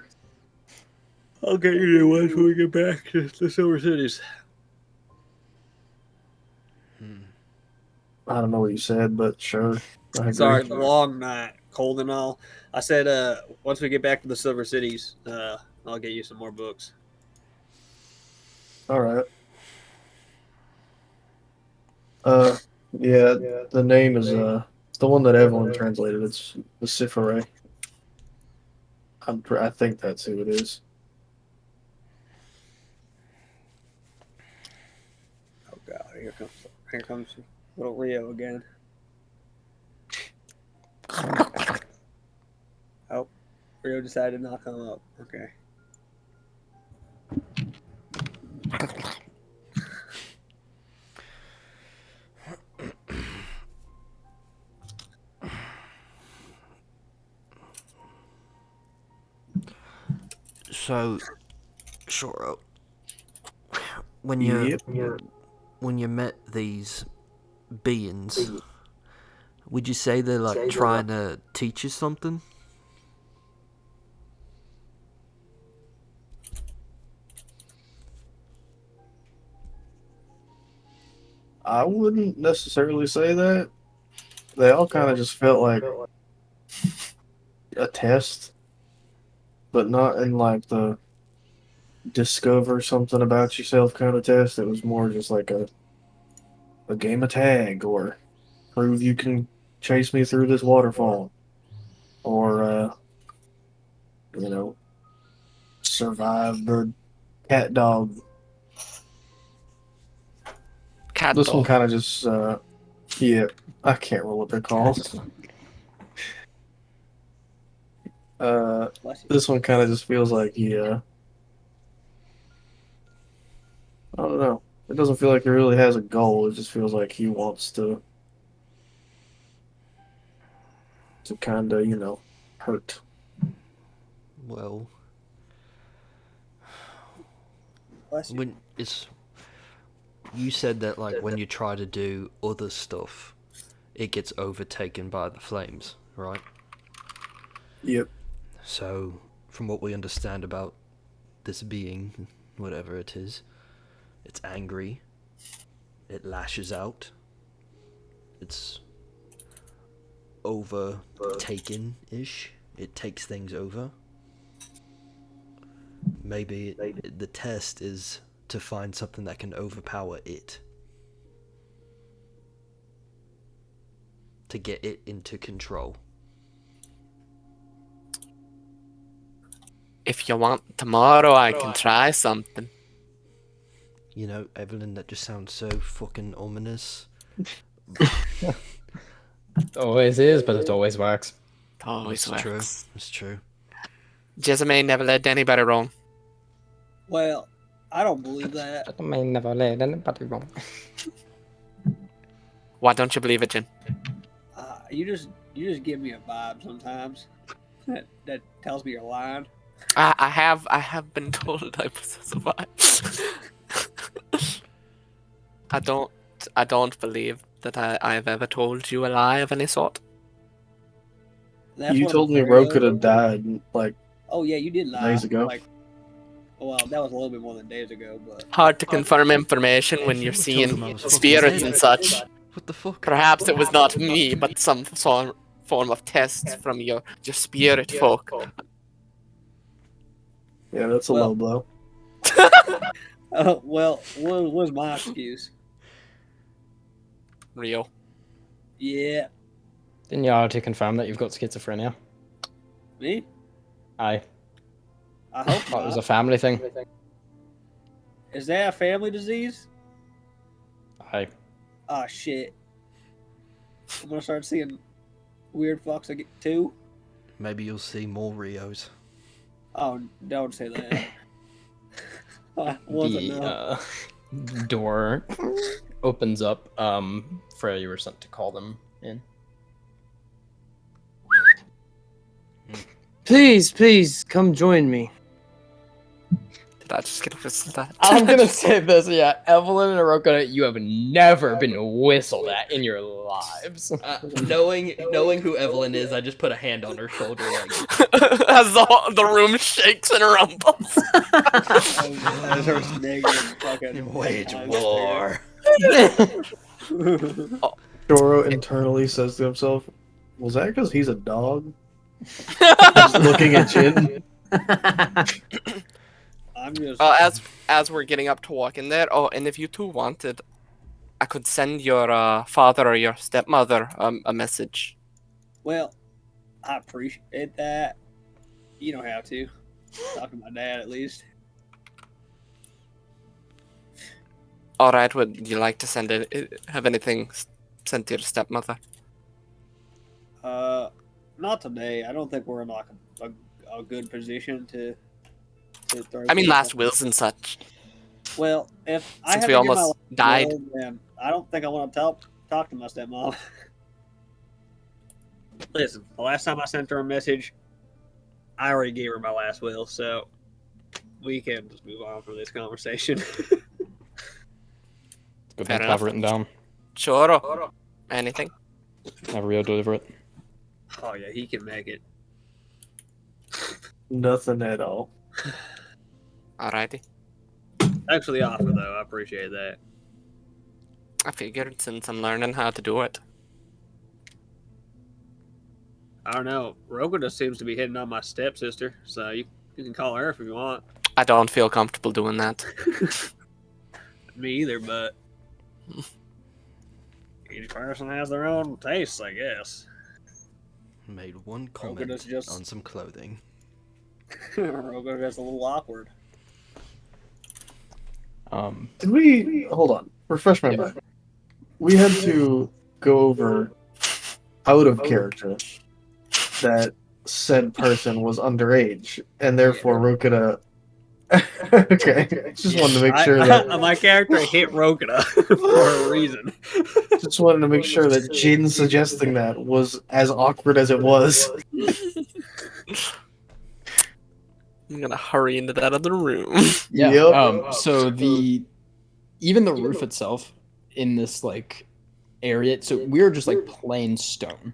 [SPEAKER 4] I'll get you new ones when we get back to the Silver Cities.
[SPEAKER 5] I don't know what you said, but sure. I agree.
[SPEAKER 4] Sorry, long night, cold and all. I said once we get back to the Silver Cities, I'll get you some more books.
[SPEAKER 5] All right. Yeah, the name is the one that Evelyn translated. It's the Cimmeria. I think that's who it is.
[SPEAKER 4] Oh god, here comes little Rio again. Oh, Rio decided to not come up. Okay.
[SPEAKER 7] So, sure. When you
[SPEAKER 5] Yep.
[SPEAKER 7] when you met these beings, would you say they're like trying to teach you something?
[SPEAKER 5] I wouldn't necessarily say that. They all kind of just felt like a test, but not in like the discover something about yourself kind of test. It was more just like a game of tag or prove you can chase me through this waterfall or you know, survive the cat dog.
[SPEAKER 3] Cat
[SPEAKER 5] This one
[SPEAKER 3] dog.
[SPEAKER 5] kind of just yeah, I can't remember what they're called.
[SPEAKER 4] Bless you.
[SPEAKER 5] This one kind of just feels like I don't know. It doesn't feel like he really has a goal. It just feels like he wants to kind of, hurt.
[SPEAKER 7] Well,
[SPEAKER 4] Bless you.
[SPEAKER 7] when it's you said that like when you try to do other stuff, it gets overtaken by the flames, right?
[SPEAKER 5] Yep.
[SPEAKER 7] So, from what we understand about this being, whatever it is, it's angry. It lashes out. It's overtaken-ish. It takes things over. Maybe the test is to find something that can overpower it. To get it into control.
[SPEAKER 3] If you want tomorrow, I can try something.
[SPEAKER 7] You know, Evelyn, that just sounds so fucking ominous.
[SPEAKER 1] It always is, but it always works.
[SPEAKER 3] It always
[SPEAKER 7] It's true.
[SPEAKER 3] works.
[SPEAKER 7] It's true.
[SPEAKER 3] Jezame never led anybody wrong.
[SPEAKER 4] Well, I don't believe that.
[SPEAKER 1] I may never let anybody wrong.
[SPEAKER 3] Why don't you believe it, Jin?
[SPEAKER 4] You just give me a vibe sometimes. That tells me you're lying.
[SPEAKER 3] I have been told I possess a vibe. I don't believe that I have ever told you a lie of any sort.
[SPEAKER 4] That's
[SPEAKER 5] You
[SPEAKER 4] one of
[SPEAKER 5] told
[SPEAKER 4] the
[SPEAKER 5] me
[SPEAKER 4] very
[SPEAKER 5] Ro
[SPEAKER 4] old
[SPEAKER 5] could have
[SPEAKER 4] ones.
[SPEAKER 5] died like
[SPEAKER 4] Oh yeah, you did lie.
[SPEAKER 5] days ago.
[SPEAKER 4] Well, that was a little bit more than days ago, but
[SPEAKER 3] Hard to confirm information when you're
[SPEAKER 7] I told him I
[SPEAKER 3] seeing
[SPEAKER 7] was fucking
[SPEAKER 3] spirits
[SPEAKER 7] dead.
[SPEAKER 3] and such.
[SPEAKER 7] What the fuck?
[SPEAKER 3] Perhaps it was not me, but some form of test from your spirit folk.
[SPEAKER 5] Yeah, that's a
[SPEAKER 4] Well-
[SPEAKER 5] low blow.
[SPEAKER 4] well, what was my excuse?
[SPEAKER 3] Real.
[SPEAKER 4] Yeah,
[SPEAKER 1] Didn't you already confirm that you've got schizophrenia?
[SPEAKER 4] me.
[SPEAKER 1] Aye.
[SPEAKER 4] I hope
[SPEAKER 1] Thought it was a
[SPEAKER 4] not.
[SPEAKER 1] family thing.
[SPEAKER 4] Is that a family disease?
[SPEAKER 1] Aye.
[SPEAKER 4] Oh shit! I'm gonna start seeing weird fucks again too.
[SPEAKER 7] Maybe you'll see more Rios.
[SPEAKER 4] Oh, don't say that. I wasn't
[SPEAKER 1] The
[SPEAKER 4] know.
[SPEAKER 1] door opens up. Freya, you were sent to call them in.
[SPEAKER 6] Please, come join me.
[SPEAKER 3] Did I just get whistled at?
[SPEAKER 1] I'm gonna say this, yeah. Evelyn and Aroka, you have never been whistled at in your lives.
[SPEAKER 2] Knowing who Evelyn is, I just put a hand on her shoulder like,
[SPEAKER 3] As the room shakes and rumbles.
[SPEAKER 4] As her negative fucking
[SPEAKER 2] wage
[SPEAKER 4] eyes
[SPEAKER 2] war.
[SPEAKER 4] stare.
[SPEAKER 5] Doro internally says to himself, "Was that because he's a dog?" Just looking at Jin.
[SPEAKER 4] I'm just.
[SPEAKER 3] As we're getting up to walk in there. Oh, and if you two wanted, I could send your father or your stepmother a message.
[SPEAKER 4] Well, I appreciate that. You don't have to. Talk to my dad at least.
[SPEAKER 3] All right. Would you like to send it? Have anything sent to your stepmother?
[SPEAKER 4] Not today. I don't think we're in like a good position to throw.
[SPEAKER 3] I mean,
[SPEAKER 4] people.
[SPEAKER 3] last wills and such.
[SPEAKER 4] Well, if I
[SPEAKER 3] Since
[SPEAKER 4] have
[SPEAKER 3] we
[SPEAKER 4] to give my
[SPEAKER 3] almost
[SPEAKER 4] last
[SPEAKER 3] died.
[SPEAKER 4] will, then I don't think I want to talk to my stepmom. Listen, the last time I sent her a message, I already gave her my last will, so we can just move on from this conversation.
[SPEAKER 1] Good
[SPEAKER 3] Fair
[SPEAKER 1] thing
[SPEAKER 3] enough.
[SPEAKER 1] I've written down.
[SPEAKER 3] Sure. Anything?
[SPEAKER 1] Have Rio deliver it.
[SPEAKER 4] Oh yeah, he can make it.
[SPEAKER 5] Nothing at all.
[SPEAKER 3] Alrighty.
[SPEAKER 4] Thanks for the offer, though. I appreciate that.
[SPEAKER 3] I figured since I'm learning how to do it.
[SPEAKER 4] I don't know. Roguda seems to be hitting on my stepsister, so you can call her if you want.
[SPEAKER 3] I don't feel comfortable doing that.
[SPEAKER 4] Me either, but each person has their own tastes, I guess.
[SPEAKER 7] Made one comment
[SPEAKER 4] Roguda's just
[SPEAKER 7] on some clothing.
[SPEAKER 4] Roguda's a little awkward.
[SPEAKER 5] Did we hold on? Refresh my memory. We had to go over out of character that said person was underage, and therefore Rokita. Okay, just wanted to make sure that
[SPEAKER 4] My character hit Roguda for a reason.
[SPEAKER 5] just wanted to make sure that Jin suggesting that was as awkward as it was.
[SPEAKER 3] I'm gonna hurry into that other room.
[SPEAKER 1] Yeah.
[SPEAKER 5] Yep.
[SPEAKER 1] So even the roof itself in this like area, so we're just like plain stone.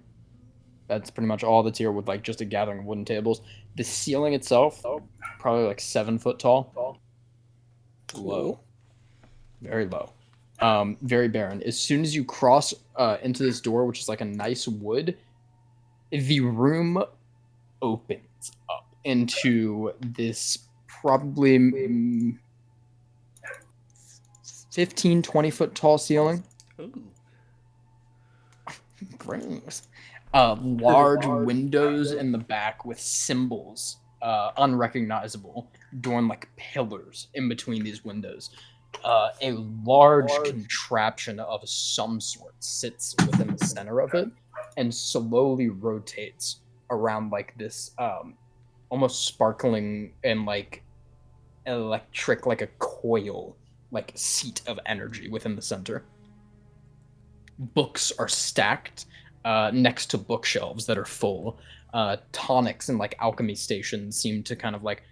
[SPEAKER 1] That's pretty much all that's here with like just a gathering of wooden tables. The ceiling itself, probably like 7 foot tall. Low. Very low. Very barren. As soon as you cross into this door, which is like a nice wood, the room opens up into this probably 15, 20 foot tall ceiling.
[SPEAKER 7] Ooh.
[SPEAKER 1] Gross. Large windows in the back with symbols, unrecognizable, doing like pillars in between these windows. A large contraption of some sort sits within the center of it and slowly rotates around like this almost sparkling and like electric, like a coil, like seat of energy within the center. Books are stacked next to bookshelves that are full. Tonics and like alchemy stations seem to kind of like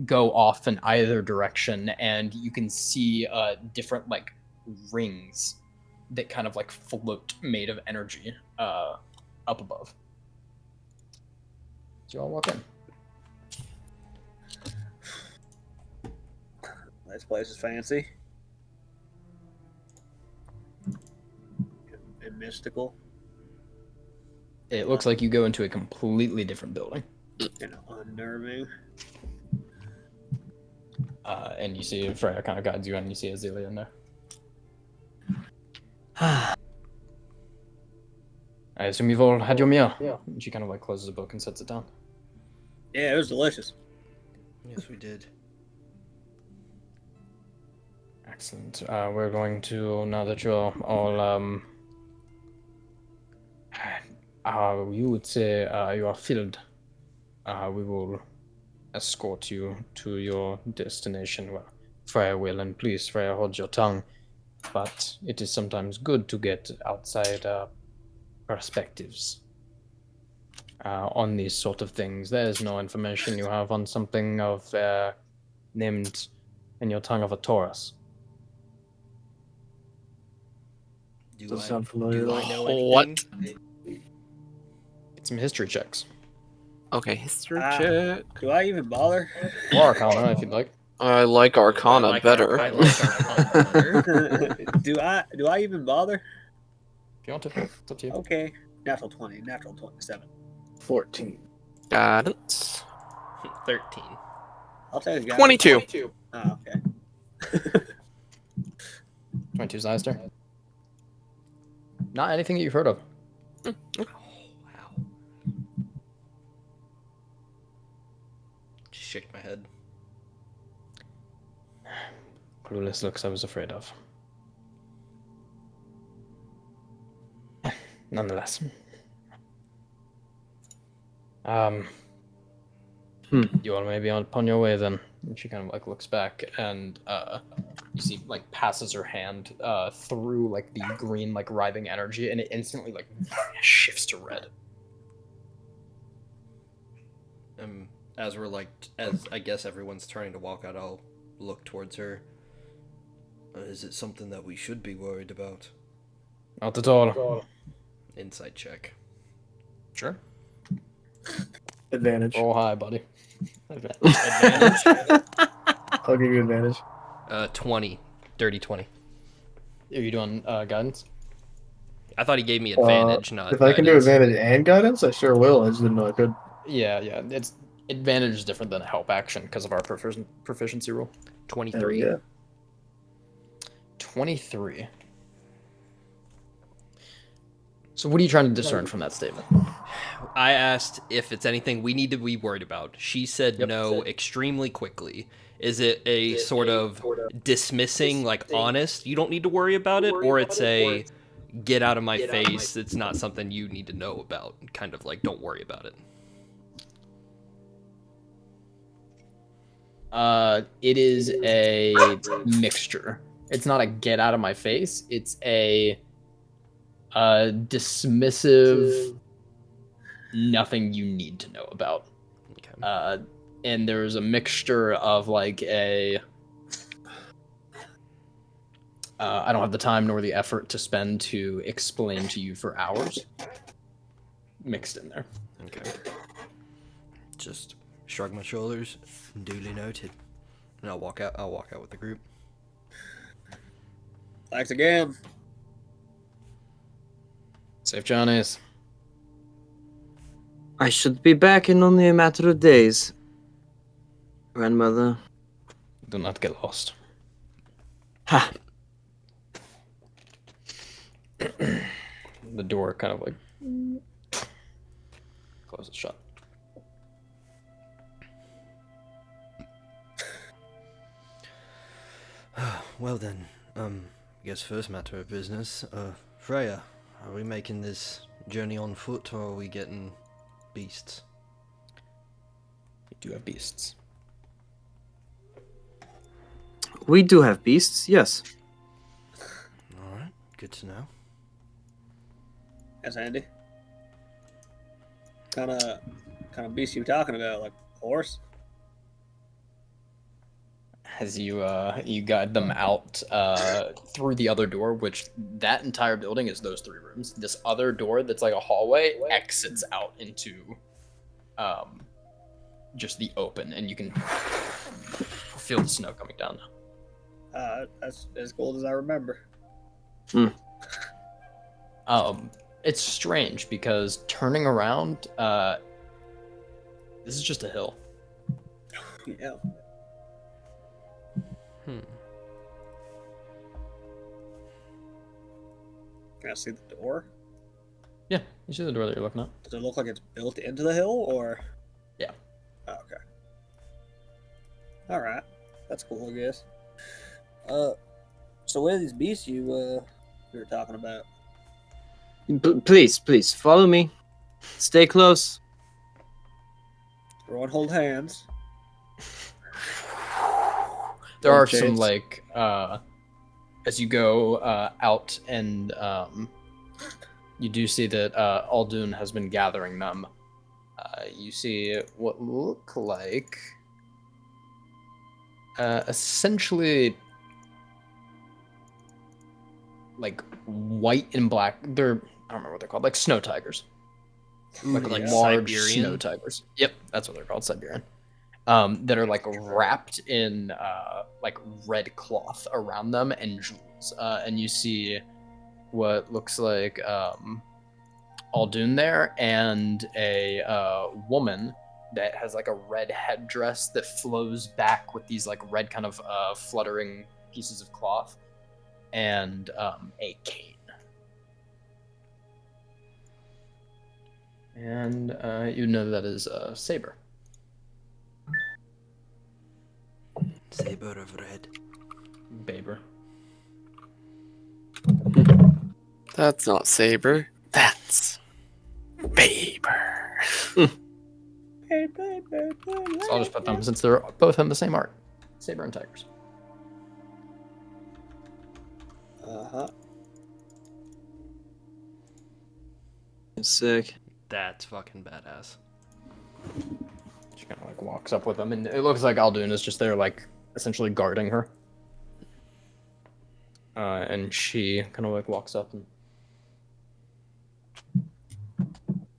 [SPEAKER 1] go off in either direction, and you can see different like rings that kind of like float made of energy up above. So you all walk in.
[SPEAKER 4] This place is fancy and mystical.
[SPEAKER 1] It looks like you go into a completely different building.
[SPEAKER 4] And unnerving.
[SPEAKER 1] And you see Freya kind of guides you in, and you see Azalea in there. I assume you've all had your meal. Yeah. And she kind of like closes the book and sets it down.
[SPEAKER 4] Yeah, it was delicious.
[SPEAKER 7] Yes, we did.
[SPEAKER 1] Excellent. We're going to, now that you're all, you would say you are filled, we will escort you to your destination. Well, Freya will, and please, Freya, hold your tongue. But it is sometimes good to get outside perspectives on these sort of things. There is no information you have on something of named in your tongue of a Taurus.
[SPEAKER 5] Doesn't sound familiar.
[SPEAKER 7] Do I know
[SPEAKER 3] What?
[SPEAKER 7] anything?
[SPEAKER 1] Get some history checks.
[SPEAKER 3] Okay, history
[SPEAKER 4] Ah.
[SPEAKER 3] check.
[SPEAKER 4] Do I even bother?
[SPEAKER 1] Or Arcana, if you'd like.
[SPEAKER 3] I like Arcana better.
[SPEAKER 7] I like Arcana better.
[SPEAKER 4] do I even bother?
[SPEAKER 1] If you want to, it's up to you.
[SPEAKER 4] Okay. Natural 20, natural 27.
[SPEAKER 5] 14.
[SPEAKER 3] Guidance.
[SPEAKER 7] 13.
[SPEAKER 4] I'll take a guy.
[SPEAKER 3] 22.
[SPEAKER 4] Oh, okay.
[SPEAKER 1] 22's highest. Not anything that you've heard of.
[SPEAKER 7] Oh, wow. Just shake my head.
[SPEAKER 1] Clueless looks I was afraid of. Nonetheless. You all may be upon your way then. And she kind of like looks back and you see like passes her hand through like the green like writhing energy, and it instantly like shifts to red.
[SPEAKER 2] as we're like, as I guess everyone's turning to walk out, I'll look towards her. Is it something that we should be worried about?
[SPEAKER 1] Not at all.
[SPEAKER 2] Insight check.
[SPEAKER 1] Sure.
[SPEAKER 5] Advantage.
[SPEAKER 1] Roll high, buddy.
[SPEAKER 2] Advantage.
[SPEAKER 5] I'll give you advantage.
[SPEAKER 2] 20. Dirty 20.
[SPEAKER 1] Are you doing guidance?
[SPEAKER 2] I thought he gave me advantage, not
[SPEAKER 5] If I can do
[SPEAKER 2] guidance.
[SPEAKER 5] advantage and guidance, I sure will. I just didn't know I could.
[SPEAKER 1] Yeah. It's advantage is different than a help action because of our proficiency rule.
[SPEAKER 2] 23.
[SPEAKER 5] Hell yeah.
[SPEAKER 1] 23. So what are you trying to discern from that statement?
[SPEAKER 2] I asked if it's anything we need to be worried about. She said
[SPEAKER 1] Yep.
[SPEAKER 2] no extremely quickly. Is it a sort of dismissing, like honest, you don't need to worry about it, or it's a get out of my face, it's not something you need to know about, kind of like don't worry about it?
[SPEAKER 1] It is a mixture. It's not a get out of my face. It's a dismissive, nothing you need to know about.
[SPEAKER 2] Okay.
[SPEAKER 1] And there's a mixture of like a I don't have the time nor the effort to spend to explain to you for hours mixed in there.
[SPEAKER 2] Okay. Just shrug my shoulders, duly noted. And I'll walk out with the group.
[SPEAKER 4] Thanks again.
[SPEAKER 1] Safe journeys.
[SPEAKER 6] I should be back in only a matter of days. Grandmother.
[SPEAKER 1] Do not get lost.
[SPEAKER 6] Ha!
[SPEAKER 1] The door kind of like closes shut.
[SPEAKER 2] Well then, I guess first matter of business, Freya, are we making this journey on foot or are we getting beasts?
[SPEAKER 1] You do have beasts.
[SPEAKER 6] We do have beasts, yes.
[SPEAKER 2] Alright, good to know.
[SPEAKER 4] Yes, Andy. Kind of beast you talking about? Like horse?
[SPEAKER 1] As you guide them out through the other door, which that entire building is those 3 rooms. This other door that's like a hallway exits out into just the open, and you can feel the snow coming down.
[SPEAKER 4] That's as cold as I remember.
[SPEAKER 1] It's strange because turning around, this is just a hill.
[SPEAKER 4] Yeah. Can I see the door?
[SPEAKER 1] Yeah, you see the door that you're looking at.
[SPEAKER 4] Does it look like it's built into the hill, or?
[SPEAKER 1] Yeah.
[SPEAKER 4] Oh, okay. All right, that's cool, I guess. So where are these beasts you were talking about?
[SPEAKER 6] Please, follow me. Stay close.
[SPEAKER 4] Everyone hold hands.
[SPEAKER 1] There
[SPEAKER 5] One
[SPEAKER 1] are some
[SPEAKER 5] chance.
[SPEAKER 1] like as you go out and you do see that Aldun has been gathering them. You see what look like essentially like white and black. They're I don't remember what they're called, like snow tigers. Like
[SPEAKER 2] like
[SPEAKER 1] large
[SPEAKER 2] Siberian?
[SPEAKER 1] snow tigers. Yep, that's what they're called, Siberian. That are like wrapped in like red cloth around them and jewels. And you see what looks like Aldun there and a woman that has like a red headdress that flows back with these like red kind of fluttering pieces of cloth and a cane. And you know that is Saber.
[SPEAKER 2] Saber of red.
[SPEAKER 1] Baber.
[SPEAKER 3] That's not Saber. That's Baber.
[SPEAKER 1] So I'll just put them since they're both in the same art. Saber and tigers.
[SPEAKER 4] Uh-huh.
[SPEAKER 6] Sick.
[SPEAKER 2] That's fucking badass.
[SPEAKER 1] She kind of like walks up with them, and it looks like Aldun is just there, like essentially guarding her. And she kind of like walks up and,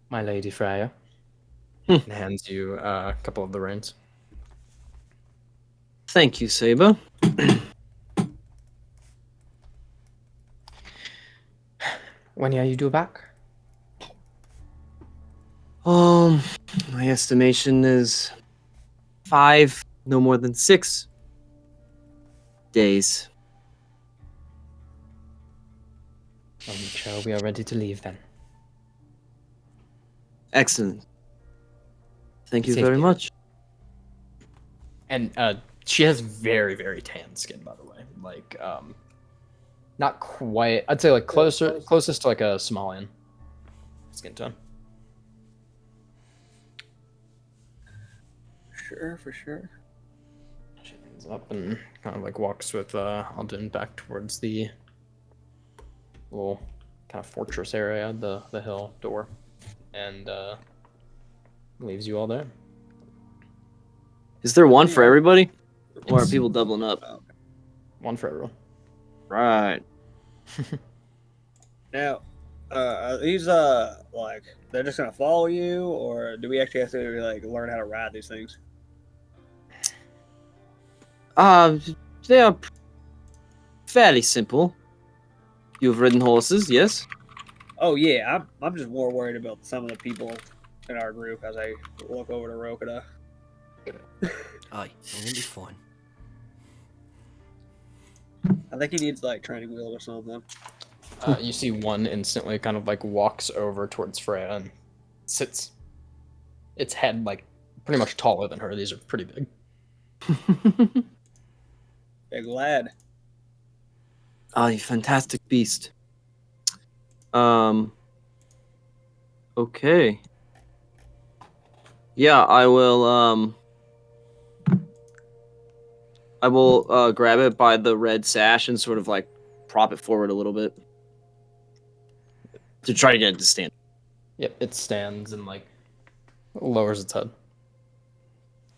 [SPEAKER 1] my lady Freya, and hands you a couple of the reins.
[SPEAKER 6] Thank you, Saber.
[SPEAKER 1] When are you due back?
[SPEAKER 6] My estimation is 5, no more than 6 days.
[SPEAKER 1] I'm sure we are ready to leave then.
[SPEAKER 6] Excellent. Thank you
[SPEAKER 1] Safe
[SPEAKER 6] very
[SPEAKER 1] journey.
[SPEAKER 6] much.
[SPEAKER 1] And she has very, very tan skin, by the way. Like, not quite. I'd say like closest to like a Somalian skin tone.
[SPEAKER 4] Sure, for sure.
[SPEAKER 1] She ends up and kind of like walks with Aldun back towards the little kind of fortress area, the hill door, and leaves you all there.
[SPEAKER 6] Is there one for everybody? Or are people doubling up?
[SPEAKER 1] One for everyone.
[SPEAKER 6] Right.
[SPEAKER 4] Now, are these like they're just gonna follow you, or do we actually have to like learn how to ride these things?
[SPEAKER 6] They are fairly simple. You've ridden horses, yes?
[SPEAKER 4] Oh yeah, I'm just more worried about some of the people in our group as I look over to Rokada.
[SPEAKER 7] Aye, it'll be fine.
[SPEAKER 4] I think he needs like training wheels or something.
[SPEAKER 1] You see one instantly kind of like walks over towards Freya and sits its head like pretty much taller than her. These are pretty big.
[SPEAKER 4] Big lad.
[SPEAKER 6] Ah, you fantastic beast. Okay. Yeah, I will grab it by the red sash and sort of like prop it forward a little bit to try to get it to stand.
[SPEAKER 1] Yep, it stands and like lowers its head.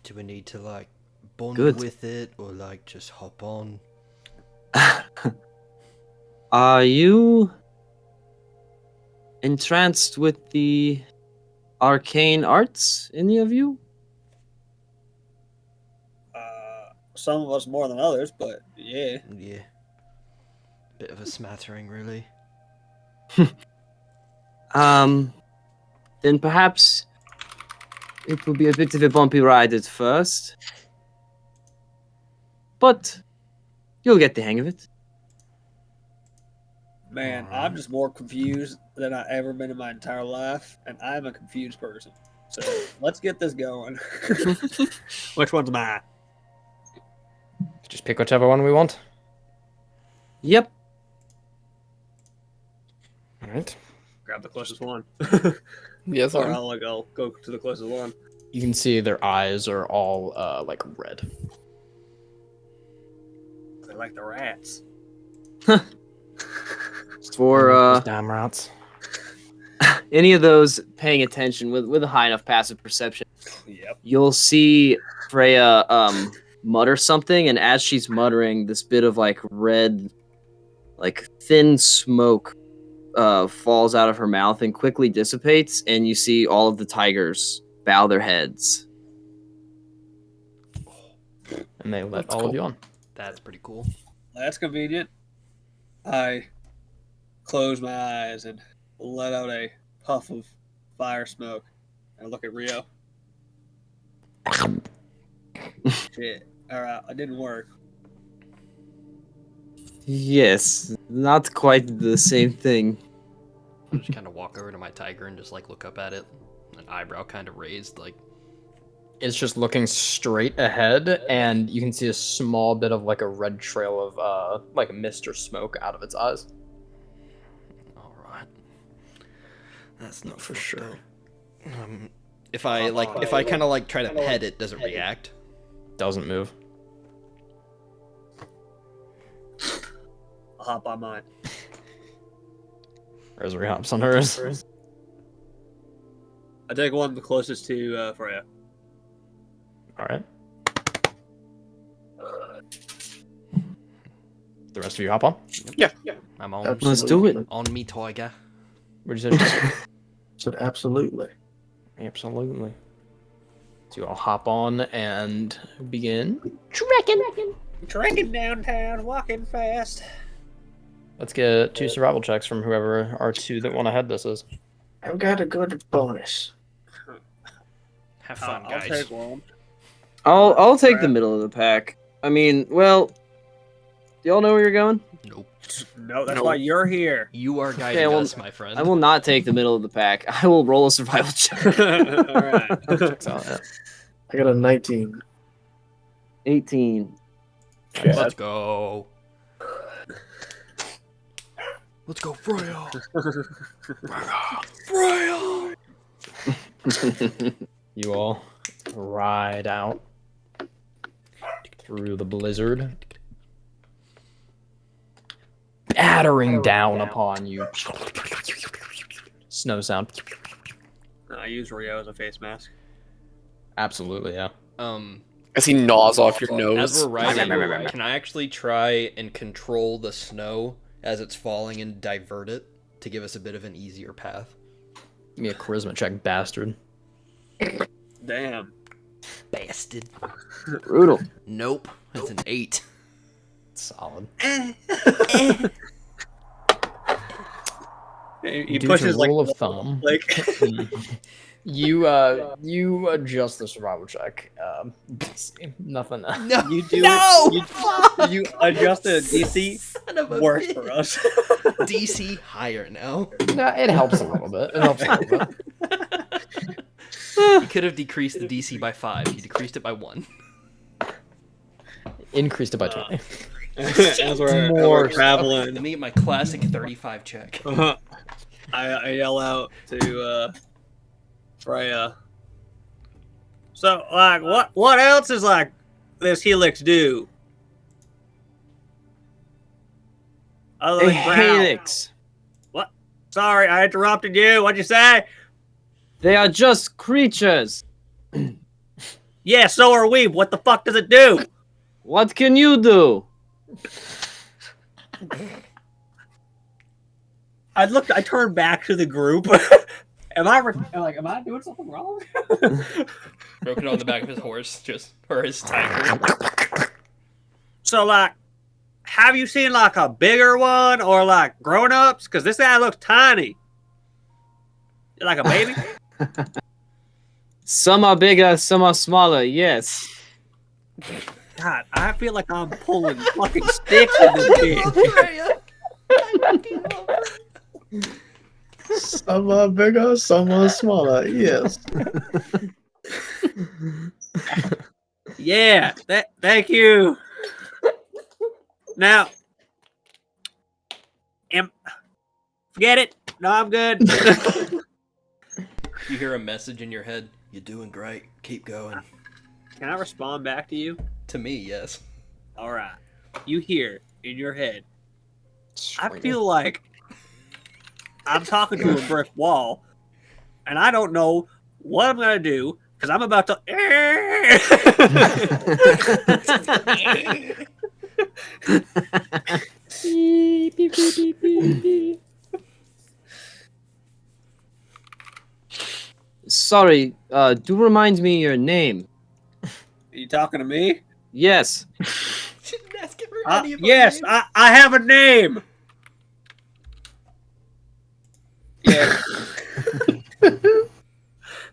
[SPEAKER 7] Do we need to like bond
[SPEAKER 6] Good.
[SPEAKER 7] with it or like just hop on?
[SPEAKER 6] Are you entranced with the arcane arts, any of you?
[SPEAKER 4] Some of us more than others, but yeah.
[SPEAKER 7] Yeah. Bit of a smattering, really.
[SPEAKER 6] Then perhaps it will be a bit of a bumpy ride at first. But you'll get the hang of it.
[SPEAKER 4] Man,
[SPEAKER 7] Alright.
[SPEAKER 4] I'm just more confused than I've ever been in my entire life, and I'm a confused person. So let's get this going. Which one's mine?
[SPEAKER 1] Just pick whichever one we want.
[SPEAKER 6] Yep.
[SPEAKER 1] All right.
[SPEAKER 4] Grab the closest one.
[SPEAKER 3] Yes,
[SPEAKER 4] Or
[SPEAKER 3] sir.
[SPEAKER 4] I'll go to the closest one.
[SPEAKER 1] You can see their eyes are all like red.
[SPEAKER 4] They like the rats.
[SPEAKER 6] For
[SPEAKER 1] Those damn rats.
[SPEAKER 6] any of those paying attention with a high enough passive perception,
[SPEAKER 4] Yep.
[SPEAKER 6] you'll see Freya mutter something, and as she's muttering, this bit of like red, like thin smoke falls out of her mouth and quickly dissipates, and you see all of the tigers bow their heads.
[SPEAKER 1] And they let
[SPEAKER 3] That's
[SPEAKER 1] all
[SPEAKER 3] cool.
[SPEAKER 1] of you on.
[SPEAKER 7] That's pretty cool.
[SPEAKER 4] That's convenient. I close my eyes and let out a puff of fire smoke. And look at Rio. Shit. Alright, it didn't work.
[SPEAKER 6] Yes, not quite the same thing.
[SPEAKER 7] I just kind of walk over to my tiger and just like look up at it, an eyebrow kind of raised, like.
[SPEAKER 1] It's just looking straight ahead, and you can see a small bit of like a red trail of like mist or smoke out of its eyes.
[SPEAKER 7] All right. That's
[SPEAKER 1] No,
[SPEAKER 7] not
[SPEAKER 1] for
[SPEAKER 7] fucked
[SPEAKER 1] sure.
[SPEAKER 7] up. If I kind of like try to pet it, does it react?
[SPEAKER 1] Doesn't move.
[SPEAKER 4] I'll hop on mine.
[SPEAKER 1] Rosary hops on hers.
[SPEAKER 4] I take one the closest to Freya.
[SPEAKER 1] All right. The rest of you hop on.
[SPEAKER 7] I'm on.
[SPEAKER 5] Absolutely.
[SPEAKER 6] Let's do it.
[SPEAKER 7] On me, tiger.
[SPEAKER 1] Where'd you say?
[SPEAKER 5] Said absolutely.
[SPEAKER 1] Absolutely. So you all hop on and begin.
[SPEAKER 4] Trekking downtown, walking fast.
[SPEAKER 1] Let's get 2 survival checks from whoever are 2 that want to head this is.
[SPEAKER 5] I've got a good bonus.
[SPEAKER 7] Have fun,
[SPEAKER 4] I'll
[SPEAKER 7] guys.
[SPEAKER 4] take one.
[SPEAKER 6] I'll take the middle of the pack. I mean, well, do y'all know where you're going?
[SPEAKER 7] Nope.
[SPEAKER 4] No, that's
[SPEAKER 3] No.
[SPEAKER 4] why you're here.
[SPEAKER 7] You are guiding
[SPEAKER 6] well,
[SPEAKER 7] us, my friend.
[SPEAKER 6] I will not take the middle of the pack. I will roll a survival check.
[SPEAKER 4] All right.
[SPEAKER 1] Checks out, yeah.
[SPEAKER 5] I got a 19.
[SPEAKER 6] 18.
[SPEAKER 7] Let's go. Let's go, Freya. Freya.
[SPEAKER 1] You all ride out through the blizzard, battering down upon you. Snow sound.
[SPEAKER 4] I use Rio as a face mask.
[SPEAKER 1] Absolutely, yeah.
[SPEAKER 3] As he gnaws off your
[SPEAKER 7] As
[SPEAKER 3] nose.
[SPEAKER 7] we're riding, can I actually try and control the snow as it's falling and divert it to give us a bit of an easier path?
[SPEAKER 1] Give me a charisma check, bastard.
[SPEAKER 4] Damn.
[SPEAKER 7] Bastard.
[SPEAKER 6] Brutal.
[SPEAKER 7] Nope. That's an 8.
[SPEAKER 1] Solid.
[SPEAKER 4] He
[SPEAKER 1] Due
[SPEAKER 4] pushes
[SPEAKER 1] to
[SPEAKER 4] like
[SPEAKER 1] rule of thumb,
[SPEAKER 4] like
[SPEAKER 1] you adjust the survival check. Nothing.
[SPEAKER 7] No.
[SPEAKER 4] you do.
[SPEAKER 7] No!
[SPEAKER 4] You adjust the DC.
[SPEAKER 7] Son of a
[SPEAKER 4] Works
[SPEAKER 7] bitch.
[SPEAKER 4] for us.
[SPEAKER 7] DC higher now.
[SPEAKER 1] No, it helps a little bit. It helps a little bit.
[SPEAKER 7] You could have decreased the DC by 5. You decreased it by 1.
[SPEAKER 1] Increased it by 20.
[SPEAKER 4] As we're
[SPEAKER 1] More
[SPEAKER 4] traveling,
[SPEAKER 7] Let me get my classic 35 check.
[SPEAKER 4] I yell out to Freya. So, like, what else is like this helix do? Other
[SPEAKER 6] A
[SPEAKER 4] than growl?
[SPEAKER 6] helix.
[SPEAKER 4] What? Sorry, I interrupted you. What'd you say?
[SPEAKER 6] They are just creatures.
[SPEAKER 4] Yeah, so are we. What the fuck does it do?
[SPEAKER 6] What can you do?
[SPEAKER 4] I turned back to the group. am I doing something wrong?
[SPEAKER 7] Broken on the back of his horse, or his tiger.
[SPEAKER 4] So, like, have you seen like a bigger one or like grown-ups? Because this guy looks tiny. Like a baby?
[SPEAKER 6] Some are bigger, some are smaller, yes.
[SPEAKER 4] God, I feel like I'm pulling fucking sticks in this bitch.
[SPEAKER 5] Some are bigger, some are smaller. Yes.
[SPEAKER 4] Yeah, thank you. Now, forget it. No, I'm good.
[SPEAKER 7] You hear a message in your head. You're doing great. Keep going.
[SPEAKER 4] Can I respond back to you?
[SPEAKER 7] To me, yes.
[SPEAKER 4] All right. You hear in your head. I
[SPEAKER 1] Swing.
[SPEAKER 4] feel like I'm talking to a brick wall, and I don't know what I'm gonna do because I'm about to.
[SPEAKER 6] Sorry, do remind me your name.
[SPEAKER 4] Are you talking to me?
[SPEAKER 6] Yes.
[SPEAKER 7] Shouldn't ask her any of our
[SPEAKER 4] Yes,
[SPEAKER 7] names.
[SPEAKER 4] I have a name. Yeah,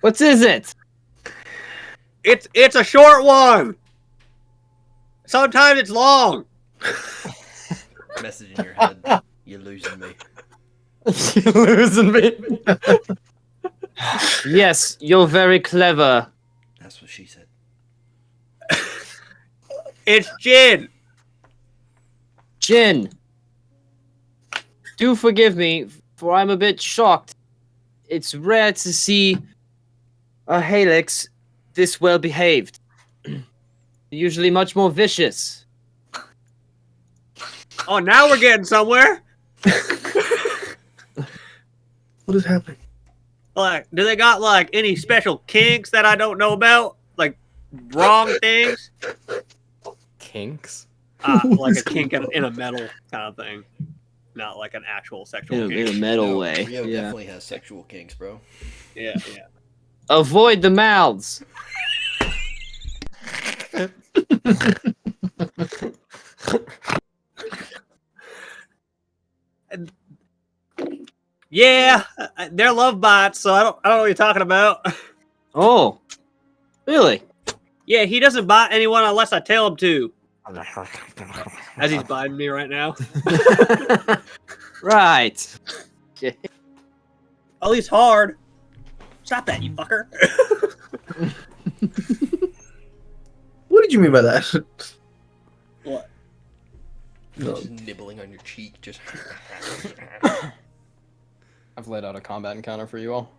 [SPEAKER 6] What is it?
[SPEAKER 4] it's a short one. Sometimes it's long.
[SPEAKER 7] Message in your head. You're losing me.
[SPEAKER 1] You're losing me.
[SPEAKER 6] Yes, you're very clever.
[SPEAKER 7] That's what she said.
[SPEAKER 4] It's Jin.
[SPEAKER 6] Jin. Do forgive me, for I'm a bit shocked. It's rare to see a Helix this well behaved. Usually much more vicious.
[SPEAKER 4] Oh, now we're getting somewhere.
[SPEAKER 5] What is happening?
[SPEAKER 4] Like, do they got like any special kinks that I don't know about? Like, wrong things.
[SPEAKER 1] Kinks.
[SPEAKER 4] Like a kink in a metal kind of thing, not like an actual sexual
[SPEAKER 6] In a
[SPEAKER 4] kink.
[SPEAKER 6] metal
[SPEAKER 2] No,
[SPEAKER 6] way.
[SPEAKER 2] Rio
[SPEAKER 6] Yeah.
[SPEAKER 2] definitely has sexual kinks, bro.
[SPEAKER 4] Yeah.
[SPEAKER 6] Avoid the mouths.
[SPEAKER 4] Yeah, they're love bots, so I don't know what you're talking about.
[SPEAKER 6] Oh, really?
[SPEAKER 4] Yeah, he doesn't bite anyone unless I tell him to. As he's biting me right now.
[SPEAKER 6] Right. Okay.
[SPEAKER 4] At least hard. Stop that, you fucker.
[SPEAKER 5] What did you mean by that?
[SPEAKER 4] What?
[SPEAKER 5] No.
[SPEAKER 2] Just nibbling on your cheek, just.
[SPEAKER 1] I've laid out a combat encounter for you all.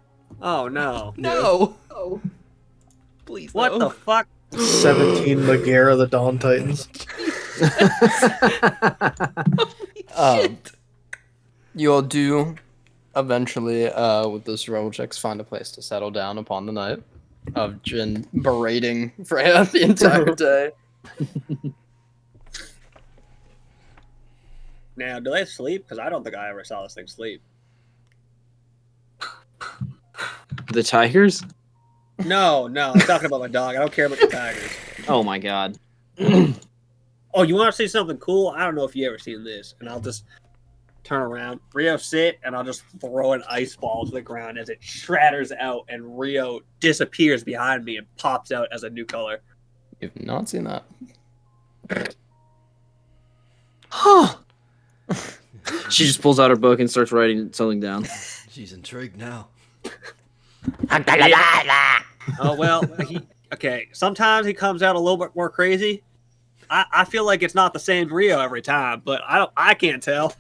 [SPEAKER 4] Oh no.
[SPEAKER 2] No. Oh. Please.
[SPEAKER 4] What the fuck?
[SPEAKER 5] 17 Megara the Dawn Titans.
[SPEAKER 1] You all do eventually, with those roll checks, find a place to settle down upon the night of Jin berating Freya the entire day.
[SPEAKER 4] Now, do they sleep? Because I don't think I ever saw this thing sleep.
[SPEAKER 6] The tigers?
[SPEAKER 4] No, I'm talking about my dog. I don't care about the tigers.
[SPEAKER 6] Oh my god.
[SPEAKER 4] Oh, you want to see something cool? I don't know if you ever seen this, and I'll just turn around. Rio sit, and I'll just throw an ice ball to the ground as it shatters out, and Rio disappears behind me and pops out as a new color.
[SPEAKER 1] You've not seen that.
[SPEAKER 6] Huh. She just pulls out her book and starts writing something down.
[SPEAKER 2] She's intrigued now.
[SPEAKER 4] Oh well, okay. Sometimes he comes out a little bit more crazy. I feel like it's not the same Rio every time, but I can't tell.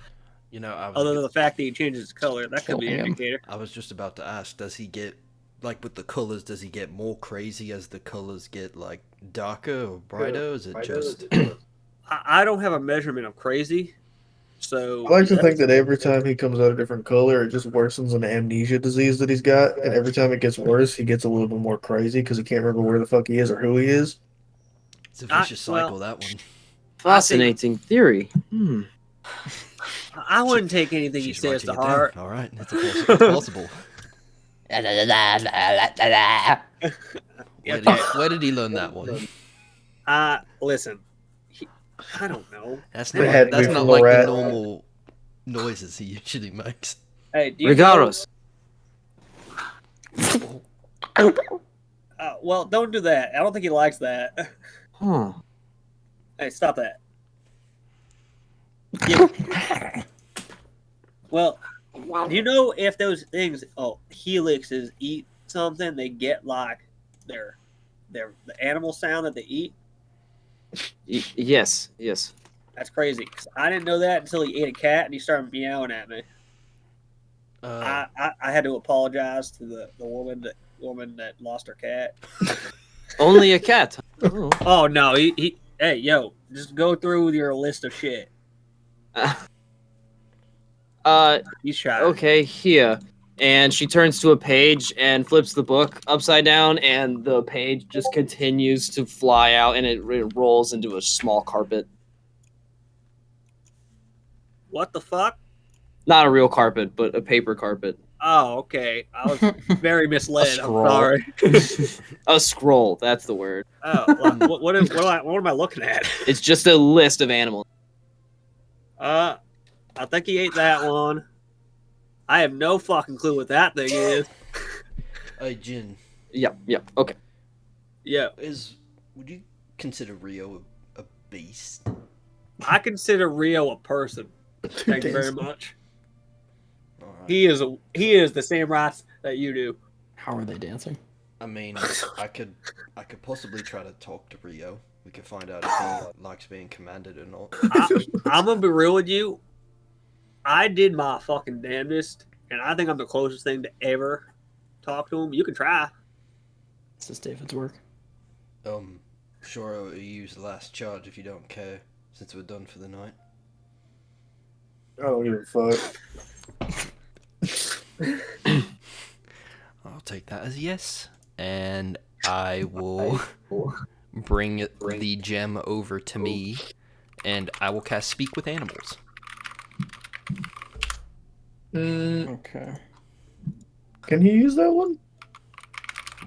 [SPEAKER 2] You know,
[SPEAKER 4] Other than the fact that he changes his color, that could be an
[SPEAKER 1] Killing him.
[SPEAKER 4] indicator.
[SPEAKER 2] I was just about to ask, does he get, like with the colors, does he get more crazy as the colors get like darker or brighter? Or is it just...
[SPEAKER 4] I don't have a measurement of crazy, so
[SPEAKER 5] I like to think that every time he comes out a different color, it just worsens an amnesia disease that he's got, and every time it gets worse, he gets a little bit more crazy because he can't remember where the fuck he is or who he is.
[SPEAKER 2] It's a vicious cycle, that one.
[SPEAKER 6] Fascinating theory.
[SPEAKER 4] I wouldn't take anything he
[SPEAKER 2] She's
[SPEAKER 4] says to
[SPEAKER 2] writing it down.
[SPEAKER 4] heart.
[SPEAKER 2] All right, it's possible. Where did he learn that one?
[SPEAKER 4] Listen, I don't know.
[SPEAKER 2] That's
[SPEAKER 5] It had
[SPEAKER 2] not,
[SPEAKER 5] to be
[SPEAKER 2] that's not
[SPEAKER 5] from
[SPEAKER 2] like
[SPEAKER 5] the
[SPEAKER 2] the
[SPEAKER 5] rat.
[SPEAKER 2] normal noises he usually makes.
[SPEAKER 4] Hey, do you
[SPEAKER 6] Regardless.
[SPEAKER 4] well, don't do that. I don't think he likes that.
[SPEAKER 6] Huh.
[SPEAKER 4] Hey, stop that. Yeah. Well, do you know if those things, helixes eat something, they get like the animal sound that they eat?
[SPEAKER 6] Yes.
[SPEAKER 4] That's crazy. 'Cause I didn't know that until he ate a cat and he started meowing at me. I had to apologize to the woman that lost her cat.
[SPEAKER 6] Only a cat. Oh.
[SPEAKER 4] Oh no, he hey yo, just go through your list of shit. He's shy.
[SPEAKER 6] Okay, here. And she turns to a page and flips the book upside down, and the page just continues to fly out, and it rolls into a small carpet.
[SPEAKER 4] What the fuck?
[SPEAKER 6] Not a real carpet, but a paper carpet.
[SPEAKER 4] Oh, okay. I was very misled. I'm
[SPEAKER 1] scroll.
[SPEAKER 4] sorry.
[SPEAKER 6] A scroll, that's the word.
[SPEAKER 4] Oh, well, what am I looking at?
[SPEAKER 6] It's just a list of animals.
[SPEAKER 4] I think he ate that one. I have no fucking clue what that thing is.
[SPEAKER 2] Hey, Jin,
[SPEAKER 6] Yep, okay.
[SPEAKER 4] Yeah,
[SPEAKER 2] would you consider Rio a beast?
[SPEAKER 4] I consider Rio a person. Thank you very much.
[SPEAKER 2] All right.
[SPEAKER 4] He is the same race that you do.
[SPEAKER 1] How are they dancing?
[SPEAKER 2] I mean, I could possibly try to talk to Rio. We could find out if he likes being commanded or not.
[SPEAKER 4] I'm gonna be real with you. I did my fucking damnedest, and I think I'm the closest thing to ever talk to him. You can try.
[SPEAKER 1] This is David's work.
[SPEAKER 2] Sure, I'll use the last charge if you don't care, since we're done for the night.
[SPEAKER 5] I don't give a fuck.
[SPEAKER 2] I'll take that as a yes. And
[SPEAKER 7] I will bring the gem over to me, and I will cast Speak with Animals.
[SPEAKER 1] Okay.
[SPEAKER 5] Can he use that one?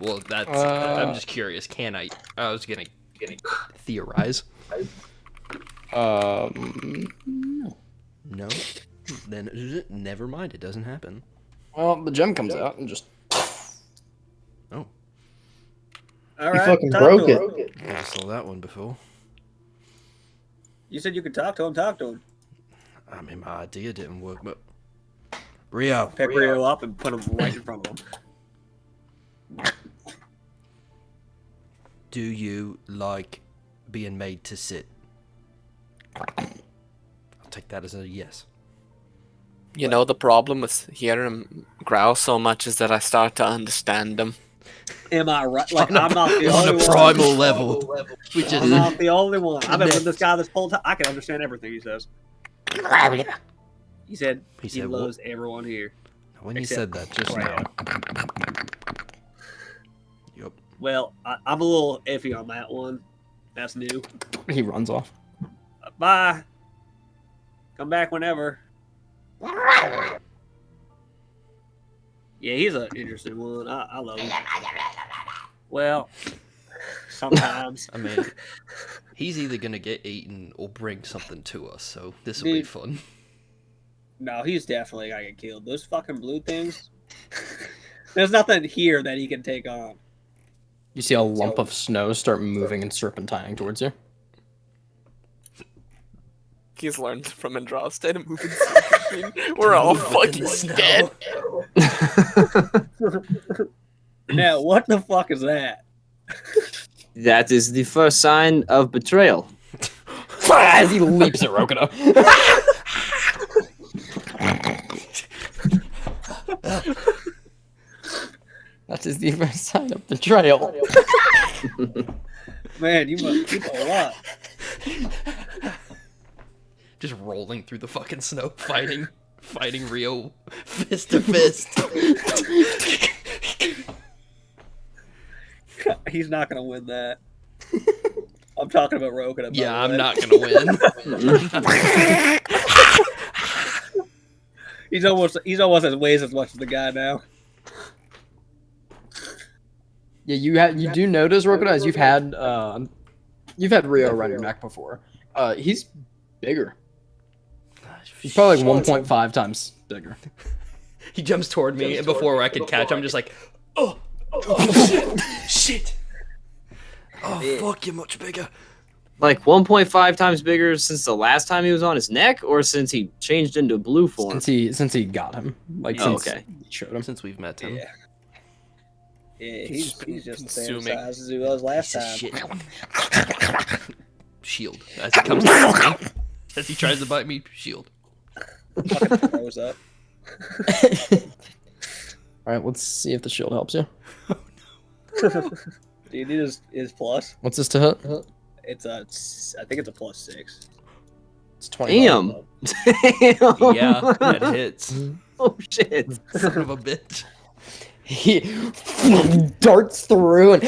[SPEAKER 7] Well, that's. I'm just curious. Can I? I was gonna theorize. No. Then never mind. It doesn't happen.
[SPEAKER 1] Well, the gem comes out and just.
[SPEAKER 7] Oh,
[SPEAKER 4] All
[SPEAKER 5] He
[SPEAKER 4] right,
[SPEAKER 5] fucking
[SPEAKER 4] talk
[SPEAKER 5] broke
[SPEAKER 4] to
[SPEAKER 5] it.
[SPEAKER 4] him.
[SPEAKER 7] I never saw that one before.
[SPEAKER 4] You said you could talk to him. Talk to him.
[SPEAKER 7] I mean, my idea didn't work, but Rio,
[SPEAKER 4] Pick Rio up and put him right in front of him.
[SPEAKER 7] do you like being made to sit? I'll take that as a yes.
[SPEAKER 3] You know, the problem with hearing him growl so much is that I start to understand him.
[SPEAKER 4] Am I right? Like, I'm not the
[SPEAKER 7] On
[SPEAKER 4] only
[SPEAKER 7] a
[SPEAKER 4] one.
[SPEAKER 7] primal level, which
[SPEAKER 4] I'm
[SPEAKER 7] is
[SPEAKER 4] not the only one. I've been with this guy this whole time. I can understand everything he says. He said
[SPEAKER 7] He
[SPEAKER 4] he
[SPEAKER 7] said what?
[SPEAKER 4] loves everyone here.
[SPEAKER 7] when you
[SPEAKER 4] Except
[SPEAKER 7] said that just
[SPEAKER 4] Rio.
[SPEAKER 7] now. Yep.
[SPEAKER 4] Well, I'm a little iffy on that one. That's new.
[SPEAKER 1] He runs off.
[SPEAKER 4] Bye. Come back whenever. Yeah, he's an interesting one. I love him. Well, sometimes.
[SPEAKER 7] I mean, he's either gonna get eaten or bring something to us, so this will be
[SPEAKER 4] Dude.
[SPEAKER 7] fun.
[SPEAKER 4] No, he's definitely gonna get killed. Those fucking blue things. There's nothing here that he can take on.
[SPEAKER 1] You see a lump of snow start moving and serpentining towards you.
[SPEAKER 3] He's learned from Andraste to move in sync. We're all fucking dead.
[SPEAKER 4] Now, what the fuck is that?
[SPEAKER 6] That is the first sign of betrayal.
[SPEAKER 1] As he leaps at Rokuda. That is the first sign of betrayal.
[SPEAKER 4] Man, you must keep a lot.
[SPEAKER 7] Just rolling through the fucking snow, fighting Rio fist to fist.
[SPEAKER 4] He's not gonna win that. I'm talking about Rokuda.
[SPEAKER 7] Yeah, I'm not gonna win.
[SPEAKER 4] He's almost as weighs as much as the guy now.
[SPEAKER 1] Yeah, you do notice, Rokuda, as you've had Rio around your neck before. He's bigger. He's probably like 1.5 times bigger.
[SPEAKER 7] He jumps toward me, and before I could catch, I'm just like, oh shit. Oh, fuck, you're much bigger.
[SPEAKER 6] Like 1.5 times bigger since the last time he was on his neck, or since he changed into blue form?
[SPEAKER 1] Since he got him, like
[SPEAKER 6] Oh,
[SPEAKER 1] since
[SPEAKER 6] okay.
[SPEAKER 1] you showed him.
[SPEAKER 7] Since we've met him.
[SPEAKER 4] Yeah. Yeah,
[SPEAKER 3] He's
[SPEAKER 4] he's just the same
[SPEAKER 3] consuming.
[SPEAKER 4] size as he was last
[SPEAKER 7] Piece of
[SPEAKER 4] time.
[SPEAKER 7] shit. Shield. As he comes towards me. As he tries to bite me, shield.
[SPEAKER 4] Fucking throws up.
[SPEAKER 1] All right, let's see if the shield helps you.
[SPEAKER 4] Do you need his plus?
[SPEAKER 1] What's this to hit?
[SPEAKER 4] I think it's a +6.
[SPEAKER 1] It's 20.
[SPEAKER 6] Damn.
[SPEAKER 7] Yeah, that hits.
[SPEAKER 6] Oh shit.
[SPEAKER 7] Son of a bitch.
[SPEAKER 1] He darts through and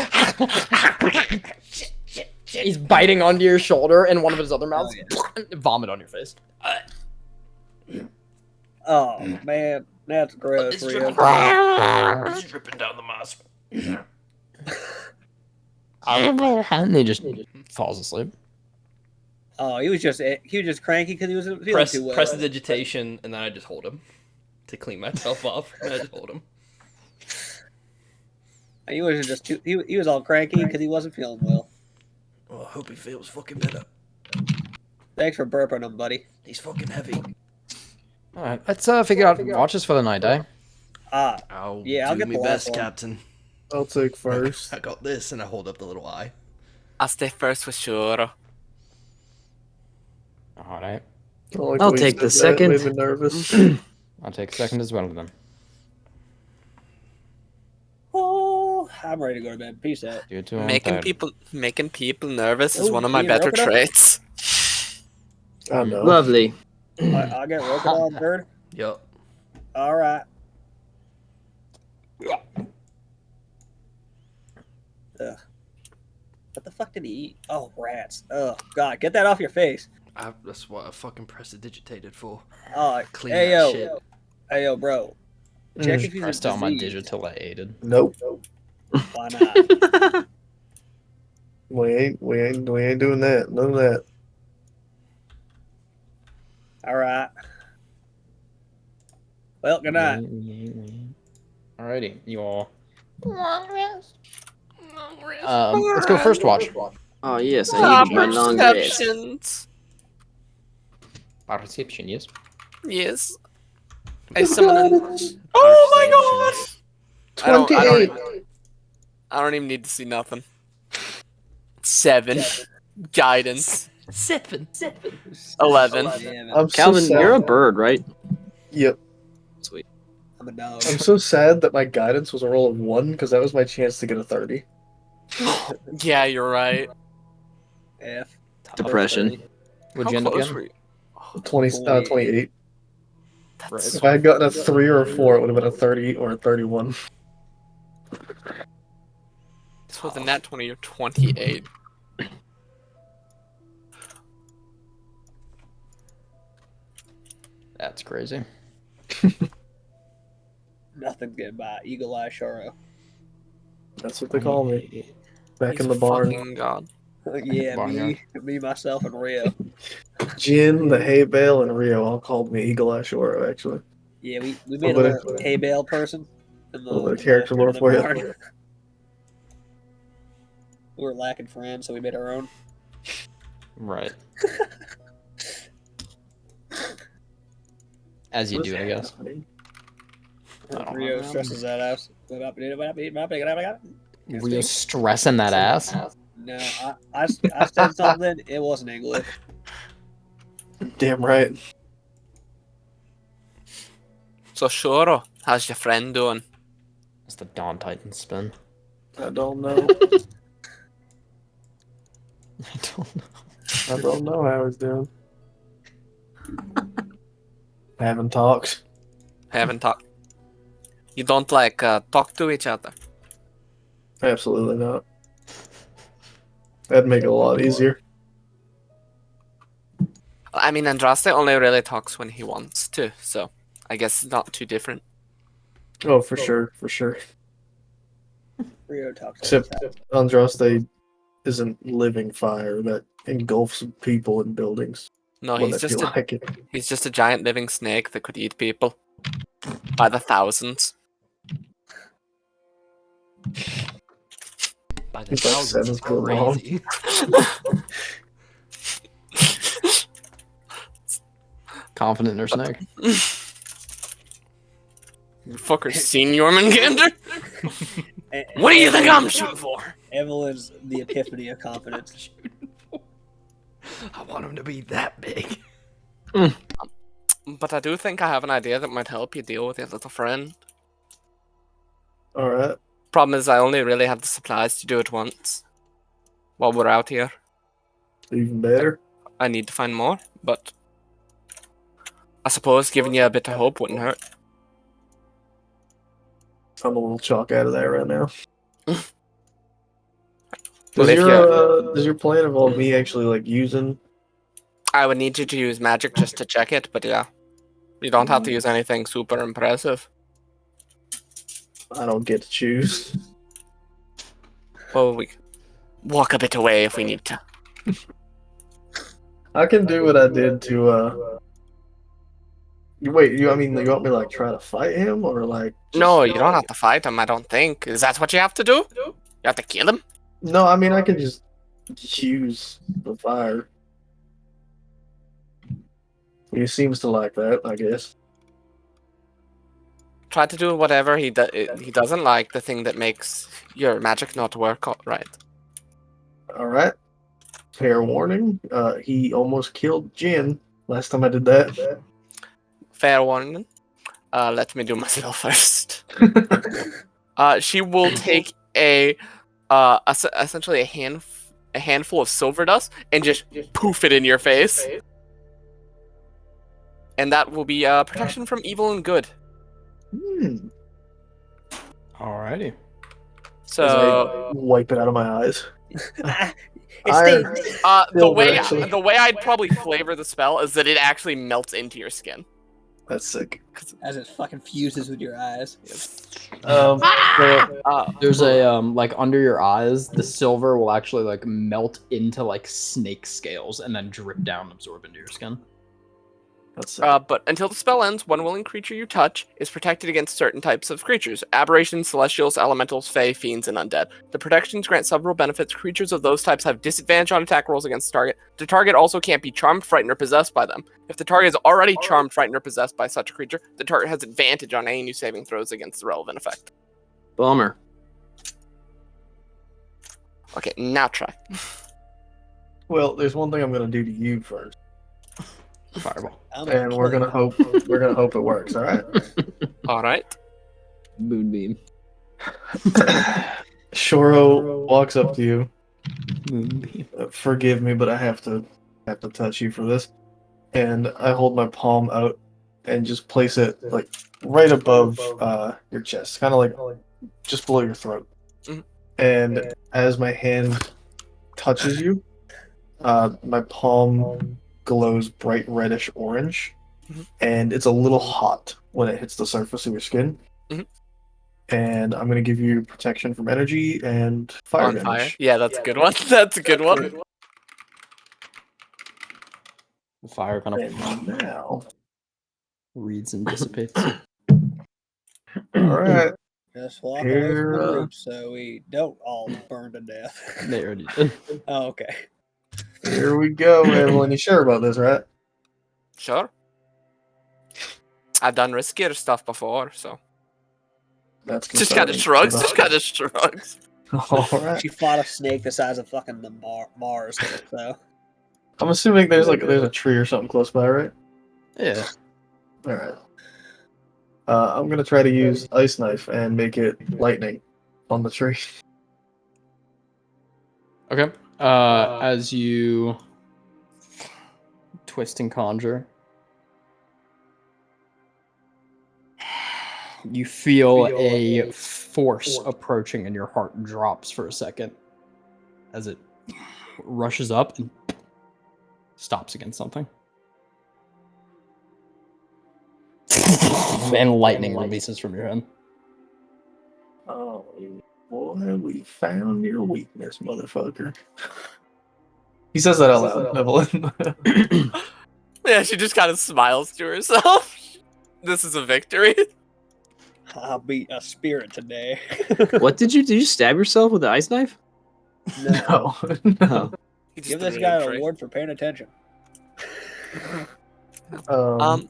[SPEAKER 1] he's biting onto your shoulder and one of his other mouths. Vomit on your face.
[SPEAKER 4] Oh man, that's gross. Rio.
[SPEAKER 7] He's ripping down the moss.
[SPEAKER 1] And he just falls asleep.
[SPEAKER 4] Oh, he was just cranky because he was feeling
[SPEAKER 7] Press
[SPEAKER 4] too well.
[SPEAKER 7] prestidigitation, and then I just hold him to clean myself off. And I just hold him.
[SPEAKER 4] He was just he was all cranky because he wasn't feeling well.
[SPEAKER 7] Oh, I hope he feels fucking better.
[SPEAKER 4] Thanks for burping him, buddy.
[SPEAKER 7] He's fucking heavy.
[SPEAKER 1] All right, let's figure out watches for the night, eh?
[SPEAKER 7] I'll
[SPEAKER 4] Yeah, I'll
[SPEAKER 7] do
[SPEAKER 4] get
[SPEAKER 7] my
[SPEAKER 4] the
[SPEAKER 7] best,
[SPEAKER 4] last one.
[SPEAKER 7] Captain.
[SPEAKER 5] I'll take first.
[SPEAKER 7] I got this, and I hold up the little eye.
[SPEAKER 3] I'll stay first for sure.
[SPEAKER 1] All right,
[SPEAKER 5] I don't like
[SPEAKER 6] I'll
[SPEAKER 5] the way you
[SPEAKER 6] take the
[SPEAKER 5] said that.
[SPEAKER 6] second.
[SPEAKER 5] Made me nervous.
[SPEAKER 1] I'll take second as well then.
[SPEAKER 4] Oh, I'm ready to go to bed. Peace out.
[SPEAKER 1] You two.
[SPEAKER 3] Making people nervous is
[SPEAKER 4] Oh,
[SPEAKER 3] one of my
[SPEAKER 4] yeah,
[SPEAKER 3] better
[SPEAKER 4] Rokuda?
[SPEAKER 3] traits.
[SPEAKER 5] I know.
[SPEAKER 6] Lovely.
[SPEAKER 4] I'll get Rokuda on third.
[SPEAKER 7] Yup.
[SPEAKER 4] All right. Ugh. What the fuck did he eat? Oh, rats. Oh, God. Get that off your face.
[SPEAKER 7] That's what I fucking prestidigitated for.
[SPEAKER 4] Oh,
[SPEAKER 7] Clean
[SPEAKER 4] hey,
[SPEAKER 7] that
[SPEAKER 4] yo.
[SPEAKER 7] shit.
[SPEAKER 4] Hey, yo, bro. Check
[SPEAKER 5] Mm.
[SPEAKER 4] if he's
[SPEAKER 1] Pressed out my
[SPEAKER 4] diseased.
[SPEAKER 1] digital aided.
[SPEAKER 5] Nope.
[SPEAKER 4] Why not?
[SPEAKER 5] We ain't doing that. None of that.
[SPEAKER 4] All right. Well, good night.
[SPEAKER 1] Alrighty, you all. Let's go first watch.
[SPEAKER 6] Oh yes, I need my long rest.
[SPEAKER 3] Perceptions.
[SPEAKER 1] Perception, yes.
[SPEAKER 3] Yes. I summon an... Oh my god! I don't even need to see nothing. 7. Guidance.
[SPEAKER 7] 7.
[SPEAKER 3] 11.
[SPEAKER 4] Damn it.
[SPEAKER 5] I'm
[SPEAKER 6] Calvin,
[SPEAKER 5] so sad.
[SPEAKER 6] you're a bird, right?
[SPEAKER 5] Yep.
[SPEAKER 6] Sweet.
[SPEAKER 4] I'm a dog.
[SPEAKER 5] I'm so sad that my guidance was a roll of 1 because that was my chance to get a 30.
[SPEAKER 3] Yeah, you're right.
[SPEAKER 4] F.
[SPEAKER 6] Depression.
[SPEAKER 1] What'd you end up
[SPEAKER 3] close
[SPEAKER 1] getting?
[SPEAKER 3] were you?
[SPEAKER 5] 28.
[SPEAKER 3] That's
[SPEAKER 5] If I had gotten a 3 or a 4, it would have been a 30 or a 31.
[SPEAKER 3] This was a nat 20 or 28.
[SPEAKER 1] That's crazy.
[SPEAKER 4] Nothing's getting by. Eagle Eye Shoro.
[SPEAKER 5] That's what they call me. Back
[SPEAKER 3] He's
[SPEAKER 5] in the
[SPEAKER 3] a
[SPEAKER 5] barn.
[SPEAKER 3] fucking god.
[SPEAKER 4] Yeah,
[SPEAKER 1] Barnyard.
[SPEAKER 4] me, myself, and Rio.
[SPEAKER 5] Jin, the hay bale, and Rio all called me Eagle Eye Shoro, actually.
[SPEAKER 4] Yeah, we made a
[SPEAKER 5] bit
[SPEAKER 4] little
[SPEAKER 5] of-
[SPEAKER 4] hay bale person. In the,
[SPEAKER 5] little bit of character lore for you.
[SPEAKER 4] barn. We were lacking friends, so we made our own.
[SPEAKER 1] Right. As you do, I guess. I don't
[SPEAKER 4] Rio
[SPEAKER 1] know.
[SPEAKER 4] stresses that out.
[SPEAKER 1] Rio stressing that ass.
[SPEAKER 4] No, I said something. It wasn't English.
[SPEAKER 5] Damn right.
[SPEAKER 3] So, Shoro, how's your friend doing?
[SPEAKER 1] It's the Dawn Titan spin.
[SPEAKER 5] I don't know.
[SPEAKER 1] I don't know.
[SPEAKER 5] I don't know how he's doing. Haven't talked.
[SPEAKER 3] Haven't talked. You don't like talk to each other.
[SPEAKER 5] Absolutely not. That'd make it a lot easier.
[SPEAKER 3] I mean, Andraste only really talks when he wants to, so I guess it's not too different.
[SPEAKER 5] Oh, for sure, for sure.
[SPEAKER 4] Rio talks.
[SPEAKER 5] Except Andraste isn't living fire that engulfs people and buildings.
[SPEAKER 3] No,
[SPEAKER 5] when
[SPEAKER 3] he's
[SPEAKER 5] they
[SPEAKER 3] just
[SPEAKER 5] feel
[SPEAKER 3] a
[SPEAKER 5] like it.
[SPEAKER 3] he's just a giant living snake that could eat people by the thousands.
[SPEAKER 7] By the
[SPEAKER 5] He's like
[SPEAKER 7] thousands is
[SPEAKER 5] 7 foot long.
[SPEAKER 7] crazy.
[SPEAKER 1] Confident in her snake.
[SPEAKER 3] You fucker seen Jormungandr? What do you think I'm shooting for?
[SPEAKER 4] Evelyn's the epiphany of confidence.
[SPEAKER 7] I want him to be that big.
[SPEAKER 3] But I do think I have an idea that might help you deal with your little friend.
[SPEAKER 5] Alright.
[SPEAKER 3] Problem is, I only really have the supplies to do it once. While we're out here,
[SPEAKER 5] Even better.
[SPEAKER 3] I need to find more, but I suppose giving you a bit of hope wouldn't hurt.
[SPEAKER 5] I'm a little chalk out of that right now.
[SPEAKER 3] Well,
[SPEAKER 5] Does your plan involve me actually like using?
[SPEAKER 3] I would need you to use magic just to check it, but yeah. You don't have to use anything super impressive.
[SPEAKER 5] I don't get to choose.
[SPEAKER 3] Well, we walk a bit away if we need to.
[SPEAKER 5] I can do what I did to. Wait, you want me to like try to fight him or like?
[SPEAKER 3] No, you don't have to fight him, I don't think. Is that what you have to do? You have to kill him?
[SPEAKER 5] No, I mean I can just use the fire. He seems to like that, I guess.
[SPEAKER 3] Try to do whatever he doesn't like, the thing that makes your magic not work right.
[SPEAKER 5] All right. Fair warning. He almost killed Jin last time I did that.
[SPEAKER 3] Fair warning. Let me do myself first. She will take essentially a handful of silver dust and just poof it in your face. And that will be protection from evil and good.
[SPEAKER 5] Hmm.
[SPEAKER 1] Alrighty.
[SPEAKER 3] So
[SPEAKER 5] Wipe it out of my eyes.
[SPEAKER 4] It
[SPEAKER 5] Iron.
[SPEAKER 4] stings.
[SPEAKER 3] the
[SPEAKER 5] Silver,
[SPEAKER 3] way
[SPEAKER 5] actually.
[SPEAKER 3] I'd probably flavor the spell is that it actually melts into your skin.
[SPEAKER 5] That's sick.
[SPEAKER 4] As it fucking fuses with your eyes.
[SPEAKER 5] So,
[SPEAKER 1] There's a like under your eyes, the silver will actually like melt into like snake scales and then drip down, and absorb into your skin.
[SPEAKER 5] that's sick.
[SPEAKER 3] But until the spell ends, one willing creature you touch is protected against certain types of creatures: aberrations, celestials, elementals, fae, fiends, and undead. The protections grant several benefits. Creatures of those types have disadvantage on attack rolls against the target. The target also can't be charmed, frightened, or possessed by them. If the target is already charmed, frightened, or possessed by such a creature, the target has advantage on any new saving throws against the relevant effect.
[SPEAKER 6] Bummer.
[SPEAKER 3] Okay, now try.
[SPEAKER 5] Well, there's one thing I'm gonna do to you first,
[SPEAKER 1] Fireball.
[SPEAKER 5] and we're gonna hope it works. All right.
[SPEAKER 3] All right.
[SPEAKER 6] Moonbeam.
[SPEAKER 5] Shoro walks up to you.
[SPEAKER 1] Moonbeam.
[SPEAKER 5] Forgive me, but I have to touch you for this. And I hold my palm out and just place it like right above your chest, kind of like just below your throat.
[SPEAKER 3] Mhm.
[SPEAKER 5] And as my hand touches you, my palm glows bright reddish orange,
[SPEAKER 3] Mhm.
[SPEAKER 5] and it's a little hot when it hits the surface of your skin.
[SPEAKER 3] Mhm.
[SPEAKER 5] And I'm gonna give you protection from energy and fire
[SPEAKER 3] On
[SPEAKER 5] damage.
[SPEAKER 3] fire. Yeah, that's a good one. That's a good one.
[SPEAKER 1] The fire kind
[SPEAKER 5] And
[SPEAKER 1] of
[SPEAKER 5] now,
[SPEAKER 1] reads and dissipates.
[SPEAKER 5] all right.
[SPEAKER 4] Just walk away from
[SPEAKER 5] Here,
[SPEAKER 4] the group so we don't all burn to death.
[SPEAKER 1] They already did.
[SPEAKER 4] Oh, okay.
[SPEAKER 5] Here we go, Evelyn. You sure about this, right?
[SPEAKER 3] Sure. I've done riskier stuff before, so.
[SPEAKER 5] That's
[SPEAKER 3] Just kind of
[SPEAKER 5] concerning.
[SPEAKER 3] shrugs. Just kind of shrugs.
[SPEAKER 5] All right.
[SPEAKER 4] She fought a snake the size of fucking the Mars. So
[SPEAKER 5] I'm assuming there's a tree or something close by, right?
[SPEAKER 1] Yeah.
[SPEAKER 5] All right. I'm gonna try to use ice knife and make it lightning on the tree.
[SPEAKER 1] Okay. As you twist and conjure, you feel a force approaching, and your heart drops for a second as it rushes up and stops against something. And lightning releases from your head.
[SPEAKER 5] Oh boy, we found your weakness, motherfucker. He says that out loud, Evelyn.
[SPEAKER 3] Yeah, she just kind of smiles to herself. This is a victory.
[SPEAKER 4] I'll beat a spirit today.
[SPEAKER 6] What did you do? You stab yourself with the ice knife?
[SPEAKER 5] No.
[SPEAKER 6] Oh.
[SPEAKER 3] He just
[SPEAKER 4] Give this
[SPEAKER 3] threw it
[SPEAKER 4] guy
[SPEAKER 3] in a
[SPEAKER 4] an
[SPEAKER 3] tray.
[SPEAKER 4] award for paying attention.
[SPEAKER 5] Oh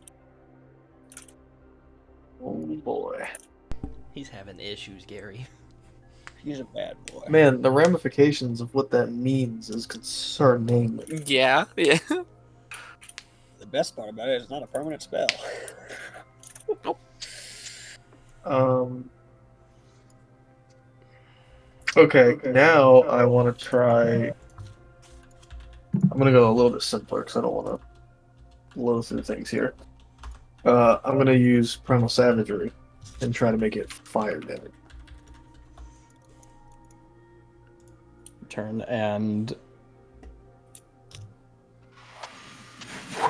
[SPEAKER 5] boy.
[SPEAKER 7] He's having issues, Gary.
[SPEAKER 4] He's a bad boy.
[SPEAKER 5] Man, the ramifications of what that means is concerning.
[SPEAKER 3] Yeah, yeah.
[SPEAKER 4] The best part about it is it's not a permanent spell.
[SPEAKER 5] Okay, now I want to try. I'm gonna go a little bit simpler because I don't want to blow through things here. I'm gonna use Primal Savagery and try to make it fire damage.
[SPEAKER 1] Turn and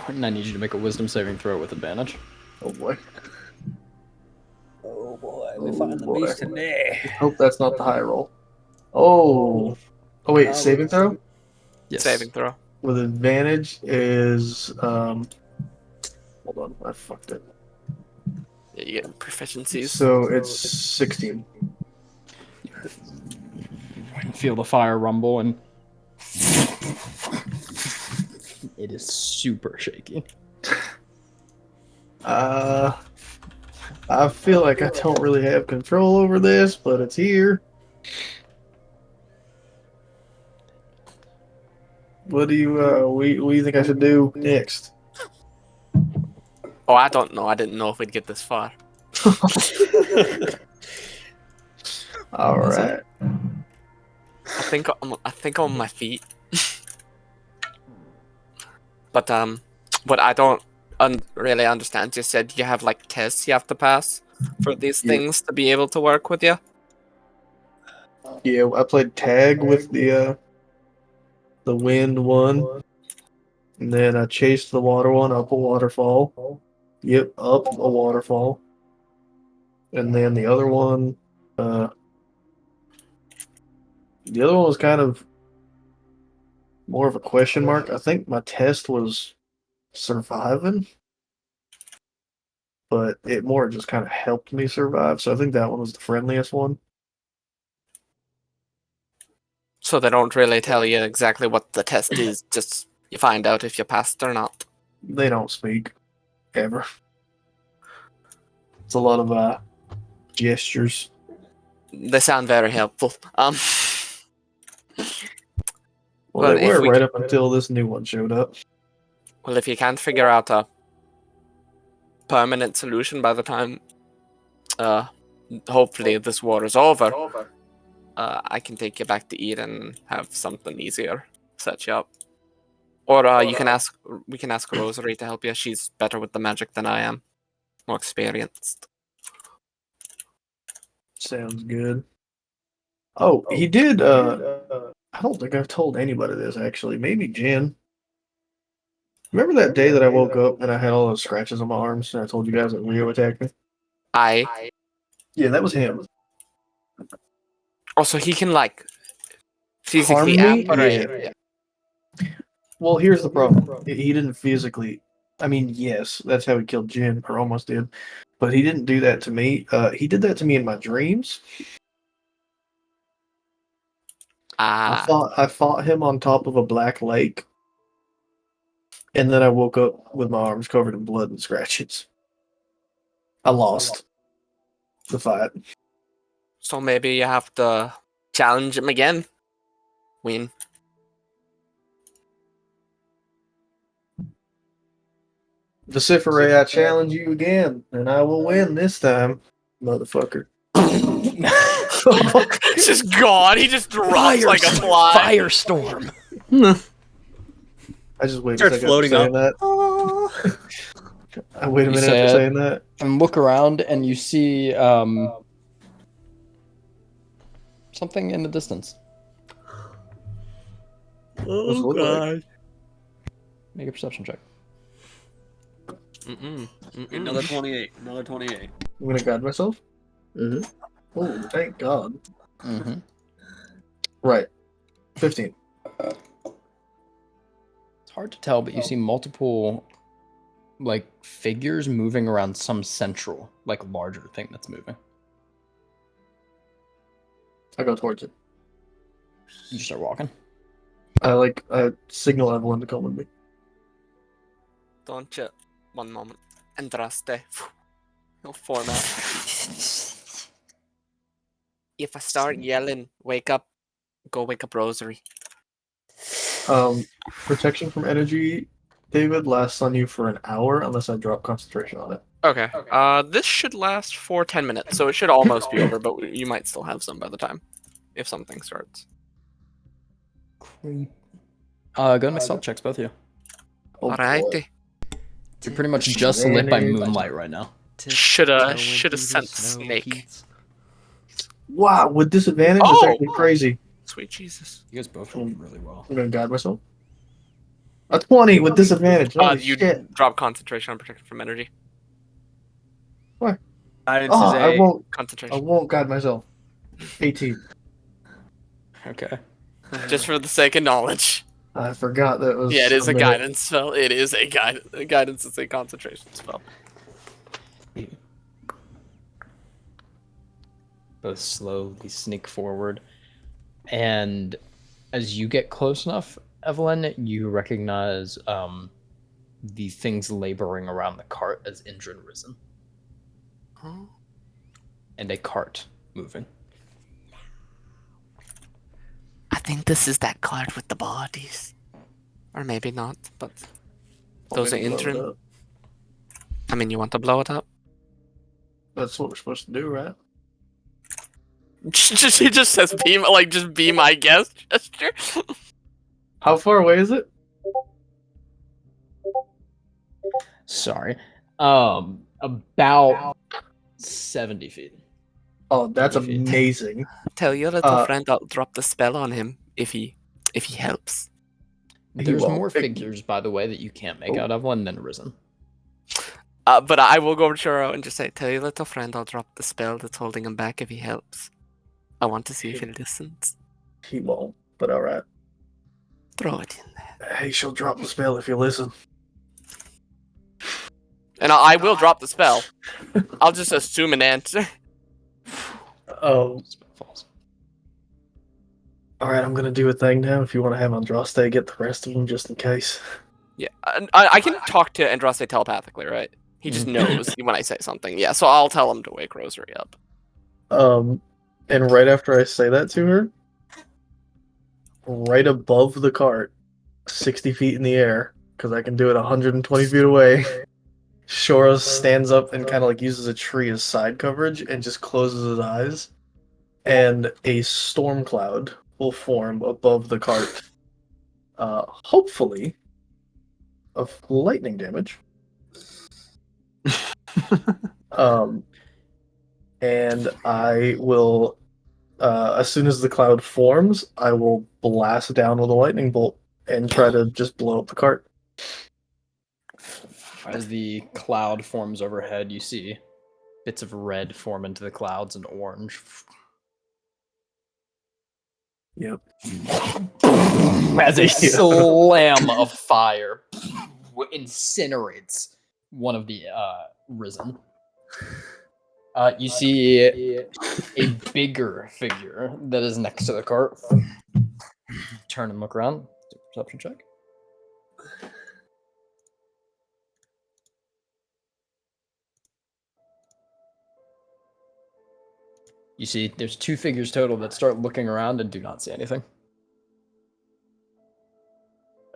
[SPEAKER 1] I need you to make a wisdom saving throw with advantage.
[SPEAKER 5] Oh boy.
[SPEAKER 4] Oh boy, we
[SPEAKER 5] Oh,
[SPEAKER 4] find the
[SPEAKER 5] boy.
[SPEAKER 4] beast today.
[SPEAKER 5] Hope that's not the high roll. Oh. Oh wait, saving throw
[SPEAKER 1] Yes.
[SPEAKER 3] Saving throw.
[SPEAKER 5] with advantage is hold on, I fucked it.
[SPEAKER 3] Yeah, you get proficiencies.
[SPEAKER 5] So it's 16.
[SPEAKER 1] Feel the fire rumble, and it is super shaky.
[SPEAKER 5] I feel like I don't really have control over this, but it's here. What do you think I should do next?
[SPEAKER 3] Oh, I don't know. I didn't know if we'd get this far.
[SPEAKER 5] All right.
[SPEAKER 3] I think I'm on my feet. But what I don't really understand. You said you have like tests you have to pass for these
[SPEAKER 5] Yeah.
[SPEAKER 3] things to be able to work with you.
[SPEAKER 5] Yeah, I played tag with the wind one, and then I chased the water one up a waterfall. Yep, up a waterfall. And then the other one was kind of more of a question mark. I think my test was surviving, but it more just kind of helped me survive. So I think that one was the friendliest one.
[SPEAKER 3] So they don't really tell you exactly what the test is, just you find out if you passed or not.
[SPEAKER 5] They don't speak ever. It's a lot of gestures.
[SPEAKER 3] They sound very helpful.
[SPEAKER 5] Well,
[SPEAKER 3] Well,
[SPEAKER 5] they
[SPEAKER 3] if
[SPEAKER 5] were
[SPEAKER 3] we
[SPEAKER 5] right up until this new one showed up.
[SPEAKER 3] Well, if you can't figure out a permanent solution by the time, hopefully this war is over, I can take you back to Eden and have something easier set you up. Or we can ask Rosary to help you. She's better with the magic than I am, more experienced.
[SPEAKER 5] Sounds good. Oh, he did. I don't think I've told anybody this actually. Maybe Jen. Remember that day that I woke up and I had all those scratches on my arms and I told you guys that Rio attacked me? Yeah, that was him.
[SPEAKER 3] Also, he can like
[SPEAKER 5] Harm
[SPEAKER 3] physically
[SPEAKER 5] me?
[SPEAKER 3] apparate.
[SPEAKER 5] Yeah. Well, here's the problem. He didn't physically. I mean, yes, that's how he killed Jen, or almost did. But he didn't do that to me. He did that to me in my dreams. I fought him on top of a black lake, and then I woke up with my arms covered in blood and scratches. I lost the fight.
[SPEAKER 3] So maybe you have to challenge him again. Win.
[SPEAKER 5] Vociferate, I challenge you again, and I will win this time, motherfucker.
[SPEAKER 3] It's just gone. He just drops like a fly.
[SPEAKER 2] Firestorm.
[SPEAKER 5] I just wait a
[SPEAKER 4] Starts
[SPEAKER 5] second
[SPEAKER 4] floating
[SPEAKER 5] after saying
[SPEAKER 4] up.
[SPEAKER 5] that. I wait a
[SPEAKER 1] You
[SPEAKER 5] minute
[SPEAKER 1] say
[SPEAKER 5] after
[SPEAKER 1] it.
[SPEAKER 5] saying that.
[SPEAKER 1] And look around, and you see something in the distance.
[SPEAKER 5] What's it look like?
[SPEAKER 1] Make a perception check.
[SPEAKER 4] Another 28. Another 28.
[SPEAKER 5] I'm gonna guide myself.
[SPEAKER 1] Mm-hmm.
[SPEAKER 5] Oh, thank God.
[SPEAKER 1] Mm-hmm.
[SPEAKER 5] Right. 15.
[SPEAKER 1] It's hard to tell, but you see multiple like figures moving around some central, like larger thing that's moving.
[SPEAKER 5] I go towards it.
[SPEAKER 1] You just start walking.
[SPEAKER 5] I signal Evelyn to come with me.
[SPEAKER 3] Don't you? One moment. Entraste. No format. If I start yelling, wake up. Go wake up Rosary.
[SPEAKER 5] Protection from energy, David, lasts on you for an hour unless I drop concentration on it.
[SPEAKER 3] Okay. This should last for 10 minutes, so it should almost be over, but you might still have some by the time, if something starts.
[SPEAKER 1] Creep. Go to my stealth checks, both of you.
[SPEAKER 5] Oh,
[SPEAKER 3] Alrighty.
[SPEAKER 5] boy.
[SPEAKER 1] You're pretty much just lit by moonlight right now.
[SPEAKER 3] Shoulda sent Snake.
[SPEAKER 5] Wow, with disadvantage,
[SPEAKER 3] Oh!
[SPEAKER 5] it's actually crazy.
[SPEAKER 3] Sweet Jesus.
[SPEAKER 1] You guys both rolled really well.
[SPEAKER 5] I'm gonna guide myself. A 20 with disadvantage. Holy
[SPEAKER 3] You
[SPEAKER 5] shit.
[SPEAKER 3] drop concentration on protection from energy.
[SPEAKER 4] Guidance
[SPEAKER 5] Oh,
[SPEAKER 4] is
[SPEAKER 5] I
[SPEAKER 4] a.
[SPEAKER 5] won't
[SPEAKER 3] Concentration.
[SPEAKER 5] guide myself. 18.
[SPEAKER 1] Okay.
[SPEAKER 3] Just for the sake of knowledge.
[SPEAKER 5] I forgot that was.
[SPEAKER 3] Yeah, it is a
[SPEAKER 5] minute.
[SPEAKER 3] guidance spell. It is a guidance is a concentration spell.
[SPEAKER 1] Both slowly sneak forward, and as you get close enough, Evelyn, you recognize the things laboring around the cart as Indran risen, and a cart moving.
[SPEAKER 3] I think this is that card with the bodies. Or maybe not, but those are
[SPEAKER 5] Want me to blow it
[SPEAKER 3] interim.
[SPEAKER 5] up?
[SPEAKER 3] I mean, you want to blow it up?
[SPEAKER 5] That's what we're supposed to do, right?
[SPEAKER 3] He just says just be my guest gesture.
[SPEAKER 5] How far away is it?
[SPEAKER 1] Sorry. About 70 feet.
[SPEAKER 5] Oh, that's
[SPEAKER 1] 80 feet.
[SPEAKER 5] amazing.
[SPEAKER 3] Tell your little
[SPEAKER 5] Uh,
[SPEAKER 3] friend I'll drop the spell on him if he helps.
[SPEAKER 1] There's
[SPEAKER 5] won't.
[SPEAKER 1] more figures, by the way, that you can't make
[SPEAKER 5] Oh.
[SPEAKER 1] out of one than Risen.
[SPEAKER 3] But I will go over to Shoro and just say, tell your little friend I'll drop the spell that's holding him back if he helps. I want to see if he listens.
[SPEAKER 5] He won't, but alright.
[SPEAKER 3] Throw it in there.
[SPEAKER 5] Hey, she'll drop the spell if you listen.
[SPEAKER 3] And I will drop the spell. I'll just assume an answer.
[SPEAKER 5] Oh,
[SPEAKER 1] Spell falls.
[SPEAKER 5] alright, I'm gonna do a thing now. If you want to have Andraste get the rest of them just in case.
[SPEAKER 3] Yeah, I can talk to Andraste telepathically, right? He just knows when I say something. Yeah, so I'll tell him to wake Rosary up.
[SPEAKER 5] And right after I say that to her, right above the cart, 60 feet in the air, because I can do it 120 feet away, Shora stands up and kind of like uses a tree as side coverage and just closes his eyes, and a storm cloud will form above the cart. Hopefully, of lightning damage. And I will, as soon as the cloud forms, I will blast down with a lightning bolt and try to just blow up the cart.
[SPEAKER 1] As the cloud forms overhead, you see bits of red form into the clouds and orange.
[SPEAKER 5] Yep.
[SPEAKER 1] As a slam of fire incinerates one of the Risen. You see a bigger figure that is next to the cart. Turn and look around. Do a perception check. You see there's two figures total that start looking around and do not see anything.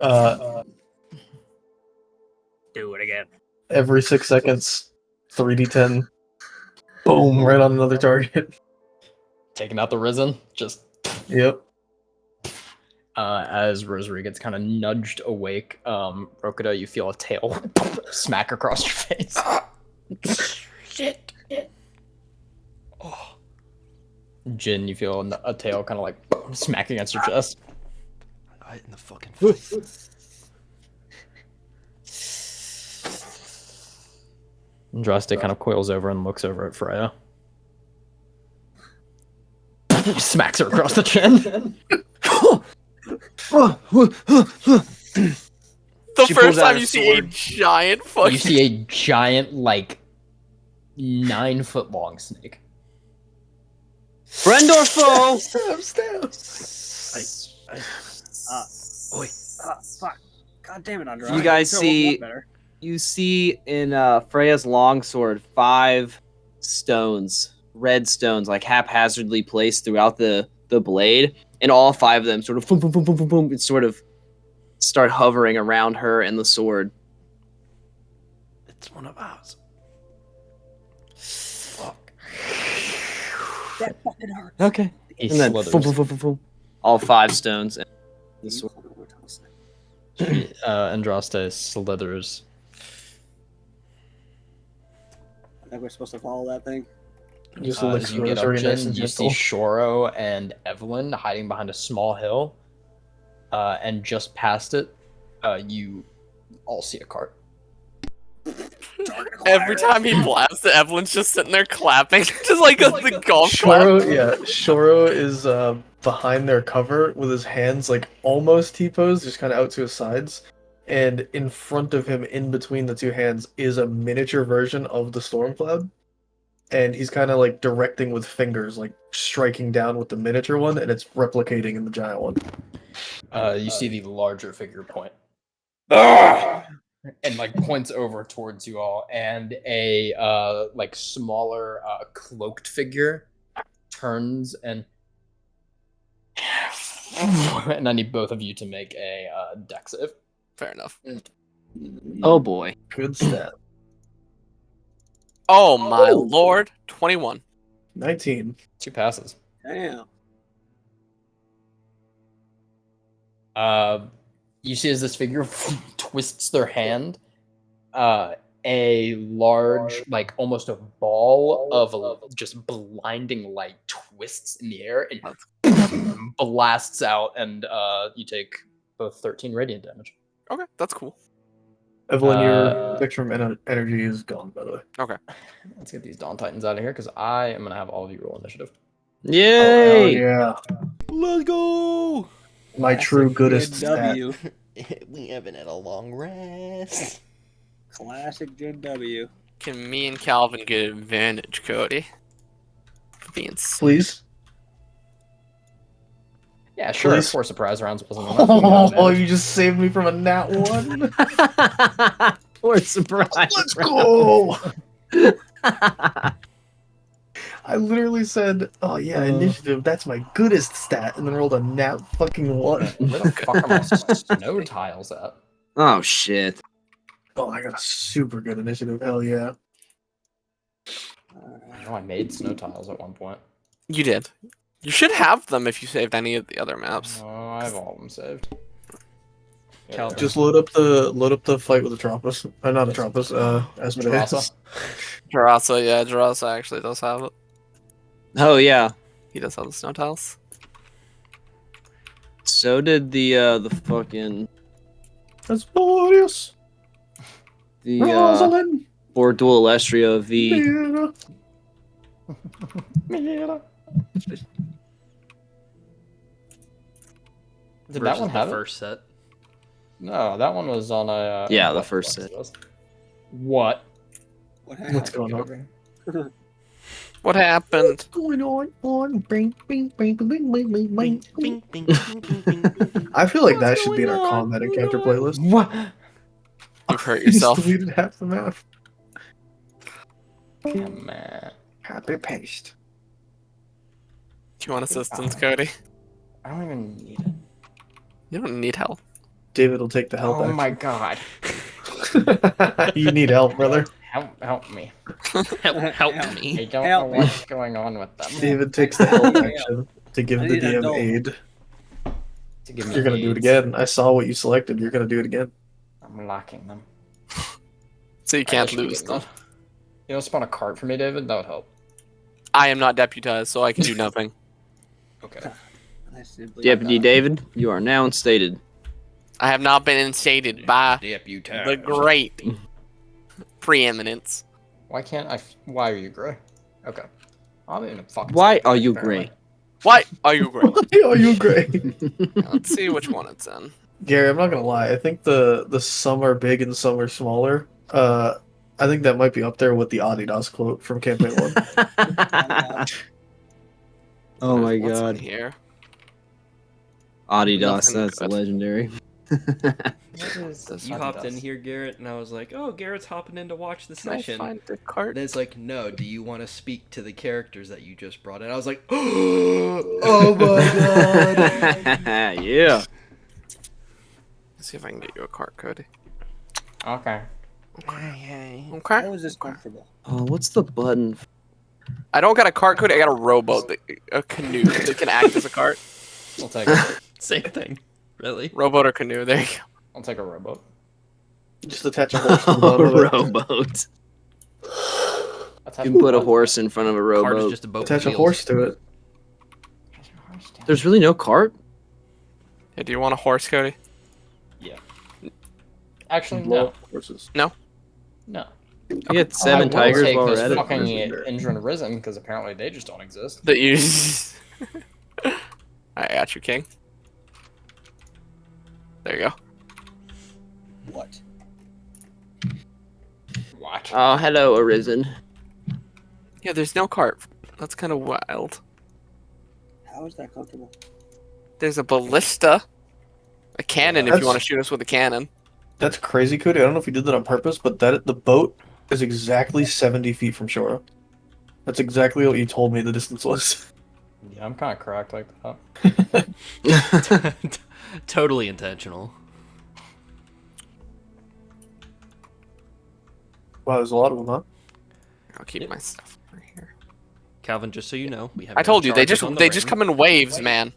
[SPEAKER 4] Do it again.
[SPEAKER 5] Every 6 seconds, 3d10. Boom, right on another target.
[SPEAKER 1] Taking out the Risen, just
[SPEAKER 5] Yep.
[SPEAKER 1] as Rosary gets kind of nudged awake, Rokuda, you feel a tail smack across your face.
[SPEAKER 3] Shit.
[SPEAKER 1] Oh. Jin, you feel a tail kind of like smack against your chest.
[SPEAKER 7] Right in the fucking face.
[SPEAKER 1] Andraste kind of coils over and looks over at Freya. Smacks her across the chin.
[SPEAKER 3] The
[SPEAKER 6] She
[SPEAKER 3] first
[SPEAKER 6] pulls out
[SPEAKER 3] time
[SPEAKER 6] her
[SPEAKER 3] you see a
[SPEAKER 6] sword.
[SPEAKER 3] giant fucking...
[SPEAKER 1] You see a giant, like, 9-foot long snake.
[SPEAKER 6] Friend or foe?
[SPEAKER 7] Oi.
[SPEAKER 4] Fuck. God damn it, Andre.
[SPEAKER 6] You guys
[SPEAKER 4] Sure, we'll do
[SPEAKER 6] see-
[SPEAKER 4] that better.
[SPEAKER 6] You see in Freya's longsword 5 stones, red stones, like haphazardly placed throughout the blade, and all 5 of them sort of boom, boom, boom, boom, boom, boom, and sort of start hovering around her and the sword.
[SPEAKER 7] It's one of ours.
[SPEAKER 1] Fuck.
[SPEAKER 4] That fucking hurt.
[SPEAKER 6] Okay.
[SPEAKER 1] He
[SPEAKER 6] And then
[SPEAKER 1] slithers.
[SPEAKER 6] boom, boom, boom, boom, boom, all 5 stones. And the sword.
[SPEAKER 1] Andraste slithers.
[SPEAKER 4] I think we're supposed to follow that thing.
[SPEAKER 5] Just
[SPEAKER 1] As
[SPEAKER 5] looks
[SPEAKER 1] you get up,
[SPEAKER 5] very nice
[SPEAKER 1] Jin,
[SPEAKER 5] and
[SPEAKER 1] you see
[SPEAKER 5] gentle.
[SPEAKER 1] Shoro and Evelyn hiding behind a small hill. And just past it, you all see a cart.
[SPEAKER 3] Every time he blasts it, Evelyn's just sitting there clapping, just like the golf
[SPEAKER 5] Shoro,
[SPEAKER 3] clap.
[SPEAKER 5] yeah, Shoro is behind their cover with his hands like almost T-posed, just kind of out to his sides. And in front of him, in between the two hands, is a miniature version of the storm cloud. And he's kind of like directing with fingers, like striking down with the miniature one, and it's replicating in the giant one.
[SPEAKER 1] You see the larger figure point. And like points over towards you all, and a like smaller cloaked figure turns and and I need both of you to make a dex save.
[SPEAKER 3] Fair enough.
[SPEAKER 6] Oh boy.
[SPEAKER 5] Good stat.
[SPEAKER 3] Oh my lord. 21.
[SPEAKER 5] 19.
[SPEAKER 1] 2 passes.
[SPEAKER 4] Damn.
[SPEAKER 1] You see as this figure twists their hand, a large, like almost a ball of just blinding light twists in the air and blasts out, and you take both 13 radiant damage.
[SPEAKER 3] Okay, that's cool.
[SPEAKER 5] Evelyn, your spectrum energy is gone, by the way.
[SPEAKER 3] Okay.
[SPEAKER 1] Let's get these Dawn Titans out of here because I am gonna have all of you roll initiative.
[SPEAKER 5] Oh,
[SPEAKER 6] Yay!
[SPEAKER 5] yeah.
[SPEAKER 7] Let's go.
[SPEAKER 5] My true goodest stat.
[SPEAKER 4] W.
[SPEAKER 7] We haven't had a long rest.
[SPEAKER 4] Classic Gen W.
[SPEAKER 3] Can me and Calvin get advantage, Cody? For being
[SPEAKER 5] Please.
[SPEAKER 1] Yeah, sure.
[SPEAKER 5] Please.
[SPEAKER 1] 4 surprise rounds wasn't enough. You can have
[SPEAKER 5] Oh,
[SPEAKER 1] advantage.
[SPEAKER 5] you just saved me from a nat 1.
[SPEAKER 6] Or surprise.
[SPEAKER 5] Let's go. I literally said, "Oh yeah, initiative. That's my goodest stat," and then rolled a nat fucking 1.
[SPEAKER 1] Where the fuck are my snow tiles at?
[SPEAKER 6] Oh shit.
[SPEAKER 5] Oh, I got a super good initiative. Hell yeah.
[SPEAKER 1] I know I made snow tiles at one point.
[SPEAKER 3] You did. You should have them if you saved any of the other maps.
[SPEAKER 1] Oh, I have all of them saved.
[SPEAKER 2] Calvin.
[SPEAKER 5] Just load up the fight with Atropos. Not Atropos. Asmodeus.
[SPEAKER 1] Tarasa.
[SPEAKER 3] Jarasa, yeah, Jarasa actually does have it.
[SPEAKER 6] Oh yeah.
[SPEAKER 3] He does have the snow tiles.
[SPEAKER 6] So did the fucking
[SPEAKER 5] Asmodeus.
[SPEAKER 6] the
[SPEAKER 5] Rosalind.
[SPEAKER 6] or Dual Alestria V.
[SPEAKER 5] Mira.
[SPEAKER 1] Did
[SPEAKER 2] Versus
[SPEAKER 1] that one
[SPEAKER 2] the
[SPEAKER 1] have it?
[SPEAKER 2] first set.
[SPEAKER 1] No, that one was on a.
[SPEAKER 6] Yeah, the
[SPEAKER 1] what
[SPEAKER 6] first
[SPEAKER 1] box
[SPEAKER 6] set.
[SPEAKER 1] it was. What?
[SPEAKER 5] What's going on?
[SPEAKER 3] What happened?
[SPEAKER 5] What's going on? Bing, bing, bing, bing, bing, bing, bing, bing.
[SPEAKER 7] Bing, bing, bing, bing, bing.
[SPEAKER 5] I feel like that should be in our combat encounter playlist.
[SPEAKER 1] What?
[SPEAKER 3] You've hurt
[SPEAKER 5] He's
[SPEAKER 3] yourself.
[SPEAKER 5] deleted half the map.
[SPEAKER 1] Come on.
[SPEAKER 5] Copy paste.
[SPEAKER 3] Do you want assistance, Cody?
[SPEAKER 1] I don't even need it.
[SPEAKER 3] You don't need help.
[SPEAKER 5] David will take the help.
[SPEAKER 1] Oh my god.
[SPEAKER 5] You need help, brother.
[SPEAKER 1] Help me.
[SPEAKER 2] Help
[SPEAKER 1] I
[SPEAKER 2] me.
[SPEAKER 1] don't
[SPEAKER 4] Help
[SPEAKER 1] know
[SPEAKER 4] me.
[SPEAKER 1] what's going on with them.
[SPEAKER 5] David takes the help action to give
[SPEAKER 4] I
[SPEAKER 5] the
[SPEAKER 4] need a
[SPEAKER 5] DM
[SPEAKER 4] dole.
[SPEAKER 5] aid.
[SPEAKER 1] To give me
[SPEAKER 5] You're gonna do it
[SPEAKER 1] aids.
[SPEAKER 5] again. I saw what you selected. You're gonna do it again.
[SPEAKER 1] I'm locking them.
[SPEAKER 3] So you
[SPEAKER 1] I
[SPEAKER 3] can't
[SPEAKER 1] should be
[SPEAKER 3] lose
[SPEAKER 1] getting
[SPEAKER 3] them.
[SPEAKER 1] that. You know, spawn a cart for me, David? That would help.
[SPEAKER 3] I am not deputized, so I can do nothing.
[SPEAKER 1] Okay.
[SPEAKER 4] I simply
[SPEAKER 6] Deputy David, you are now instated.
[SPEAKER 3] I have not been instated by
[SPEAKER 2] Deputy.
[SPEAKER 3] the great preeminence.
[SPEAKER 1] Why can't I? Why are you gray? Okay. I'm in a fucking.
[SPEAKER 6] Why
[SPEAKER 1] state,
[SPEAKER 6] are you
[SPEAKER 1] apparently.
[SPEAKER 6] gray?
[SPEAKER 3] Why are you great?
[SPEAKER 5] Why are you great?
[SPEAKER 3] Let's see which one it's in.
[SPEAKER 5] Gary, I'm not gonna lie. I think the some are big and some are smaller. I think that might be up there with the Adidas quote from Campaign 1.
[SPEAKER 6] Oh my
[SPEAKER 3] What's in
[SPEAKER 6] god.
[SPEAKER 3] here?
[SPEAKER 6] Adidas,
[SPEAKER 3] Nothing
[SPEAKER 6] that's
[SPEAKER 3] good.
[SPEAKER 6] legendary.
[SPEAKER 2] You hopped in here, Garrett, and I was like, "Oh, Garrett's hopping in to watch the
[SPEAKER 3] Can I
[SPEAKER 2] session."
[SPEAKER 3] find the cart?
[SPEAKER 2] And it's like, "No, do you want to speak to the characters that you just brought in?" I was like, "Oh my god!"
[SPEAKER 6] Yeah.
[SPEAKER 3] Let's see if I can get you a cart, Cody.
[SPEAKER 1] Okay.
[SPEAKER 3] Okay.
[SPEAKER 4] How is this comfortable?
[SPEAKER 6] Oh, what's the button?
[SPEAKER 3] I don't got a cart, Cody. I got a rowboat, a canoe that can act as a cart.
[SPEAKER 1] I'll take it.
[SPEAKER 2] Same thing, really.
[SPEAKER 3] Rowboat or canoe. There you go.
[SPEAKER 1] I'll take a rowboat.
[SPEAKER 5] Just attach a horse to the
[SPEAKER 6] Oh,
[SPEAKER 5] bottom of it.
[SPEAKER 6] rowboat.
[SPEAKER 1] Attach
[SPEAKER 6] You can put a
[SPEAKER 1] what?
[SPEAKER 6] horse in front of a
[SPEAKER 2] Cart is
[SPEAKER 6] rowboat.
[SPEAKER 2] just a boat.
[SPEAKER 5] Attach a
[SPEAKER 2] with
[SPEAKER 5] horse to it.
[SPEAKER 6] There's really no cart?
[SPEAKER 3] Hey, do you want a horse, Cody?
[SPEAKER 1] Actually,
[SPEAKER 5] Blow
[SPEAKER 1] no.
[SPEAKER 5] up horses.
[SPEAKER 1] No.
[SPEAKER 6] You get 7
[SPEAKER 1] I will
[SPEAKER 6] tigers
[SPEAKER 1] take
[SPEAKER 6] while we're
[SPEAKER 1] this
[SPEAKER 6] at it.
[SPEAKER 1] fucking
[SPEAKER 5] Legendary.
[SPEAKER 1] Indra and Risen because apparently they just don't exist.
[SPEAKER 3] That you. I got you, King. There you go.
[SPEAKER 4] What?
[SPEAKER 1] What?
[SPEAKER 6] Oh, hello, Arisen.
[SPEAKER 3] Yeah, there's no cart. That's kind of wild.
[SPEAKER 4] How is that comfortable?
[SPEAKER 3] There's a ballista, a cannon if
[SPEAKER 5] That's-
[SPEAKER 3] you want to shoot us with a cannon.
[SPEAKER 5] That's crazy, Cody. I don't know if you did that on purpose, but that the boat is exactly 70 feet from shore. That's exactly what you told me the distance was.
[SPEAKER 1] Yeah, I'm kind of cracked like that.
[SPEAKER 2] Totally intentional.
[SPEAKER 5] Wow, there's a lot of them, huh?
[SPEAKER 3] I'll keep
[SPEAKER 1] Yep.
[SPEAKER 3] my stuff over here.
[SPEAKER 2] Calvin, just so you know, we have.
[SPEAKER 3] I
[SPEAKER 2] no
[SPEAKER 3] told you they
[SPEAKER 2] charges
[SPEAKER 3] just
[SPEAKER 2] on the
[SPEAKER 3] they just
[SPEAKER 2] ring.
[SPEAKER 3] come in waves, man.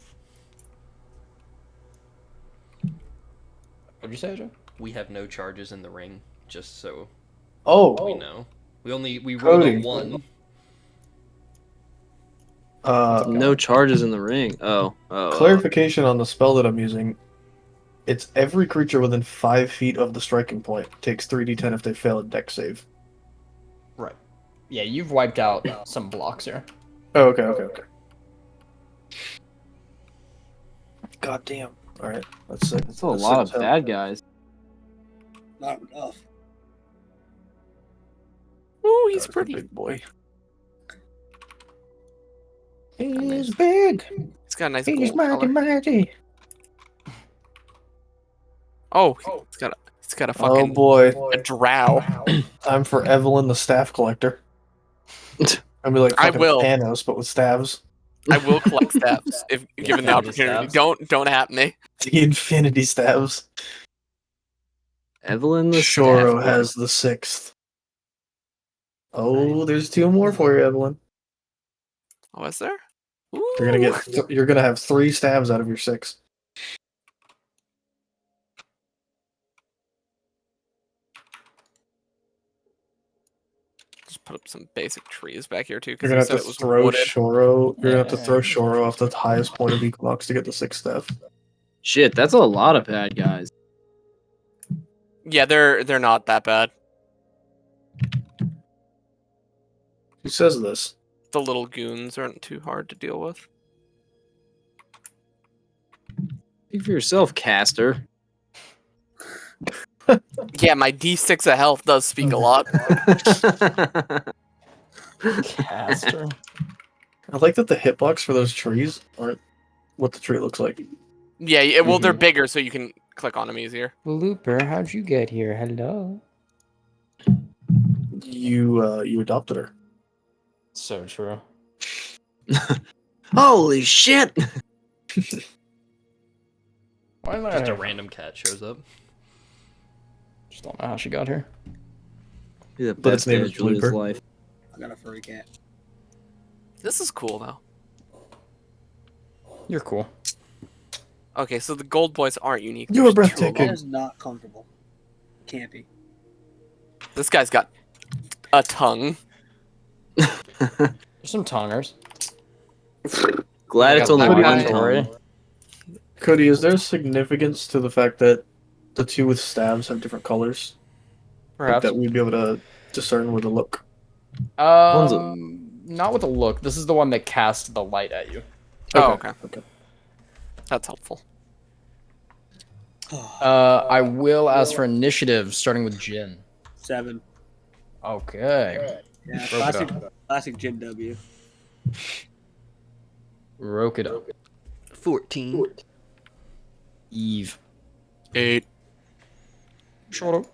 [SPEAKER 1] What'd you say, Joe?
[SPEAKER 2] We have no charges in the ring, just so.
[SPEAKER 5] Oh,
[SPEAKER 2] We know. We rolled
[SPEAKER 5] Cody.
[SPEAKER 2] a 1.
[SPEAKER 6] No charges in the ring.
[SPEAKER 5] Clarification on the spell that I'm using. It's every creature within 5 feet of the striking point takes 3d10 if they fail a deck save.
[SPEAKER 1] Right. Yeah, you've wiped out some blocks here.
[SPEAKER 5] Oh, okay. God damn. Alright, that's sick.
[SPEAKER 6] That's a lot of bad guys.
[SPEAKER 4] Not enough.
[SPEAKER 3] Ooh, he's
[SPEAKER 5] That's a
[SPEAKER 3] pretty.
[SPEAKER 5] big boy.
[SPEAKER 3] He's
[SPEAKER 5] big.
[SPEAKER 3] He's got a nice
[SPEAKER 5] He's
[SPEAKER 3] gold color.
[SPEAKER 5] mighty.
[SPEAKER 3] Oh, he's got a
[SPEAKER 5] Oh
[SPEAKER 3] fucking
[SPEAKER 5] boy.
[SPEAKER 3] a drow.
[SPEAKER 5] I'm for Evelyn the staff collector. I'll be like
[SPEAKER 3] I
[SPEAKER 5] fucking
[SPEAKER 3] will.
[SPEAKER 5] Thanos, but with staves.
[SPEAKER 3] I will collect staffs if given the
[SPEAKER 1] Infinity
[SPEAKER 3] opportunity.
[SPEAKER 1] staffs.
[SPEAKER 3] Don't at me.
[SPEAKER 5] The infinity staves.
[SPEAKER 6] Evelyn the
[SPEAKER 5] Shoro
[SPEAKER 6] staff.
[SPEAKER 5] has the 6th. Oh, there's 2 more for you, Evelyn.
[SPEAKER 3] Oh, is there?
[SPEAKER 5] You're gonna have 3 stabs out of your 6.
[SPEAKER 3] Just put up some basic trees back here too,
[SPEAKER 5] You're
[SPEAKER 3] because
[SPEAKER 5] gonna
[SPEAKER 3] you
[SPEAKER 5] have
[SPEAKER 3] said
[SPEAKER 5] to
[SPEAKER 3] it was
[SPEAKER 5] throw
[SPEAKER 3] wooded.
[SPEAKER 5] Shoro. You're gonna have to
[SPEAKER 1] Yeah.
[SPEAKER 5] throw Shoro off the highest point of Equinox to get the 6th staff.
[SPEAKER 6] Shit, that's a lot of bad guys.
[SPEAKER 3] Yeah, they're not that bad.
[SPEAKER 5] Who says this?
[SPEAKER 3] The little goons aren't too hard to deal with.
[SPEAKER 6] Speak for yourself, caster.
[SPEAKER 3] Yeah, my D6 of health does speak a lot.
[SPEAKER 1] Caster.
[SPEAKER 5] I like that the hitbox for those trees aren't what the tree looks like.
[SPEAKER 3] Yeah, well, they're bigger, so you can click on them easier.
[SPEAKER 1] Looper, how'd you get here? Hello.
[SPEAKER 5] You adopted her.
[SPEAKER 1] So true.
[SPEAKER 6] Holy shit!
[SPEAKER 1] Why am I
[SPEAKER 2] Just a
[SPEAKER 1] here?
[SPEAKER 2] random cat shows up.
[SPEAKER 1] Just don't know how she got here.
[SPEAKER 6] Be the
[SPEAKER 5] But its
[SPEAKER 6] best
[SPEAKER 5] name
[SPEAKER 6] day
[SPEAKER 5] is
[SPEAKER 6] of Julia's
[SPEAKER 5] Blooper.
[SPEAKER 6] life.
[SPEAKER 4] I got a furry cat.
[SPEAKER 3] This is cool though.
[SPEAKER 1] You're cool.
[SPEAKER 3] Okay, so the gold boys aren't unique.
[SPEAKER 5] You were
[SPEAKER 3] There's 2 of
[SPEAKER 5] breathtaking.
[SPEAKER 3] them.
[SPEAKER 4] That is not comfortable. Can't be.
[SPEAKER 3] This guy's got a tongue.
[SPEAKER 1] There's some tongers.
[SPEAKER 6] Glad
[SPEAKER 1] I
[SPEAKER 6] it's
[SPEAKER 1] got
[SPEAKER 6] only
[SPEAKER 1] that
[SPEAKER 6] one
[SPEAKER 1] guy.
[SPEAKER 6] tongue.
[SPEAKER 5] Cody, is there significance to the fact that the 2 with stabs have different colors? Like
[SPEAKER 1] Perhaps.
[SPEAKER 5] that we'd be able to discern with a look.
[SPEAKER 1] Not with a look. This is the one that cast the light at you.
[SPEAKER 3] Oh, okay.
[SPEAKER 5] Okay.
[SPEAKER 3] That's helpful.
[SPEAKER 1] I will ask for initiative, starting with Jin.
[SPEAKER 4] 7.
[SPEAKER 1] Okay.
[SPEAKER 4] Yeah,
[SPEAKER 1] Broke it
[SPEAKER 4] classic Jin W.
[SPEAKER 1] Roke it up.
[SPEAKER 2] 14.
[SPEAKER 1] Eve.
[SPEAKER 3] 8.
[SPEAKER 1] Shut up.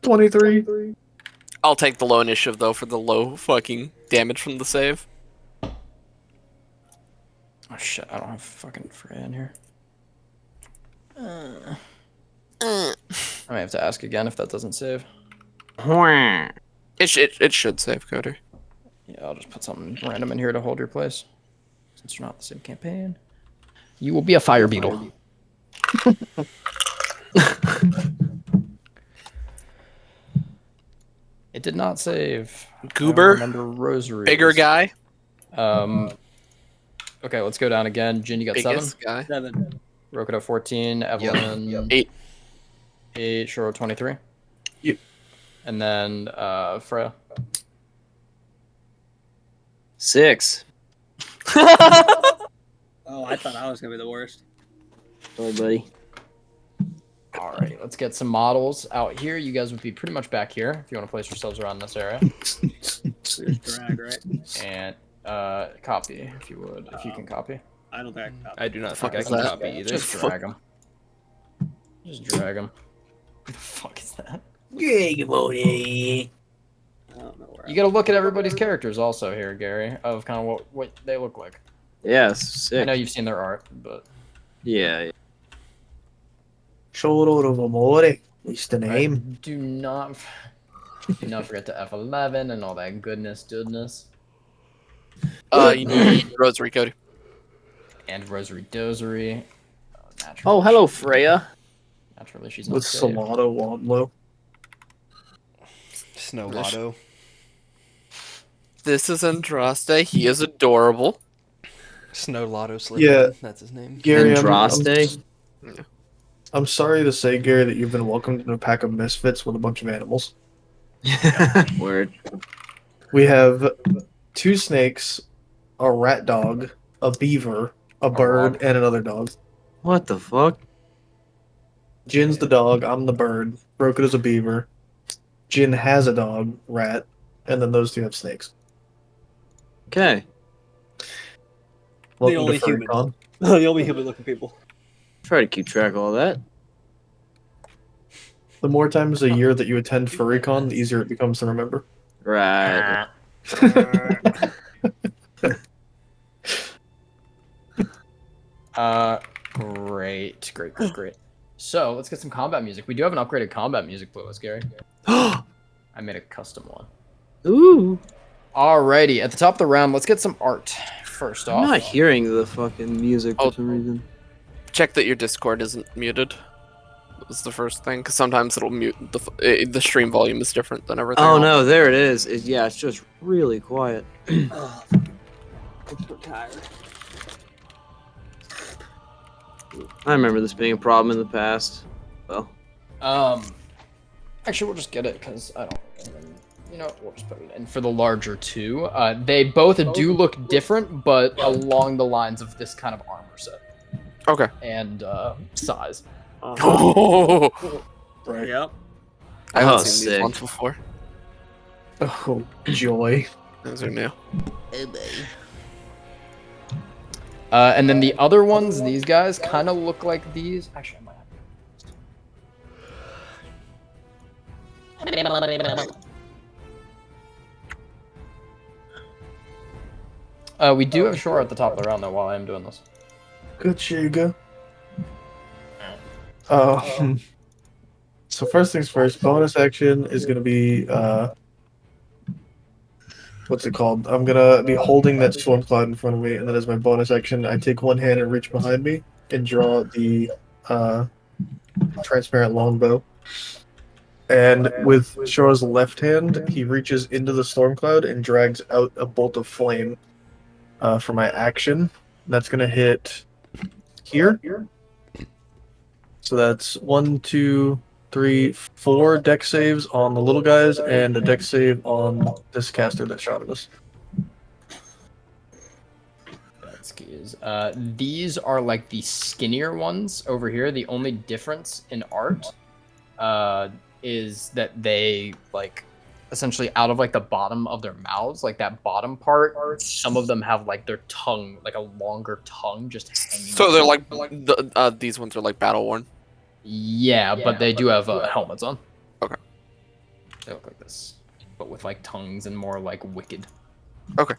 [SPEAKER 5] 23.
[SPEAKER 3] I'll take the low initiative though for the low fucking damage from the save.
[SPEAKER 1] Oh shit, I don't have fucking Freya in here. I may have to ask again if that doesn't save.
[SPEAKER 3] It should save, Cody.
[SPEAKER 1] Yeah, I'll just put something random in here to hold your place. Since you're not the same campaign. You will be a fire beetle. It did not save. I don't
[SPEAKER 3] Goober,
[SPEAKER 1] remember rosary.
[SPEAKER 3] bigger guy,
[SPEAKER 1] Okay, let's go down again. Jin, you got
[SPEAKER 3] biggest
[SPEAKER 1] 7.
[SPEAKER 3] guy.
[SPEAKER 4] 7.
[SPEAKER 1] Rokudo 14. Evelyn
[SPEAKER 3] 8.
[SPEAKER 1] 8. Shoro 23.
[SPEAKER 5] Yep.
[SPEAKER 1] And then Freya.
[SPEAKER 6] 6.
[SPEAKER 4] Oh, I thought I was gonna be the worst.
[SPEAKER 6] Sorry, buddy.
[SPEAKER 1] All right, let's get some models out here. You guys would be pretty much back here if you want to place yourselves around this area.
[SPEAKER 4] There's drag, right?
[SPEAKER 1] And copy, if you would, if you can copy.
[SPEAKER 4] I don't think I can copy.
[SPEAKER 2] I do not
[SPEAKER 3] Fuck
[SPEAKER 2] think I
[SPEAKER 3] is
[SPEAKER 2] can
[SPEAKER 3] that?
[SPEAKER 2] copy either.
[SPEAKER 1] Just drag them. Just drag them. What the fuck is that?
[SPEAKER 4] I don't know where.
[SPEAKER 1] You got to look at everybody's characters also here, Gary, of kind of what they look like.
[SPEAKER 6] Yes,
[SPEAKER 1] I
[SPEAKER 6] sick.
[SPEAKER 1] know you've seen their art, but
[SPEAKER 6] Yeah.
[SPEAKER 5] Shoro of Amore. What's the name?
[SPEAKER 1] do not forget to F11 and all that goodness.
[SPEAKER 3] You need rosary, Cody.
[SPEAKER 1] And Rosary Dozery. Naturally,
[SPEAKER 6] Oh, hello, Freya.
[SPEAKER 1] Naturally, she's not
[SPEAKER 5] With
[SPEAKER 1] saved.
[SPEAKER 5] Salato Wandlo.
[SPEAKER 7] Snow Lotto.
[SPEAKER 3] This is Andraste. He is adorable.
[SPEAKER 7] Snow Lotto Slytherin.
[SPEAKER 5] Yeah.
[SPEAKER 7] That's his name.
[SPEAKER 5] Gary,
[SPEAKER 6] Andraste?
[SPEAKER 5] I'm sorry to say, Gary, that you've been welcomed in a pack of misfits with a bunch of animals.
[SPEAKER 6] Word.
[SPEAKER 5] We have 2 snakes, a rat dog, a beaver, a bird,
[SPEAKER 1] log.
[SPEAKER 5] and another dog.
[SPEAKER 6] What the fuck?
[SPEAKER 5] Jin's the dog, I'm the bird. Broken is a beaver. Jin has a dog, rat, and then those 2 have snakes.
[SPEAKER 6] Okay.
[SPEAKER 5] Welcome
[SPEAKER 4] only
[SPEAKER 5] to
[SPEAKER 4] human.
[SPEAKER 5] FurryCon.
[SPEAKER 4] The only human-looking people.
[SPEAKER 6] Try to keep track of all that.
[SPEAKER 5] The more times a year that you attend FurryCon, the easier it becomes to remember.
[SPEAKER 6] Right.
[SPEAKER 1] Great. So let's get some combat music. We do have an upgraded combat music playlist, Gary. I made a custom one.
[SPEAKER 6] Ooh.
[SPEAKER 1] Alrighty, at the top of the round, let's get some art. First
[SPEAKER 6] I'm
[SPEAKER 1] off,
[SPEAKER 6] not hearing the fucking music for
[SPEAKER 3] Oh.
[SPEAKER 6] some reason.
[SPEAKER 3] Check that your Discord isn't muted. That was the first thing, because sometimes it'll mute the stream volume is different than everything.
[SPEAKER 6] Oh
[SPEAKER 3] else.
[SPEAKER 6] no, there it is. Yeah, it's just really quiet.
[SPEAKER 4] Oh, I'm so tired.
[SPEAKER 6] I remember this being a problem in the past. Well,
[SPEAKER 1] actually, we'll just get it because I don't. And then, we'll just put it in for the larger 2. They both do look different, but along the lines of this kind of armor set
[SPEAKER 3] Okay.
[SPEAKER 1] and size.
[SPEAKER 3] Oh,
[SPEAKER 5] Right.
[SPEAKER 4] Yep.
[SPEAKER 3] I haven't
[SPEAKER 6] Oh,
[SPEAKER 3] seen
[SPEAKER 6] sick.
[SPEAKER 3] these ones before.
[SPEAKER 5] Oh, joy.
[SPEAKER 3] Those are new.
[SPEAKER 1] And then the other ones, these guys kind of look like these. Actually, I might have. We do have shore at the top of the round though. While I am doing this.
[SPEAKER 5] Good Shiga. So first things first, bonus action is gonna be what's it called? I'm gonna be holding that storm cloud in front of me, and then as my bonus action, I take one hand and reach behind me and draw the transparent longbow. And with Shora's left hand, he reaches into the storm cloud and drags out a bolt of flame for my action. That's gonna hit here. So that's 1, 2, 3, 4 deck saves on the little guys and a deck save on this caster that shot at us.
[SPEAKER 1] These are like the skinnier ones over here. The only difference in art is that they like essentially out of like the bottom of their mouths, like that bottom part, some of them have like their tongue, like a longer tongue just hanging.
[SPEAKER 3] So they're like these ones are like battle worn.
[SPEAKER 1] Yeah, but they do have helmets on.
[SPEAKER 3] Okay.
[SPEAKER 1] They look like this, but with like tongues and more like wicked.
[SPEAKER 3] Okay.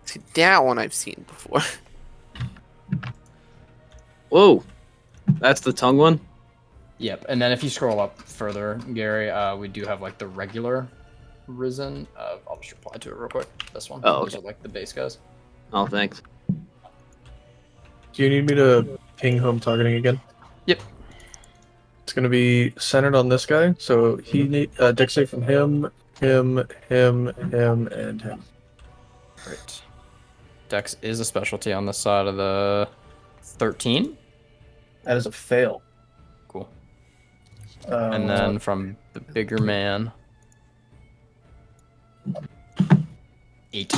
[SPEAKER 3] See, that one I've seen before.
[SPEAKER 6] whoa. That's the tongue one?
[SPEAKER 1] Yep, and then if you scroll up further, Gary, we do have like the regular risen. I'll just reply to it real quick. This one.
[SPEAKER 6] Oh,
[SPEAKER 1] Those
[SPEAKER 6] okay.
[SPEAKER 1] are like the base guys.
[SPEAKER 6] Oh, thanks.
[SPEAKER 5] Do you need me to ping home targeting again?
[SPEAKER 1] Yep.
[SPEAKER 5] It's gonna be centered on this guy, so he need deck save from him, and him.
[SPEAKER 1] Great. Dex is a specialty on the side of the 13.
[SPEAKER 5] That is a fail.
[SPEAKER 1] Cool. And then from the bigger man, 8.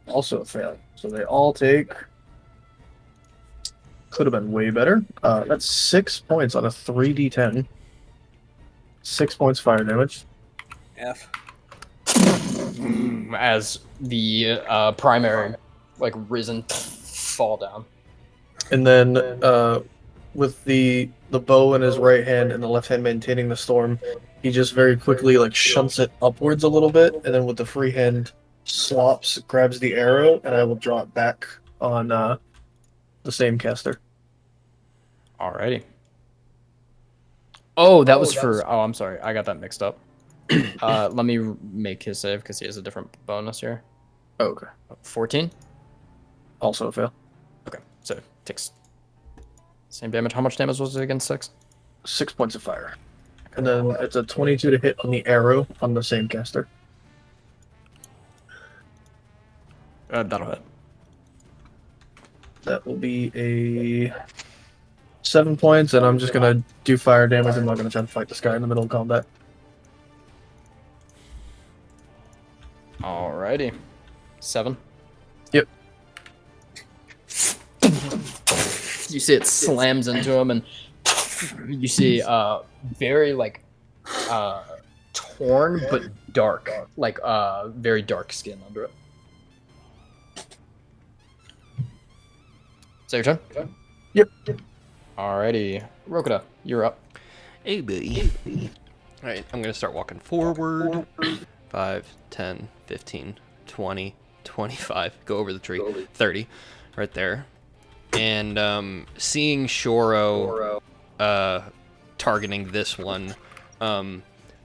[SPEAKER 5] also a fail. So they all take. Could have been way better. That's 6 points on a 3d10. 6 points fire damage.
[SPEAKER 4] F.
[SPEAKER 1] As the primary, like risen, fall down.
[SPEAKER 5] And then with the bow in his right hand and the left hand maintaining the storm, he just very quickly like shunts it upwards a little bit, and then with the free hand slops, grabs the arrow, and I will draw it back on the same caster.
[SPEAKER 1] Alrighty. Oh, that was for. Oh, I'm sorry. I got that mixed up. Let me make his save because he has a different bonus here.
[SPEAKER 5] Oh, okay.
[SPEAKER 1] 14.
[SPEAKER 5] Also a fail.
[SPEAKER 1] Okay, so takes same damage. How much damage was it against 6?
[SPEAKER 5] 6 points of fire. and then it's a 22 to hit on the arrow on the same caster.
[SPEAKER 1] That'll hit.
[SPEAKER 5] That will be a 7 points, and I'm just gonna do fire damage. I'm not gonna try to fight this guy in the middle of combat.
[SPEAKER 1] Alrighty. 7.
[SPEAKER 5] Yep.
[SPEAKER 1] You see it slams into him, and you see very like torn but dark, like very dark skin under it. Is that your turn?
[SPEAKER 5] Yep.
[SPEAKER 1] Alrighty. Rokuda, you're up.
[SPEAKER 2] Hey, buddy. Alright, I'm going to start walking forward. 5, 10, 15, 20, 25. Go over the tree. 30. Right there. And seeing Shoro targeting this one,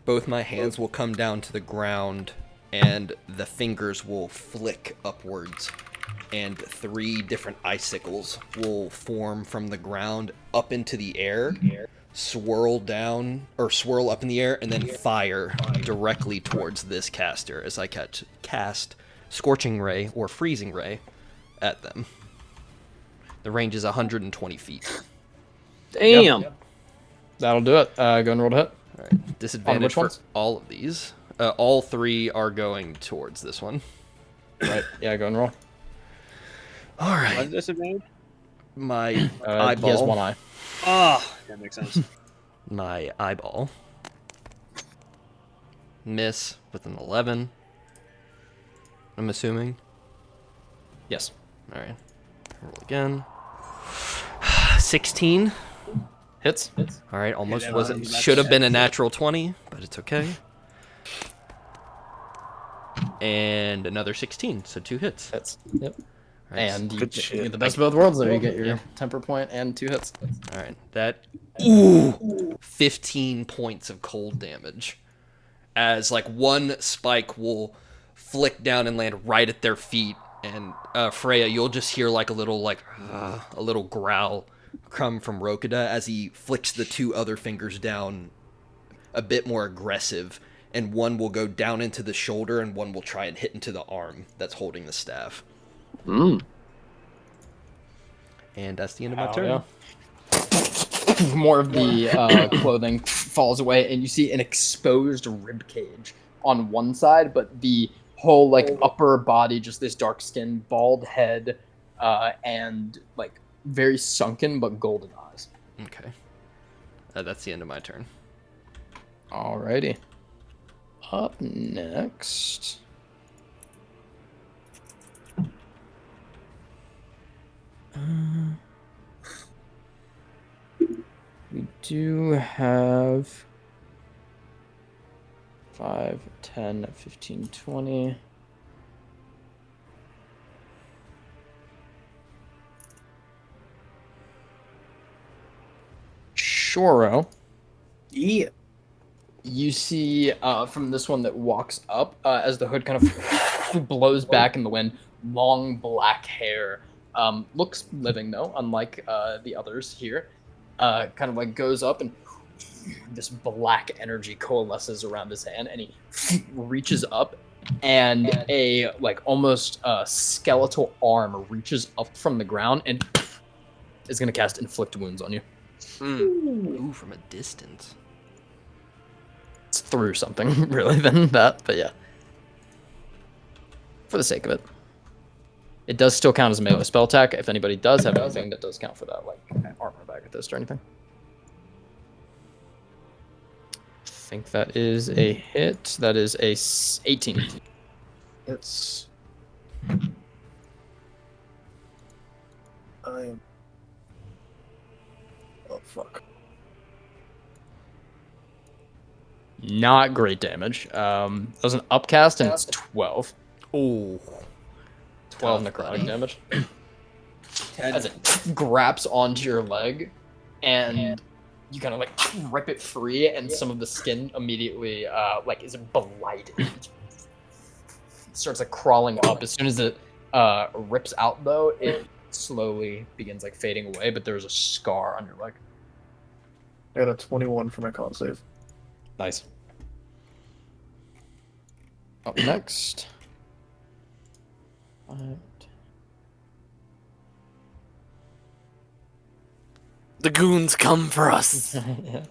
[SPEAKER 2] both my hands will come down to the ground and the fingers will flick upwards. And 3 different icicles will form from the ground up into the air, swirl down, or swirl up in the air, and then fire directly towards this caster as I cast Scorching Ray or Freezing Ray at them. The range is 120 feet.
[SPEAKER 6] Damn.
[SPEAKER 1] That'll do it. Go and roll to hit.
[SPEAKER 2] Alright, disadvantage
[SPEAKER 1] which
[SPEAKER 2] for
[SPEAKER 1] ones?
[SPEAKER 2] all of these. All 3 are going towards this one.
[SPEAKER 1] Right. Yeah, go and roll.
[SPEAKER 2] Alright.
[SPEAKER 4] What's disadvantage?
[SPEAKER 2] My eyeball.
[SPEAKER 1] He has 1 eye.
[SPEAKER 4] Oh, that makes sense.
[SPEAKER 2] My eyeball. Miss with an 11. I'm assuming.
[SPEAKER 1] Yes.
[SPEAKER 2] Alright. Roll again. 16.
[SPEAKER 1] Hits.
[SPEAKER 2] Alright, almost
[SPEAKER 4] that
[SPEAKER 2] wasn't.
[SPEAKER 4] was-
[SPEAKER 2] Should have been a natural 20, but it's okay. And another 16, so 2 hits.
[SPEAKER 1] Hits. Yep.
[SPEAKER 2] Alright,
[SPEAKER 1] And you
[SPEAKER 5] Good
[SPEAKER 1] get
[SPEAKER 5] shit.
[SPEAKER 1] the best of both worlds there. You get your
[SPEAKER 2] Yeah.
[SPEAKER 1] temper point and 2 hits.
[SPEAKER 2] Alright, that. Ooh! 15 points of cold damage. As, like, one spike will flick down and land right at their feet. And, Freya, you'll just hear, like, a little growl come from Rokuda as he flicks the 2 other fingers down a bit more aggressive. And one will go down into the shoulder, and one will try and hit into the arm that's holding the staff. And that's the end of my turn.
[SPEAKER 1] Yeah. More of the clothing falls away, and you see an exposed rib cage on one side, but the whole like upper body, just this dark skin, bald head, and like very sunken but golden eyes.
[SPEAKER 2] Okay. That's the end of my turn.
[SPEAKER 1] Alrighty. Up next. We do have 5, 10, 15, 20. Shoro.
[SPEAKER 5] Yeah.
[SPEAKER 1] You see from this one that walks up as the hood kind of blows back in the wind, long black hair. Looks living though, unlike the others here. Kind of like goes up and this black energy coalesces around his hand, and he reaches up, and a like almost skeletal arm reaches up from the ground and is gonna cast inflict wounds on you.
[SPEAKER 2] Ooh, from a distance.
[SPEAKER 1] It's through something really than that, but yeah. For the sake of it. It does still count as a melee spell attack if anybody does have anything that does count for that, like armor amethyst or anything. I think that is a hit. That is a 18.
[SPEAKER 5] It's. I'm. Oh fuck.
[SPEAKER 1] Not great damage. That was an upcast and it's 12.
[SPEAKER 2] Oh.
[SPEAKER 1] 12
[SPEAKER 2] Tough,
[SPEAKER 1] necrotic
[SPEAKER 2] buddy.
[SPEAKER 1] damage. As it grabs onto your leg, and you kind of like rip it free, and some of the skin immediately like is blighted. It starts like crawling up. As soon as it rips out, though, it slowly begins like fading away. But there's a scar on your leg.
[SPEAKER 5] I got a 21 for my con save.
[SPEAKER 1] Nice. Up next.
[SPEAKER 3] The goons come for us. I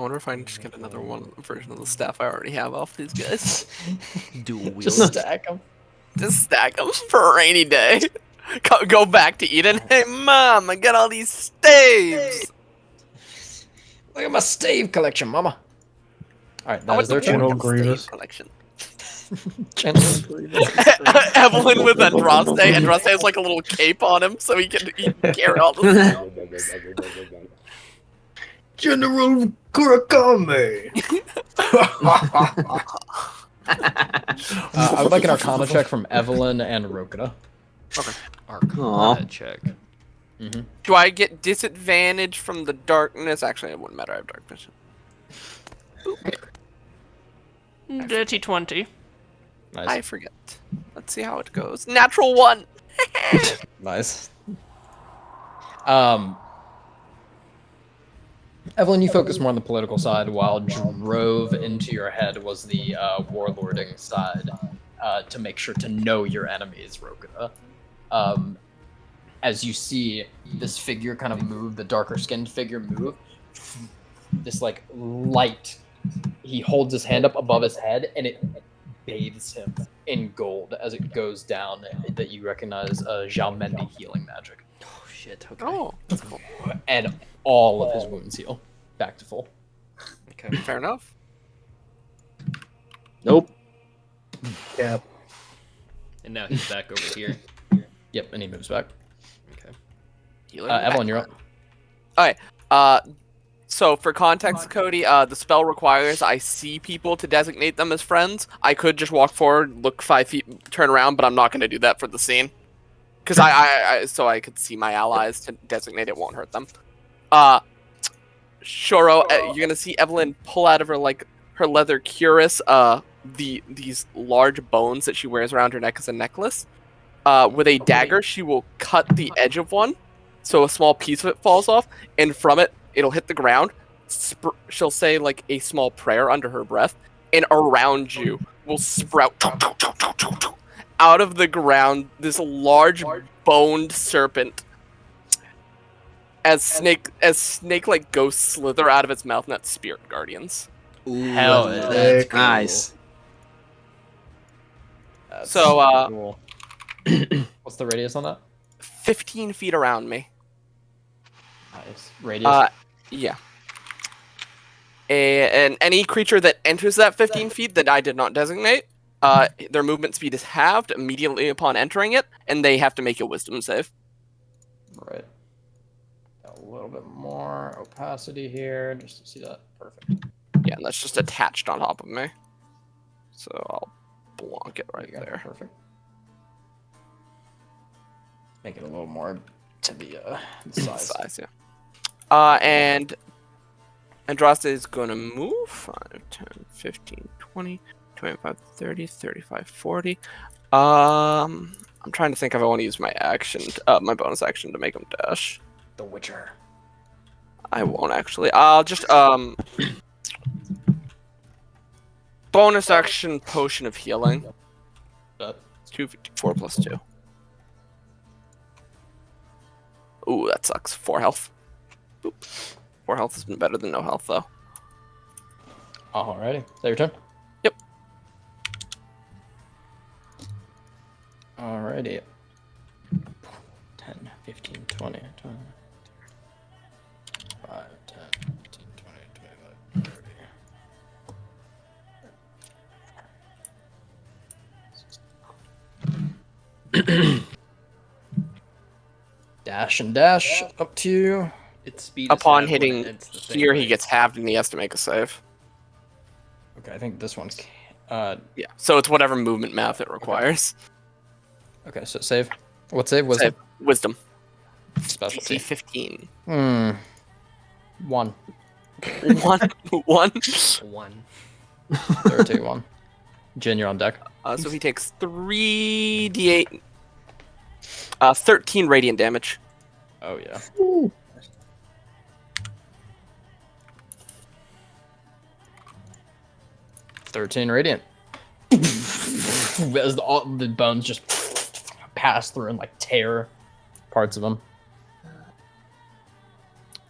[SPEAKER 3] wonder if I can just get another one version of the staff I already have off these guys.
[SPEAKER 7] Dual wield.
[SPEAKER 1] Just stack them.
[SPEAKER 3] Just stack them for a rainy day. Go back to Eden. Hey, Mom, I got all these staves.
[SPEAKER 1] Look at my stave collection, mama. All right,
[SPEAKER 3] I
[SPEAKER 1] that
[SPEAKER 3] went
[SPEAKER 1] is their
[SPEAKER 3] to
[SPEAKER 1] turn.
[SPEAKER 5] General
[SPEAKER 3] Morgan's stave
[SPEAKER 5] Grievous.
[SPEAKER 3] collection.
[SPEAKER 1] General Grievous.
[SPEAKER 3] Evelyn with Andraste. Andraste has like a little cape on him so he can carry all the
[SPEAKER 5] General Kurakame.
[SPEAKER 1] I would like an Arcana check from Evelyn and Rokita.
[SPEAKER 7] Arcana check.
[SPEAKER 3] Do I get disadvantage from the darkness? Actually, it wouldn't matter. I have dark vision.
[SPEAKER 9] Dirty 20.
[SPEAKER 1] Nice.
[SPEAKER 3] I forget. Let's see how it goes. Natural 1.
[SPEAKER 1] Nice. Evelyn, you focus more on the political side, while drove into your head was the warlording side, to make sure to know your enemies, Rokita. As you see this figure kind of move, the darker skinned figure move, this like light, he holds his hand up above his head and it bathes him in gold as it goes down, that you recognize Zhao Mendi healing magic.
[SPEAKER 7] Oh shit. Okay.
[SPEAKER 3] Oh, that's cool.
[SPEAKER 1] And all of his wounds heal back to full.
[SPEAKER 7] Okay.
[SPEAKER 3] Fair enough.
[SPEAKER 6] Nope.
[SPEAKER 5] Yep.
[SPEAKER 7] And now he's back over here.
[SPEAKER 1] Yep, and he moves back.
[SPEAKER 7] Okay.
[SPEAKER 3] Healer
[SPEAKER 1] Evelyn, you're up.
[SPEAKER 3] So for context, Cody, the spell requires I see people to designate them as friends. I could just walk forward, look 5 feet, turn around, but I'm not going to do that for the scene. Because so I could see my allies to designate it won't hurt them. Shoro, you're going to see Evelyn pull out of her her leather cuirass these large bones that she wears around her neck as a necklace. With a dagger, she will cut the edge of one, so a small piece of it falls off, and from it, it'll hit the ground. She'll say like a small prayer under her breath, and around you will sprout out of the ground this large boned serpent. As snake like ghosts slither out of its mouth, and that's spirit guardians.
[SPEAKER 7] Ooh,
[SPEAKER 1] Hell yeah.
[SPEAKER 7] that's cool.
[SPEAKER 6] Nice.
[SPEAKER 3] So
[SPEAKER 1] Cool. What's the radius on that?
[SPEAKER 3] 15 feet around me.
[SPEAKER 1] Nice. Radius.
[SPEAKER 3] Yeah. And any creature that enters that 15 feet that I did not designate, their movement speed is halved immediately upon entering it, and they have to make a wisdom save.
[SPEAKER 1] Right. Got a little bit more opacity here, just to see that. Perfect.
[SPEAKER 3] Yeah, and that's just attached on top of me. So I'll block it right
[SPEAKER 1] you go.
[SPEAKER 3] there.
[SPEAKER 1] Perfect. Make it a little more to the size.
[SPEAKER 3] Yeah. And Andraste is going to move 5, 10, 15, 20, 25, 30, 35, 40. I'm trying to think if I want to use my action, my bonus action to make him dash.
[SPEAKER 1] The Witcher.
[SPEAKER 3] I won't actually. I'll just bonus action potion of healing. It's 254 plus 2. Ooh, that sucks. 4 health. Oop. 4 health has been better than no health, though.
[SPEAKER 1] Alrighty. Is that your turn?
[SPEAKER 3] Yep.
[SPEAKER 1] Alrighty. 10, 15, 20, 20. 5, 10, 15, 20, 25, 30. Dash and dash up to you.
[SPEAKER 7] Its speed is
[SPEAKER 3] Upon
[SPEAKER 7] halved when
[SPEAKER 3] hitting
[SPEAKER 7] it hits the thing,
[SPEAKER 3] here, he
[SPEAKER 7] right?
[SPEAKER 3] gets halved and he has to make a save.
[SPEAKER 1] Okay, I think this one's.
[SPEAKER 3] Yeah, so it's whatever movement math it requires.
[SPEAKER 1] Okay, so save. What save? Wisdom.
[SPEAKER 3] Save. Wisdom.
[SPEAKER 1] Specialty.
[SPEAKER 3] DC 15.
[SPEAKER 1] 1.
[SPEAKER 3] 1. 1.
[SPEAKER 7] 1.
[SPEAKER 1] 31. Jin, you're on deck.
[SPEAKER 3] So he takes 3d8, 13 radiant damage.
[SPEAKER 1] Oh yeah. 13 radiant. As all the bones just pass through and like tear parts of him.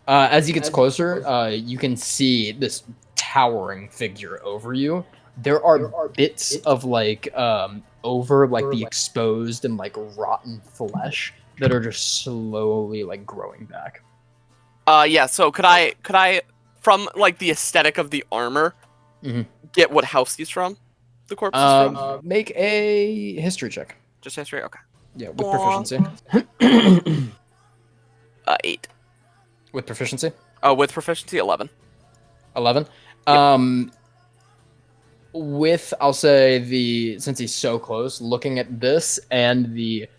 [SPEAKER 1] As he gets closer, you can see this towering figure over you. There are bits of like over like the exposed and like rotten flesh that are just slowly like growing back.
[SPEAKER 3] Yeah. So could I from like the aesthetic of the armor get what house he's from? The corpse is from?
[SPEAKER 1] Make a history check.
[SPEAKER 3] Just history. Okay.
[SPEAKER 1] Yeah, with proficiency.
[SPEAKER 3] 8.
[SPEAKER 1] With proficiency.
[SPEAKER 3] Oh, with proficiency 11.
[SPEAKER 1] 11.
[SPEAKER 3] Yep.
[SPEAKER 1] With I'll say since he's so close, looking at this and the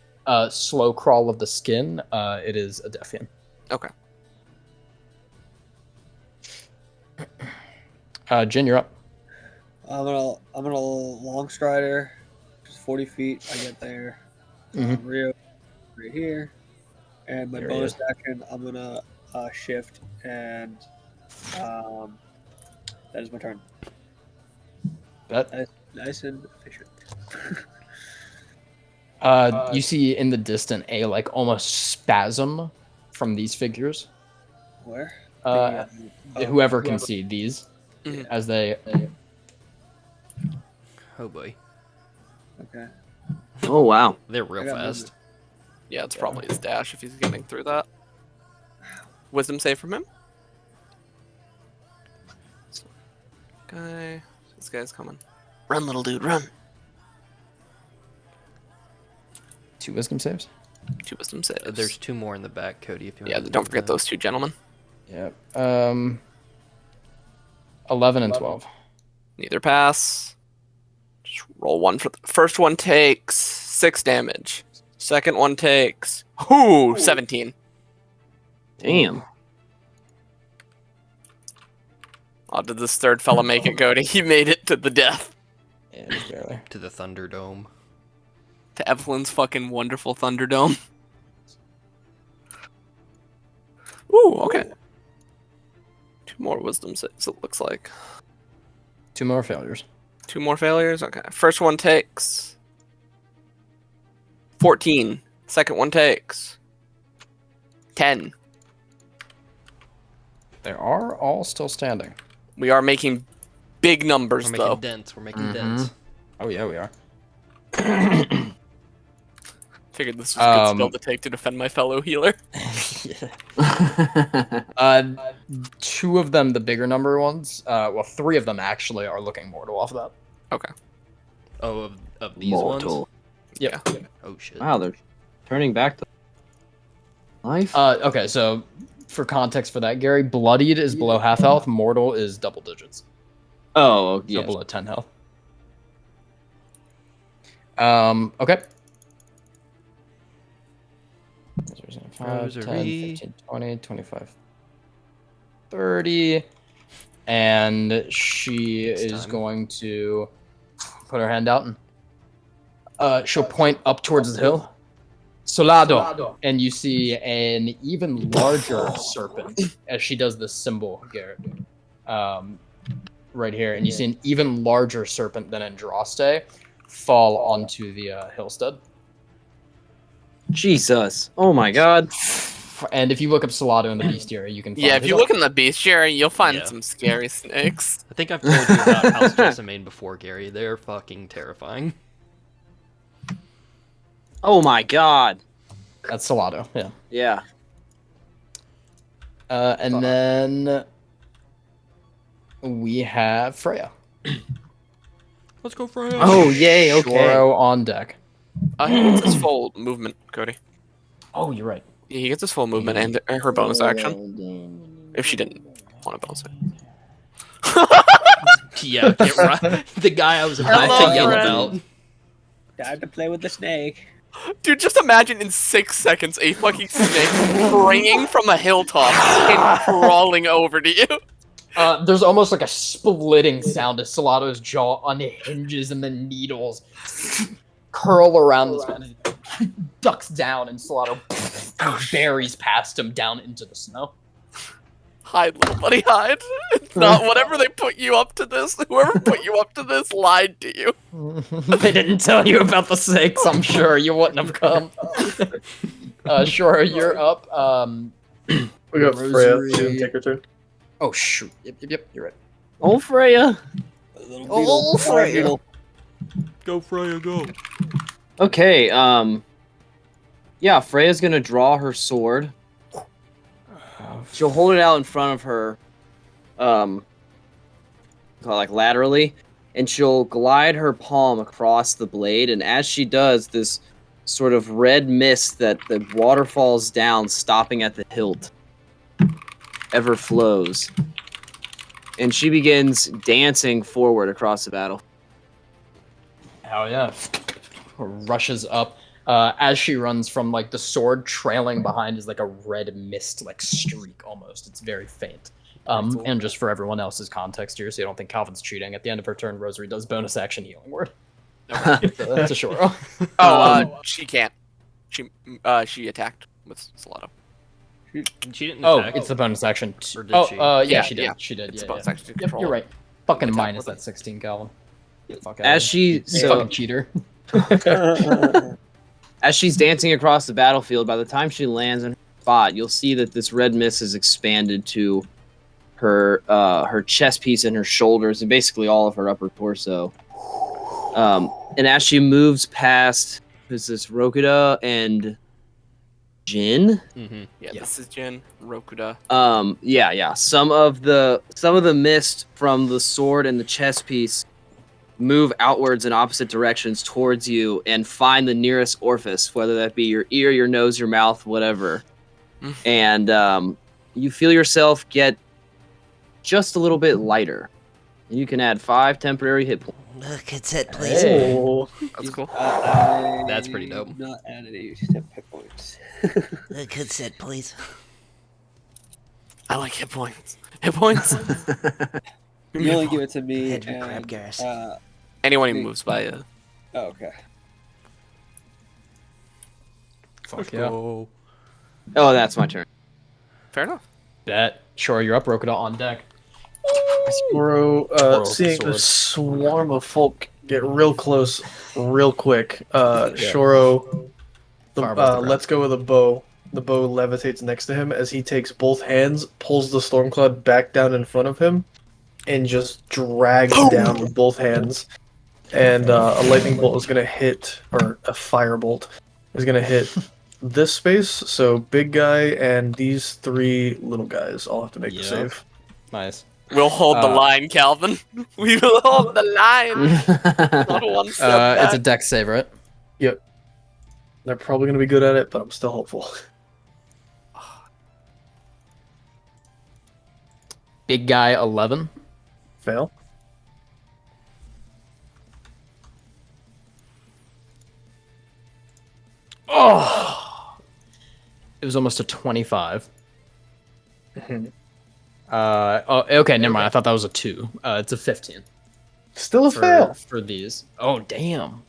[SPEAKER 1] slow crawl of the skin, it is a Defiant.
[SPEAKER 3] Okay.
[SPEAKER 1] Jin, you're up.
[SPEAKER 4] I'm gonna long strider, just 40 feet. I get there. Rio, right here, and my
[SPEAKER 1] There he
[SPEAKER 4] bonus
[SPEAKER 1] is.
[SPEAKER 4] action. I'm gonna shift, and that is my turn.
[SPEAKER 1] That
[SPEAKER 4] Nice and efficient.
[SPEAKER 1] you see in the distance a like almost spasm from these figures.
[SPEAKER 4] Where?
[SPEAKER 1] Whoever can see these as they.
[SPEAKER 2] Oh boy,
[SPEAKER 4] Okay.
[SPEAKER 6] Oh wow.
[SPEAKER 2] they're real
[SPEAKER 4] I got
[SPEAKER 2] fast.
[SPEAKER 4] movement.
[SPEAKER 3] Yeah, it's probably his dash if he's getting through that. Wisdom save from him. This guy's coming. Run, little dude, run.
[SPEAKER 1] 2 wisdom saves.
[SPEAKER 3] 2 wisdom saves.
[SPEAKER 2] There's 2 more in the back, Cody. If you want
[SPEAKER 3] Yeah,
[SPEAKER 2] to
[SPEAKER 3] don't forget those 2 gentlemen.
[SPEAKER 1] Yeah. 11 and 12.
[SPEAKER 3] Neither pass. Just roll 1 for the first one takes 6 damage. Second one takes 17.
[SPEAKER 6] Damn.
[SPEAKER 3] Oh, did this third fella make it, Cody? He made it to the death.
[SPEAKER 1] Yeah, just barely.
[SPEAKER 2] to the Thunderdome.
[SPEAKER 3] To Evelyn's fucking wonderful Thunderdome. Ooh, okay. 2 more wisdom saves, it looks like.
[SPEAKER 1] 2 more failures.
[SPEAKER 3] 2 more failures? Okay. First one takes 14. Second one takes 10.
[SPEAKER 1] They are all still standing.
[SPEAKER 3] We are making big numbers,
[SPEAKER 2] We're making
[SPEAKER 3] though.
[SPEAKER 2] dents. We're making dents.
[SPEAKER 1] Oh yeah, we are.
[SPEAKER 3] Figured this was a good skill to take to defend my fellow healer.
[SPEAKER 1] 2 of them, the bigger number ones, 3 of them actually are looking mortal off of that.
[SPEAKER 3] Okay.
[SPEAKER 2] Oh, of these ones.
[SPEAKER 6] Mortal.
[SPEAKER 1] Yeah.
[SPEAKER 2] Oh shit.
[SPEAKER 6] Wow, they're turning back to life.
[SPEAKER 1] Okay, so for context for that, Gary, bloodied is below half health, mortal is double digits.
[SPEAKER 6] Oh,
[SPEAKER 1] So
[SPEAKER 6] yeah.
[SPEAKER 1] below 10 health. Okay. 5, 10,
[SPEAKER 2] Rosary.
[SPEAKER 1] 15, 20, 25, 30. And she is
[SPEAKER 2] time.
[SPEAKER 1] going to put her hand out and she'll point up towards the hill. Solado. And you see an even larger serpent as she does this symbol, Garrett. Right here. And you see an even larger serpent than Andraste fall onto the hillstead.
[SPEAKER 6] Jesus. Oh my god.
[SPEAKER 1] And if you look up Solado in the bestiary, you can find
[SPEAKER 3] Yeah, if
[SPEAKER 1] his
[SPEAKER 3] you
[SPEAKER 1] art.
[SPEAKER 3] look in the bestiary, you'll find
[SPEAKER 2] Yeah.
[SPEAKER 3] some scary snakes.
[SPEAKER 2] I think I've told you about House Jessamine before, Gary. They're fucking terrifying.
[SPEAKER 6] Oh my god.
[SPEAKER 1] That's Solado, yeah.
[SPEAKER 6] Yeah.
[SPEAKER 1] And then we have Freya.
[SPEAKER 2] Let's go for it.
[SPEAKER 6] Oh yay. Okay.
[SPEAKER 1] Shoro on deck.
[SPEAKER 3] He gets his full movement, Cody.
[SPEAKER 1] Oh, you're right.
[SPEAKER 3] Yeah, he gets his full movement and her bonus action. If she didn't want a bonus action.
[SPEAKER 2] Yeah, get right. The guy I was about
[SPEAKER 3] Hello,
[SPEAKER 2] to yell
[SPEAKER 3] friend.
[SPEAKER 2] about.
[SPEAKER 4] Time to play with the snake.
[SPEAKER 3] Dude, just imagine in 6 seconds a fucking snake springing from a hilltop and crawling over to you.
[SPEAKER 1] There's almost like a splitting sound as Salato's jaw unhinges and the needles curl around this man. He ducks down and Salato buries past him down into the snow.
[SPEAKER 3] Hide, little buddy, hide. It's not whatever they put you up to this. Whoever put you up to this lied to you.
[SPEAKER 1] They didn't tell you about the sakes, I'm sure. You wouldn't have come. Sure, you're up.
[SPEAKER 5] We got Freya. She didn't take her turn.
[SPEAKER 1] Oh, shoot. Yep, you're right.
[SPEAKER 6] Oh, Freya.
[SPEAKER 4] Oh,
[SPEAKER 1] Freya.
[SPEAKER 7] Go, Freya, go.
[SPEAKER 6] Okay, yeah, Freya's gonna draw her sword. She'll hold it out in front of her, like laterally, and she'll glide her palm across the blade, and as she does, this sort of red mist that the water falls down, stopping at the hilt, ever flows. And she begins dancing forward across the battle.
[SPEAKER 1] Hell yeah. Rushes up. As she runs from like the sword trailing behind is like a red mist like streak almost. It's very faint. And just for everyone else's context here, so you don't think Calvin's cheating, at the end of her turn, Rosary does bonus action healing word. That's a Shoro.
[SPEAKER 3] She can't. She attacked with Salato.
[SPEAKER 2] She didn't
[SPEAKER 1] Oh,
[SPEAKER 2] attack.
[SPEAKER 1] it's the bonus action.
[SPEAKER 2] Or did she?
[SPEAKER 1] Yeah, she did.
[SPEAKER 3] Yeah.
[SPEAKER 1] She did.
[SPEAKER 3] It's
[SPEAKER 1] Yeah,
[SPEAKER 3] bonus
[SPEAKER 1] yeah.
[SPEAKER 3] action to
[SPEAKER 1] Yep,
[SPEAKER 3] control.
[SPEAKER 1] you're right. Fucking
[SPEAKER 3] Attack
[SPEAKER 1] minus
[SPEAKER 3] with
[SPEAKER 1] that 16, Calvin. Fuck
[SPEAKER 6] As she
[SPEAKER 1] you
[SPEAKER 6] so
[SPEAKER 1] fucking cheater.
[SPEAKER 6] as she's dancing across the battlefield, by the time she lands in her spot, you'll see that this red mist is expanded to her chest piece and her shoulders and basically all of her upper torso. And as she moves past, who's this, Rokuda and Jin?
[SPEAKER 2] Mm-hmm.
[SPEAKER 3] Yeah, this is Jin, Rokuda.
[SPEAKER 6] Yeah. Some of the mist from the sword and the chest piece move outwards in opposite directions towards you and find the nearest orifice, whether that be your ear, your nose, your mouth, whatever. And you feel yourself get just a little bit lighter. And you can add 5 temporary hit points.
[SPEAKER 10] Look, it's it, please.
[SPEAKER 1] Hey.
[SPEAKER 5] Oh,
[SPEAKER 3] That's cool.
[SPEAKER 2] That's pretty dope.
[SPEAKER 4] Not add any hit points.
[SPEAKER 10] Look, it's it, please.
[SPEAKER 3] I like hit points. Hit points.
[SPEAKER 4] You only give it to me.
[SPEAKER 10] Hedrick Crab Garrus.
[SPEAKER 3] Anyone who moves by
[SPEAKER 4] Oh, okay.
[SPEAKER 1] Fuck yeah.
[SPEAKER 6] Oh, that's my turn.
[SPEAKER 3] Fair enough.
[SPEAKER 1] That. Sure, you're up, Rokuda, on deck.
[SPEAKER 5] Shoro,
[SPEAKER 1] Twirls the
[SPEAKER 5] seeing the swarm of folk get real close, real quick. Shoro,
[SPEAKER 1] Fireball's the
[SPEAKER 5] lets go of the bow. The bow levitates next to him as he takes both hands, pulls the Stormcloud back down in front of him, and just drags down with both hands. And a lightning bolt is going to hit, or a firebolt is going to hit this space. So big guy and these 3 little guys all have to make the
[SPEAKER 1] Yeah.
[SPEAKER 5] save.
[SPEAKER 1] Nice.
[SPEAKER 3] We'll hold the line, Calvin. We will hold the line. Not one step
[SPEAKER 1] It's a
[SPEAKER 3] back.
[SPEAKER 1] dex save, right?
[SPEAKER 5] Yep. They're probably going to be good at it, but I'm still hopeful.
[SPEAKER 1] Big guy 11.
[SPEAKER 5] Fail.
[SPEAKER 1] Oh! It was almost a 25. Okay, never mind. I thought that was a 2. It's a 15
[SPEAKER 5] Still a fail.
[SPEAKER 1] for these. Oh, damn.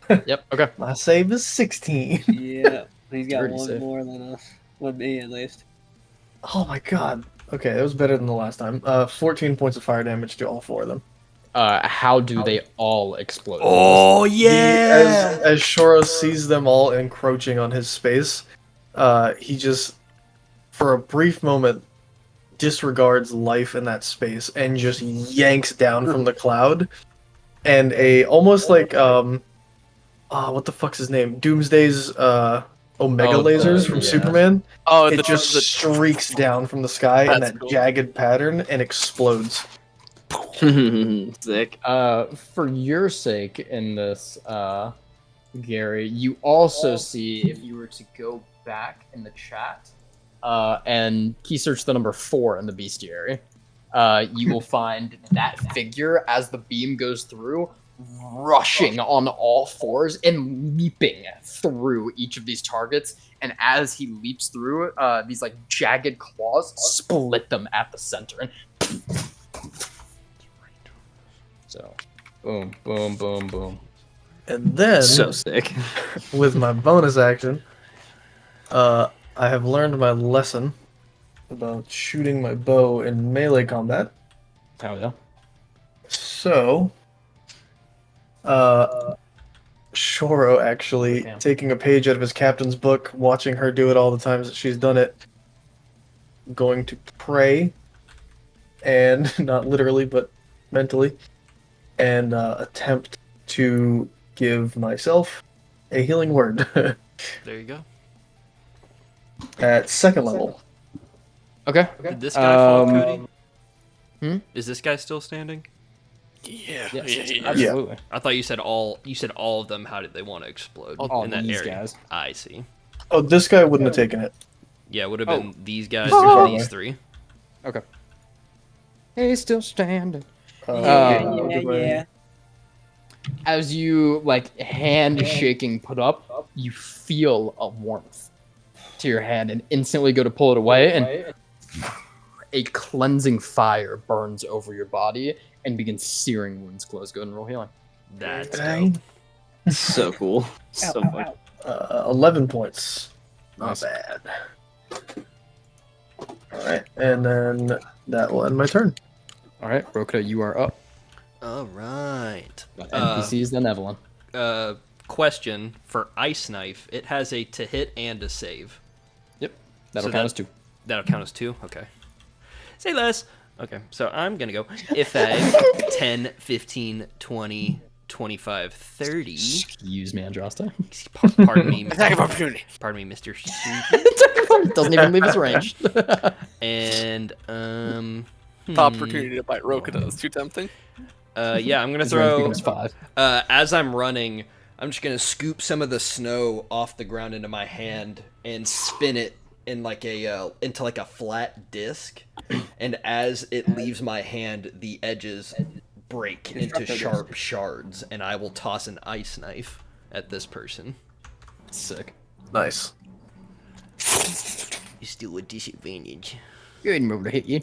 [SPEAKER 1] Yep, okay.
[SPEAKER 5] My save is 16.
[SPEAKER 4] Yeah, he's got
[SPEAKER 1] Dirty
[SPEAKER 4] one
[SPEAKER 1] save.
[SPEAKER 4] more than us. Than me, at least.
[SPEAKER 5] Oh my god. Okay, that was better than the last time. 14 points of fire damage to all 4 of them.
[SPEAKER 1] How do they all explode?
[SPEAKER 10] Oh,
[SPEAKER 5] As Shoro sees them all encroaching on his space, he just, for a brief moment, disregards life in that space and just yanks down from the cloud. And almost like, what the fuck's his name? Doomsday's, Omega lasers from Superman.
[SPEAKER 3] Oh,
[SPEAKER 5] It just streaks down from the sky in
[SPEAKER 3] That's
[SPEAKER 5] that
[SPEAKER 3] cool.
[SPEAKER 5] jagged pattern and explodes.
[SPEAKER 6] Sick.
[SPEAKER 1] For your sake in this, Gary, you also see, if you were to go back in the chat and key search the number 4 in the bestiary, you will find that figure as the beam goes through, rushing on all 4s and leaping through each of these targets. And as he leaps through, these like jagged claws split them at the center. And So, boom, boom, boom, boom.
[SPEAKER 5] And then,
[SPEAKER 6] So sick.
[SPEAKER 5] with my bonus action, I have learned my lesson about shooting my bow in melee combat.
[SPEAKER 1] Hell yeah.
[SPEAKER 5] So, Shoro actually
[SPEAKER 1] Damn.
[SPEAKER 5] taking a page out of his captain's book, watching her do it all the times that she's done it, going to pray, and not literally, but mentally, and attempt to give myself a healing word
[SPEAKER 7] There you go.
[SPEAKER 5] at second level.
[SPEAKER 1] Okay.
[SPEAKER 7] Did this guy fall, Cody?
[SPEAKER 1] hmm?
[SPEAKER 7] Is this guy still standing?
[SPEAKER 3] Yeah.
[SPEAKER 1] Yes,
[SPEAKER 3] Yeah.
[SPEAKER 1] absolutely.
[SPEAKER 7] I thought you said all. You said all of them. How did they want to explode
[SPEAKER 1] All
[SPEAKER 7] in that
[SPEAKER 1] these
[SPEAKER 7] area?
[SPEAKER 1] guys.
[SPEAKER 7] I see.
[SPEAKER 5] Oh, this guy wouldn't have taken it.
[SPEAKER 7] Yeah, it would have
[SPEAKER 1] Oh.
[SPEAKER 7] been these guys
[SPEAKER 5] Just too
[SPEAKER 7] or
[SPEAKER 5] far
[SPEAKER 7] these
[SPEAKER 5] away.
[SPEAKER 7] three.
[SPEAKER 1] Okay. He's still standing.
[SPEAKER 5] I'll do my-
[SPEAKER 1] As you like hand shaking put up, you feel a warmth to your hand and instantly go to pull it away, and a cleansing fire burns over your body and begins searing wounds closed. Go ahead and roll healing.
[SPEAKER 7] That's
[SPEAKER 5] Dang.
[SPEAKER 7] dope.
[SPEAKER 6] So cool. So fun.
[SPEAKER 5] 11 points. Not
[SPEAKER 1] Nice.
[SPEAKER 5] bad. Alright, and then that will end my turn.
[SPEAKER 1] All right, Rokita, you are up.
[SPEAKER 7] All right.
[SPEAKER 1] NPCs, then Evelyn.
[SPEAKER 7] Question for Ice Knife. It has a to hit and a save.
[SPEAKER 1] Yep, that'll
[SPEAKER 7] So
[SPEAKER 1] count
[SPEAKER 7] that-
[SPEAKER 1] as 2.
[SPEAKER 7] That'll count as 2? Okay. Say less. Okay, so I'm going to go if I 10, 15, 20, 25, 30.
[SPEAKER 1] Excuse me, Andrasta.
[SPEAKER 7] Pardon me.
[SPEAKER 3] Attack of opportunity.
[SPEAKER 7] Pardon me, Mr. Stupid.
[SPEAKER 1] Doesn't even leave his range.
[SPEAKER 7] And,
[SPEAKER 3] The opportunity to bite Rokita is too tempting.
[SPEAKER 7] yeah, I'm going to
[SPEAKER 1] His range
[SPEAKER 7] throw...
[SPEAKER 1] becomes 5.
[SPEAKER 7] As I'm running, I'm just gonna scoop some of the snow off the ground into my hand and spin it in like a into like a flat disc. And as it leaves my hand, the edges break into sharp shards, and I will toss an ice knife at this person.
[SPEAKER 1] Sick.
[SPEAKER 5] Nice.
[SPEAKER 10] You're still a disadvantage.
[SPEAKER 1] Go ahead and roll to hit you.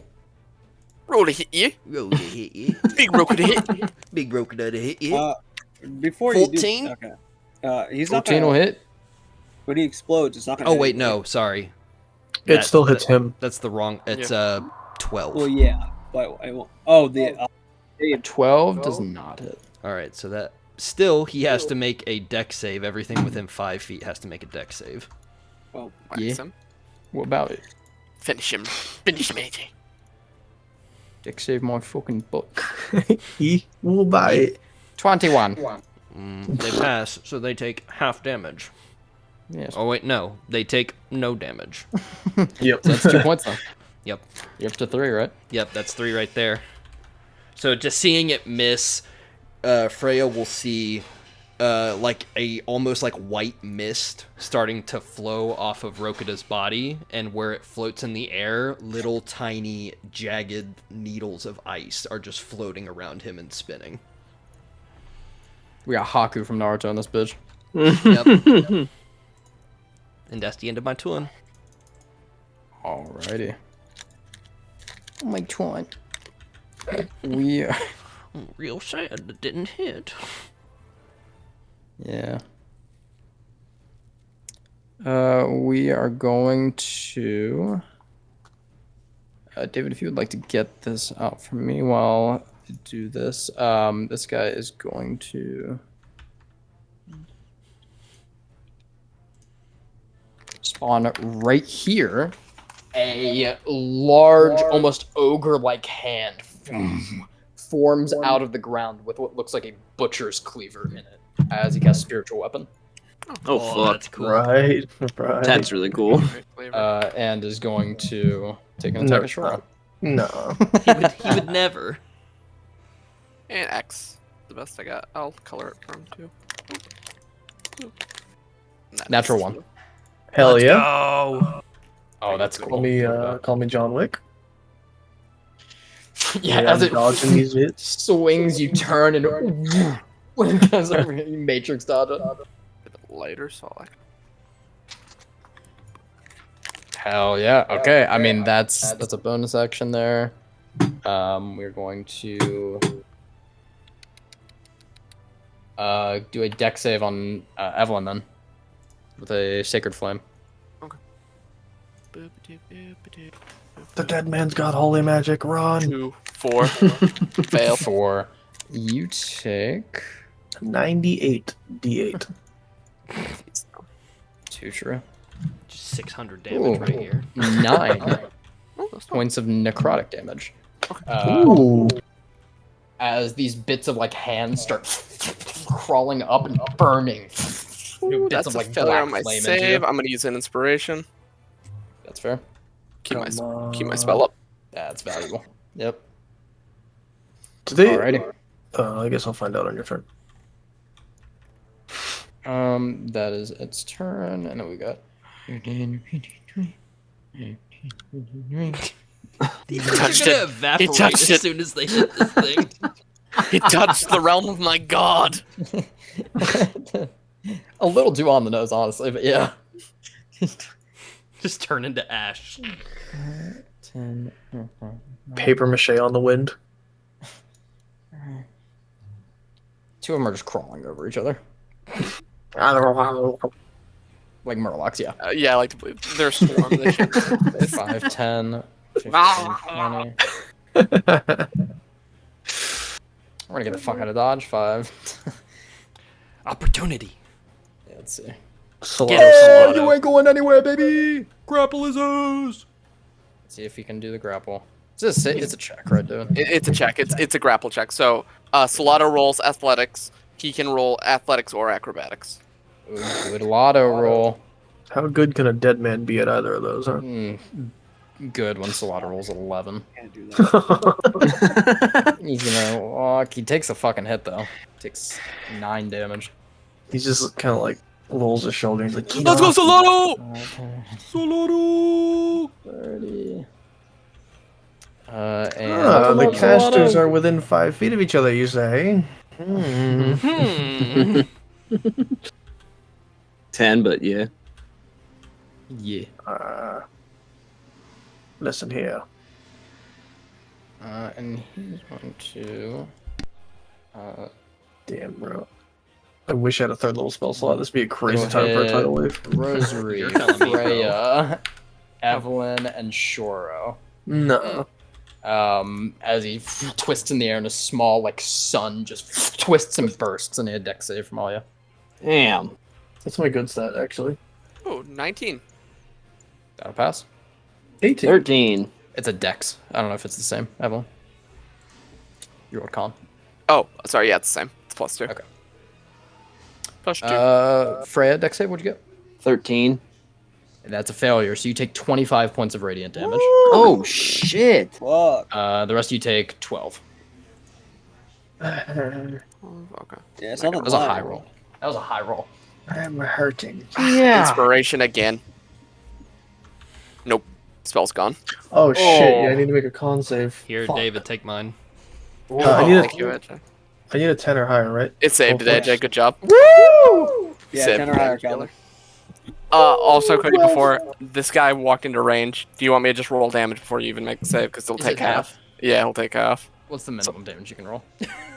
[SPEAKER 3] Roll to hit you.
[SPEAKER 10] Roll to hit you.
[SPEAKER 3] Big Rokita hit.
[SPEAKER 10] Big Rokita to hit you.
[SPEAKER 4] Before
[SPEAKER 10] 14?
[SPEAKER 4] you do, okay. He's not
[SPEAKER 1] 14
[SPEAKER 4] gonna,
[SPEAKER 1] will hit.
[SPEAKER 4] when he explodes. It's not gonna.
[SPEAKER 7] Oh
[SPEAKER 4] hit
[SPEAKER 7] wait,
[SPEAKER 4] anybody.
[SPEAKER 7] no, sorry.
[SPEAKER 5] It still hits him.
[SPEAKER 7] That's the wrong. It's 12.
[SPEAKER 4] Well, yeah, but I won't. Oh, the
[SPEAKER 1] A 12 does not hit.
[SPEAKER 7] All right, so that still he has to make a deck save. Everything within 5 feet has to make a deck save.
[SPEAKER 4] well,
[SPEAKER 1] Yeah.
[SPEAKER 3] Wax him.
[SPEAKER 1] What about it?
[SPEAKER 3] Finish him. Finish him, AJ.
[SPEAKER 1] Dick save my fucking butt.
[SPEAKER 5] He will buy it.
[SPEAKER 1] 21.
[SPEAKER 7] They pass, so they take half damage.
[SPEAKER 1] Yes.
[SPEAKER 7] Oh wait, no, they take no damage.
[SPEAKER 5] Yep.
[SPEAKER 1] So that's 2 points then.
[SPEAKER 7] Yep,
[SPEAKER 1] You're up to 3, right?
[SPEAKER 7] yep, that's 3 right there. So just seeing it miss, Freya will see like a almost like white mist starting to flow off of Rokita's body, and where it floats in the air, little tiny jagged needles of ice are just floating around him and spinning.
[SPEAKER 1] We got Haku from Naruto in this bitch.
[SPEAKER 7] Yep. And that's the end of my turn.
[SPEAKER 1] Alrighty. Oh my god. We are...
[SPEAKER 7] Real sad it didn't hit.
[SPEAKER 1] Yeah. We are going to... David, if you would like to get this out for me while I do this. This guy is going to... spawn right here. A large, almost ogre-like hand forms out of the ground with what looks like a butcher's cleaver in it as he casts spiritual weapon.
[SPEAKER 6] Oh, fuck.
[SPEAKER 7] That's cool.
[SPEAKER 5] Right.
[SPEAKER 6] That's really cool.
[SPEAKER 1] And is going to take an attack at Shora.
[SPEAKER 5] No.
[SPEAKER 7] He would never.
[SPEAKER 3] And X. The best I got. I'll color it from too.
[SPEAKER 1] Natural 1.
[SPEAKER 5] Hell
[SPEAKER 7] Let's
[SPEAKER 5] yeah.
[SPEAKER 7] go.
[SPEAKER 1] Oh, that's cool.
[SPEAKER 5] Call me John Wick.
[SPEAKER 1] Yeah,
[SPEAKER 5] I'm
[SPEAKER 1] as it
[SPEAKER 5] dodging these hits.
[SPEAKER 1] swings, you turn and when it comes over, you matrix dodge it.
[SPEAKER 3] Lighter solid.
[SPEAKER 1] Hell yeah. Okay, I mean that's a bonus action there. We're going to Do a deck save on Evelyn then, with a Sacred Flame.
[SPEAKER 5] The dead man's got holy magic. Run.
[SPEAKER 3] 2, 4. Fail.
[SPEAKER 1] 4. You take
[SPEAKER 5] 98 d8.
[SPEAKER 1] 2 true.
[SPEAKER 2] Just 600 damage right here.
[SPEAKER 1] 9
[SPEAKER 3] Oh, that's not-
[SPEAKER 1] points of necrotic damage.
[SPEAKER 5] Ooh.
[SPEAKER 1] As these bits of like hands start crawling up and burning.
[SPEAKER 3] Ooh,
[SPEAKER 1] Bits
[SPEAKER 3] that's
[SPEAKER 1] of
[SPEAKER 3] a
[SPEAKER 1] like
[SPEAKER 3] failure
[SPEAKER 1] black
[SPEAKER 3] on my
[SPEAKER 1] flame into
[SPEAKER 3] save.
[SPEAKER 1] you.
[SPEAKER 3] I'm gonna use an inspiration.
[SPEAKER 1] That's fair.
[SPEAKER 3] Keep my
[SPEAKER 5] Come
[SPEAKER 3] spell up.
[SPEAKER 1] That's valuable. Yep.
[SPEAKER 5] Do they?
[SPEAKER 1] Alrighty.
[SPEAKER 5] I guess I'll find out on your turn.
[SPEAKER 1] That is its turn, and then we got.
[SPEAKER 2] These
[SPEAKER 3] He
[SPEAKER 2] are
[SPEAKER 3] touched
[SPEAKER 2] gonna
[SPEAKER 3] it.
[SPEAKER 2] evaporate
[SPEAKER 3] touched
[SPEAKER 2] as
[SPEAKER 3] it.
[SPEAKER 2] soon as they hit this thing.
[SPEAKER 3] He touched the realm of my god.
[SPEAKER 1] A little too on the nose, honestly, but yeah.
[SPEAKER 2] Just turn into ash.
[SPEAKER 1] 10.
[SPEAKER 5] Paper mache on the wind.
[SPEAKER 1] 2 of them are just crawling over each other. Like Murlocs, yeah.
[SPEAKER 3] Yeah, I like to believe there's swarm. They should.
[SPEAKER 1] 5, 10, 15, 20. We're gonna get the fuck out of Dodge. 5.
[SPEAKER 2] Opportunity.
[SPEAKER 1] Yeah, let's see.
[SPEAKER 2] Get him, Solano.
[SPEAKER 1] You ain't going anywhere, baby! Grapple his ass! Let's see if he can do the grapple. It's a check, right, dude?
[SPEAKER 3] It's a check. It's a grapple check. So, Solano rolls athletics. He can roll athletics or acrobatics.
[SPEAKER 1] Ooh, good lotto roll.
[SPEAKER 5] How good can a dead man be at either of those, huh?
[SPEAKER 1] Good when Solana rolls 11.
[SPEAKER 4] Can't do that.
[SPEAKER 1] He's gonna walk. He takes a fucking hit, though. Takes 9 damage.
[SPEAKER 5] He's just kind of like rolls his shoulder. He's like,
[SPEAKER 3] Let's go, Solano!
[SPEAKER 1] Solano! 30. And
[SPEAKER 5] The casters are within 5 feet of each other, you say?
[SPEAKER 3] Hmm.
[SPEAKER 6] 10, but yeah.
[SPEAKER 1] Yeah.
[SPEAKER 5] Listen here.
[SPEAKER 1] And he's going to.
[SPEAKER 5] Damn, bro. I wish I had a third level spell slot. This would be a crazy
[SPEAKER 1] Go
[SPEAKER 5] time for a
[SPEAKER 1] ahead.
[SPEAKER 5] tidal wave.
[SPEAKER 1] Rosary,
[SPEAKER 2] You're telling me, bro.
[SPEAKER 1] Freya, Evelyn, and Shoro.
[SPEAKER 5] No.
[SPEAKER 1] As he twists in the air and a small, like, sun just twists and bursts, and a deck save from all you.
[SPEAKER 6] Damn.
[SPEAKER 5] That's my good stat, actually.
[SPEAKER 3] Oh, 19.
[SPEAKER 1] That'll pass.
[SPEAKER 5] 18.
[SPEAKER 6] 13.
[SPEAKER 1] It's a dex. I don't know if it's the same, Evelyn. Your old con.
[SPEAKER 3] Oh, sorry. Yeah, it's the same. It's +2.
[SPEAKER 1] Okay.
[SPEAKER 3] +2.
[SPEAKER 1] Freya, dex save, what'd you get?
[SPEAKER 6] 13.
[SPEAKER 1] And that's a failure, so you take 25 points of radiant damage.
[SPEAKER 6] Oh, shit.
[SPEAKER 4] Fuck.
[SPEAKER 1] The rest of you take 12.
[SPEAKER 3] Okay.
[SPEAKER 4] Yeah, it's not
[SPEAKER 1] That was a high roll. That was a high roll.
[SPEAKER 5] I'm hurting.
[SPEAKER 6] Yeah.
[SPEAKER 3] Inspiration again. Nope. Spell's gone.
[SPEAKER 5] Oh, shit. Yeah, I need to make a con save.
[SPEAKER 2] Here,
[SPEAKER 5] Fuck.
[SPEAKER 2] David, take mine.
[SPEAKER 5] I need
[SPEAKER 3] Thank you, AJ.
[SPEAKER 5] I need a 10 or higher, right?
[SPEAKER 3] It saved it, AJ. Good job.
[SPEAKER 4] Yeah,
[SPEAKER 3] Saved
[SPEAKER 4] 10 or
[SPEAKER 3] it,
[SPEAKER 4] higher,
[SPEAKER 3] Taylor.
[SPEAKER 4] Colin.
[SPEAKER 3] Also, Cody, before this guy walked into range, do you want me to just roll damage before you even make the save? Because he'll
[SPEAKER 1] Is
[SPEAKER 3] take
[SPEAKER 1] it
[SPEAKER 3] half. Yeah, he'll take half.
[SPEAKER 1] What's the minimum damage you can roll?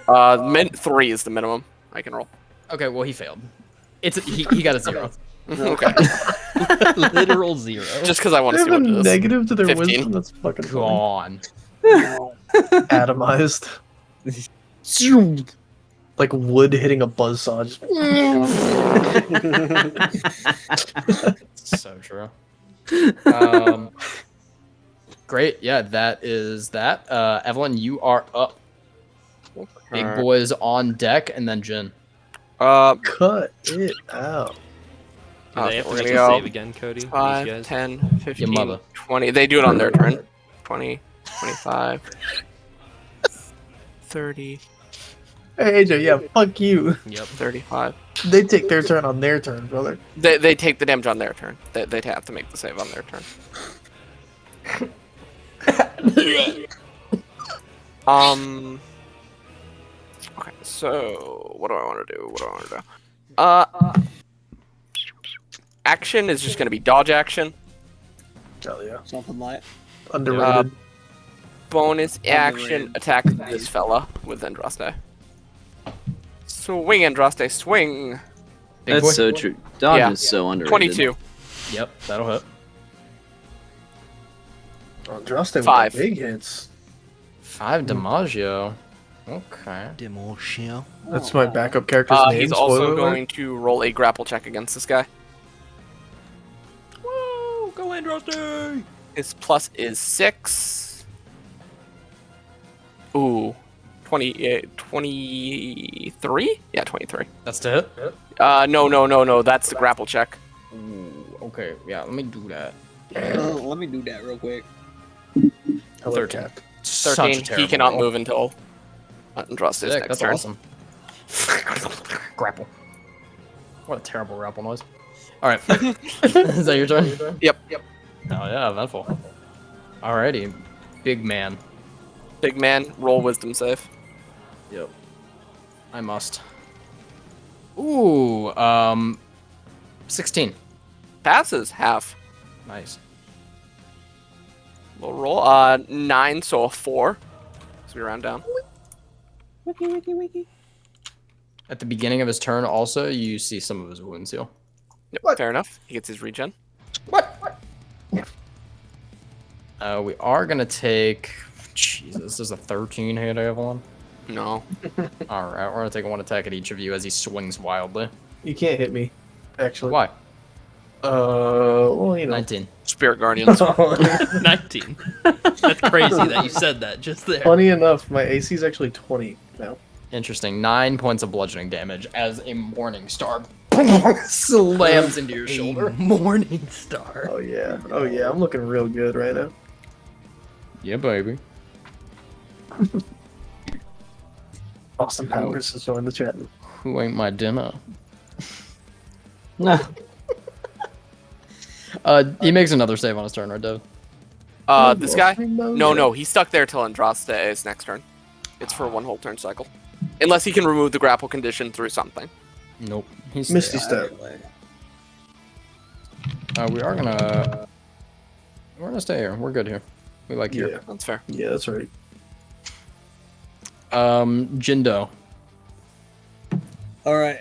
[SPEAKER 3] 3 is the minimum I can roll.
[SPEAKER 1] Okay, well, he failed. He got a 0.
[SPEAKER 3] Okay.
[SPEAKER 2] Literal 0.
[SPEAKER 3] Just because I want
[SPEAKER 5] They
[SPEAKER 3] to
[SPEAKER 5] have
[SPEAKER 3] see
[SPEAKER 5] a
[SPEAKER 3] what it is.
[SPEAKER 5] negative to their
[SPEAKER 3] 15.
[SPEAKER 5] wisdom. That's fucking funny.
[SPEAKER 1] Gone.
[SPEAKER 5] Atomized. Like wood hitting a buzzsaw. Just...
[SPEAKER 1] So true. Great. Yeah, that is that. Evelyn, you are up. Big
[SPEAKER 3] Alright.
[SPEAKER 1] boys on deck, and then Jin.
[SPEAKER 5] Cut it out.
[SPEAKER 2] Do they have to
[SPEAKER 3] we're
[SPEAKER 2] make
[SPEAKER 3] gonna
[SPEAKER 2] a
[SPEAKER 3] go
[SPEAKER 2] save again, Cody? These
[SPEAKER 3] 5,
[SPEAKER 2] guys?
[SPEAKER 3] 10, 15,
[SPEAKER 1] mother.
[SPEAKER 3] 20. They do it on their turn. 20, 25, 30,
[SPEAKER 5] Hey, AJ, yeah, fuck you.
[SPEAKER 2] Yep.
[SPEAKER 3] 35.
[SPEAKER 5] They take their turn on their turn, brother.
[SPEAKER 3] They take the damage on their turn. They'd have to make the save on their turn. Okay, so what do I want to do? Action is just gonna be dodge action.
[SPEAKER 5] Hell yeah.
[SPEAKER 4] Something like.
[SPEAKER 5] Underrated.
[SPEAKER 3] Bonus action
[SPEAKER 4] Underrated.
[SPEAKER 3] attack this fella with Andraste. So Swing, Andraste, swing.
[SPEAKER 1] Big
[SPEAKER 6] That's
[SPEAKER 1] boy?
[SPEAKER 6] so true. Dodge
[SPEAKER 3] Yeah.
[SPEAKER 6] is so underrated.
[SPEAKER 3] 22.
[SPEAKER 1] Yep, that'll hit.
[SPEAKER 5] Andraste with
[SPEAKER 3] 5.
[SPEAKER 5] the big hits.
[SPEAKER 1] 5 DiMaggio. Okay.
[SPEAKER 7] Demotion.
[SPEAKER 5] That's my backup character's name.
[SPEAKER 3] He's
[SPEAKER 5] spoiler
[SPEAKER 3] also
[SPEAKER 5] alert.
[SPEAKER 3] going to roll a grapple check against this guy.
[SPEAKER 7] Woo! Go Andraste!
[SPEAKER 3] His plus is 6. Ooh. 23? Yeah, 23.
[SPEAKER 1] That's to hit?
[SPEAKER 3] No. That's the grapple check.
[SPEAKER 1] Ooh, okay, yeah, let me do that.
[SPEAKER 4] Let me do that real quick.
[SPEAKER 5] Hello,
[SPEAKER 1] 13.
[SPEAKER 5] Cat.
[SPEAKER 1] Such a
[SPEAKER 3] 13. He
[SPEAKER 1] terrible
[SPEAKER 3] cannot
[SPEAKER 1] roll.
[SPEAKER 3] move until Andraste's
[SPEAKER 1] Sick,
[SPEAKER 3] next
[SPEAKER 1] that's
[SPEAKER 3] turn.
[SPEAKER 1] awesome. Grapple. What a terrible grapple noise. Alright. Is that your turn?
[SPEAKER 3] Yep.
[SPEAKER 1] Oh yeah, eventful. Alrighty. Big man.
[SPEAKER 3] Big man, roll wisdom save.
[SPEAKER 1] Yep. I must. Ooh, 16.
[SPEAKER 3] Passes, half.
[SPEAKER 1] Nice.
[SPEAKER 3] We'll roll 9, so a 4. So we round down.
[SPEAKER 1] At the beginning of his turn, also, you see some of his wounds heal.
[SPEAKER 3] Yep, fair enough. He gets his regen.
[SPEAKER 1] We are gonna take. Jesus, this is a 13 hit, Evelyn.
[SPEAKER 3] No.
[SPEAKER 1] Alright, we're gonna take one attack at each of you as he swings wildly.
[SPEAKER 5] You can't hit me, actually.
[SPEAKER 1] Why?
[SPEAKER 5] Well, you know.
[SPEAKER 1] 19.
[SPEAKER 3] Spirit Guardians.
[SPEAKER 7] 19. That's crazy that you said that just there.
[SPEAKER 5] Funny enough, my AC is actually 20 now.
[SPEAKER 1] Interesting. 9 points of bludgeoning damage as a morning star slams into your shoulder.
[SPEAKER 7] Morning Star.
[SPEAKER 5] Oh yeah, I'm looking real good right now.
[SPEAKER 1] Yeah, baby.
[SPEAKER 5] Austin Powers is joined the chat.
[SPEAKER 1] Who ain't my dinner? He makes another save on his turn, right, Dev?
[SPEAKER 3] This guy? No, he's stuck there till Andraste's next turn. It's for one whole turn cycle. Unless he can remove the grapple condition through something.
[SPEAKER 1] Nope. He's
[SPEAKER 5] Misty
[SPEAKER 1] there.
[SPEAKER 5] Step.
[SPEAKER 1] We're gonna stay here. We're good here. We like
[SPEAKER 5] Yeah,
[SPEAKER 1] here.
[SPEAKER 3] That's fair.
[SPEAKER 5] yeah, that's right.
[SPEAKER 1] Jindo.
[SPEAKER 4] All right.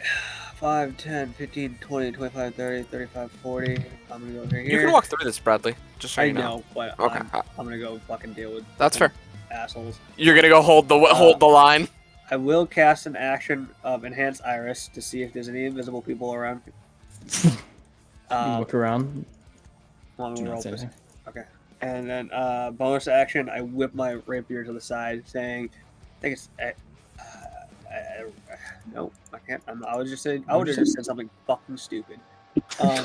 [SPEAKER 4] 5, 10, 15, 20, 25, 30, 35, 40. I'm gonna go over here.
[SPEAKER 3] You can walk through this, Bradley. Just so
[SPEAKER 4] I
[SPEAKER 3] you know.
[SPEAKER 4] know, but
[SPEAKER 3] Okay.
[SPEAKER 4] I'm gonna go fucking deal with
[SPEAKER 3] That's fair.
[SPEAKER 4] assholes.
[SPEAKER 3] You're gonna go hold the line.
[SPEAKER 4] I will cast an action of Enhance Iris to see if there's any invisible people around.
[SPEAKER 1] Look around.
[SPEAKER 4] Let me
[SPEAKER 1] Do not
[SPEAKER 4] roll
[SPEAKER 1] say
[SPEAKER 4] this.
[SPEAKER 1] anything.
[SPEAKER 4] Okay. And then bonus action, I whip my rapier to the side, saying, I think it's. No, I can't. I would just say. I would have just said something fucking stupid. I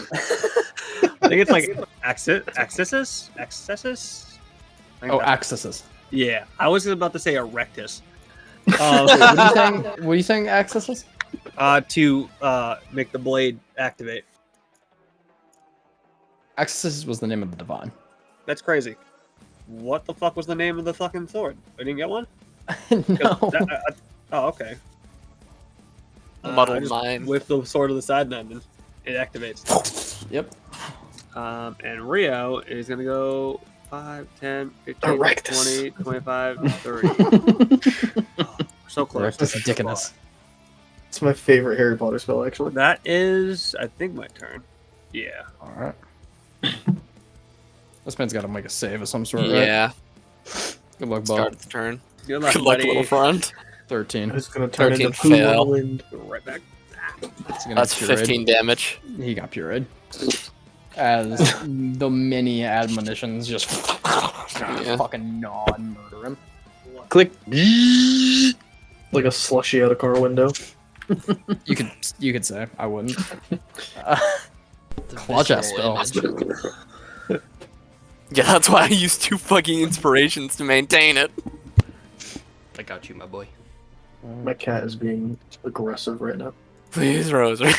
[SPEAKER 4] think it's like Accessus.
[SPEAKER 1] Oh, accesses.
[SPEAKER 4] Yeah, I was about to say Erectus.
[SPEAKER 1] What are you saying? What are you saying? Accesses?
[SPEAKER 4] To make the blade activate.
[SPEAKER 1] Accesses was the name of the divine.
[SPEAKER 4] That's crazy. What the fuck was the name of the fucking sword? I didn't get one.
[SPEAKER 1] No.
[SPEAKER 4] Oh, okay.
[SPEAKER 3] Muddled
[SPEAKER 4] I just
[SPEAKER 3] mind.
[SPEAKER 4] whip the sword to the side and then it activates.
[SPEAKER 1] Yep.
[SPEAKER 4] And Rio is gonna go 5, 10, 15,
[SPEAKER 5] Erectus.
[SPEAKER 4] 20, 25, 30. Oh, so close.
[SPEAKER 1] That's ridiculous.
[SPEAKER 5] It's my favorite Harry Potter spell, actually.
[SPEAKER 4] That is, I think, my turn. Yeah.
[SPEAKER 1] All right. This man's got to make a save of some sort, right?
[SPEAKER 3] Yeah.
[SPEAKER 1] Good luck,
[SPEAKER 3] Start
[SPEAKER 1] Bob.
[SPEAKER 3] the turn.
[SPEAKER 4] Good luck,
[SPEAKER 3] Good luck,
[SPEAKER 4] buddy.
[SPEAKER 3] little friend.
[SPEAKER 1] 13.
[SPEAKER 5] It's gonna turn
[SPEAKER 3] 13
[SPEAKER 5] into poo on
[SPEAKER 3] fail.
[SPEAKER 5] the wind.
[SPEAKER 4] Right back.
[SPEAKER 1] It's gonna
[SPEAKER 3] That's
[SPEAKER 1] get pureed.
[SPEAKER 3] 15 damage.
[SPEAKER 1] He got pureed. As the many admonitions just fucking gnaw and murder him.
[SPEAKER 6] Click.
[SPEAKER 5] Like a slushy out a car window.
[SPEAKER 1] You could say. I wouldn't. Clutch ass spell.
[SPEAKER 3] Yeah, that's why I used 2 fucking inspirations to maintain it.
[SPEAKER 7] I got you, my boy.
[SPEAKER 5] My cat is being aggressive right now.
[SPEAKER 3] Please, Roser.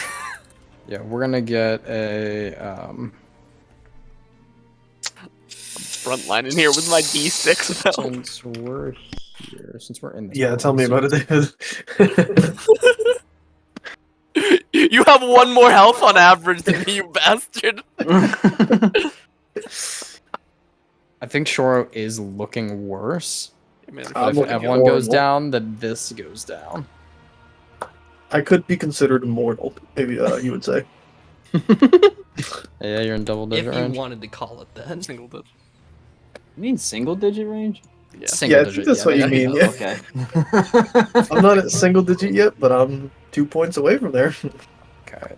[SPEAKER 1] Yeah, we're gonna get a
[SPEAKER 3] Frontline in here with my D6 spell.
[SPEAKER 1] since we're here, since we're in this.
[SPEAKER 5] Yeah, tell me about it, David.
[SPEAKER 3] You have 1 more health on average than me, you bastard.
[SPEAKER 1] I think Shoro is looking worse.
[SPEAKER 3] Man,
[SPEAKER 1] But
[SPEAKER 5] I'm
[SPEAKER 1] if
[SPEAKER 5] looking
[SPEAKER 1] everyone goes
[SPEAKER 5] horrible.
[SPEAKER 1] down, then this goes down.
[SPEAKER 5] I could be considered immortal. Maybe you would say.
[SPEAKER 1] Yeah, you're in double
[SPEAKER 2] If
[SPEAKER 1] digit
[SPEAKER 2] you
[SPEAKER 1] range.
[SPEAKER 2] wanted to call it that.
[SPEAKER 3] Single digit.
[SPEAKER 6] You mean single digit range?
[SPEAKER 3] Yeah.
[SPEAKER 1] Single
[SPEAKER 5] Yeah, I
[SPEAKER 1] digit.
[SPEAKER 5] think that's what you mean.
[SPEAKER 6] Oh,
[SPEAKER 5] Yeah.
[SPEAKER 6] okay.
[SPEAKER 5] I'm not at single digit yet, but I'm 2 points away from there.
[SPEAKER 1] Okay.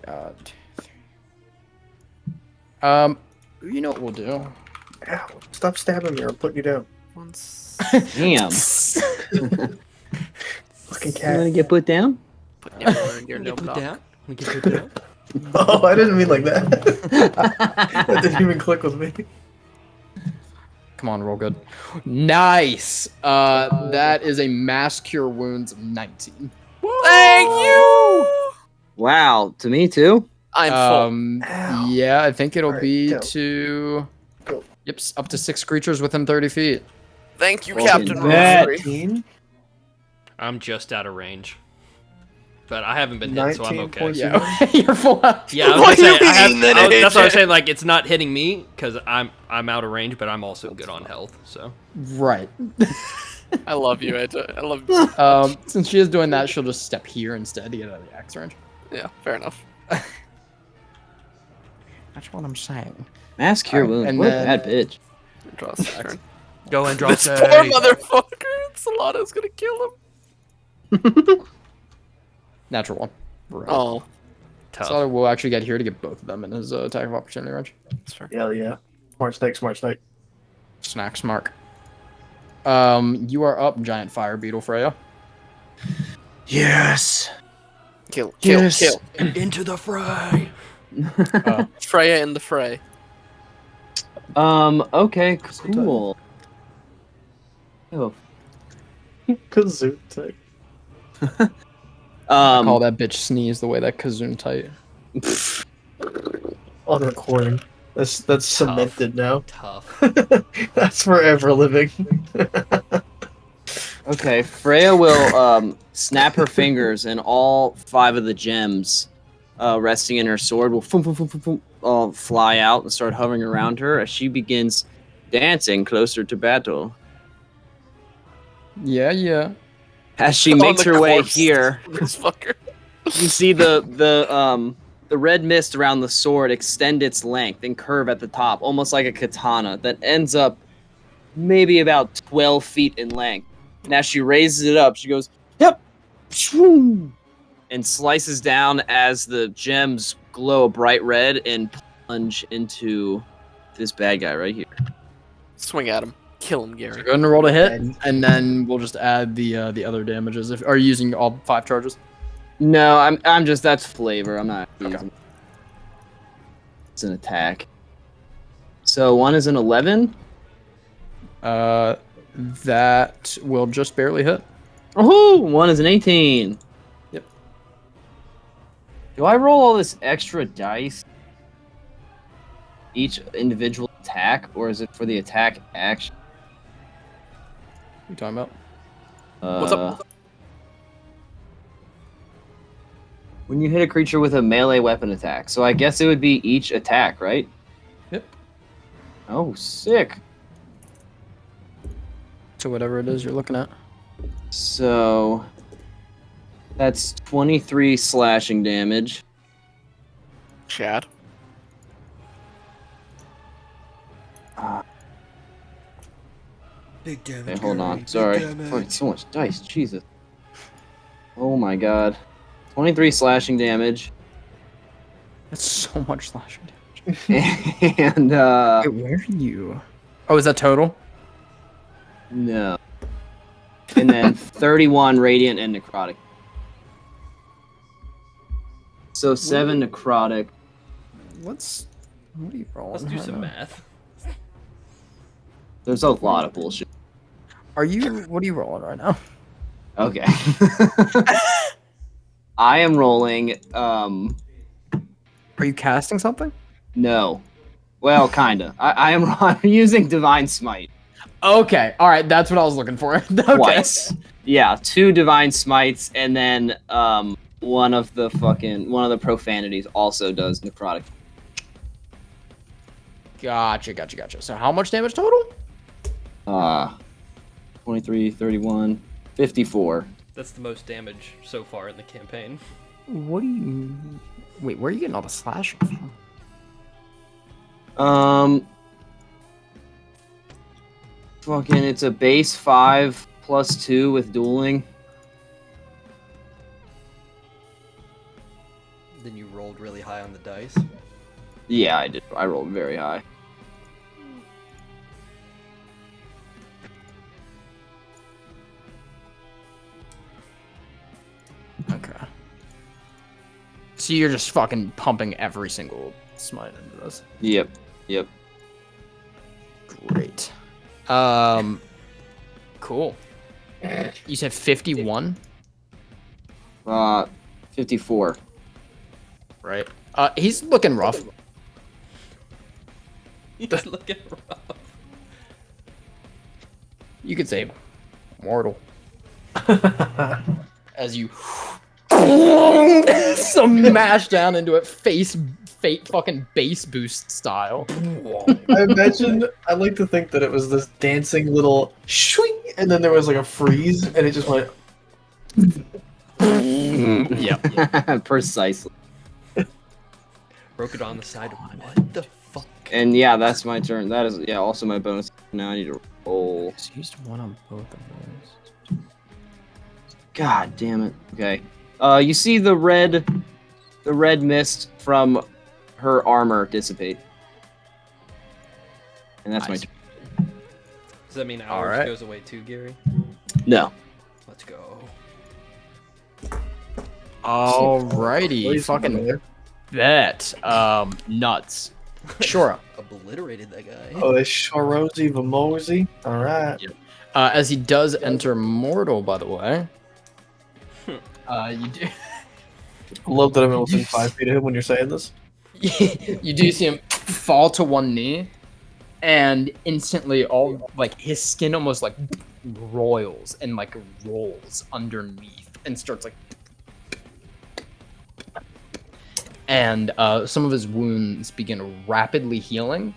[SPEAKER 1] You know what we'll do?
[SPEAKER 5] Ow, stop stabbing me or I'm putting you down.
[SPEAKER 3] Once.
[SPEAKER 6] Damn.
[SPEAKER 5] Fucking
[SPEAKER 6] You want to
[SPEAKER 5] cat.
[SPEAKER 6] get put down?
[SPEAKER 3] Put your
[SPEAKER 2] Get
[SPEAKER 3] little
[SPEAKER 2] put
[SPEAKER 3] block.
[SPEAKER 2] down. We get put down.
[SPEAKER 5] Oh, I didn't mean like that. That didn't even click with me.
[SPEAKER 1] Come on, roll good. Nice. That is a mass cure wounds of 19.
[SPEAKER 3] Thank you.
[SPEAKER 6] Wow, to me too?
[SPEAKER 3] I'm full.
[SPEAKER 5] Ow.
[SPEAKER 1] Yeah, I think it'll
[SPEAKER 5] Alright,
[SPEAKER 1] be
[SPEAKER 5] go.
[SPEAKER 1] to.
[SPEAKER 5] Go.
[SPEAKER 1] Yep, up to 6 creatures within 30 feet.
[SPEAKER 3] Thank you,
[SPEAKER 6] Fucking
[SPEAKER 3] Captain
[SPEAKER 6] bet.
[SPEAKER 3] Rosery.
[SPEAKER 2] I'm just out of range. But I haven't been hit, so I'm
[SPEAKER 5] 19
[SPEAKER 2] okay.
[SPEAKER 5] points.
[SPEAKER 1] Yeah, you're full out.
[SPEAKER 2] Yeah, I was
[SPEAKER 3] What
[SPEAKER 2] gonna
[SPEAKER 3] do
[SPEAKER 2] say,
[SPEAKER 3] you
[SPEAKER 2] I have,
[SPEAKER 3] mean that
[SPEAKER 2] I was-
[SPEAKER 3] it
[SPEAKER 2] that's what I was
[SPEAKER 3] hit?
[SPEAKER 2] saying. Like, it's not hitting me because I'm out of range, but I'm also good on health. So
[SPEAKER 1] Right.
[SPEAKER 3] I love you, AJ. I love you.
[SPEAKER 1] Since she is doing that, she'll just step here instead to get out of the axe range.
[SPEAKER 3] Yeah, fair enough.
[SPEAKER 1] That's what I'm saying.
[SPEAKER 6] Mass cure
[SPEAKER 1] Alright,
[SPEAKER 6] wounds.
[SPEAKER 1] and
[SPEAKER 6] What a
[SPEAKER 1] then-
[SPEAKER 6] bad bitch.
[SPEAKER 3] Draw a turn.
[SPEAKER 2] go and drop
[SPEAKER 3] This poor motherfucker. Solana's gonna kill him.
[SPEAKER 1] Natural one. Right.
[SPEAKER 3] Oh,
[SPEAKER 2] Tough.
[SPEAKER 1] So we'll actually get here to get both of them in his attack of opportunity range.
[SPEAKER 3] that's fair.
[SPEAKER 5] Hell yeah. Smart snake, smart snake.
[SPEAKER 1] Snacks mark. You are up, giant fire beetle Freya.
[SPEAKER 6] Yes.
[SPEAKER 3] Kill,
[SPEAKER 6] Yes.
[SPEAKER 3] kill.
[SPEAKER 2] Into the fray.
[SPEAKER 3] Freya in the fray.
[SPEAKER 6] Okay, cool. Oh.
[SPEAKER 5] Kazoo type.
[SPEAKER 1] Call that bitch sneeze the way that Kazoon tight.
[SPEAKER 5] On recording. That's cemented now.
[SPEAKER 2] Tough.
[SPEAKER 5] That's forever living.
[SPEAKER 6] Okay, Freya will snap her fingers, and all 5 of the gems resting in her sword will all fly out and start hovering around her as she begins dancing closer to battle.
[SPEAKER 1] Yeah.
[SPEAKER 6] As she
[SPEAKER 3] On
[SPEAKER 6] makes
[SPEAKER 3] the
[SPEAKER 6] her way
[SPEAKER 3] corpse.
[SPEAKER 6] here,
[SPEAKER 3] This fucker.
[SPEAKER 6] you see the red mist around the sword extend its length and curve at the top, almost like a katana that ends up maybe about 12 feet in length. And as she raises it up, she goes, "Yep," and slices down as the gems glow a bright red and plunge into this bad guy right here.
[SPEAKER 3] Swing at him. Kill him, Gary.
[SPEAKER 1] Go ahead and roll to hit, and then we'll just add the other damages. If are you using all 5 charges?
[SPEAKER 6] No, I'm just that's flavor. I'm not
[SPEAKER 1] Okay.
[SPEAKER 6] using. It's an attack. So one is an 11.
[SPEAKER 1] That will just barely hit.
[SPEAKER 6] Oh, one is an 18.
[SPEAKER 1] Yep.
[SPEAKER 6] Do I roll all this extra dice each individual attack, or is it for the attack action?
[SPEAKER 1] What are you talking about?
[SPEAKER 3] What's up?
[SPEAKER 6] When you hit a creature with a melee weapon attack. So I guess it would be each attack, right?
[SPEAKER 1] Yep.
[SPEAKER 6] Oh, sick.
[SPEAKER 1] So whatever it is you're looking at.
[SPEAKER 6] So that's 23 slashing damage.
[SPEAKER 3] Chad.
[SPEAKER 10] Big damage.
[SPEAKER 6] Okay, hold
[SPEAKER 10] Gary,
[SPEAKER 6] on.
[SPEAKER 10] big
[SPEAKER 6] Sorry.
[SPEAKER 10] damage.
[SPEAKER 6] Fucking so much dice. Jesus. Oh my god. 23 slashing damage.
[SPEAKER 1] That's so much slashing damage.
[SPEAKER 6] And
[SPEAKER 1] Wait, where are you? Oh, is that total?
[SPEAKER 6] no. And then 31 radiant and necrotic. So 7 necrotic.
[SPEAKER 1] What are you rolling?
[SPEAKER 2] Let's do
[SPEAKER 1] right
[SPEAKER 2] some
[SPEAKER 1] now?
[SPEAKER 2] math.
[SPEAKER 6] There's a lot of bullshit.
[SPEAKER 1] What are you rolling right now?
[SPEAKER 6] Okay. I am rolling
[SPEAKER 1] Are you casting something?
[SPEAKER 6] no. Well, kinda. I'm using Divine Smite.
[SPEAKER 1] Okay, all right, that's what I was looking for. Okay.
[SPEAKER 6] Twice. Yeah, 2 Divine Smites, and then one of the profanities also does necrotic.
[SPEAKER 1] Gotcha. So how much damage total?
[SPEAKER 6] 23, 31, 54.
[SPEAKER 2] That's the most damage so far in the campaign.
[SPEAKER 1] What do you? Wait, where are you getting all the slashing from?
[SPEAKER 6] Fucking, it's a base 5 plus 2 with dueling.
[SPEAKER 7] Then you rolled really high on the dice.
[SPEAKER 6] Yeah, I did. I rolled very high.
[SPEAKER 1] Okay. So you're just fucking pumping every single smite into this.
[SPEAKER 6] Yep. Yep.
[SPEAKER 1] Great. Cool. You said 51,
[SPEAKER 6] 54.
[SPEAKER 1] right? He's looking rough.
[SPEAKER 7] He's looking rough.
[SPEAKER 1] You could say mortal. As you smash down into it, fate fucking bass boost style.
[SPEAKER 5] I like to think that it was this dancing little swing, and then there was like a freeze, and it just went.
[SPEAKER 1] Yep.
[SPEAKER 6] Precisely.
[SPEAKER 7] Broke it on the side. What the fuck?
[SPEAKER 6] And yeah, that's my turn. That is also my bonus. Now I need to roll.
[SPEAKER 1] Just used one on both of those.
[SPEAKER 6] God damn it. Okay. You see the red mist from her armor dissipate. And that's my
[SPEAKER 1] Nice.
[SPEAKER 6] turn.
[SPEAKER 7] Does that mean ours
[SPEAKER 1] Alright.
[SPEAKER 7] goes away too, Gary?
[SPEAKER 6] No.
[SPEAKER 7] Let's go.
[SPEAKER 1] Alrighty, fucking bet. Nuts. Sure.
[SPEAKER 7] Obliterated that guy.
[SPEAKER 5] Oh, it's Shorozy Vamozy. All right.
[SPEAKER 1] As he does enter mortal, by the way. You do.
[SPEAKER 5] I love that I'm within 5 feet of him when you're saying this.
[SPEAKER 1] You do see him fall to one knee, and instantly, all like his skin almost like roils and like rolls underneath, and starts like. And some of his wounds begin rapidly healing.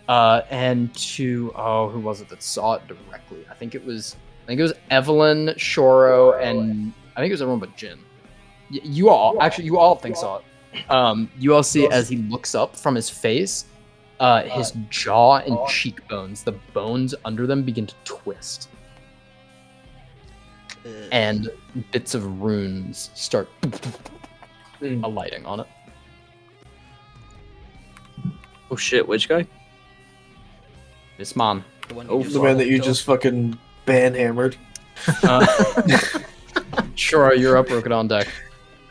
[SPEAKER 1] And to who was it that saw it directly? I think it was Evelyn, Shoro, and I think it was everyone but Jin. You all think saw it. You all see as he looks up from his face, his jaw and cheekbones, the bones under them begin to twist, and bits of runes start alighting on it.
[SPEAKER 6] Oh shit, which guy?
[SPEAKER 1] This man.
[SPEAKER 7] The one
[SPEAKER 5] The man that you just fucking banhammered.
[SPEAKER 1] Sure, you're up, Rocket on deck.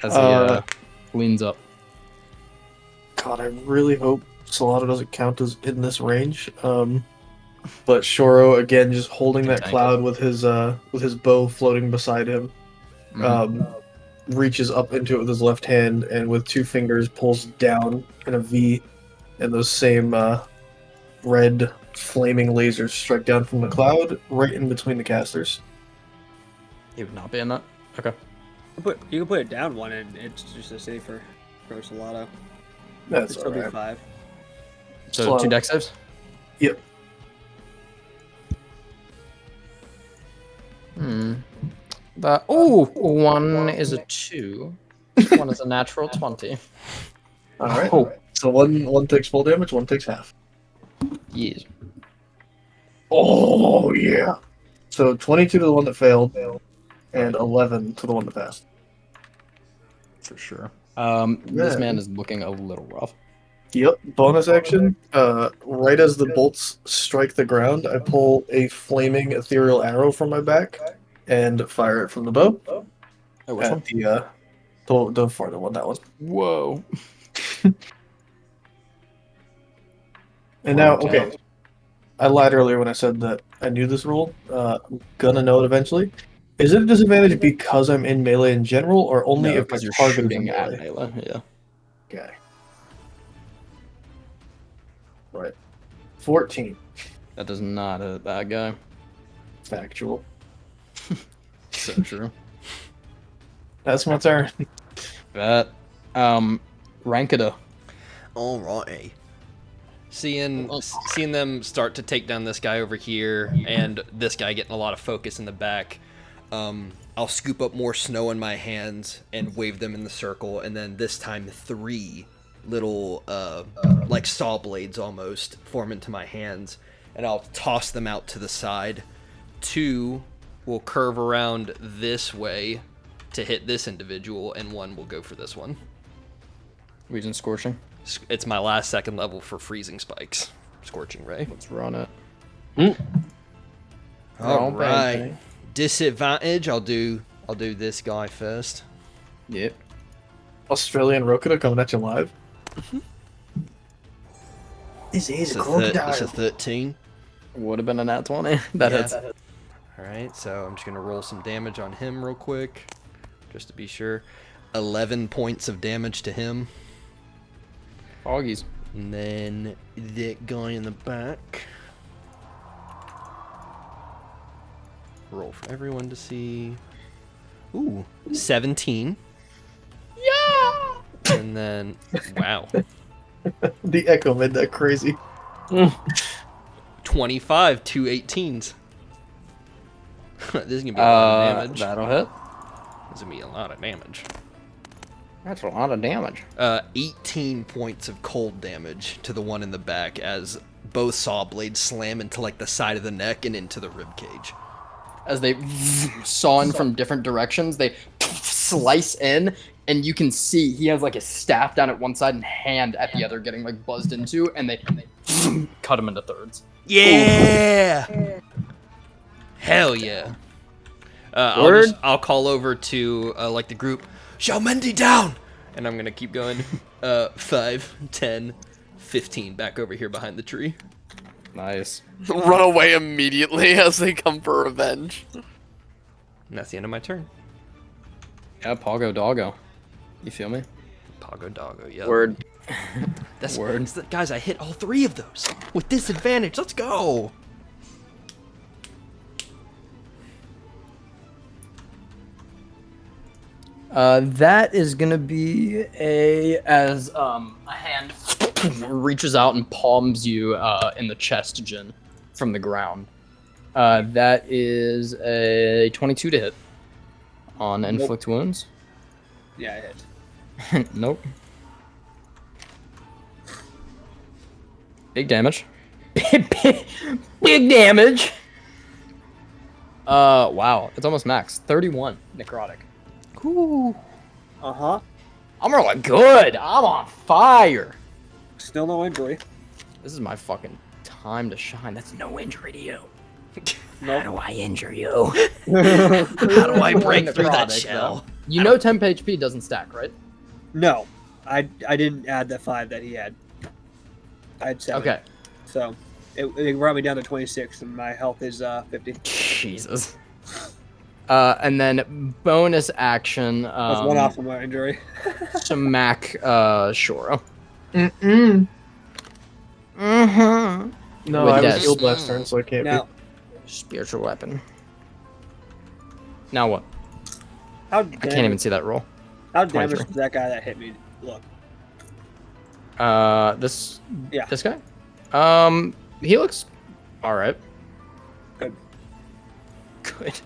[SPEAKER 1] As he leans up.
[SPEAKER 5] God, I really hope Solano doesn't count as in this range. But Shoro again, just holding that cloud with his bow floating beside him, reaches up into it with his left hand and with 2 fingers pulls down in a V, and those same red flaming lasers strike down from the cloud right in between the casters.
[SPEAKER 1] He would not be in that. Okay.
[SPEAKER 4] You can put it down one, and it's just a safer for Solano.
[SPEAKER 5] That's
[SPEAKER 4] It'd still be
[SPEAKER 5] alright.
[SPEAKER 4] 5.
[SPEAKER 1] So
[SPEAKER 5] Slow.
[SPEAKER 1] 2 deck saves?
[SPEAKER 5] Yep.
[SPEAKER 1] That one is a 2. One is a natural 20.
[SPEAKER 5] All right. So one takes full damage, one takes half.
[SPEAKER 1] Yes.
[SPEAKER 5] Oh yeah. So 22 to the one that failed, and 11 to the one that passed.
[SPEAKER 1] For sure. This man is looking a little rough.
[SPEAKER 5] Yep. Bonus action. Right as the bolts strike the ground, I pull a flaming ethereal arrow from my back and fire it from the bow.
[SPEAKER 1] Oh, which one?
[SPEAKER 5] The farther one, that one.
[SPEAKER 1] Whoa.
[SPEAKER 5] And now, okay. I lied earlier when I said that I knew this rule. I'm gonna know it eventually. Is it a disadvantage because I'm in melee in general, or only if my
[SPEAKER 1] because you're
[SPEAKER 5] target is in
[SPEAKER 1] shooting at
[SPEAKER 5] melee?
[SPEAKER 1] melee. Yeah.
[SPEAKER 5] Okay. Right. 14.
[SPEAKER 1] That does not hit that guy.
[SPEAKER 5] Factual.
[SPEAKER 1] So true.
[SPEAKER 5] That's my turn.
[SPEAKER 1] Bet. Rankida.
[SPEAKER 10] Alrighty.
[SPEAKER 7] Seeing them start to take down this guy over here, and this guy getting a lot of focus in the back,
[SPEAKER 2] I'll scoop up more snow in my hands and wave them in the circle, and then this time 3 little, like saw blades almost, form into my hands, and I'll toss them out to the side. 2 will curve around this way to hit this individual, and 1 will go for this one.
[SPEAKER 1] Using Scorching.
[SPEAKER 2] It's my last 2nd level for freezing spikes. Scorching Ray.
[SPEAKER 1] Let's run it.
[SPEAKER 2] All
[SPEAKER 1] bang,
[SPEAKER 2] right.
[SPEAKER 1] bang.
[SPEAKER 2] Disadvantage. I'll do this guy first.
[SPEAKER 1] Yep.
[SPEAKER 5] Australian Rokuda coming at you live.
[SPEAKER 10] This is
[SPEAKER 2] It's
[SPEAKER 10] a
[SPEAKER 2] a,
[SPEAKER 10] crocodile.
[SPEAKER 2] it's a 13.
[SPEAKER 1] Would have been a nat 20. That
[SPEAKER 2] Yeah.
[SPEAKER 1] hits.
[SPEAKER 2] All right, so I'm just gonna roll some damage on him real quick, just to be sure. 11 points of damage to him,
[SPEAKER 1] Foggies.
[SPEAKER 2] and then that guy in the back. Roll for everyone to see. Ooh, 17. Yeah. And then, wow,
[SPEAKER 5] The echo made that crazy.
[SPEAKER 2] 25, 2 18s. This is gonna be a lot of damage.
[SPEAKER 1] That'll hit.
[SPEAKER 2] This is gonna be a lot of damage.
[SPEAKER 1] That's a lot of damage.
[SPEAKER 2] 18 points of cold damage to the one in the back as both saw blades slam into like the side of the neck and into the rib cage.
[SPEAKER 1] As they saw in from different directions, they slice in, and you can see he has like a staff down at one side and hand at the other, getting like buzzed into, and they cut him into thirds.
[SPEAKER 2] Yeah! Hell yeah. I'll call over to like the group, Xiaomendi down! And I'm gonna keep going. 5, 10, 15, back over here behind the tree.
[SPEAKER 1] Nice.
[SPEAKER 3] Run away immediately as they come for revenge.
[SPEAKER 2] And that's the end of my turn.
[SPEAKER 1] Yeah, Pogo Doggo. You feel me?
[SPEAKER 2] Pago Doggo, yeah.
[SPEAKER 6] Word.
[SPEAKER 2] That's
[SPEAKER 1] Word.
[SPEAKER 2] Guys, I hit all 3 of those with disadvantage. Let's go.
[SPEAKER 1] That is gonna be as a hand reaches out and palms you in the chest, Jin, from the ground. That is a 22 to hit on inflict wounds.
[SPEAKER 4] Yeah, I hit.
[SPEAKER 1] Nope. Big damage. Big damage. Wow, it's almost max. 31 necrotic.
[SPEAKER 6] Ooh.
[SPEAKER 4] Uh-huh.
[SPEAKER 1] I'm rolling good. I'm on fire.
[SPEAKER 4] Still no injury.
[SPEAKER 1] This is my fucking time to shine. That's no injury to you.
[SPEAKER 4] Nope.
[SPEAKER 6] How do I injure you?
[SPEAKER 2] How do I break through that
[SPEAKER 1] Necrotic,
[SPEAKER 2] shell?
[SPEAKER 1] You know temp HP doesn't stack, right?
[SPEAKER 4] No. I didn't add the 5 that he had. I had 7.
[SPEAKER 1] Okay.
[SPEAKER 4] So it brought me down to 26, and my health is 50.
[SPEAKER 1] Jesus. And then bonus action.
[SPEAKER 4] That's 1 off of my injury.
[SPEAKER 1] Smack Shoro.
[SPEAKER 5] Mm-mm.
[SPEAKER 1] Mm-hmm.
[SPEAKER 5] No,
[SPEAKER 1] With
[SPEAKER 5] I was
[SPEAKER 1] death.
[SPEAKER 5] healed last turn, so I can't
[SPEAKER 4] Now,
[SPEAKER 1] Spiritual weapon. Now what?
[SPEAKER 4] how
[SPEAKER 1] I can't even see that roll.
[SPEAKER 4] How damaged
[SPEAKER 1] 23.
[SPEAKER 4] does that guy that hit me look?
[SPEAKER 1] This
[SPEAKER 4] Yeah.
[SPEAKER 1] this guy? He looks alright.
[SPEAKER 4] Good.
[SPEAKER 1] Good.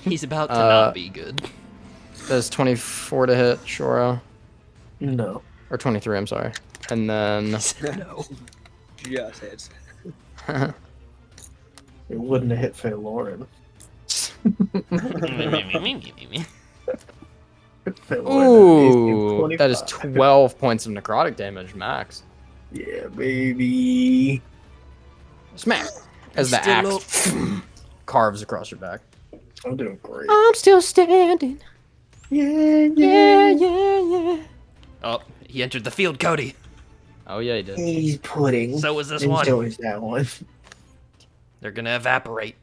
[SPEAKER 2] He's about to
[SPEAKER 1] Uh,
[SPEAKER 2] not be good.
[SPEAKER 1] That's 24 to hit, Shoro.
[SPEAKER 5] be. No.
[SPEAKER 1] Or 23, I'm sorry. And then
[SPEAKER 2] No.
[SPEAKER 4] Just hits.
[SPEAKER 5] It wouldn't have hit Faye Lauren.
[SPEAKER 1] Ooh, that is 12 points of necrotic damage max.
[SPEAKER 5] Yeah, baby.
[SPEAKER 1] Smack! As the
[SPEAKER 2] Still
[SPEAKER 1] axe carves across your back.
[SPEAKER 5] I'm doing great.
[SPEAKER 1] I'm still standing.
[SPEAKER 5] Yeah,
[SPEAKER 1] Yeah.
[SPEAKER 2] Oh, he entered the field, Cody.
[SPEAKER 1] Oh yeah, he did.
[SPEAKER 10] He's pudding.
[SPEAKER 2] So is this
[SPEAKER 10] and
[SPEAKER 2] one.
[SPEAKER 10] so is that one.
[SPEAKER 2] They're gonna evaporate.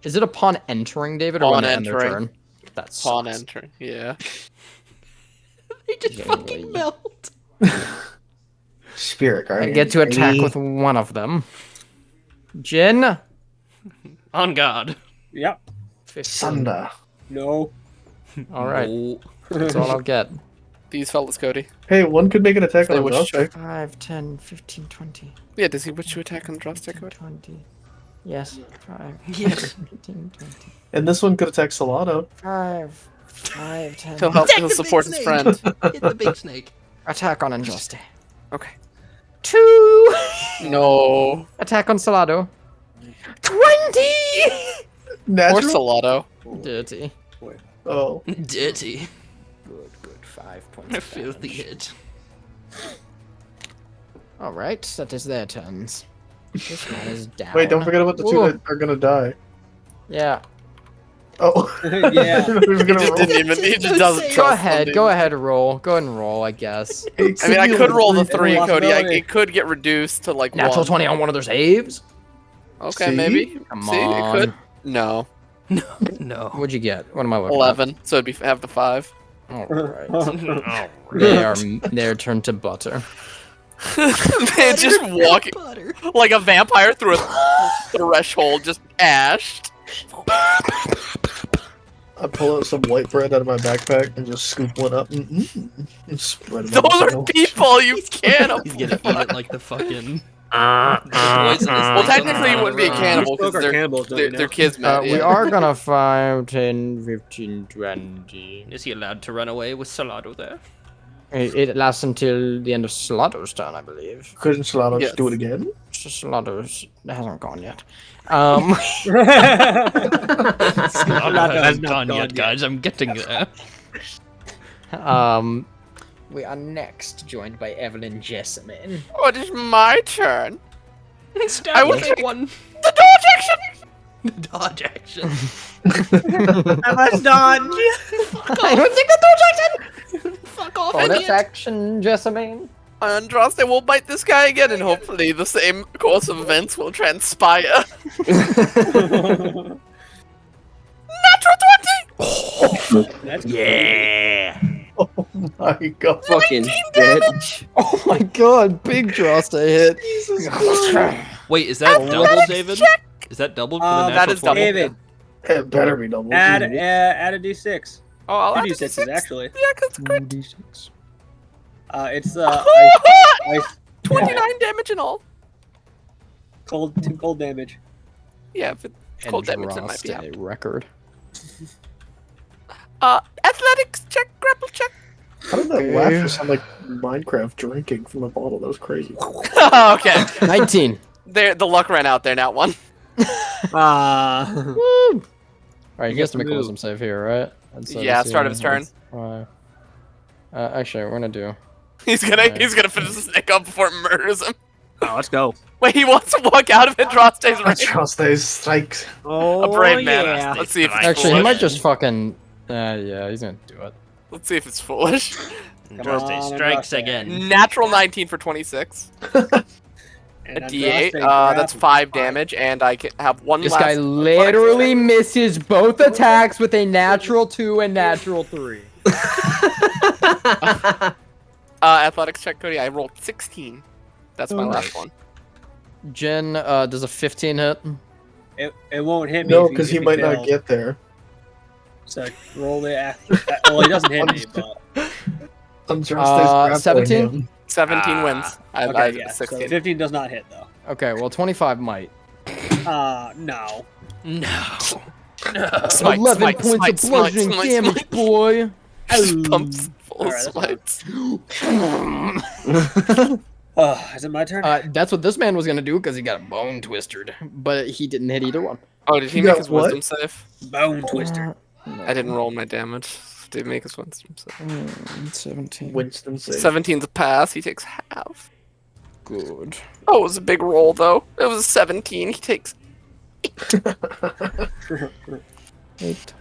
[SPEAKER 1] Is it upon entering, David, or when
[SPEAKER 3] Upon
[SPEAKER 1] they end their
[SPEAKER 3] entering.
[SPEAKER 1] turn? That's
[SPEAKER 3] Upon entering, yeah.
[SPEAKER 2] They just
[SPEAKER 1] Yeah,
[SPEAKER 2] fucking
[SPEAKER 1] yeah.
[SPEAKER 2] melt.
[SPEAKER 10] Spirit
[SPEAKER 1] I
[SPEAKER 10] guardian.
[SPEAKER 1] get to attack
[SPEAKER 10] baby.
[SPEAKER 1] with one of them. Jin.
[SPEAKER 2] On God.
[SPEAKER 4] Yep.
[SPEAKER 1] 15.
[SPEAKER 10] Thunder.
[SPEAKER 4] No.
[SPEAKER 1] All right,
[SPEAKER 2] No.
[SPEAKER 1] that's all I'll get.
[SPEAKER 3] These fellas, Cody.
[SPEAKER 5] Hey, one could make an attack
[SPEAKER 3] They
[SPEAKER 5] on
[SPEAKER 3] wish-
[SPEAKER 5] Josh.
[SPEAKER 1] 5, 10, 15, 20.
[SPEAKER 3] Yeah, does he wish to attack on the draw stick, Cody?
[SPEAKER 1] 20. Yes. 5.
[SPEAKER 7] Yes.
[SPEAKER 1] 15, 20.
[SPEAKER 5] And this one could attack Salado.
[SPEAKER 1] 5, 5, 10.
[SPEAKER 3] He'll help.
[SPEAKER 7] Attack
[SPEAKER 3] He'll
[SPEAKER 7] the
[SPEAKER 3] support
[SPEAKER 7] big
[SPEAKER 3] his
[SPEAKER 7] snake.
[SPEAKER 3] friend.
[SPEAKER 7] Hit the big snake.
[SPEAKER 1] Attack on Injustice.
[SPEAKER 3] Okay.
[SPEAKER 1] 2.
[SPEAKER 3] No.
[SPEAKER 1] Attack on Salado. 20.
[SPEAKER 3] Or
[SPEAKER 5] Natural?
[SPEAKER 3] Salado.
[SPEAKER 1] Dirty.
[SPEAKER 5] Oh.
[SPEAKER 7] Dirty.
[SPEAKER 1] Good. 5 points.
[SPEAKER 7] A
[SPEAKER 1] of
[SPEAKER 7] filthy
[SPEAKER 1] damage.
[SPEAKER 7] hit.
[SPEAKER 1] All right, that is their turns. This one is down.
[SPEAKER 5] Wait, don't forget about the two
[SPEAKER 1] Whoa.
[SPEAKER 5] that are gonna die.
[SPEAKER 1] Yeah.
[SPEAKER 5] Oh.
[SPEAKER 4] Yeah.
[SPEAKER 5] We were
[SPEAKER 3] He
[SPEAKER 5] gonna
[SPEAKER 3] just
[SPEAKER 5] roll.
[SPEAKER 3] didn't even. He just doesn't
[SPEAKER 1] Go
[SPEAKER 3] trust
[SPEAKER 1] ahead.
[SPEAKER 3] them,
[SPEAKER 1] Go
[SPEAKER 3] dude.
[SPEAKER 1] ahead. Roll. Go ahead and roll. I guess.
[SPEAKER 3] I mean, I could roll the 3,
[SPEAKER 4] It's a
[SPEAKER 3] Cody.
[SPEAKER 4] possibility.
[SPEAKER 3] It could get reduced to like
[SPEAKER 1] Natural
[SPEAKER 3] 1.
[SPEAKER 1] 20 on one of their saves.
[SPEAKER 3] Okay,
[SPEAKER 5] See?
[SPEAKER 3] maybe.
[SPEAKER 1] Come
[SPEAKER 3] See,
[SPEAKER 1] on.
[SPEAKER 3] it could. No.
[SPEAKER 7] No.
[SPEAKER 1] What'd you get? What am I looking
[SPEAKER 3] 11. So it'd be have the 5.
[SPEAKER 1] at? All right. They are their turn to butter.
[SPEAKER 3] Man, just walking
[SPEAKER 7] Butter.
[SPEAKER 3] like a vampire through a threshold, just ashed.
[SPEAKER 5] I pull out some white bread out of my backpack and just scoop one up and spread it on
[SPEAKER 3] Those are
[SPEAKER 5] myself.
[SPEAKER 3] people, you cannibal.
[SPEAKER 7] He's gonna eat it like the fucking. the poisonous
[SPEAKER 3] Well,
[SPEAKER 7] thing
[SPEAKER 3] technically, you
[SPEAKER 7] coming
[SPEAKER 3] wouldn't be a
[SPEAKER 7] out.
[SPEAKER 3] cannibal
[SPEAKER 4] Folk
[SPEAKER 3] because
[SPEAKER 4] are
[SPEAKER 3] they're
[SPEAKER 4] cannibals, don't you know?
[SPEAKER 3] they're kismet.
[SPEAKER 1] We
[SPEAKER 3] yeah.
[SPEAKER 1] are gonna 5, 10, 15, 20.
[SPEAKER 7] Is he allowed to run away with Salado there?
[SPEAKER 1] It lasts until the end of Salado's turn, I believe.
[SPEAKER 5] Couldn't Solano
[SPEAKER 3] Yes.
[SPEAKER 5] just do it again?
[SPEAKER 1] So Salado's hasn't gone yet.
[SPEAKER 7] Salado
[SPEAKER 4] has
[SPEAKER 7] hasn't
[SPEAKER 4] not
[SPEAKER 7] gone
[SPEAKER 4] gone
[SPEAKER 7] yet,
[SPEAKER 4] yet.
[SPEAKER 7] guys. I'm getting there.
[SPEAKER 1] We are next joined by Evelyn Jessamine.
[SPEAKER 3] Oh, it is my turn.
[SPEAKER 7] Stab
[SPEAKER 3] I will
[SPEAKER 7] the big
[SPEAKER 3] take
[SPEAKER 7] one.
[SPEAKER 3] the dodge action.
[SPEAKER 7] The dodge action.
[SPEAKER 4] I must dodge.
[SPEAKER 1] I don't think the dodge action!
[SPEAKER 7] Fuck off,
[SPEAKER 1] Bonus
[SPEAKER 7] idiot.
[SPEAKER 1] action, Jessamine.
[SPEAKER 3] Andraste will bite this guy again, and hopefully the same course of events will transpire. Natural 20.
[SPEAKER 4] That's
[SPEAKER 7] Yeah.
[SPEAKER 5] Oh my god.
[SPEAKER 6] Fucking bitch.
[SPEAKER 1] Oh my god, big draws to hit.
[SPEAKER 7] Wait, is that double, David? Is that double for the
[SPEAKER 4] Um,
[SPEAKER 7] natural
[SPEAKER 3] that is double.
[SPEAKER 7] 20?
[SPEAKER 4] David,
[SPEAKER 5] It better be double.
[SPEAKER 4] add a d6.
[SPEAKER 3] Oh, I'll
[SPEAKER 4] Two
[SPEAKER 3] add
[SPEAKER 4] d6s
[SPEAKER 3] d6.
[SPEAKER 4] actually.
[SPEAKER 3] Yeah, cause crit.
[SPEAKER 4] It's ice
[SPEAKER 3] 29 damage in all.
[SPEAKER 4] cold damage.
[SPEAKER 3] Yeah, if it's cold damage, that might be
[SPEAKER 1] Andraste record.
[SPEAKER 3] athletics check, grapple check.
[SPEAKER 5] How did that laughter sound like Minecraft drinking from a bottle? That was crazy.
[SPEAKER 3] Okay,
[SPEAKER 1] 19.
[SPEAKER 3] there, the luck ran out there. Now one.
[SPEAKER 1] Woo! Alright, he
[SPEAKER 4] You
[SPEAKER 1] has to
[SPEAKER 4] get
[SPEAKER 1] make
[SPEAKER 4] to
[SPEAKER 1] a
[SPEAKER 4] move.
[SPEAKER 1] wisdom save here, right? And so
[SPEAKER 3] Yeah,
[SPEAKER 1] let's see
[SPEAKER 3] start of
[SPEAKER 1] what
[SPEAKER 3] his turn.
[SPEAKER 1] happens. Actually, we're gonna do.
[SPEAKER 3] He's gonna finish the snake up before it murders him.
[SPEAKER 4] Oh, let's go.
[SPEAKER 3] Wait, he wants to walk out of Andraste's range.
[SPEAKER 5] Andraste strikes.
[SPEAKER 4] Oh,
[SPEAKER 3] A brave man.
[SPEAKER 4] yeah.
[SPEAKER 3] Let's see if it's
[SPEAKER 1] Actually, he
[SPEAKER 3] foolish.
[SPEAKER 1] might just fucking. Yeah, he's gonna do it.
[SPEAKER 3] Let's see if it's foolish.
[SPEAKER 7] Andraste
[SPEAKER 4] on,
[SPEAKER 7] strikes
[SPEAKER 4] Andraste.
[SPEAKER 7] again.
[SPEAKER 3] Natural 19 for 26.
[SPEAKER 4] And
[SPEAKER 3] A D8.
[SPEAKER 4] Andraste
[SPEAKER 3] That's
[SPEAKER 4] grabs
[SPEAKER 3] 5 damage, and I can have one
[SPEAKER 1] This
[SPEAKER 3] last.
[SPEAKER 1] guy literally misses both attacks with a natural 2 and natural 3.
[SPEAKER 3] Athletics check, Cody. I rolled 16. That's my last one.
[SPEAKER 1] Jen, does a 15 hit?
[SPEAKER 4] It won't hit me.
[SPEAKER 5] No,
[SPEAKER 4] if
[SPEAKER 5] because he
[SPEAKER 4] if
[SPEAKER 5] might not
[SPEAKER 4] fails.
[SPEAKER 5] get there.
[SPEAKER 4] So roll it after. Well, he doesn't hit me, but
[SPEAKER 5] Andraste's grappling
[SPEAKER 1] 17?
[SPEAKER 5] him.
[SPEAKER 3] 17 wins. I
[SPEAKER 4] okay,
[SPEAKER 3] have
[SPEAKER 4] yeah. So
[SPEAKER 3] 16.
[SPEAKER 4] 15 does not hit though.
[SPEAKER 1] Okay, well, 25 might.
[SPEAKER 4] No.
[SPEAKER 7] No.
[SPEAKER 3] Smite,
[SPEAKER 1] 11
[SPEAKER 3] smite,
[SPEAKER 1] points
[SPEAKER 3] smite,
[SPEAKER 1] of
[SPEAKER 3] smite,
[SPEAKER 1] bludgeoning
[SPEAKER 3] smite,
[SPEAKER 1] damage,
[SPEAKER 3] smite.
[SPEAKER 1] boy.
[SPEAKER 3] Just pumps full of
[SPEAKER 4] Alright, that's
[SPEAKER 3] smites.
[SPEAKER 4] Is it my turn?
[SPEAKER 1] That's what this man was gonna do because he got a bone twistered, but he didn't hit either one.
[SPEAKER 3] Oh, did he
[SPEAKER 5] You
[SPEAKER 3] make
[SPEAKER 5] got
[SPEAKER 3] his
[SPEAKER 5] what?
[SPEAKER 3] wisdom save?
[SPEAKER 4] Bone twister.
[SPEAKER 3] I didn't roll my damage. Did he make his wisdom save?
[SPEAKER 1] 17.
[SPEAKER 5] Winston saves.
[SPEAKER 3] 17's a pass. He takes half.
[SPEAKER 1] Good.
[SPEAKER 3] Oh, it was a big roll, though. It was a 17. He takes.
[SPEAKER 1] 8.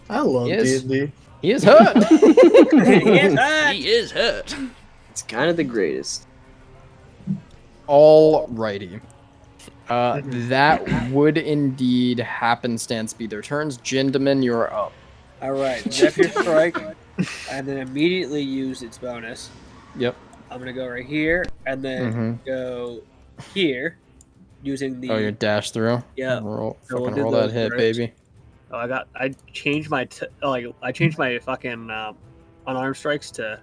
[SPEAKER 5] I love
[SPEAKER 1] Yes.
[SPEAKER 5] D&D.
[SPEAKER 1] He is hurt.
[SPEAKER 7] He is hurt.
[SPEAKER 6] It's kind of the greatest.
[SPEAKER 1] Alrighty. That would indeed happenstance be their turns. Jindaman, you're up.
[SPEAKER 4] All right, Zephyr Strike, and then immediately use its bonus.
[SPEAKER 1] Yep.
[SPEAKER 4] I'm gonna go right here, and then go here, using the.
[SPEAKER 1] Oh, you're dash through.
[SPEAKER 4] Yeah.
[SPEAKER 1] Roll,
[SPEAKER 4] So we'll
[SPEAKER 1] fucking
[SPEAKER 4] do
[SPEAKER 1] roll that
[SPEAKER 4] those
[SPEAKER 1] hit,
[SPEAKER 4] first.
[SPEAKER 1] baby.
[SPEAKER 4] Oh, I changed my I changed my fucking unarmed strikes to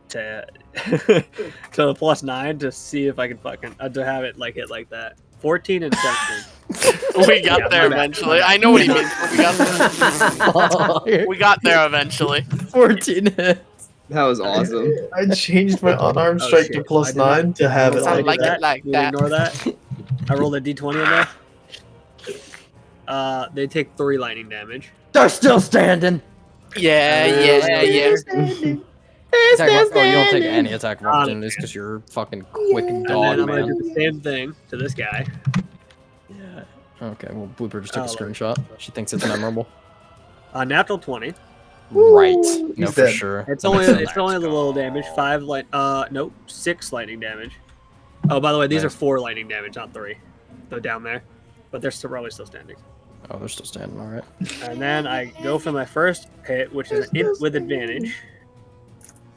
[SPEAKER 4] to +9 to see if I can fucking to have it like hit like that. 14 and 17.
[SPEAKER 3] We got
[SPEAKER 4] Yeah,
[SPEAKER 3] there
[SPEAKER 4] my bad.
[SPEAKER 3] eventually. I know what he means, but we got there. We got there eventually.
[SPEAKER 1] 14 hits.
[SPEAKER 6] That was awesome.
[SPEAKER 5] I changed my unarmed
[SPEAKER 4] Oh,
[SPEAKER 5] strike
[SPEAKER 4] shit.
[SPEAKER 5] to
[SPEAKER 4] I
[SPEAKER 5] plus
[SPEAKER 4] did not-
[SPEAKER 5] 9 to have it
[SPEAKER 3] I
[SPEAKER 5] like
[SPEAKER 3] like
[SPEAKER 5] that.
[SPEAKER 3] it like
[SPEAKER 4] Dude,
[SPEAKER 3] that.
[SPEAKER 4] ignore that. I rolled a d20 in there. They take 3 lightning damage.
[SPEAKER 1] They're still standing.
[SPEAKER 3] Yeah.
[SPEAKER 1] Oh, you don't take any attack of opportunities because you're a fucking quick
[SPEAKER 4] And then
[SPEAKER 1] dog,
[SPEAKER 4] I'm going to
[SPEAKER 1] man.
[SPEAKER 4] do the same thing to this guy.
[SPEAKER 1] Yeah. Okay, well, Blooper just took
[SPEAKER 4] Oh,
[SPEAKER 1] a screenshot. She thinks it's memorable.
[SPEAKER 4] Natural 20.
[SPEAKER 1] Right. No,
[SPEAKER 5] He's
[SPEAKER 1] for
[SPEAKER 5] dead.
[SPEAKER 1] sure.
[SPEAKER 4] It's
[SPEAKER 1] That
[SPEAKER 4] only
[SPEAKER 1] makes sense.
[SPEAKER 4] it's only the little damage. 5 light. Nope. 6 lightning damage. Oh, by the way, these are
[SPEAKER 1] Nice.
[SPEAKER 4] 4 lightning damage, not 3. They're down there, but they're probably still standing.
[SPEAKER 1] Oh, they're still standing. All right.
[SPEAKER 4] And then I go for my first hit, which is with advantage,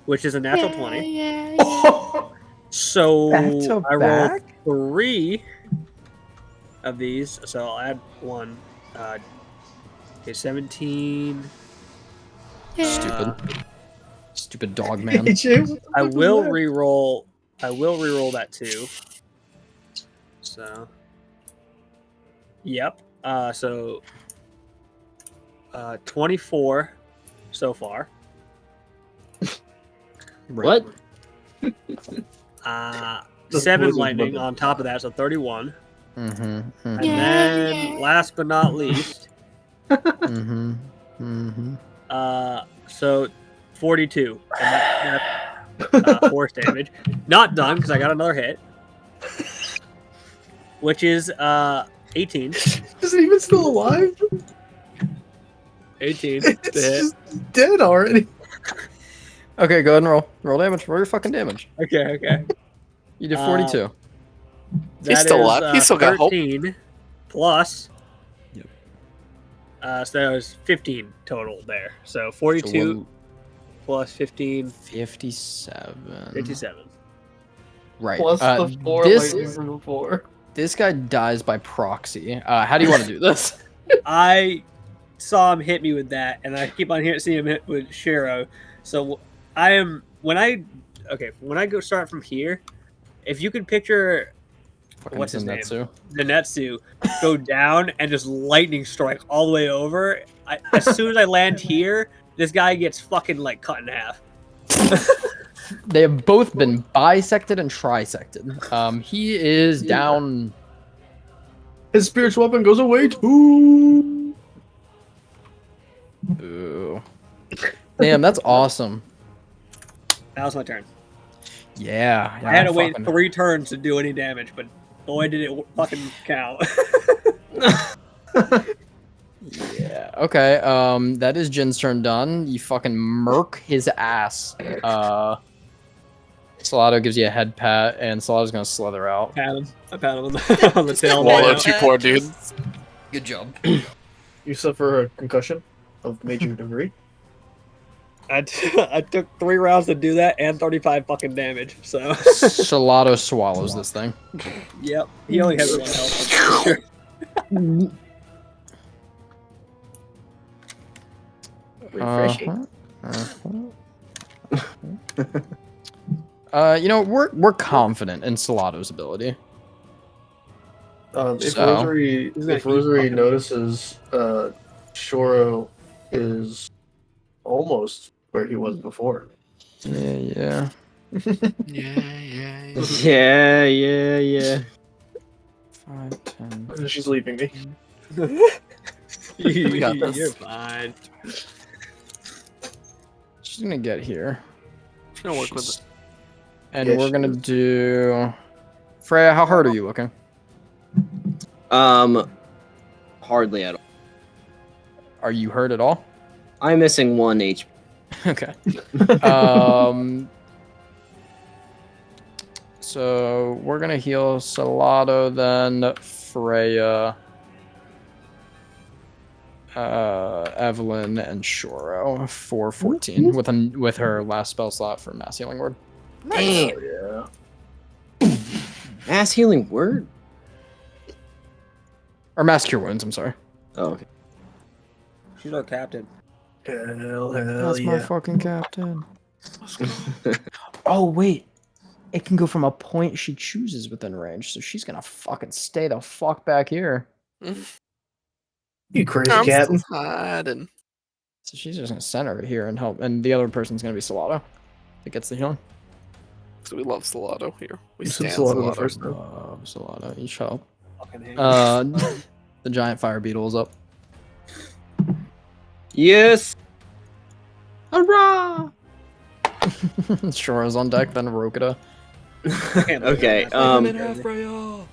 [SPEAKER 4] which is a natural 20. So
[SPEAKER 1] Back to
[SPEAKER 4] I roll
[SPEAKER 1] back?
[SPEAKER 4] 3 of these. So I'll add 1. Okay, 17.
[SPEAKER 1] Stupid. Stupid dog man.
[SPEAKER 4] I will re-roll. I will re-roll that too. So. Yep. So. 24 so far.
[SPEAKER 6] What?
[SPEAKER 5] The
[SPEAKER 4] 7
[SPEAKER 5] blizzard
[SPEAKER 4] lightning
[SPEAKER 5] weapon.
[SPEAKER 4] on top of that, so 31.
[SPEAKER 1] Mm-hmm.
[SPEAKER 4] And then, last but not least,
[SPEAKER 1] Mm-hmm. Mm-hmm.
[SPEAKER 4] so 42. And that's force damage. Not done because I got another hit, which is 18.
[SPEAKER 5] Is it even still alive?
[SPEAKER 4] 18.
[SPEAKER 5] It's
[SPEAKER 4] to hit.
[SPEAKER 5] just dead already.
[SPEAKER 1] Okay, go ahead and roll. Roll damage. Roll your fucking damage.
[SPEAKER 4] Okay.
[SPEAKER 1] You did 42.
[SPEAKER 3] He's still alive. He's still got hope.
[SPEAKER 4] 13 plus.
[SPEAKER 1] Yep.
[SPEAKER 4] So that was 15 total there. So 42 plus 15,
[SPEAKER 1] 57.
[SPEAKER 4] 57.
[SPEAKER 1] Right.
[SPEAKER 5] Plus the 4
[SPEAKER 1] this,
[SPEAKER 5] lightning from before.
[SPEAKER 1] this guy dies by proxy. How do you want to do this?
[SPEAKER 4] I saw him hit me with that, and I keep on seeing him hit with Shiro. So when I go start from here, if you could picture
[SPEAKER 1] Fucking
[SPEAKER 4] what's his name?
[SPEAKER 1] Zenitsu.
[SPEAKER 4] The Netsu go down and just lightning strike all the way over. As soon as I land here, this guy gets fucking like cut in half.
[SPEAKER 1] They have both been bisected and trisected. He is down.
[SPEAKER 5] His spiritual weapon goes away too.
[SPEAKER 1] Ooh. Damn, that's awesome.
[SPEAKER 4] That was my turn.
[SPEAKER 1] Yeah.
[SPEAKER 4] I had to wait
[SPEAKER 1] fucking-
[SPEAKER 4] 3 turns to do any damage, but boy did it fucking count.
[SPEAKER 1] Yeah. Okay. That is Jin's turn done. You fucking murk his ass. Salado gives you a head pat, and Salado's gonna slither out.
[SPEAKER 4] I pat him on the tail.
[SPEAKER 3] Wallow, you poor dude.
[SPEAKER 2] Good job.
[SPEAKER 5] You suffer a concussion of major degree.
[SPEAKER 4] I took 3 rounds to do that and 35 fucking damage. So
[SPEAKER 1] Salado swallows this thing.
[SPEAKER 4] yep, he only has 1 health. I'm pretty sure.
[SPEAKER 10] Refreshing.
[SPEAKER 1] We're confident in Salado's ability.
[SPEAKER 5] If
[SPEAKER 1] So-
[SPEAKER 5] Rosary notices, Shoro is almost where he was before.
[SPEAKER 1] Yeah.
[SPEAKER 6] Yeah.
[SPEAKER 1] 5, 10.
[SPEAKER 5] She's leaving me.
[SPEAKER 3] We got this.
[SPEAKER 4] You're fine.
[SPEAKER 1] She's gonna get here.
[SPEAKER 3] Just gonna work with it.
[SPEAKER 1] And
[SPEAKER 5] Yeah,
[SPEAKER 1] we're
[SPEAKER 5] she
[SPEAKER 1] gonna
[SPEAKER 5] is.
[SPEAKER 1] do. Freya, how hurt are you looking?
[SPEAKER 6] Hardly at all.
[SPEAKER 1] Are you hurt at all?
[SPEAKER 6] I'm missing 1 HP.
[SPEAKER 1] Okay. So we're gonna heal Salado, then Freya, Evelyn, and Shoro for 14 with her last spell slot for Mass Healing Word.
[SPEAKER 6] Damn.
[SPEAKER 5] Yeah.
[SPEAKER 6] Mass healing word?
[SPEAKER 1] Or Mass Cure Wounds, I'm sorry.
[SPEAKER 6] Oh, okay.
[SPEAKER 4] She's our captain.
[SPEAKER 5] Hell
[SPEAKER 1] That's my
[SPEAKER 5] yeah.
[SPEAKER 1] fucking captain. Oh, wait. it can go from a point she chooses within range. So she's gonna fucking stay the fuck back here.
[SPEAKER 5] You crazy
[SPEAKER 3] I'm
[SPEAKER 5] captain.
[SPEAKER 3] still hiding.
[SPEAKER 1] So she's just gonna center it here and help. And the other person's gonna be Salato that gets the healing.
[SPEAKER 3] So we love Salato here. We
[SPEAKER 5] You said
[SPEAKER 3] stand
[SPEAKER 5] Salato the
[SPEAKER 3] Salato.
[SPEAKER 5] first time.
[SPEAKER 1] Salato, each help.
[SPEAKER 4] Fucking hate
[SPEAKER 1] The giant fire beetle is up.
[SPEAKER 6] Yes. Hurrah!
[SPEAKER 1] Shora's on deck, then Rokita.
[SPEAKER 6] Okay.
[SPEAKER 2] Freya.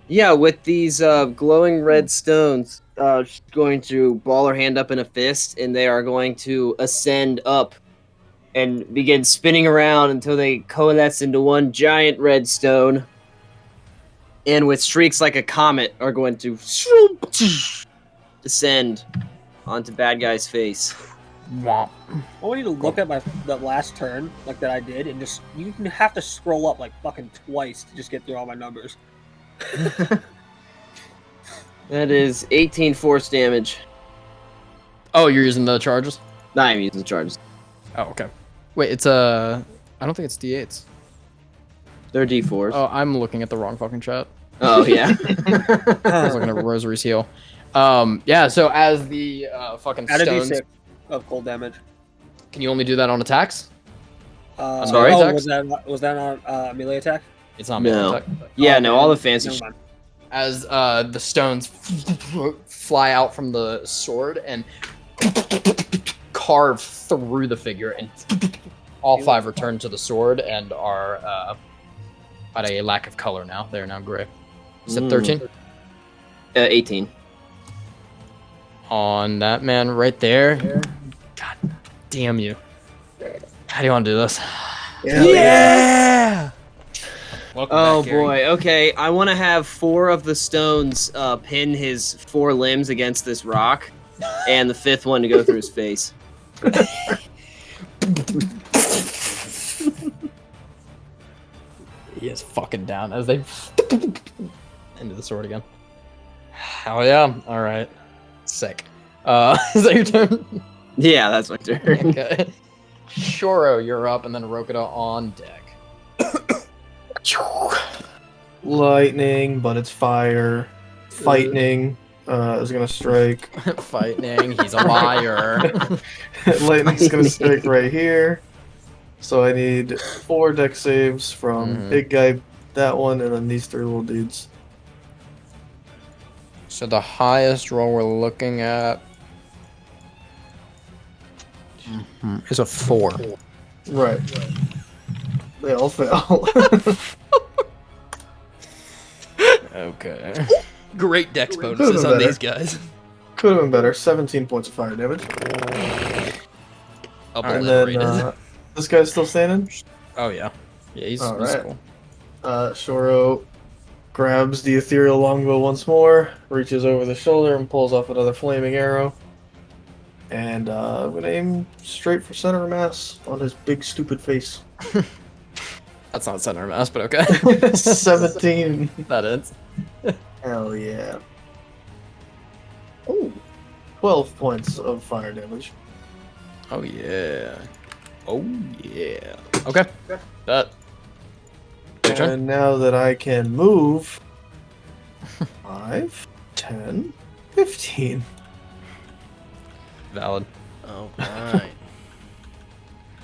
[SPEAKER 6] Yeah, with these glowing red stones, she's going to ball her hand up in a fist, and they are going to ascend up and begin spinning around until they coalesce into one giant red stone. And with streaks like a comet, are going to descend onto bad guy's face.
[SPEAKER 1] Womp.
[SPEAKER 4] I want you to look at the last turn like that I did, and just you can have to scroll up like fucking twice to just get through all my numbers.
[SPEAKER 6] That is 18 force damage.
[SPEAKER 1] Oh, you're using the charges?
[SPEAKER 6] Not even using the charges.
[SPEAKER 1] Oh, okay. Wait, it's I don't think it's D8s.
[SPEAKER 6] They're D4s.
[SPEAKER 1] Oh, I'm looking at the wrong fucking chat.
[SPEAKER 6] Oh, yeah.
[SPEAKER 1] I was looking at Rosary's heal. Yeah. So as the fucking
[SPEAKER 4] Add a
[SPEAKER 1] stones,
[SPEAKER 4] D6 of cold damage.
[SPEAKER 1] can you only do that on attacks?
[SPEAKER 6] Sorry?
[SPEAKER 4] Oh,
[SPEAKER 1] Attacks?
[SPEAKER 4] was that on melee attack?
[SPEAKER 1] It's not melee
[SPEAKER 6] No.
[SPEAKER 1] attack.
[SPEAKER 6] Yeah,
[SPEAKER 4] Oh,
[SPEAKER 6] no,
[SPEAKER 4] okay.
[SPEAKER 6] all the fancy
[SPEAKER 4] Never
[SPEAKER 6] shit.
[SPEAKER 4] mind.
[SPEAKER 1] As the stones fly out from the sword and carve through the figure, and all 5 return to the sword and are at a lack of color now. They're now gray. You said 13?
[SPEAKER 6] 18.
[SPEAKER 1] On that man right there. God damn you. How do you want to do this?
[SPEAKER 2] Yeah. Welcome
[SPEAKER 6] Oh
[SPEAKER 2] back, Gary.
[SPEAKER 6] boy, okay. I want to have 4 of the stones pin his 4 limbs against this rock, and the 5th one to go through his face.
[SPEAKER 1] He is fucking down as they into the sword again. Hell yeah. Alright. Sick. Is that your turn?
[SPEAKER 6] Yeah, that's my turn.
[SPEAKER 1] Okay. Shoro, you're up, and then Rokita on deck.
[SPEAKER 5] Lightning, but it's fire. Lightning is gonna strike.
[SPEAKER 1] Fighting, he's a liar.
[SPEAKER 5] Lightning's gonna strike right here. So I need 4 deck saves from
[SPEAKER 1] Mhm.
[SPEAKER 5] big guy, that one, and then these 3 little dudes.
[SPEAKER 1] So the highest roll we're looking at is a 4.
[SPEAKER 5] Right. They all fail.
[SPEAKER 1] Okay.
[SPEAKER 2] Great dex bonuses on
[SPEAKER 5] better.
[SPEAKER 2] these guys.
[SPEAKER 5] Could have been better. 17 points of fire damage. And then
[SPEAKER 2] Obliterated.
[SPEAKER 5] this guy's still standing.
[SPEAKER 1] Oh yeah. Yeah, he's
[SPEAKER 5] Alright.
[SPEAKER 1] cool.
[SPEAKER 5] Shoro grabs the ethereal longbow once more, reaches over the shoulder, and pulls off another flaming arrow. And I'm gonna aim straight for center mass on his big stupid face.
[SPEAKER 1] That's not center mass, but okay.
[SPEAKER 5] 17.
[SPEAKER 1] That is.
[SPEAKER 5] Hell yeah. Ooh. 12 points of fire damage.
[SPEAKER 1] Oh yeah. Oh yeah. Okay. That. Your turn.
[SPEAKER 5] And now that I can move 5, 10, 15.
[SPEAKER 1] Valid.
[SPEAKER 2] Oh, right.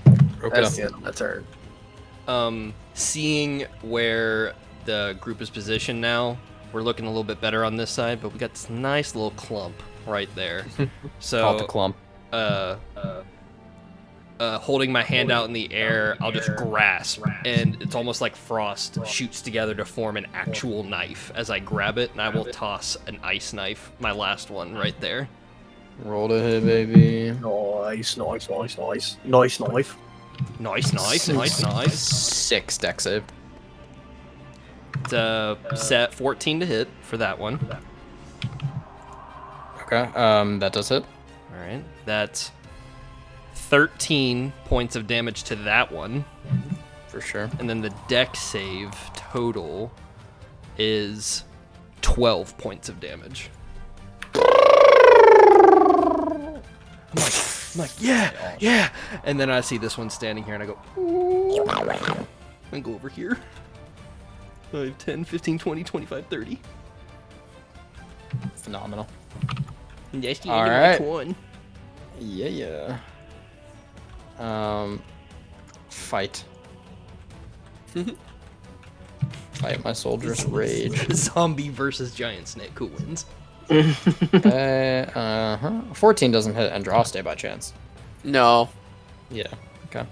[SPEAKER 5] That's
[SPEAKER 1] Rokita.
[SPEAKER 5] the end of my turn.
[SPEAKER 2] Seeing where the group is positioned now, we're looking a little bit better on this side, but we got this nice little clump right there.
[SPEAKER 1] Call it the
[SPEAKER 2] So,
[SPEAKER 1] clump.
[SPEAKER 2] holding my hand out in the air, I'll just grasp, and it's almost like frost shoots together to form an actual knife as I grab it, and I will toss an ice knife, my last one, right there.
[SPEAKER 1] Roll to hit, baby.
[SPEAKER 5] Nice, nice, nice, nice. Nice knife.
[SPEAKER 2] Nice.
[SPEAKER 1] 6 deck save.
[SPEAKER 2] It's set 14 to hit for that one.
[SPEAKER 1] Okay. That does hit.
[SPEAKER 2] All right, that's 13 points of damage to that one.
[SPEAKER 1] For sure.
[SPEAKER 2] And then the deck save total is 12 points of damage. I'm like, yeah. And then I see this one standing here and I go,
[SPEAKER 7] And go over here. 5, 10, 15, 20, 25, 30.
[SPEAKER 1] Phenomenal.
[SPEAKER 7] And that's the
[SPEAKER 1] All
[SPEAKER 7] end of
[SPEAKER 1] right.
[SPEAKER 7] my turn.
[SPEAKER 1] Yeah. Fight. Fight my soldier's rage.
[SPEAKER 7] Zombie versus giant snake. Who wins?
[SPEAKER 1] 14 doesn't hit Andraste by chance.
[SPEAKER 3] No.
[SPEAKER 1] Yeah. Okay.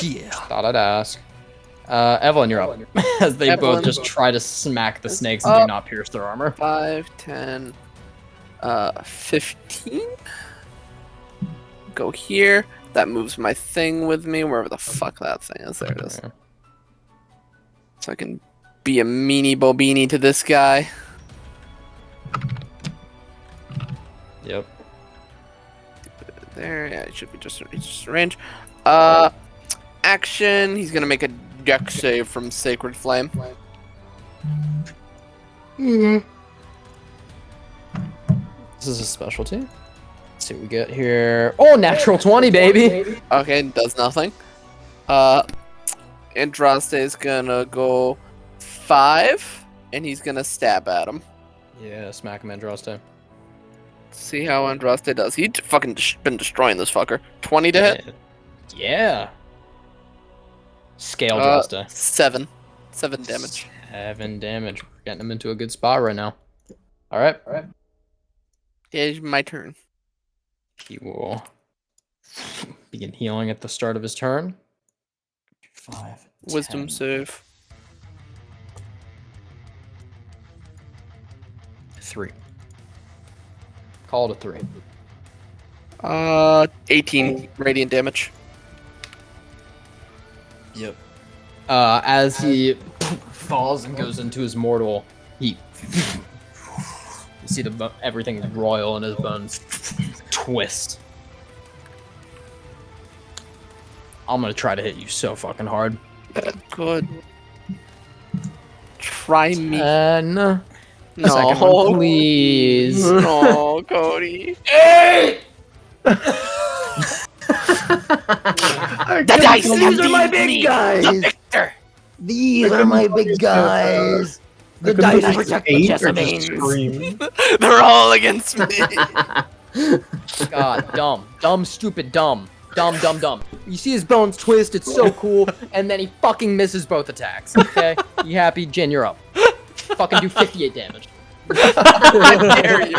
[SPEAKER 7] Yeah.
[SPEAKER 1] Thought I'd ask. Evelyn, you're up. As they both
[SPEAKER 3] Evelyn.
[SPEAKER 1] just try to smack the snakes and do not pierce their armor.
[SPEAKER 3] 5, 10, 15. Go here. That moves my thing with me, wherever the fuck that thing is. There it is.
[SPEAKER 1] Okay.
[SPEAKER 3] So I can be a meanie bobini to this guy.
[SPEAKER 1] Yep.
[SPEAKER 3] There, yeah, it should be just range. Action. He's gonna make a dex save from Sacred Flame.
[SPEAKER 1] This is a specialty. Let's see what we get here. Oh, natural 20, baby!
[SPEAKER 3] Okay, does nothing. Andraste is gonna go 5, and he's gonna stab at him.
[SPEAKER 1] Yeah, smack him, Andraste.
[SPEAKER 3] See how Andraste does. He's fucking been destroying this fucker. 20 to hit.
[SPEAKER 1] Yeah. Scale Andraste.
[SPEAKER 3] 7. 7 damage.
[SPEAKER 1] 7 damage. We're getting him into a good spot right now. Alright.
[SPEAKER 3] It's my turn.
[SPEAKER 1] He will begin healing at the start of his turn. 5.
[SPEAKER 3] Wisdom
[SPEAKER 1] 10.
[SPEAKER 3] save.
[SPEAKER 1] 3. Call it a 3.
[SPEAKER 3] 18 radiant damage.
[SPEAKER 1] Yep. As he falls and goes into his mortal, you see everything royal in his bones twist. I'm gonna try to hit you so fucking hard.
[SPEAKER 3] Good. Try me.
[SPEAKER 1] No.
[SPEAKER 3] No.
[SPEAKER 1] Second one, please.
[SPEAKER 3] No, Cody.
[SPEAKER 10] The dice
[SPEAKER 6] These are my big guys. These are my big guys. The dice protect the Jessamines.
[SPEAKER 3] They're all against me.
[SPEAKER 1] God, dumb, stupid, dumb. You see his bones twist, it's so cool, and then he fucking misses both attacks. Okay, you happy? Jin, you're up. Fucking do 58 damage.
[SPEAKER 3] I dare you.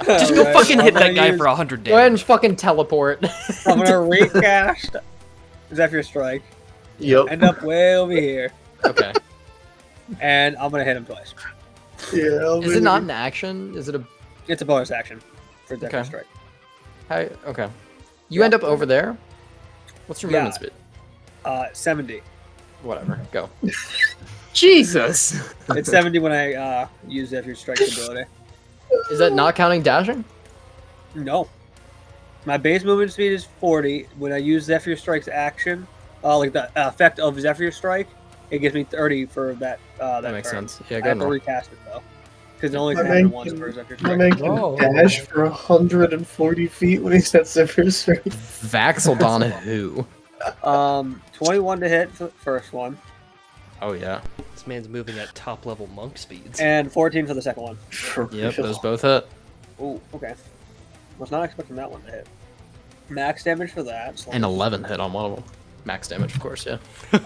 [SPEAKER 7] Just go
[SPEAKER 4] Alright,
[SPEAKER 7] fucking hit
[SPEAKER 4] I'm
[SPEAKER 7] that
[SPEAKER 4] gonna
[SPEAKER 7] guy
[SPEAKER 4] use-
[SPEAKER 7] for 100
[SPEAKER 1] Go ahead and
[SPEAKER 7] damage.
[SPEAKER 1] fucking teleport.
[SPEAKER 4] I'm gonna recast Zephyr Strike.
[SPEAKER 5] Yep.
[SPEAKER 4] End up way over here,
[SPEAKER 1] Okay.
[SPEAKER 4] and I'm gonna hit him twice.
[SPEAKER 5] Yeah.
[SPEAKER 1] Is it not an action? Is it a?
[SPEAKER 4] It's a bonus action for Zephyr
[SPEAKER 1] Okay.
[SPEAKER 4] Strike.
[SPEAKER 1] Okay. You end up over there. What's your
[SPEAKER 4] Yeah.
[SPEAKER 1] movement speed?
[SPEAKER 4] 70.
[SPEAKER 1] Whatever. Go.
[SPEAKER 6] Jesus.
[SPEAKER 4] It's 70 when I use Zephyr Strike's ability.
[SPEAKER 1] Is that not counting dashing?
[SPEAKER 4] No. My base movement speed is 40. When I use Zephyr Strike's action, like the effect of Zephyr Strike, it gives me 30 for that. That
[SPEAKER 1] makes
[SPEAKER 4] turn.
[SPEAKER 1] sense. Yeah,
[SPEAKER 4] I
[SPEAKER 1] go
[SPEAKER 4] have to
[SPEAKER 1] ahead.
[SPEAKER 4] recast it though, because it only
[SPEAKER 5] My
[SPEAKER 4] happened
[SPEAKER 5] man
[SPEAKER 4] once
[SPEAKER 5] can-
[SPEAKER 4] for Zephyr
[SPEAKER 5] My
[SPEAKER 4] Strike.
[SPEAKER 5] man can
[SPEAKER 1] Whoa.
[SPEAKER 5] dash for 140 feet when he's at Zephyr Strike.
[SPEAKER 1] Vaxeldon who?
[SPEAKER 4] 21 to hit for the first one,
[SPEAKER 1] Oh yeah.
[SPEAKER 7] This man's moving at top level monk speeds.
[SPEAKER 4] and 14 for the second one.
[SPEAKER 1] Yep, those both hit.
[SPEAKER 4] Ooh, okay. Was not expecting that one to hit. Max damage for that. So
[SPEAKER 1] And 11 hit on one of them. Max damage, of course, yeah.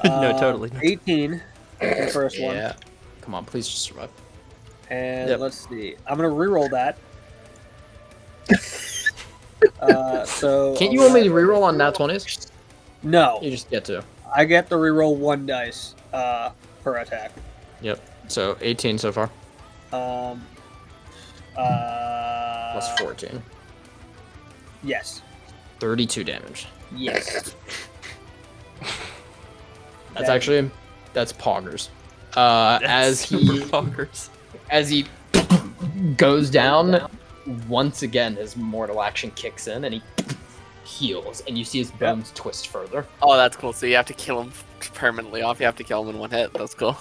[SPEAKER 7] No, totally.
[SPEAKER 4] 18 for the first one.
[SPEAKER 1] Yeah. Come on, please just survive.
[SPEAKER 4] And
[SPEAKER 1] Yep.
[SPEAKER 4] let's see. I'm gonna reroll that. So
[SPEAKER 1] Can't you only reroll on nat 20s?
[SPEAKER 4] No,
[SPEAKER 1] You just get to.
[SPEAKER 4] I get to reroll 1 dice per attack.
[SPEAKER 1] Yep. So 18 so far.
[SPEAKER 4] Um,
[SPEAKER 1] Plus 14.
[SPEAKER 4] Yes.
[SPEAKER 1] 32 damage.
[SPEAKER 4] Yes.
[SPEAKER 1] That's actually that's poggers. As he
[SPEAKER 7] Fuckers.
[SPEAKER 1] as he goes down, once again his mortal action kicks in and he heals, and you see his bones twist further.
[SPEAKER 3] Oh, that's cool. So you have to kill him permanently off. You have to kill him in 1 hit. That's cool.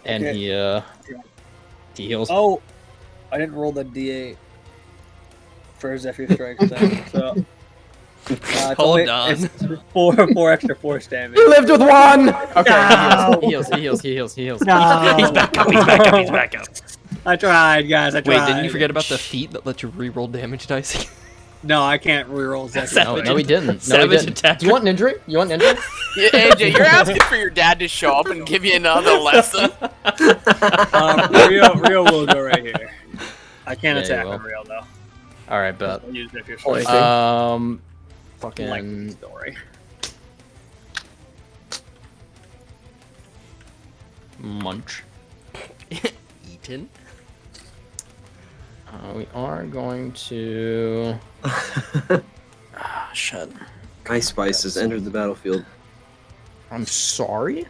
[SPEAKER 1] And
[SPEAKER 4] Okay.
[SPEAKER 1] he heals.
[SPEAKER 4] Oh, I didn't roll the D8 for Zephyr Strike. So It's
[SPEAKER 7] Hold
[SPEAKER 4] only-
[SPEAKER 7] on.
[SPEAKER 4] It's four extra force damage.
[SPEAKER 1] He lived with one. Okay,
[SPEAKER 4] No.
[SPEAKER 1] he heals.
[SPEAKER 4] No.
[SPEAKER 7] He's back up. He's back up. He's back up.
[SPEAKER 4] I tried, guys. I tried.
[SPEAKER 7] Wait, didn't you forget about the feat that lets you reroll damage dice?
[SPEAKER 4] No, I can't reroll that.
[SPEAKER 1] No, he didn't. No, he
[SPEAKER 7] Savage
[SPEAKER 1] didn't.
[SPEAKER 7] attack.
[SPEAKER 1] You want an injury? You want an injury?
[SPEAKER 3] Yeah, AJ, you're asking for your dad to show up and give you another lesson.
[SPEAKER 4] Rio will go right here. I can't
[SPEAKER 1] Yeah,
[SPEAKER 4] attack
[SPEAKER 1] you will.
[SPEAKER 4] on Rio though.
[SPEAKER 1] All right, bet.
[SPEAKER 4] I'll use it if you're
[SPEAKER 5] Like-
[SPEAKER 4] like
[SPEAKER 1] Fucking.
[SPEAKER 4] story.
[SPEAKER 1] Munch.
[SPEAKER 7] Eaten.
[SPEAKER 1] We are going to. Ah, shit.
[SPEAKER 6] Ice Spice has entered the battlefield.
[SPEAKER 1] I'm sorry.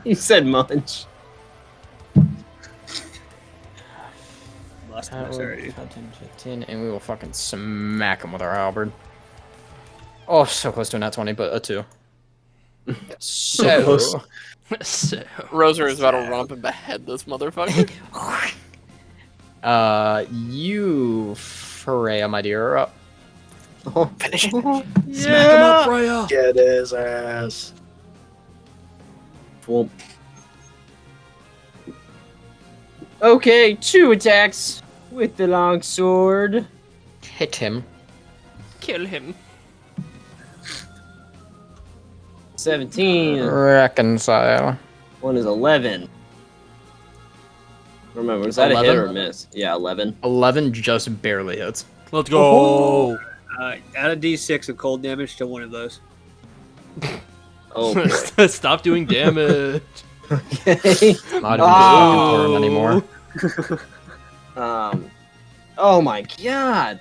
[SPEAKER 6] You said munch.
[SPEAKER 4] Must
[SPEAKER 1] That
[SPEAKER 4] have
[SPEAKER 1] will
[SPEAKER 4] already.
[SPEAKER 1] be 15, and we will fucking smack him with our halberd. Oh, so close to a nat 20, but a 2. So
[SPEAKER 5] close.
[SPEAKER 7] So,
[SPEAKER 3] Roser is about to romp and behead this motherfucker.
[SPEAKER 1] You, Freya, my dear, are up.
[SPEAKER 3] Finish it.
[SPEAKER 7] smack him up, Freya.
[SPEAKER 5] Get his ass.
[SPEAKER 6] Well, okay, 2 attacks with the long sword.
[SPEAKER 1] Hit him.
[SPEAKER 9] Kill him.
[SPEAKER 6] 17.
[SPEAKER 1] Reconcile.
[SPEAKER 6] One is 11. Remember, was that a hit
[SPEAKER 1] 11?
[SPEAKER 6] or a miss? Yeah, 11.
[SPEAKER 1] 11 just barely hits.
[SPEAKER 7] Let's go.
[SPEAKER 4] Add a d6 of cold damage to one of those.
[SPEAKER 6] Oh, boy.
[SPEAKER 7] Stop doing damage.
[SPEAKER 6] Okay.
[SPEAKER 1] Not even fucking turn anymore.
[SPEAKER 6] Oh my god.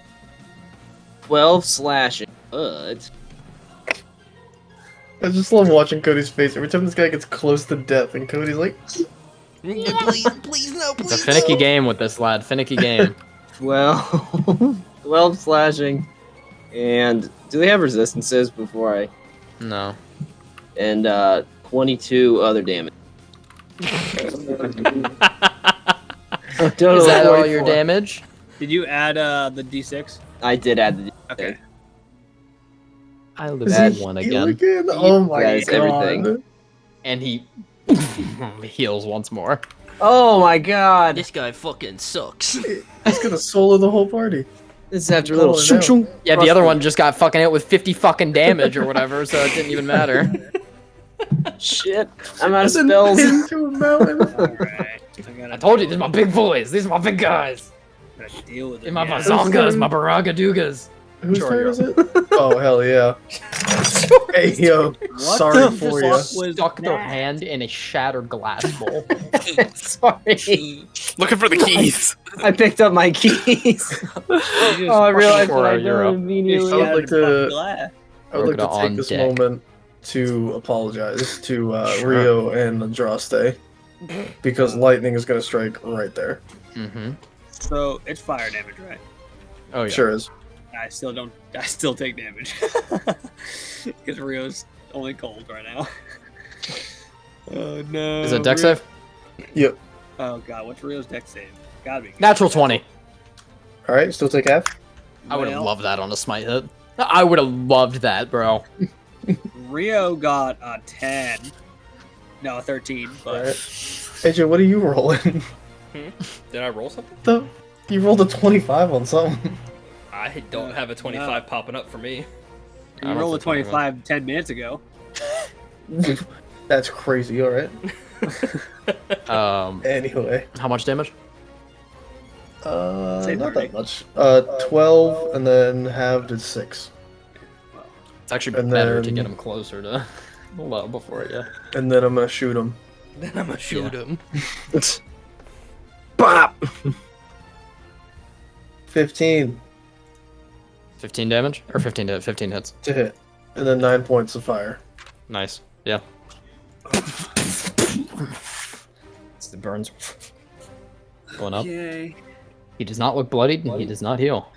[SPEAKER 6] 12 slashing. But
[SPEAKER 5] I just love watching Cody's face every time this guy gets close to death, and Cody's like,
[SPEAKER 7] Please no,
[SPEAKER 1] It's a finicky game with this lad. Finicky game.
[SPEAKER 6] 12 slashing. And do they have resistances before I...
[SPEAKER 1] No.
[SPEAKER 6] And 22 other damage.
[SPEAKER 1] Is that all your damage?
[SPEAKER 4] Did you add the d6?
[SPEAKER 6] I did add the...
[SPEAKER 4] Okay.
[SPEAKER 1] I
[SPEAKER 5] "Is
[SPEAKER 1] live
[SPEAKER 5] he
[SPEAKER 1] one
[SPEAKER 5] heal
[SPEAKER 1] again.
[SPEAKER 5] Oh my
[SPEAKER 6] That is
[SPEAKER 5] god.
[SPEAKER 6] everything.
[SPEAKER 1] And he heals once more.
[SPEAKER 6] Oh my god.
[SPEAKER 7] This guy fucking sucks.
[SPEAKER 5] He's gonna solo the whole party.
[SPEAKER 6] This is after a little...
[SPEAKER 5] Call it
[SPEAKER 6] shoo
[SPEAKER 5] out.
[SPEAKER 6] shoo.
[SPEAKER 1] Yeah, the other one just got fucking hit with 50 fucking damage or whatever, so it didn't even matter.
[SPEAKER 6] Shit. I'm out of
[SPEAKER 5] Then
[SPEAKER 6] spells.
[SPEAKER 5] into a mountain.
[SPEAKER 4] Alright.
[SPEAKER 1] I told you, these are my big boys. These are my big guys.
[SPEAKER 4] I gotta deal with it.
[SPEAKER 1] These are my
[SPEAKER 4] yeah.
[SPEAKER 1] bazongas, my baragadugas.
[SPEAKER 5] Whose
[SPEAKER 1] Sure,
[SPEAKER 5] turn
[SPEAKER 1] you're
[SPEAKER 5] is it? Oh hell yeah! Hey yo,
[SPEAKER 4] What
[SPEAKER 5] sorry
[SPEAKER 4] the
[SPEAKER 5] for
[SPEAKER 4] fuck
[SPEAKER 5] you.
[SPEAKER 4] was
[SPEAKER 1] Stuck their
[SPEAKER 4] that?
[SPEAKER 1] hand in a shattered glass bowl.
[SPEAKER 6] Sorry.
[SPEAKER 3] Looking for the keys.
[SPEAKER 6] I picked up my keys. Oh, I realized what I
[SPEAKER 1] You're
[SPEAKER 6] done
[SPEAKER 1] up.
[SPEAKER 6] immediately.
[SPEAKER 5] I would like to-
[SPEAKER 4] Glass.
[SPEAKER 5] I would like to
[SPEAKER 1] Crocodile
[SPEAKER 5] take
[SPEAKER 1] on
[SPEAKER 5] this
[SPEAKER 1] deck.
[SPEAKER 5] moment to apologize to
[SPEAKER 1] Sure.
[SPEAKER 5] Rio and Andraste because lightning is gonna strike right there.
[SPEAKER 1] Mm-hmm.
[SPEAKER 4] So it's fire damage, right?
[SPEAKER 1] Oh yeah.
[SPEAKER 5] Sure is.
[SPEAKER 4] I still take damage. Because Rio's only cold right now. Oh no.
[SPEAKER 1] Is it deck
[SPEAKER 4] Rio-
[SPEAKER 1] save?
[SPEAKER 5] Yep.
[SPEAKER 4] Oh god, what's Rio's deck save? Gotta be good.
[SPEAKER 1] Natural 20.
[SPEAKER 5] All right, still take half.
[SPEAKER 1] I would have
[SPEAKER 4] Well,
[SPEAKER 1] loved that on a smite hit. I would have loved that, bro.
[SPEAKER 4] Rio got a 10. No, a 13.
[SPEAKER 5] All
[SPEAKER 4] But
[SPEAKER 5] right. AJ, what are you rolling?
[SPEAKER 7] Did I roll something?
[SPEAKER 5] You rolled a 25 on something.
[SPEAKER 7] I don't have a 25 popping up for me.
[SPEAKER 1] I
[SPEAKER 4] you
[SPEAKER 1] don't
[SPEAKER 4] rolled a
[SPEAKER 1] think I'm
[SPEAKER 4] 25 10 minutes ago.
[SPEAKER 5] That's crazy. All right. Anyway,
[SPEAKER 1] How much damage?
[SPEAKER 4] Say
[SPEAKER 5] not
[SPEAKER 4] 30.
[SPEAKER 5] that much. 12, and then halved is 6,
[SPEAKER 1] It's actually
[SPEAKER 5] And
[SPEAKER 1] better to
[SPEAKER 5] then-
[SPEAKER 1] get him closer to low before you.
[SPEAKER 5] and then I'm gonna shoot him.
[SPEAKER 7] Then I'm gonna shoot him.
[SPEAKER 6] Bop!
[SPEAKER 5] 15
[SPEAKER 1] 15 damage? Or 15 hits.
[SPEAKER 5] to hit, and then 9 points of fire.
[SPEAKER 1] Nice. Yeah. It's the burns going up.
[SPEAKER 4] Yay.
[SPEAKER 1] He does not look bloodied, and he does not heal.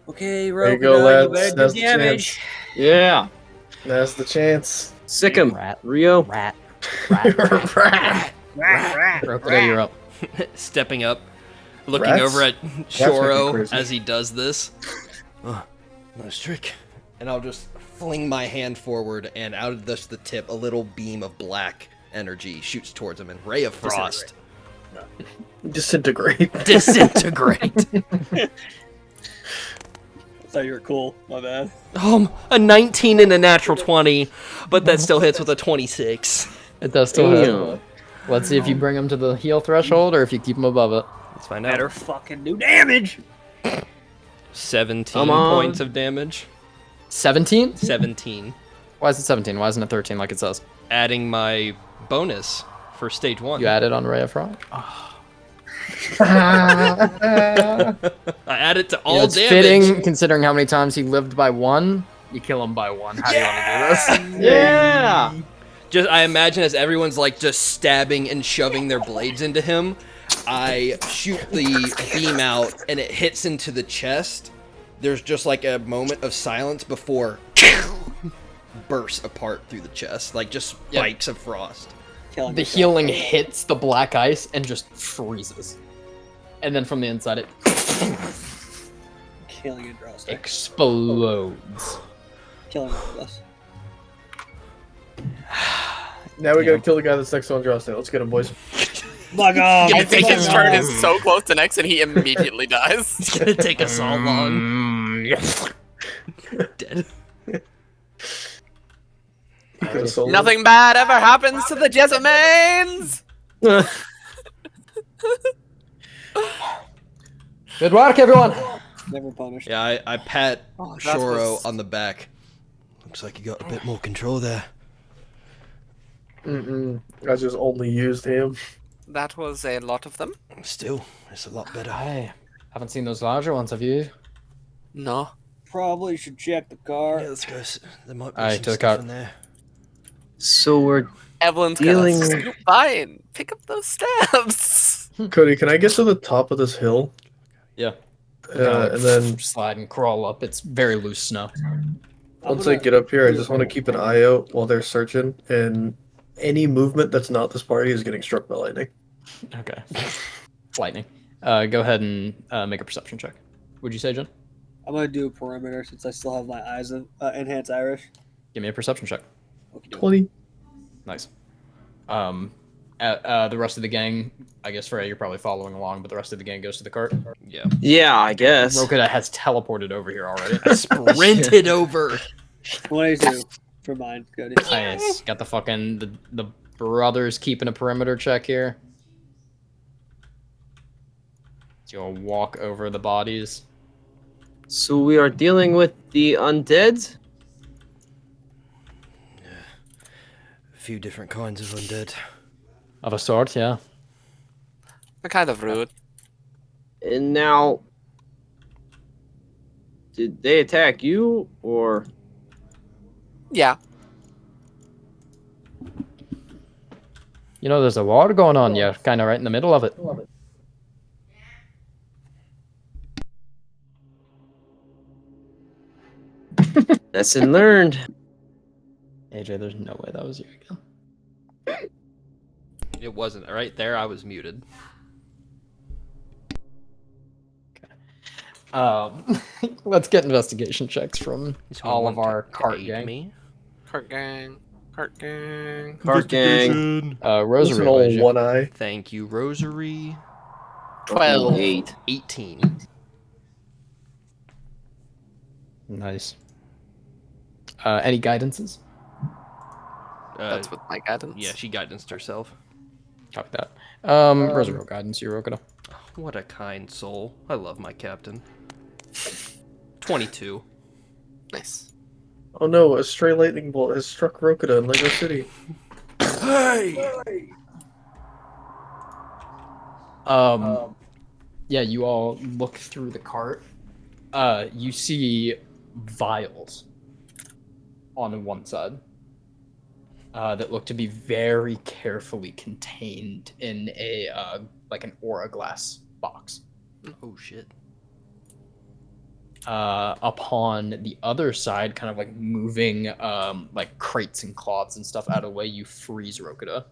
[SPEAKER 4] Okay,
[SPEAKER 5] There you go,
[SPEAKER 4] Crocodile,
[SPEAKER 5] lads.
[SPEAKER 4] you
[SPEAKER 5] That's
[SPEAKER 4] better
[SPEAKER 5] the
[SPEAKER 4] do damage.
[SPEAKER 5] chance.
[SPEAKER 6] Yeah.
[SPEAKER 5] That's the chance.
[SPEAKER 6] Sick him.
[SPEAKER 1] Rat.
[SPEAKER 6] Rio.
[SPEAKER 1] Rat.
[SPEAKER 5] Rat.
[SPEAKER 4] Rat, rat,
[SPEAKER 1] Crocodile, you're up.
[SPEAKER 7] Stepping up, looking
[SPEAKER 5] Rats?
[SPEAKER 7] over at
[SPEAKER 5] Rats make me
[SPEAKER 7] Shoro
[SPEAKER 5] crazy.
[SPEAKER 7] as he does this. Nice trick. And I'll just fling my hand forward, and out of the tip, a little beam of black energy shoots towards him, and Ray of Frost.
[SPEAKER 5] Disintegrate.
[SPEAKER 7] Disintegrate.
[SPEAKER 4] I thought you were cool. My bad.
[SPEAKER 7] A 19 and a natural 20, but that still hits with a 26.
[SPEAKER 1] It does still hit.
[SPEAKER 6] Damn.
[SPEAKER 1] Let's see if you bring him to the heal threshold or if you keep him above it.
[SPEAKER 7] Let's find out.
[SPEAKER 4] Better fucking do damage.
[SPEAKER 7] 17
[SPEAKER 6] Come on.
[SPEAKER 7] points of damage.
[SPEAKER 1] 17?
[SPEAKER 7] 17.
[SPEAKER 1] Why is it 17? Why isn't it 13 like it says?
[SPEAKER 7] Adding my bonus for stage 1.
[SPEAKER 1] You added on Ray of Frost?
[SPEAKER 7] I add it to all
[SPEAKER 1] It's
[SPEAKER 7] damage.
[SPEAKER 1] fitting considering how many times he lived by 1. You kill him by 1. How do you want to do this?
[SPEAKER 6] Yeah.
[SPEAKER 7] Just I imagine as everyone's like just stabbing and shoving their blades into him, I shoot the beam out and it hits into the chest. There's just like a moment of silence before bursts apart through the chest, like just spikes of frost.
[SPEAKER 4] Killing
[SPEAKER 1] The
[SPEAKER 4] yourself.
[SPEAKER 1] healing hits the black ice and just freezes. And then from the inside it
[SPEAKER 4] Killing a draw stick.
[SPEAKER 1] explodes.
[SPEAKER 4] Killing us.
[SPEAKER 5] Now we gotta kill the guy that's next on draw state. Let's get him, boys.
[SPEAKER 4] Fuck off!
[SPEAKER 3] I think his turn is so close to next, and he immediately dies.
[SPEAKER 7] It's gonna take us all long. Dead.
[SPEAKER 5] He could've soloed.
[SPEAKER 3] Nothing bad ever happens to the Jessamines!
[SPEAKER 1] Good work, everyone!
[SPEAKER 4] Never punished.
[SPEAKER 7] Yeah, I pat
[SPEAKER 3] that
[SPEAKER 7] Shoro
[SPEAKER 3] was-
[SPEAKER 7] on the back. Looks like you got a bit more control there.
[SPEAKER 5] Mm-mm. I just only used him.
[SPEAKER 3] That was a lot of them.
[SPEAKER 7] Still, it's a lot better.
[SPEAKER 1] I haven't seen those larger ones, have you?
[SPEAKER 3] No.
[SPEAKER 4] Probably should check the car.
[SPEAKER 7] Yeah, let's go. There might be
[SPEAKER 1] Alright,
[SPEAKER 7] some
[SPEAKER 1] to the
[SPEAKER 7] stuff
[SPEAKER 1] cart.
[SPEAKER 7] in there.
[SPEAKER 6] So we're
[SPEAKER 3] Evelyn's
[SPEAKER 6] Dealing-
[SPEAKER 3] gonna scoot by and pick up those stabs.
[SPEAKER 5] Cody, can I get to the top of this hill?
[SPEAKER 1] Yeah.
[SPEAKER 5] And then
[SPEAKER 1] slide and crawl up. It's very loose snow.
[SPEAKER 5] once I get up here, I just want to keep an eye out while they're searching, and any movement that's not this party is getting struck by lightning.
[SPEAKER 1] Okay. It's lightning. Go ahead and make a perception check. Would you say, Jen?
[SPEAKER 4] I'm gonna do a perimeter since I still have my eyes of enhanced Irish.
[SPEAKER 1] Give me a perception check.
[SPEAKER 4] Okay,
[SPEAKER 5] 20.
[SPEAKER 1] Nice. The rest of the gang, I guess, Freya, you're probably following along, but the rest of the gang goes to the cart.
[SPEAKER 7] Yeah.
[SPEAKER 6] yeah, I guess.
[SPEAKER 1] Rokita has teleported over here already.
[SPEAKER 7] Sprinted over.
[SPEAKER 4] 22 for mine. Good.
[SPEAKER 1] Nice. Got the fucking the brothers keeping a perimeter check here. So you'll walk over the bodies.
[SPEAKER 6] So we are dealing with the undead.
[SPEAKER 7] A few different kinds of undead.
[SPEAKER 1] Of a sort, yeah.
[SPEAKER 3] They're kind of rude.
[SPEAKER 6] And now, did they attack you or?
[SPEAKER 3] Yeah.
[SPEAKER 1] You know, there's a war going on. You're kind of right in the middle of it.
[SPEAKER 6] Lesson learned.
[SPEAKER 1] AJ, there's no way that was you again.
[SPEAKER 7] It wasn't. Right there, I was muted.
[SPEAKER 1] Let's get investigation checks from
[SPEAKER 7] Someone
[SPEAKER 1] all of
[SPEAKER 7] want
[SPEAKER 1] our
[SPEAKER 7] to
[SPEAKER 1] cart
[SPEAKER 7] aid
[SPEAKER 1] gang.
[SPEAKER 7] Me?
[SPEAKER 3] Cart gang. Cart gang.
[SPEAKER 6] Cart gang.
[SPEAKER 1] Rosary,
[SPEAKER 5] Listen,
[SPEAKER 1] what
[SPEAKER 5] all
[SPEAKER 1] did you-
[SPEAKER 5] one eye.
[SPEAKER 7] Thank you, Rosary.
[SPEAKER 3] 12.
[SPEAKER 6] 8.
[SPEAKER 7] 18.
[SPEAKER 1] Nice. Any guidances?
[SPEAKER 3] That's with my guidance.
[SPEAKER 7] Yeah, she guidanced herself.
[SPEAKER 1] Copy that. Rosary guidance, you Rokita.
[SPEAKER 7] What a kind soul. I love my captain. 22.
[SPEAKER 3] Nice.
[SPEAKER 5] Oh no, a stray lightning bolt has struck Rokita in Lego City.
[SPEAKER 1] Yeah, you all look through the cart. You see vials on one side that look to be very carefully contained in a like an aura glass box.
[SPEAKER 7] Oh shit.
[SPEAKER 1] Upon the other side, kind of like moving like crates and cloths and stuff out of the way, you freeze Rokita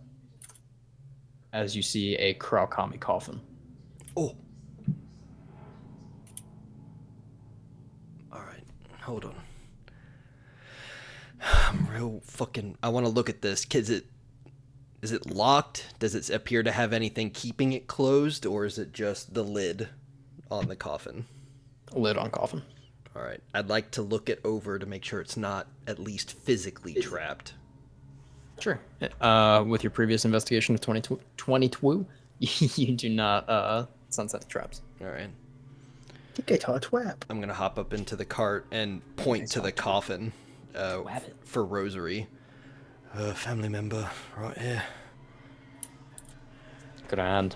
[SPEAKER 1] as you see a Kraukami coffin.
[SPEAKER 7] Oh. Alright. Hold on. I'm real fucking. I want to look at this. Is it locked? Does it appear to have anything keeping it closed, or is it just the lid on the coffin?
[SPEAKER 1] Lid on coffin.
[SPEAKER 7] All right. I'd like to look it over to make sure it's not at least physically trapped.
[SPEAKER 1] Sure. With your previous investigation of 22, you do not sunset traps.
[SPEAKER 7] All right.
[SPEAKER 10] Get a twap.
[SPEAKER 7] I'm gonna hop up into the cart and point to the coffin for Rosary. Family member, right here.
[SPEAKER 1] Good hand.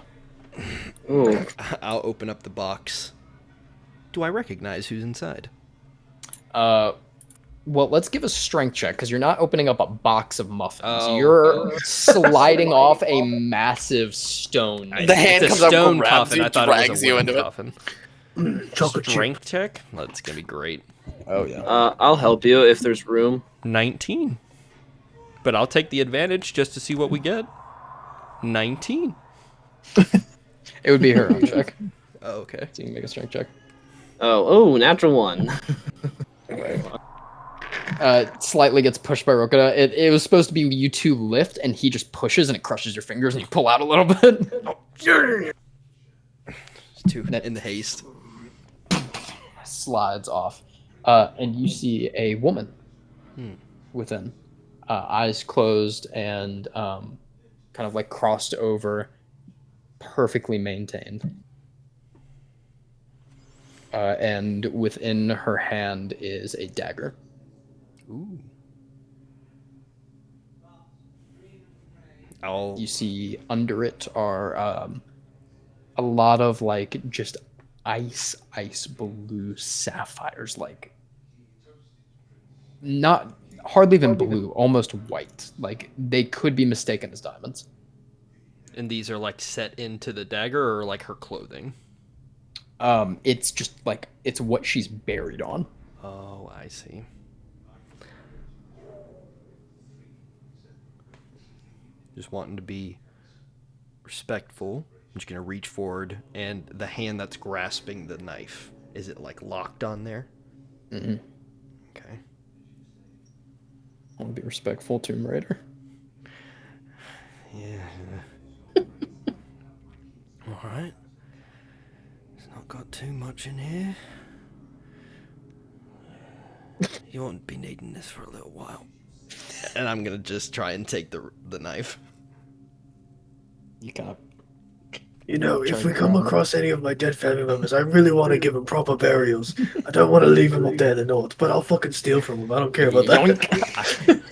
[SPEAKER 6] Ooh.
[SPEAKER 7] I'll open up the box. Do I recognize who's inside?
[SPEAKER 1] Well, let's give a strength check because you're not opening up a box of muffins.
[SPEAKER 7] Oh.
[SPEAKER 1] You're sliding off a massive stone.
[SPEAKER 3] The hand
[SPEAKER 7] It's a
[SPEAKER 3] comes up,
[SPEAKER 7] stone
[SPEAKER 3] grabs
[SPEAKER 7] coffin.
[SPEAKER 3] you,
[SPEAKER 7] I thought it was
[SPEAKER 3] drags
[SPEAKER 7] a
[SPEAKER 3] you
[SPEAKER 7] wooden
[SPEAKER 3] into it.
[SPEAKER 7] coffin.
[SPEAKER 10] Chocolate chip.
[SPEAKER 7] Strength check? That's gonna be great.
[SPEAKER 1] Oh yeah.
[SPEAKER 6] I'll help you if there's room.
[SPEAKER 7] 19. But I'll take the advantage just to see what we get. 19.
[SPEAKER 1] It would be her own check.
[SPEAKER 7] Oh, okay.
[SPEAKER 1] So you can make a strength check.
[SPEAKER 6] Oh, natural one.
[SPEAKER 1] Slightly gets pushed by Rokada. It was supposed to be you two lift, and he just pushes, and it crushes your fingers, and you pull out a little bit.
[SPEAKER 7] It's too in the haste.
[SPEAKER 1] Slides off, and you see a woman within, eyes closed and kind of like crossed over, perfectly maintained. And within her hand is a dagger.
[SPEAKER 7] Ooh.
[SPEAKER 1] You see under it are a lot of like just ice blue sapphires, like not hardly even blue, almost white. Like they could be mistaken as diamonds.
[SPEAKER 7] And these are like set into the dagger or like her clothing?
[SPEAKER 1] It's just like it's what she's buried on.
[SPEAKER 7] Oh, I see. Just wanting to be respectful. I'm just gonna reach forward, and the hand that's grasping the knife, is it like locked on there?
[SPEAKER 1] Mm-hmm.
[SPEAKER 7] Okay.
[SPEAKER 1] I want to be respectful, Tomb Raider.
[SPEAKER 7] Yeah. All right. It's not got too much in here. You won't be needing this for a little while. And I'm gonna just try and take the knife.
[SPEAKER 1] You kind of.
[SPEAKER 10] You know, if we come across any of my dead family members, I really want to give them proper burials. I don't want to leave them up there in the north, but I'll fucking steal from them. I don't care about that.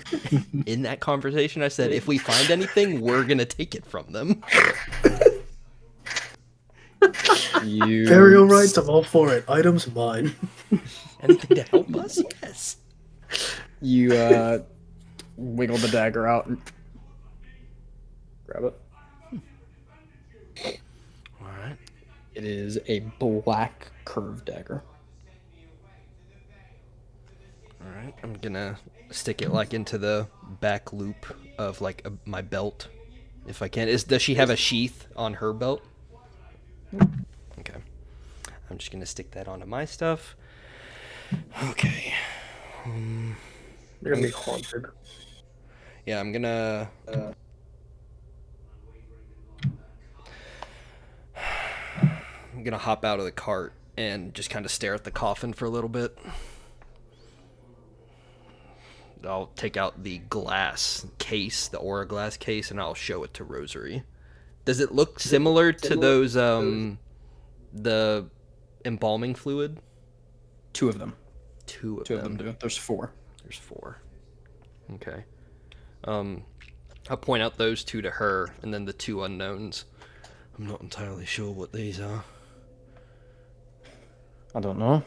[SPEAKER 7] In that conversation, I said, if we find anything, we're gonna take it from them.
[SPEAKER 1] You
[SPEAKER 10] Burial rights, I'm all for it. Items, mine.
[SPEAKER 7] Anything to help us? Yes.
[SPEAKER 1] You wiggle the dagger out and grab it.
[SPEAKER 7] All right.
[SPEAKER 1] It is a black curved dagger.
[SPEAKER 7] All right. I'm gonna stick it like into the back loop of like my belt, if I can. Does she have a sheath on her belt? Okay. I'm just gonna stick that onto my stuff. Okay.
[SPEAKER 10] You're gonna be haunted.
[SPEAKER 7] Yeah, I'm gonna. I'm gonna hop out of the cart and just kind of stare at the coffin for a little bit. I'll take out the glass case, the aura glass case, and I'll show it to Rosary. Does it look similar to those, the embalming fluid?
[SPEAKER 1] Two of them.
[SPEAKER 7] Two of
[SPEAKER 1] Two
[SPEAKER 7] them.
[SPEAKER 1] of them do. There's four.
[SPEAKER 7] There's four. Okay. I'll point out those two to her, and then the two unknowns. I'm not entirely sure what these are.
[SPEAKER 1] I don't know.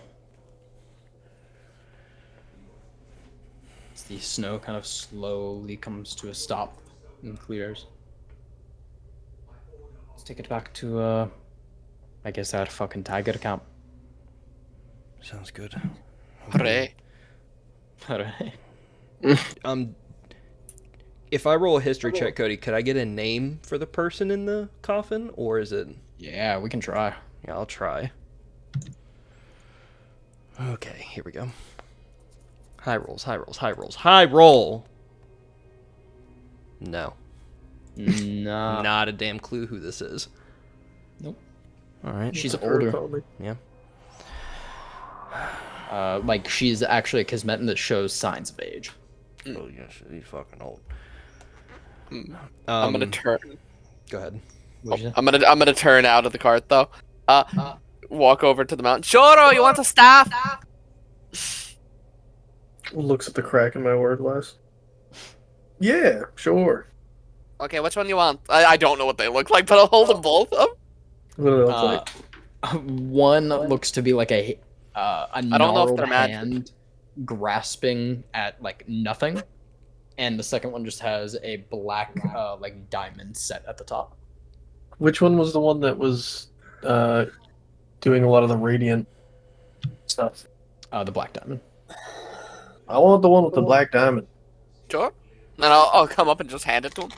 [SPEAKER 1] As the snow kind of slowly comes to a stop and clears. Let's take it back to, I guess our fucking tiger camp.
[SPEAKER 7] Sounds good.
[SPEAKER 3] Hooray.
[SPEAKER 1] Alright.
[SPEAKER 7] If I roll a history check, Cody, could I get a name for the person in the coffin, or is it?
[SPEAKER 1] Yeah, we can try.
[SPEAKER 7] Yeah, I'll try. Okay, here we go. High rolls, high rolls, high rolls, high roll. No.
[SPEAKER 1] Nah.
[SPEAKER 7] Not a damn clue who this is.
[SPEAKER 1] Nope.
[SPEAKER 7] All right.
[SPEAKER 1] She's
[SPEAKER 5] Her,
[SPEAKER 1] older.
[SPEAKER 5] probably.
[SPEAKER 7] Yeah.
[SPEAKER 1] Like she's actually a Kismetan that shows signs of age.
[SPEAKER 7] Oh yeah, she's fucking old.
[SPEAKER 3] I'm gonna turn.
[SPEAKER 7] Go ahead.
[SPEAKER 1] What'd you say?
[SPEAKER 3] I'm gonna turn out of the cart though. Walk over to the mountain. Shoro, you want a staff?
[SPEAKER 5] Looks at the crack in my word glass. Yeah, sure.
[SPEAKER 3] Okay, which one you want? I don't know what they look like, but I'll hold them both up.
[SPEAKER 5] What do they look like?
[SPEAKER 1] One looks to be like a
[SPEAKER 3] don't know if
[SPEAKER 1] gnarled
[SPEAKER 3] they're magic.
[SPEAKER 1] hand grasping at like nothing, and the second one just has a black like diamond set at the top.
[SPEAKER 5] Which one was the one that was doing a lot of the radiant stuff?
[SPEAKER 1] The black diamond.
[SPEAKER 5] I want the one with the black diamond.
[SPEAKER 3] Sure. And I'll come up and just hand it to him.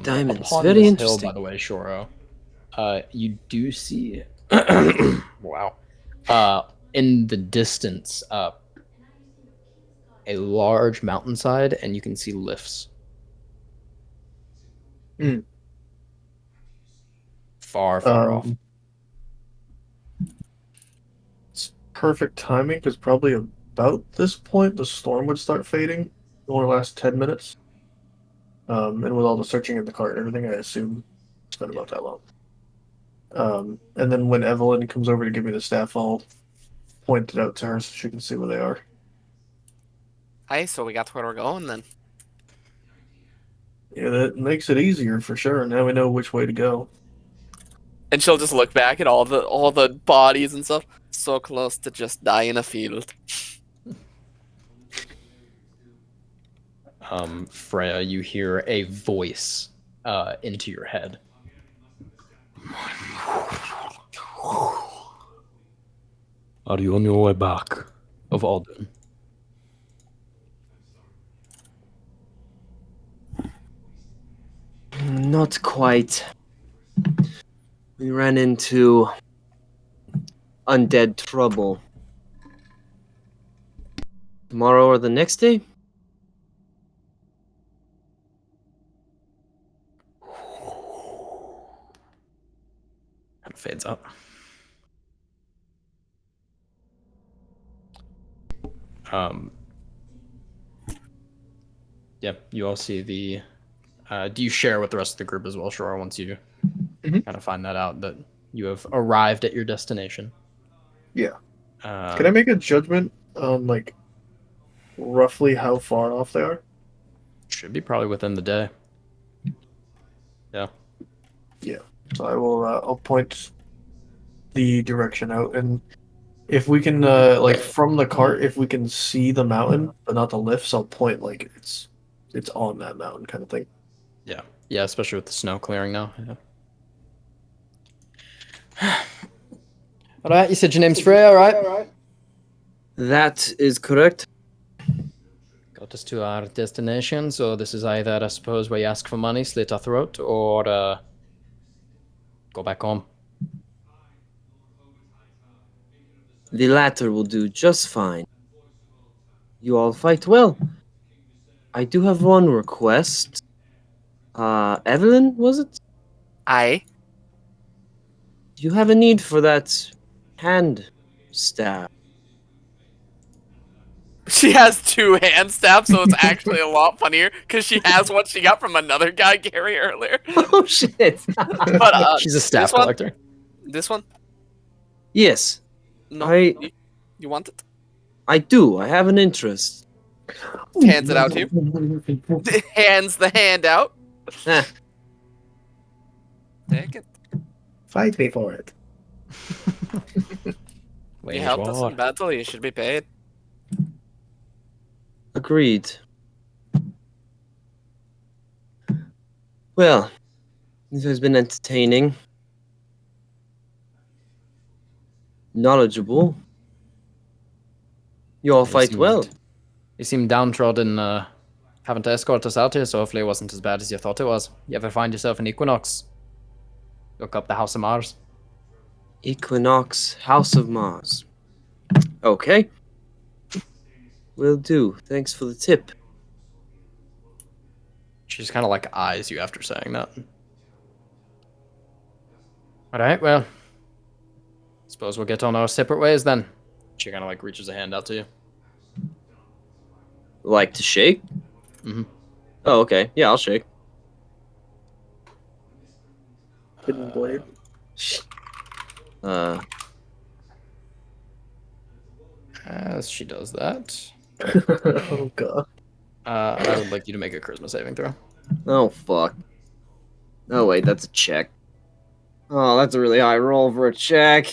[SPEAKER 6] Diamonds,
[SPEAKER 1] Upon
[SPEAKER 6] very
[SPEAKER 1] this
[SPEAKER 6] interesting.
[SPEAKER 1] hill, by the way, Shoro, you do see, wow, in the distance, a large mountainside, and you can see lifts.
[SPEAKER 5] Mm.
[SPEAKER 1] Far off.
[SPEAKER 5] It's perfect timing because probably about this point the storm would start fading. It only last 10 minutes. And with all the searching in the cart and everything, I assume it's been about that long. And then when Evelyn comes over to give me the staff, I'll point it out to her so she can see where they are.
[SPEAKER 3] Hey, so we got where we're going then.
[SPEAKER 5] Yeah, that makes it easier for sure. Now we know which way to go.
[SPEAKER 3] And she'll just look back at all the bodies and stuff. So close to just die in a field.
[SPEAKER 1] Freya, you hear a voice into your head. Are you on your way back of Alden?
[SPEAKER 6] Not quite. We ran into undead trouble. Tomorrow or the next day?
[SPEAKER 1] Kind of fades out. Yeah, you all see the. Do you share with the rest of the group as well, Shora, once you kind of find that out that you have arrived at your destination?
[SPEAKER 5] Yeah. Can I make a judgment on like roughly how far off they are?
[SPEAKER 1] Should be probably within the day. Yeah.
[SPEAKER 5] Yeah. So I will. I'll point the direction out, and if we can, like from the cart, if we can see the mountain but not the lifts, I'll point like it's on that mountain kind of thing.
[SPEAKER 1] Yeah. Yeah, especially with the snow clearing now. Yeah. All right, you said your name's Freya, right?
[SPEAKER 6] That is correct.
[SPEAKER 1] Got us to our destination, so this is either, I suppose, where you ask for money, slit our throat, or go back home.
[SPEAKER 6] The latter will do just fine. You all fight well. I do have one request. Evelyn, was it?
[SPEAKER 3] Aye.
[SPEAKER 6] Do you have a need for that hand staff?
[SPEAKER 3] She has two hand staffs, so it's actually a lot funnier because she has what she got from another guy, Gary, earlier.
[SPEAKER 6] Oh shit!
[SPEAKER 3] But
[SPEAKER 1] She's a staff
[SPEAKER 3] this one?
[SPEAKER 1] collector.
[SPEAKER 3] This one?
[SPEAKER 6] Yes,
[SPEAKER 3] No.
[SPEAKER 6] I-
[SPEAKER 3] You want it?
[SPEAKER 6] I do. I have an interest.
[SPEAKER 3] Hands it out to you. Hands the hand out.
[SPEAKER 6] Eh,
[SPEAKER 3] Take it.
[SPEAKER 5] Fight me for it.
[SPEAKER 3] You helped us in battle. You should be paid.
[SPEAKER 6] agreed. Well, this has been entertaining, knowledgeable. You all fight well.
[SPEAKER 1] You seem downtrodden, having to escort us out here, so hopefully it wasn't as bad as you thought it was. You ever find yourself an Equinox? Look up the House of Mars.
[SPEAKER 6] Equinox, House of Mars. Okay. Will do. Thanks for the tip.
[SPEAKER 1] She just kind of like eyes you after saying that. All right, well, suppose we'll get on our separate ways then. She kind of like reaches a hand out to you.
[SPEAKER 6] Like to shake?
[SPEAKER 1] Mm-hmm.
[SPEAKER 6] Oh, okay. Yeah, I'll shake.
[SPEAKER 5] Hidden blade.
[SPEAKER 1] As she does that,
[SPEAKER 5] Oh god.
[SPEAKER 1] I would like you to make a charisma saving throw.
[SPEAKER 6] Oh, fuck. Oh, wait, that's a check. Oh, that's a really high roll for a check.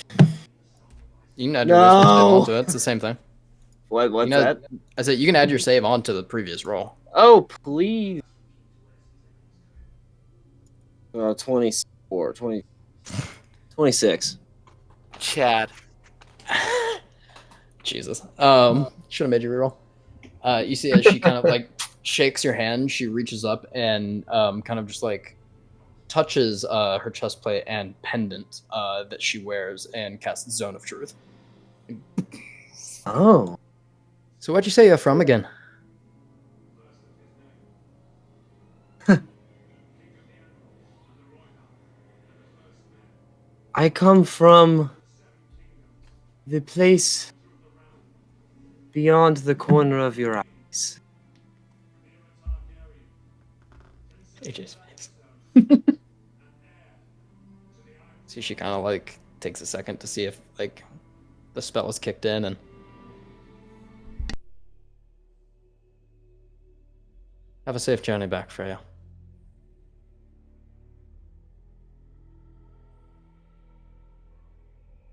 [SPEAKER 1] You can add your wisdom save
[SPEAKER 6] No!
[SPEAKER 1] onto it. It's the same thing.
[SPEAKER 6] What's
[SPEAKER 1] You know,
[SPEAKER 6] that?
[SPEAKER 1] I said you can add your save onto the previous roll.
[SPEAKER 6] Oh, please. 24, 20, 26.
[SPEAKER 3] Chad.
[SPEAKER 1] Jesus. Should have made you reroll. You see as she kind of like shakes your hand, she reaches up and kind of just like touches her chest plate and pendant that she wears and casts Zone of Truth.
[SPEAKER 6] Oh.
[SPEAKER 1] So where'd you say you're from again?
[SPEAKER 6] I come from the place beyond the corner of your eyes.
[SPEAKER 1] AJ's face. See, she kind of like takes a second to see if like the spell is kicked in and have a safe journey back, Freya.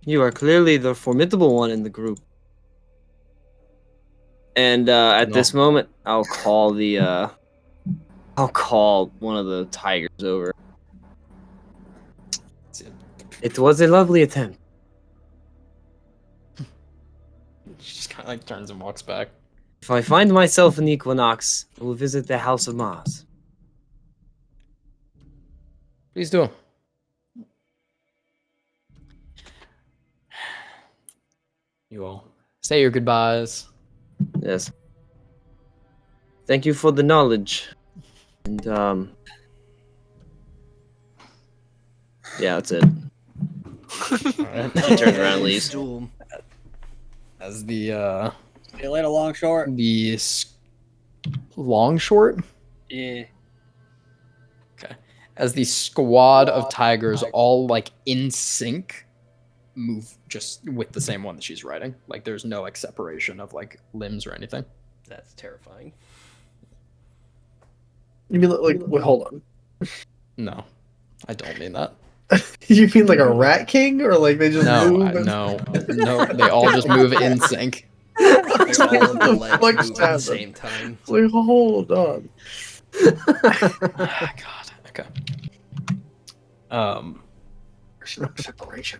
[SPEAKER 6] You are clearly the formidable one in the group. And at
[SPEAKER 1] No.
[SPEAKER 6] this moment, I'll call one of the tigers over. It was a lovely attempt.
[SPEAKER 1] She just kind of like turns and walks back.
[SPEAKER 6] If I find myself in Equinox, I will visit the House of Mars.
[SPEAKER 1] Please do. You all say your goodbyes.
[SPEAKER 6] Yes. Thank you for the knowledge. And yeah, that's it.
[SPEAKER 1] All right.
[SPEAKER 6] She turns around and leaves.
[SPEAKER 7] Storm.
[SPEAKER 1] As the
[SPEAKER 4] See you later, long short.
[SPEAKER 1] long short.
[SPEAKER 4] Yeah.
[SPEAKER 1] Okay. As the squad of tigers, all like in sync, move just with the same one that she's riding. Like there's no like separation of like limbs or anything.
[SPEAKER 7] That's terrifying.
[SPEAKER 5] You mean like wait, hold on.
[SPEAKER 1] No, I don't mean that.
[SPEAKER 5] You mean like a rat king, or like they just move?
[SPEAKER 1] No. They all just move in sync.
[SPEAKER 7] Like all of the
[SPEAKER 5] The
[SPEAKER 7] legs
[SPEAKER 5] fuck's
[SPEAKER 7] move at the
[SPEAKER 5] happening?
[SPEAKER 7] same time.
[SPEAKER 5] It's like hold on.
[SPEAKER 1] God. Okay.
[SPEAKER 5] There's no separation.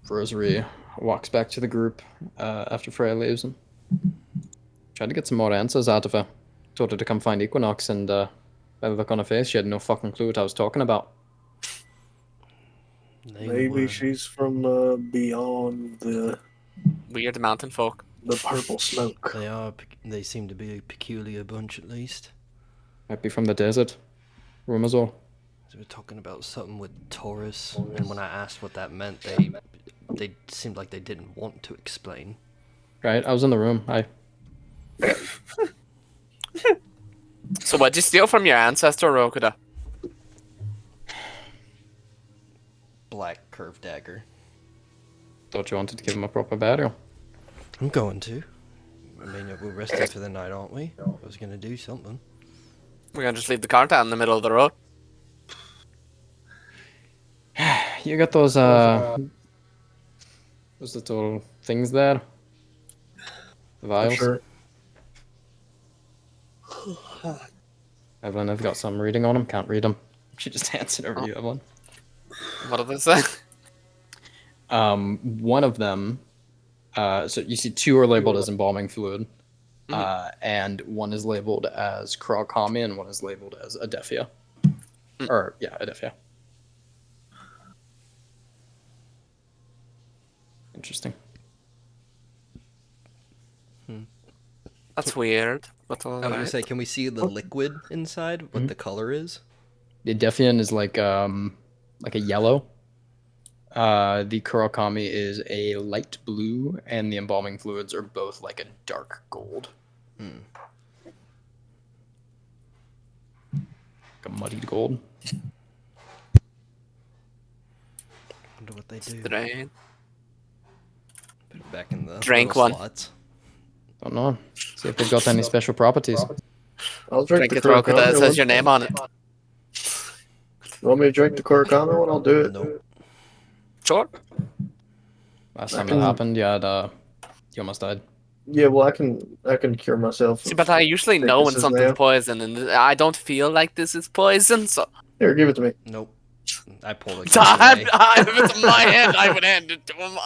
[SPEAKER 1] Rosary walks back to the group after Freya leaves and tried to get some more answers out of her. Told her to come find Equinox, and by the look on her face, she had no fucking clue what I was talking about.
[SPEAKER 5] Maybe she's from beyond the
[SPEAKER 3] Weird mountain folk.
[SPEAKER 5] purple smoke.
[SPEAKER 7] They seem to be a peculiar bunch, at least.
[SPEAKER 1] Might be from the desert. Rumors all.
[SPEAKER 7] They were talking about something with Taurus, and when I asked what that meant, they seemed like they didn't want to explain.
[SPEAKER 1] Right, I was in the room.
[SPEAKER 3] So what'd you steal from your ancestor, Rokuda?
[SPEAKER 7] Black curved dagger.
[SPEAKER 1] Thought you wanted to give him a proper burial.
[SPEAKER 7] I'm going to. I mean, we're rested for the night, aren't we? I was gonna do something.
[SPEAKER 3] We're gonna just leave the cart out in the middle of the road.
[SPEAKER 1] You got those little things there? The vials?
[SPEAKER 5] Sure.
[SPEAKER 1] Evelyn, I've got some reading on them. Can't read them. She just hands it over to you, Evelyn.
[SPEAKER 3] What did they say?
[SPEAKER 1] One of them, so you see two are labeled as embalming fluid, and one is labeled as Kurokami and one is labeled as Adefia. Or, yeah, Adefia. Interesting.
[SPEAKER 3] That's weird. But
[SPEAKER 2] I was gonna
[SPEAKER 3] alright.
[SPEAKER 2] say, can we see the liquid inside? What
[SPEAKER 1] Mhm.
[SPEAKER 2] the color is?
[SPEAKER 1] The Defiant is like a yellow. The Kurakami is a light blue, and the embalming fluids are both like a dark gold. Like a muddied gold.
[SPEAKER 2] Wonder what they do.
[SPEAKER 3] Drain.
[SPEAKER 2] Put it back in the
[SPEAKER 3] Drink
[SPEAKER 2] little
[SPEAKER 3] one.
[SPEAKER 2] slots.
[SPEAKER 1] Don't know. See if they've got any special properties.
[SPEAKER 5] I'll drink
[SPEAKER 3] Drink
[SPEAKER 5] the
[SPEAKER 3] it, Rokuda. It
[SPEAKER 5] Kurakami
[SPEAKER 3] says
[SPEAKER 5] one.
[SPEAKER 3] your name on it.
[SPEAKER 5] You want me to drink the Kurakami one? I'll do it.
[SPEAKER 2] Nope.
[SPEAKER 3] Sure.
[SPEAKER 1] Last
[SPEAKER 5] I
[SPEAKER 1] time
[SPEAKER 5] can-
[SPEAKER 1] that happened, you almost died.
[SPEAKER 5] Yeah, well, I can cure myself.
[SPEAKER 3] See,
[SPEAKER 5] of
[SPEAKER 3] but I usually know when
[SPEAKER 5] sicknesses
[SPEAKER 3] something's
[SPEAKER 5] now.
[SPEAKER 3] poison, and I don't feel like this is poison, so
[SPEAKER 5] Here, give it to me.
[SPEAKER 2] Nope. I pulled it
[SPEAKER 3] if
[SPEAKER 2] away.
[SPEAKER 3] it's in my hand, I would hand it to him.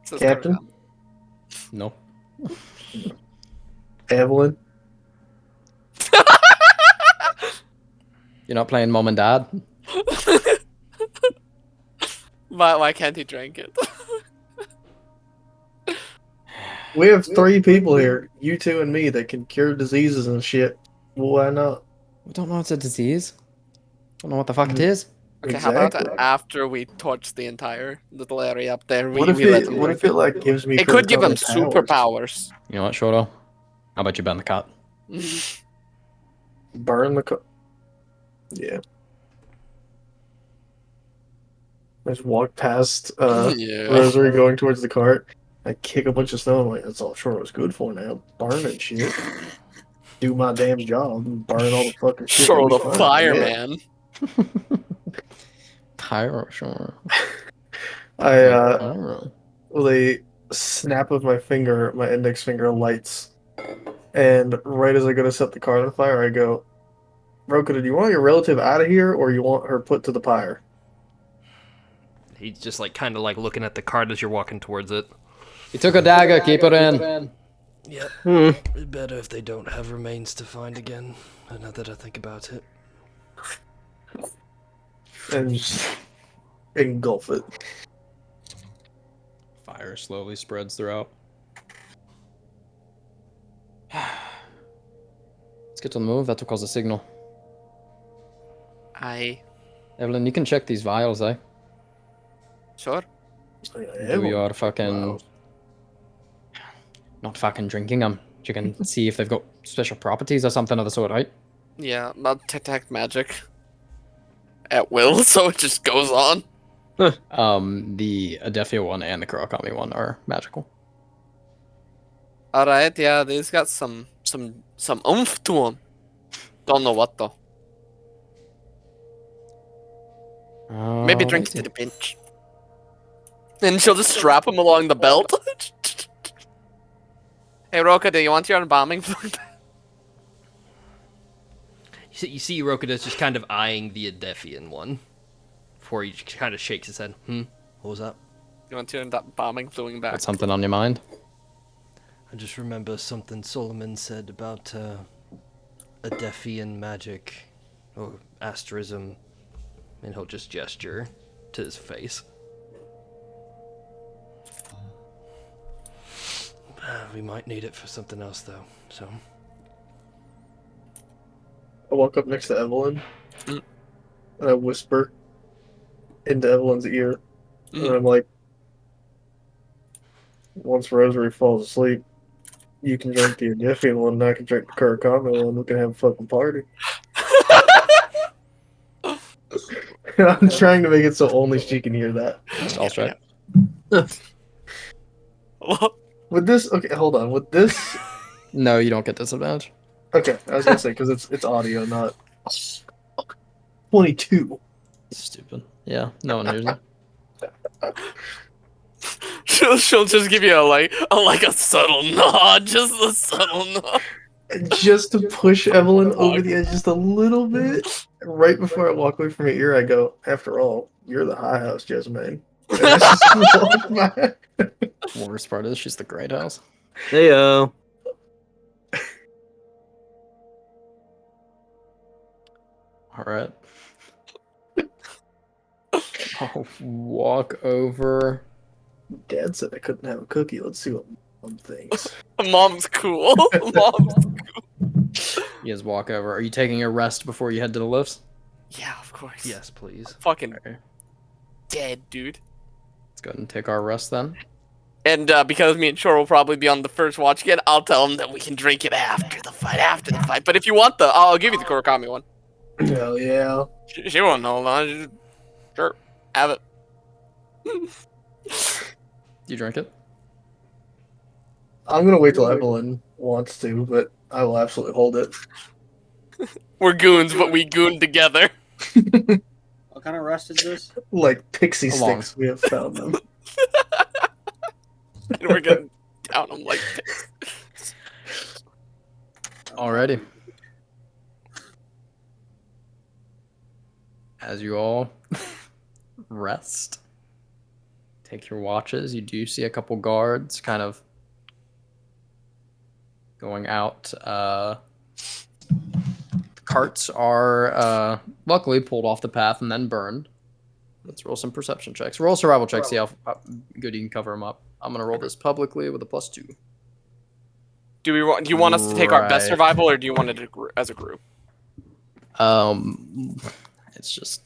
[SPEAKER 3] Says
[SPEAKER 5] Captain?
[SPEAKER 3] Kurakami.
[SPEAKER 1] No.
[SPEAKER 5] Evelyn.
[SPEAKER 1] You're not playing mom and dad?
[SPEAKER 3] Why can't he drink it?
[SPEAKER 5] We have 3 people here, you 2 and me, that can cure diseases and shit. Well, why not?
[SPEAKER 1] We don't know it's a disease. Don't know what the fuck it is.
[SPEAKER 3] Okay, how about
[SPEAKER 5] Exactly.
[SPEAKER 3] after we torch the entire little area up there,
[SPEAKER 5] What
[SPEAKER 3] we
[SPEAKER 5] if
[SPEAKER 3] let
[SPEAKER 5] it?
[SPEAKER 3] him
[SPEAKER 5] What
[SPEAKER 3] drink
[SPEAKER 5] if it like gives me?
[SPEAKER 3] it could give him
[SPEAKER 5] Kurakami
[SPEAKER 3] superpowers.
[SPEAKER 1] You know what, Shoto? How about you ban the cat?
[SPEAKER 5] Burn the. Yeah. I just walk past
[SPEAKER 3] Yeah.
[SPEAKER 5] Rosary going towards the cart. I kick a bunch of snow. I'm like, that's all Short was good for now. Burn it, shit. Do my damn job and burn all the fucking shit.
[SPEAKER 3] Sure,
[SPEAKER 5] that
[SPEAKER 3] the
[SPEAKER 5] we find, yeah.
[SPEAKER 3] fireman.
[SPEAKER 1] Pyro, sure.
[SPEAKER 5] I with a snap of my finger, my index finger lights, and right as I go to set the cart on fire, I go, Rokuda, do you want your relative out of here, or you want her put to the pyre?
[SPEAKER 2] He's just like kind of like looking at the card as you're walking towards it.
[SPEAKER 1] He took a dagger, keep it in.
[SPEAKER 2] Yep. Better if they don't have remains to find again. Now that I think about it.
[SPEAKER 5] And just engulf it.
[SPEAKER 1] Fire slowly spreads throughout. Let's get to the move. That will cause a signal. Evelyn, you can check these vials, eh?
[SPEAKER 3] Sure.
[SPEAKER 1] Do your fucking... Not fucking drinking them. You can see if they've got special properties or something of the sort, right?
[SPEAKER 3] Yeah, not detect magic at will, so it just goes on.
[SPEAKER 1] The Adefia one and the Kurakami one are magical.
[SPEAKER 3] All right, yeah, these got some oomph to them. Don't know what though. Maybe drink to the pinch. And she'll just strap him along the belt. Hey, Roka, do you want your embalming fluid?
[SPEAKER 2] You see Rokuda's just kind of eyeing the Adefian one. Before he kind of shakes his head. What was that?
[SPEAKER 3] You want your embalming fluid back?
[SPEAKER 1] Got something on your mind?
[SPEAKER 2] I just remember something Solomon said about Adefian magic. Or asterism. And he'll just gesture to his face. We might need it for something else, though, so...
[SPEAKER 5] I walk up next to Evelyn, and I whisper into Evelyn's ear, and I'm like, once Rosary falls asleep, you can drink the Adeffian one, and I can drink the Kurakami one, we can have a fucking party. I'm trying to make it so only she can hear that.
[SPEAKER 1] I'll try.
[SPEAKER 5] With this, okay, hold on. With this,
[SPEAKER 1] No, you don't get disadvantage.
[SPEAKER 5] okay, I was gonna say because it's audio, not 22.
[SPEAKER 1] Stupid. Yeah, no one hears you.
[SPEAKER 3] She'll just give you a subtle nod, just a subtle nod.
[SPEAKER 5] Just to push Evelyn over the edge just a little bit. Right before I walk away from your ear, I go, after all, you're the high house, Jessamine. And I just walk by.
[SPEAKER 1] Worst part is she's the great house.
[SPEAKER 6] Heyo.
[SPEAKER 1] All right. I'll walk over.
[SPEAKER 5] Dad said I couldn't have a cookie. Let's see what Mom thinks.
[SPEAKER 3] Mom's cool. Mom's.
[SPEAKER 1] You guys walk over. Are you taking a rest before you head to the lifts?
[SPEAKER 3] Yeah, of course.
[SPEAKER 7] Yes, please.
[SPEAKER 3] Fucking
[SPEAKER 1] Okay.
[SPEAKER 3] dead, dude.
[SPEAKER 1] Let's go ahead and take our rest then.
[SPEAKER 3] And because me and Shore will probably be on the first watch again, I'll tell him that we can drink it after the fight. After the fight. But if you want I'll give you the Kurakami one.
[SPEAKER 5] Hell yeah.
[SPEAKER 3] She won't know. Sure, have it.
[SPEAKER 1] You drink it?
[SPEAKER 5] I'm gonna wait till Evelyn wants to, but I will absolutely hold it.
[SPEAKER 3] We're goons, but we goon together.
[SPEAKER 4] What kind of rest is this?
[SPEAKER 5] Like pixie
[SPEAKER 1] How long?
[SPEAKER 5] sticks, we have found them.
[SPEAKER 3] And we're gonna down them like this.
[SPEAKER 1] Alrighty. As you all rest, take your watches. You do see a couple guards kind of going out. Carts are luckily pulled off the path and then burned. Let's roll some perception checks. Roll survival checks. See how good you can cover them up. I'm gonna roll this publicly with a +2.
[SPEAKER 3] Do you want us to take our best
[SPEAKER 1] Right.
[SPEAKER 3] survival, or do you want it as a group?
[SPEAKER 1] It's just,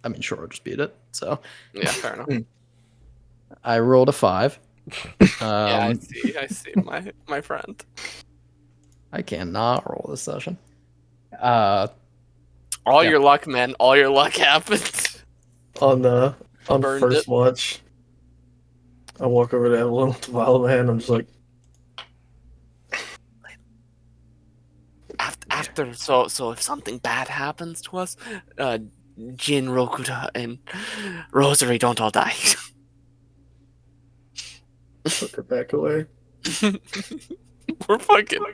[SPEAKER 1] I mean, sure, I'll just beat it. So
[SPEAKER 3] Yeah, fair enough.
[SPEAKER 1] I rolled a 5.
[SPEAKER 3] Yeah, I see, my friend.
[SPEAKER 1] I cannot roll this session.
[SPEAKER 3] All
[SPEAKER 1] Yeah.
[SPEAKER 3] your luck, man. All your luck happens.
[SPEAKER 5] On
[SPEAKER 3] Burned
[SPEAKER 5] first
[SPEAKER 3] it.
[SPEAKER 5] watch, I walk over to Evelyn with the vial in my hand. I'm just like,
[SPEAKER 3] After so if something bad happens to us, Jin, Rokuta, and Rosary don't all die.
[SPEAKER 5] put it back away.
[SPEAKER 3] We're fucking.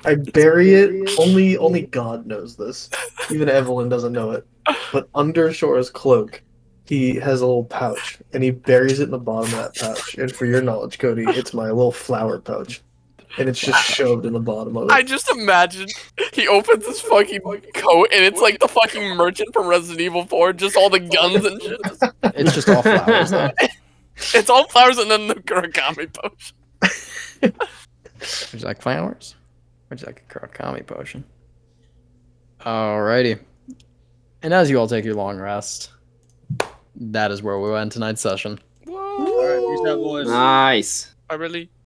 [SPEAKER 5] I bury it. Only God knows this. Even Evelyn doesn't know it. But under Shora's cloak, he has a little pouch, and he buries it in the bottom of that pouch. And for your knowledge, Cody, it's my little flower pouch, and it's just shoved in the bottom of
[SPEAKER 3] I
[SPEAKER 5] it.
[SPEAKER 3] just imagine he opens his fucking coat and it's like the fucking merchant from Resident Evil 4, just all the guns and shit.
[SPEAKER 1] It's just all flowers, though.
[SPEAKER 3] It's all flowers and then the Kurakami potion.
[SPEAKER 1] Would you like flowers? Would you like a Kurakami potion? Alrighty. And as you all take your long rest, that is where we'll end tonight's session.
[SPEAKER 4] All right, peace out, boys.
[SPEAKER 6] Nice.
[SPEAKER 3] I really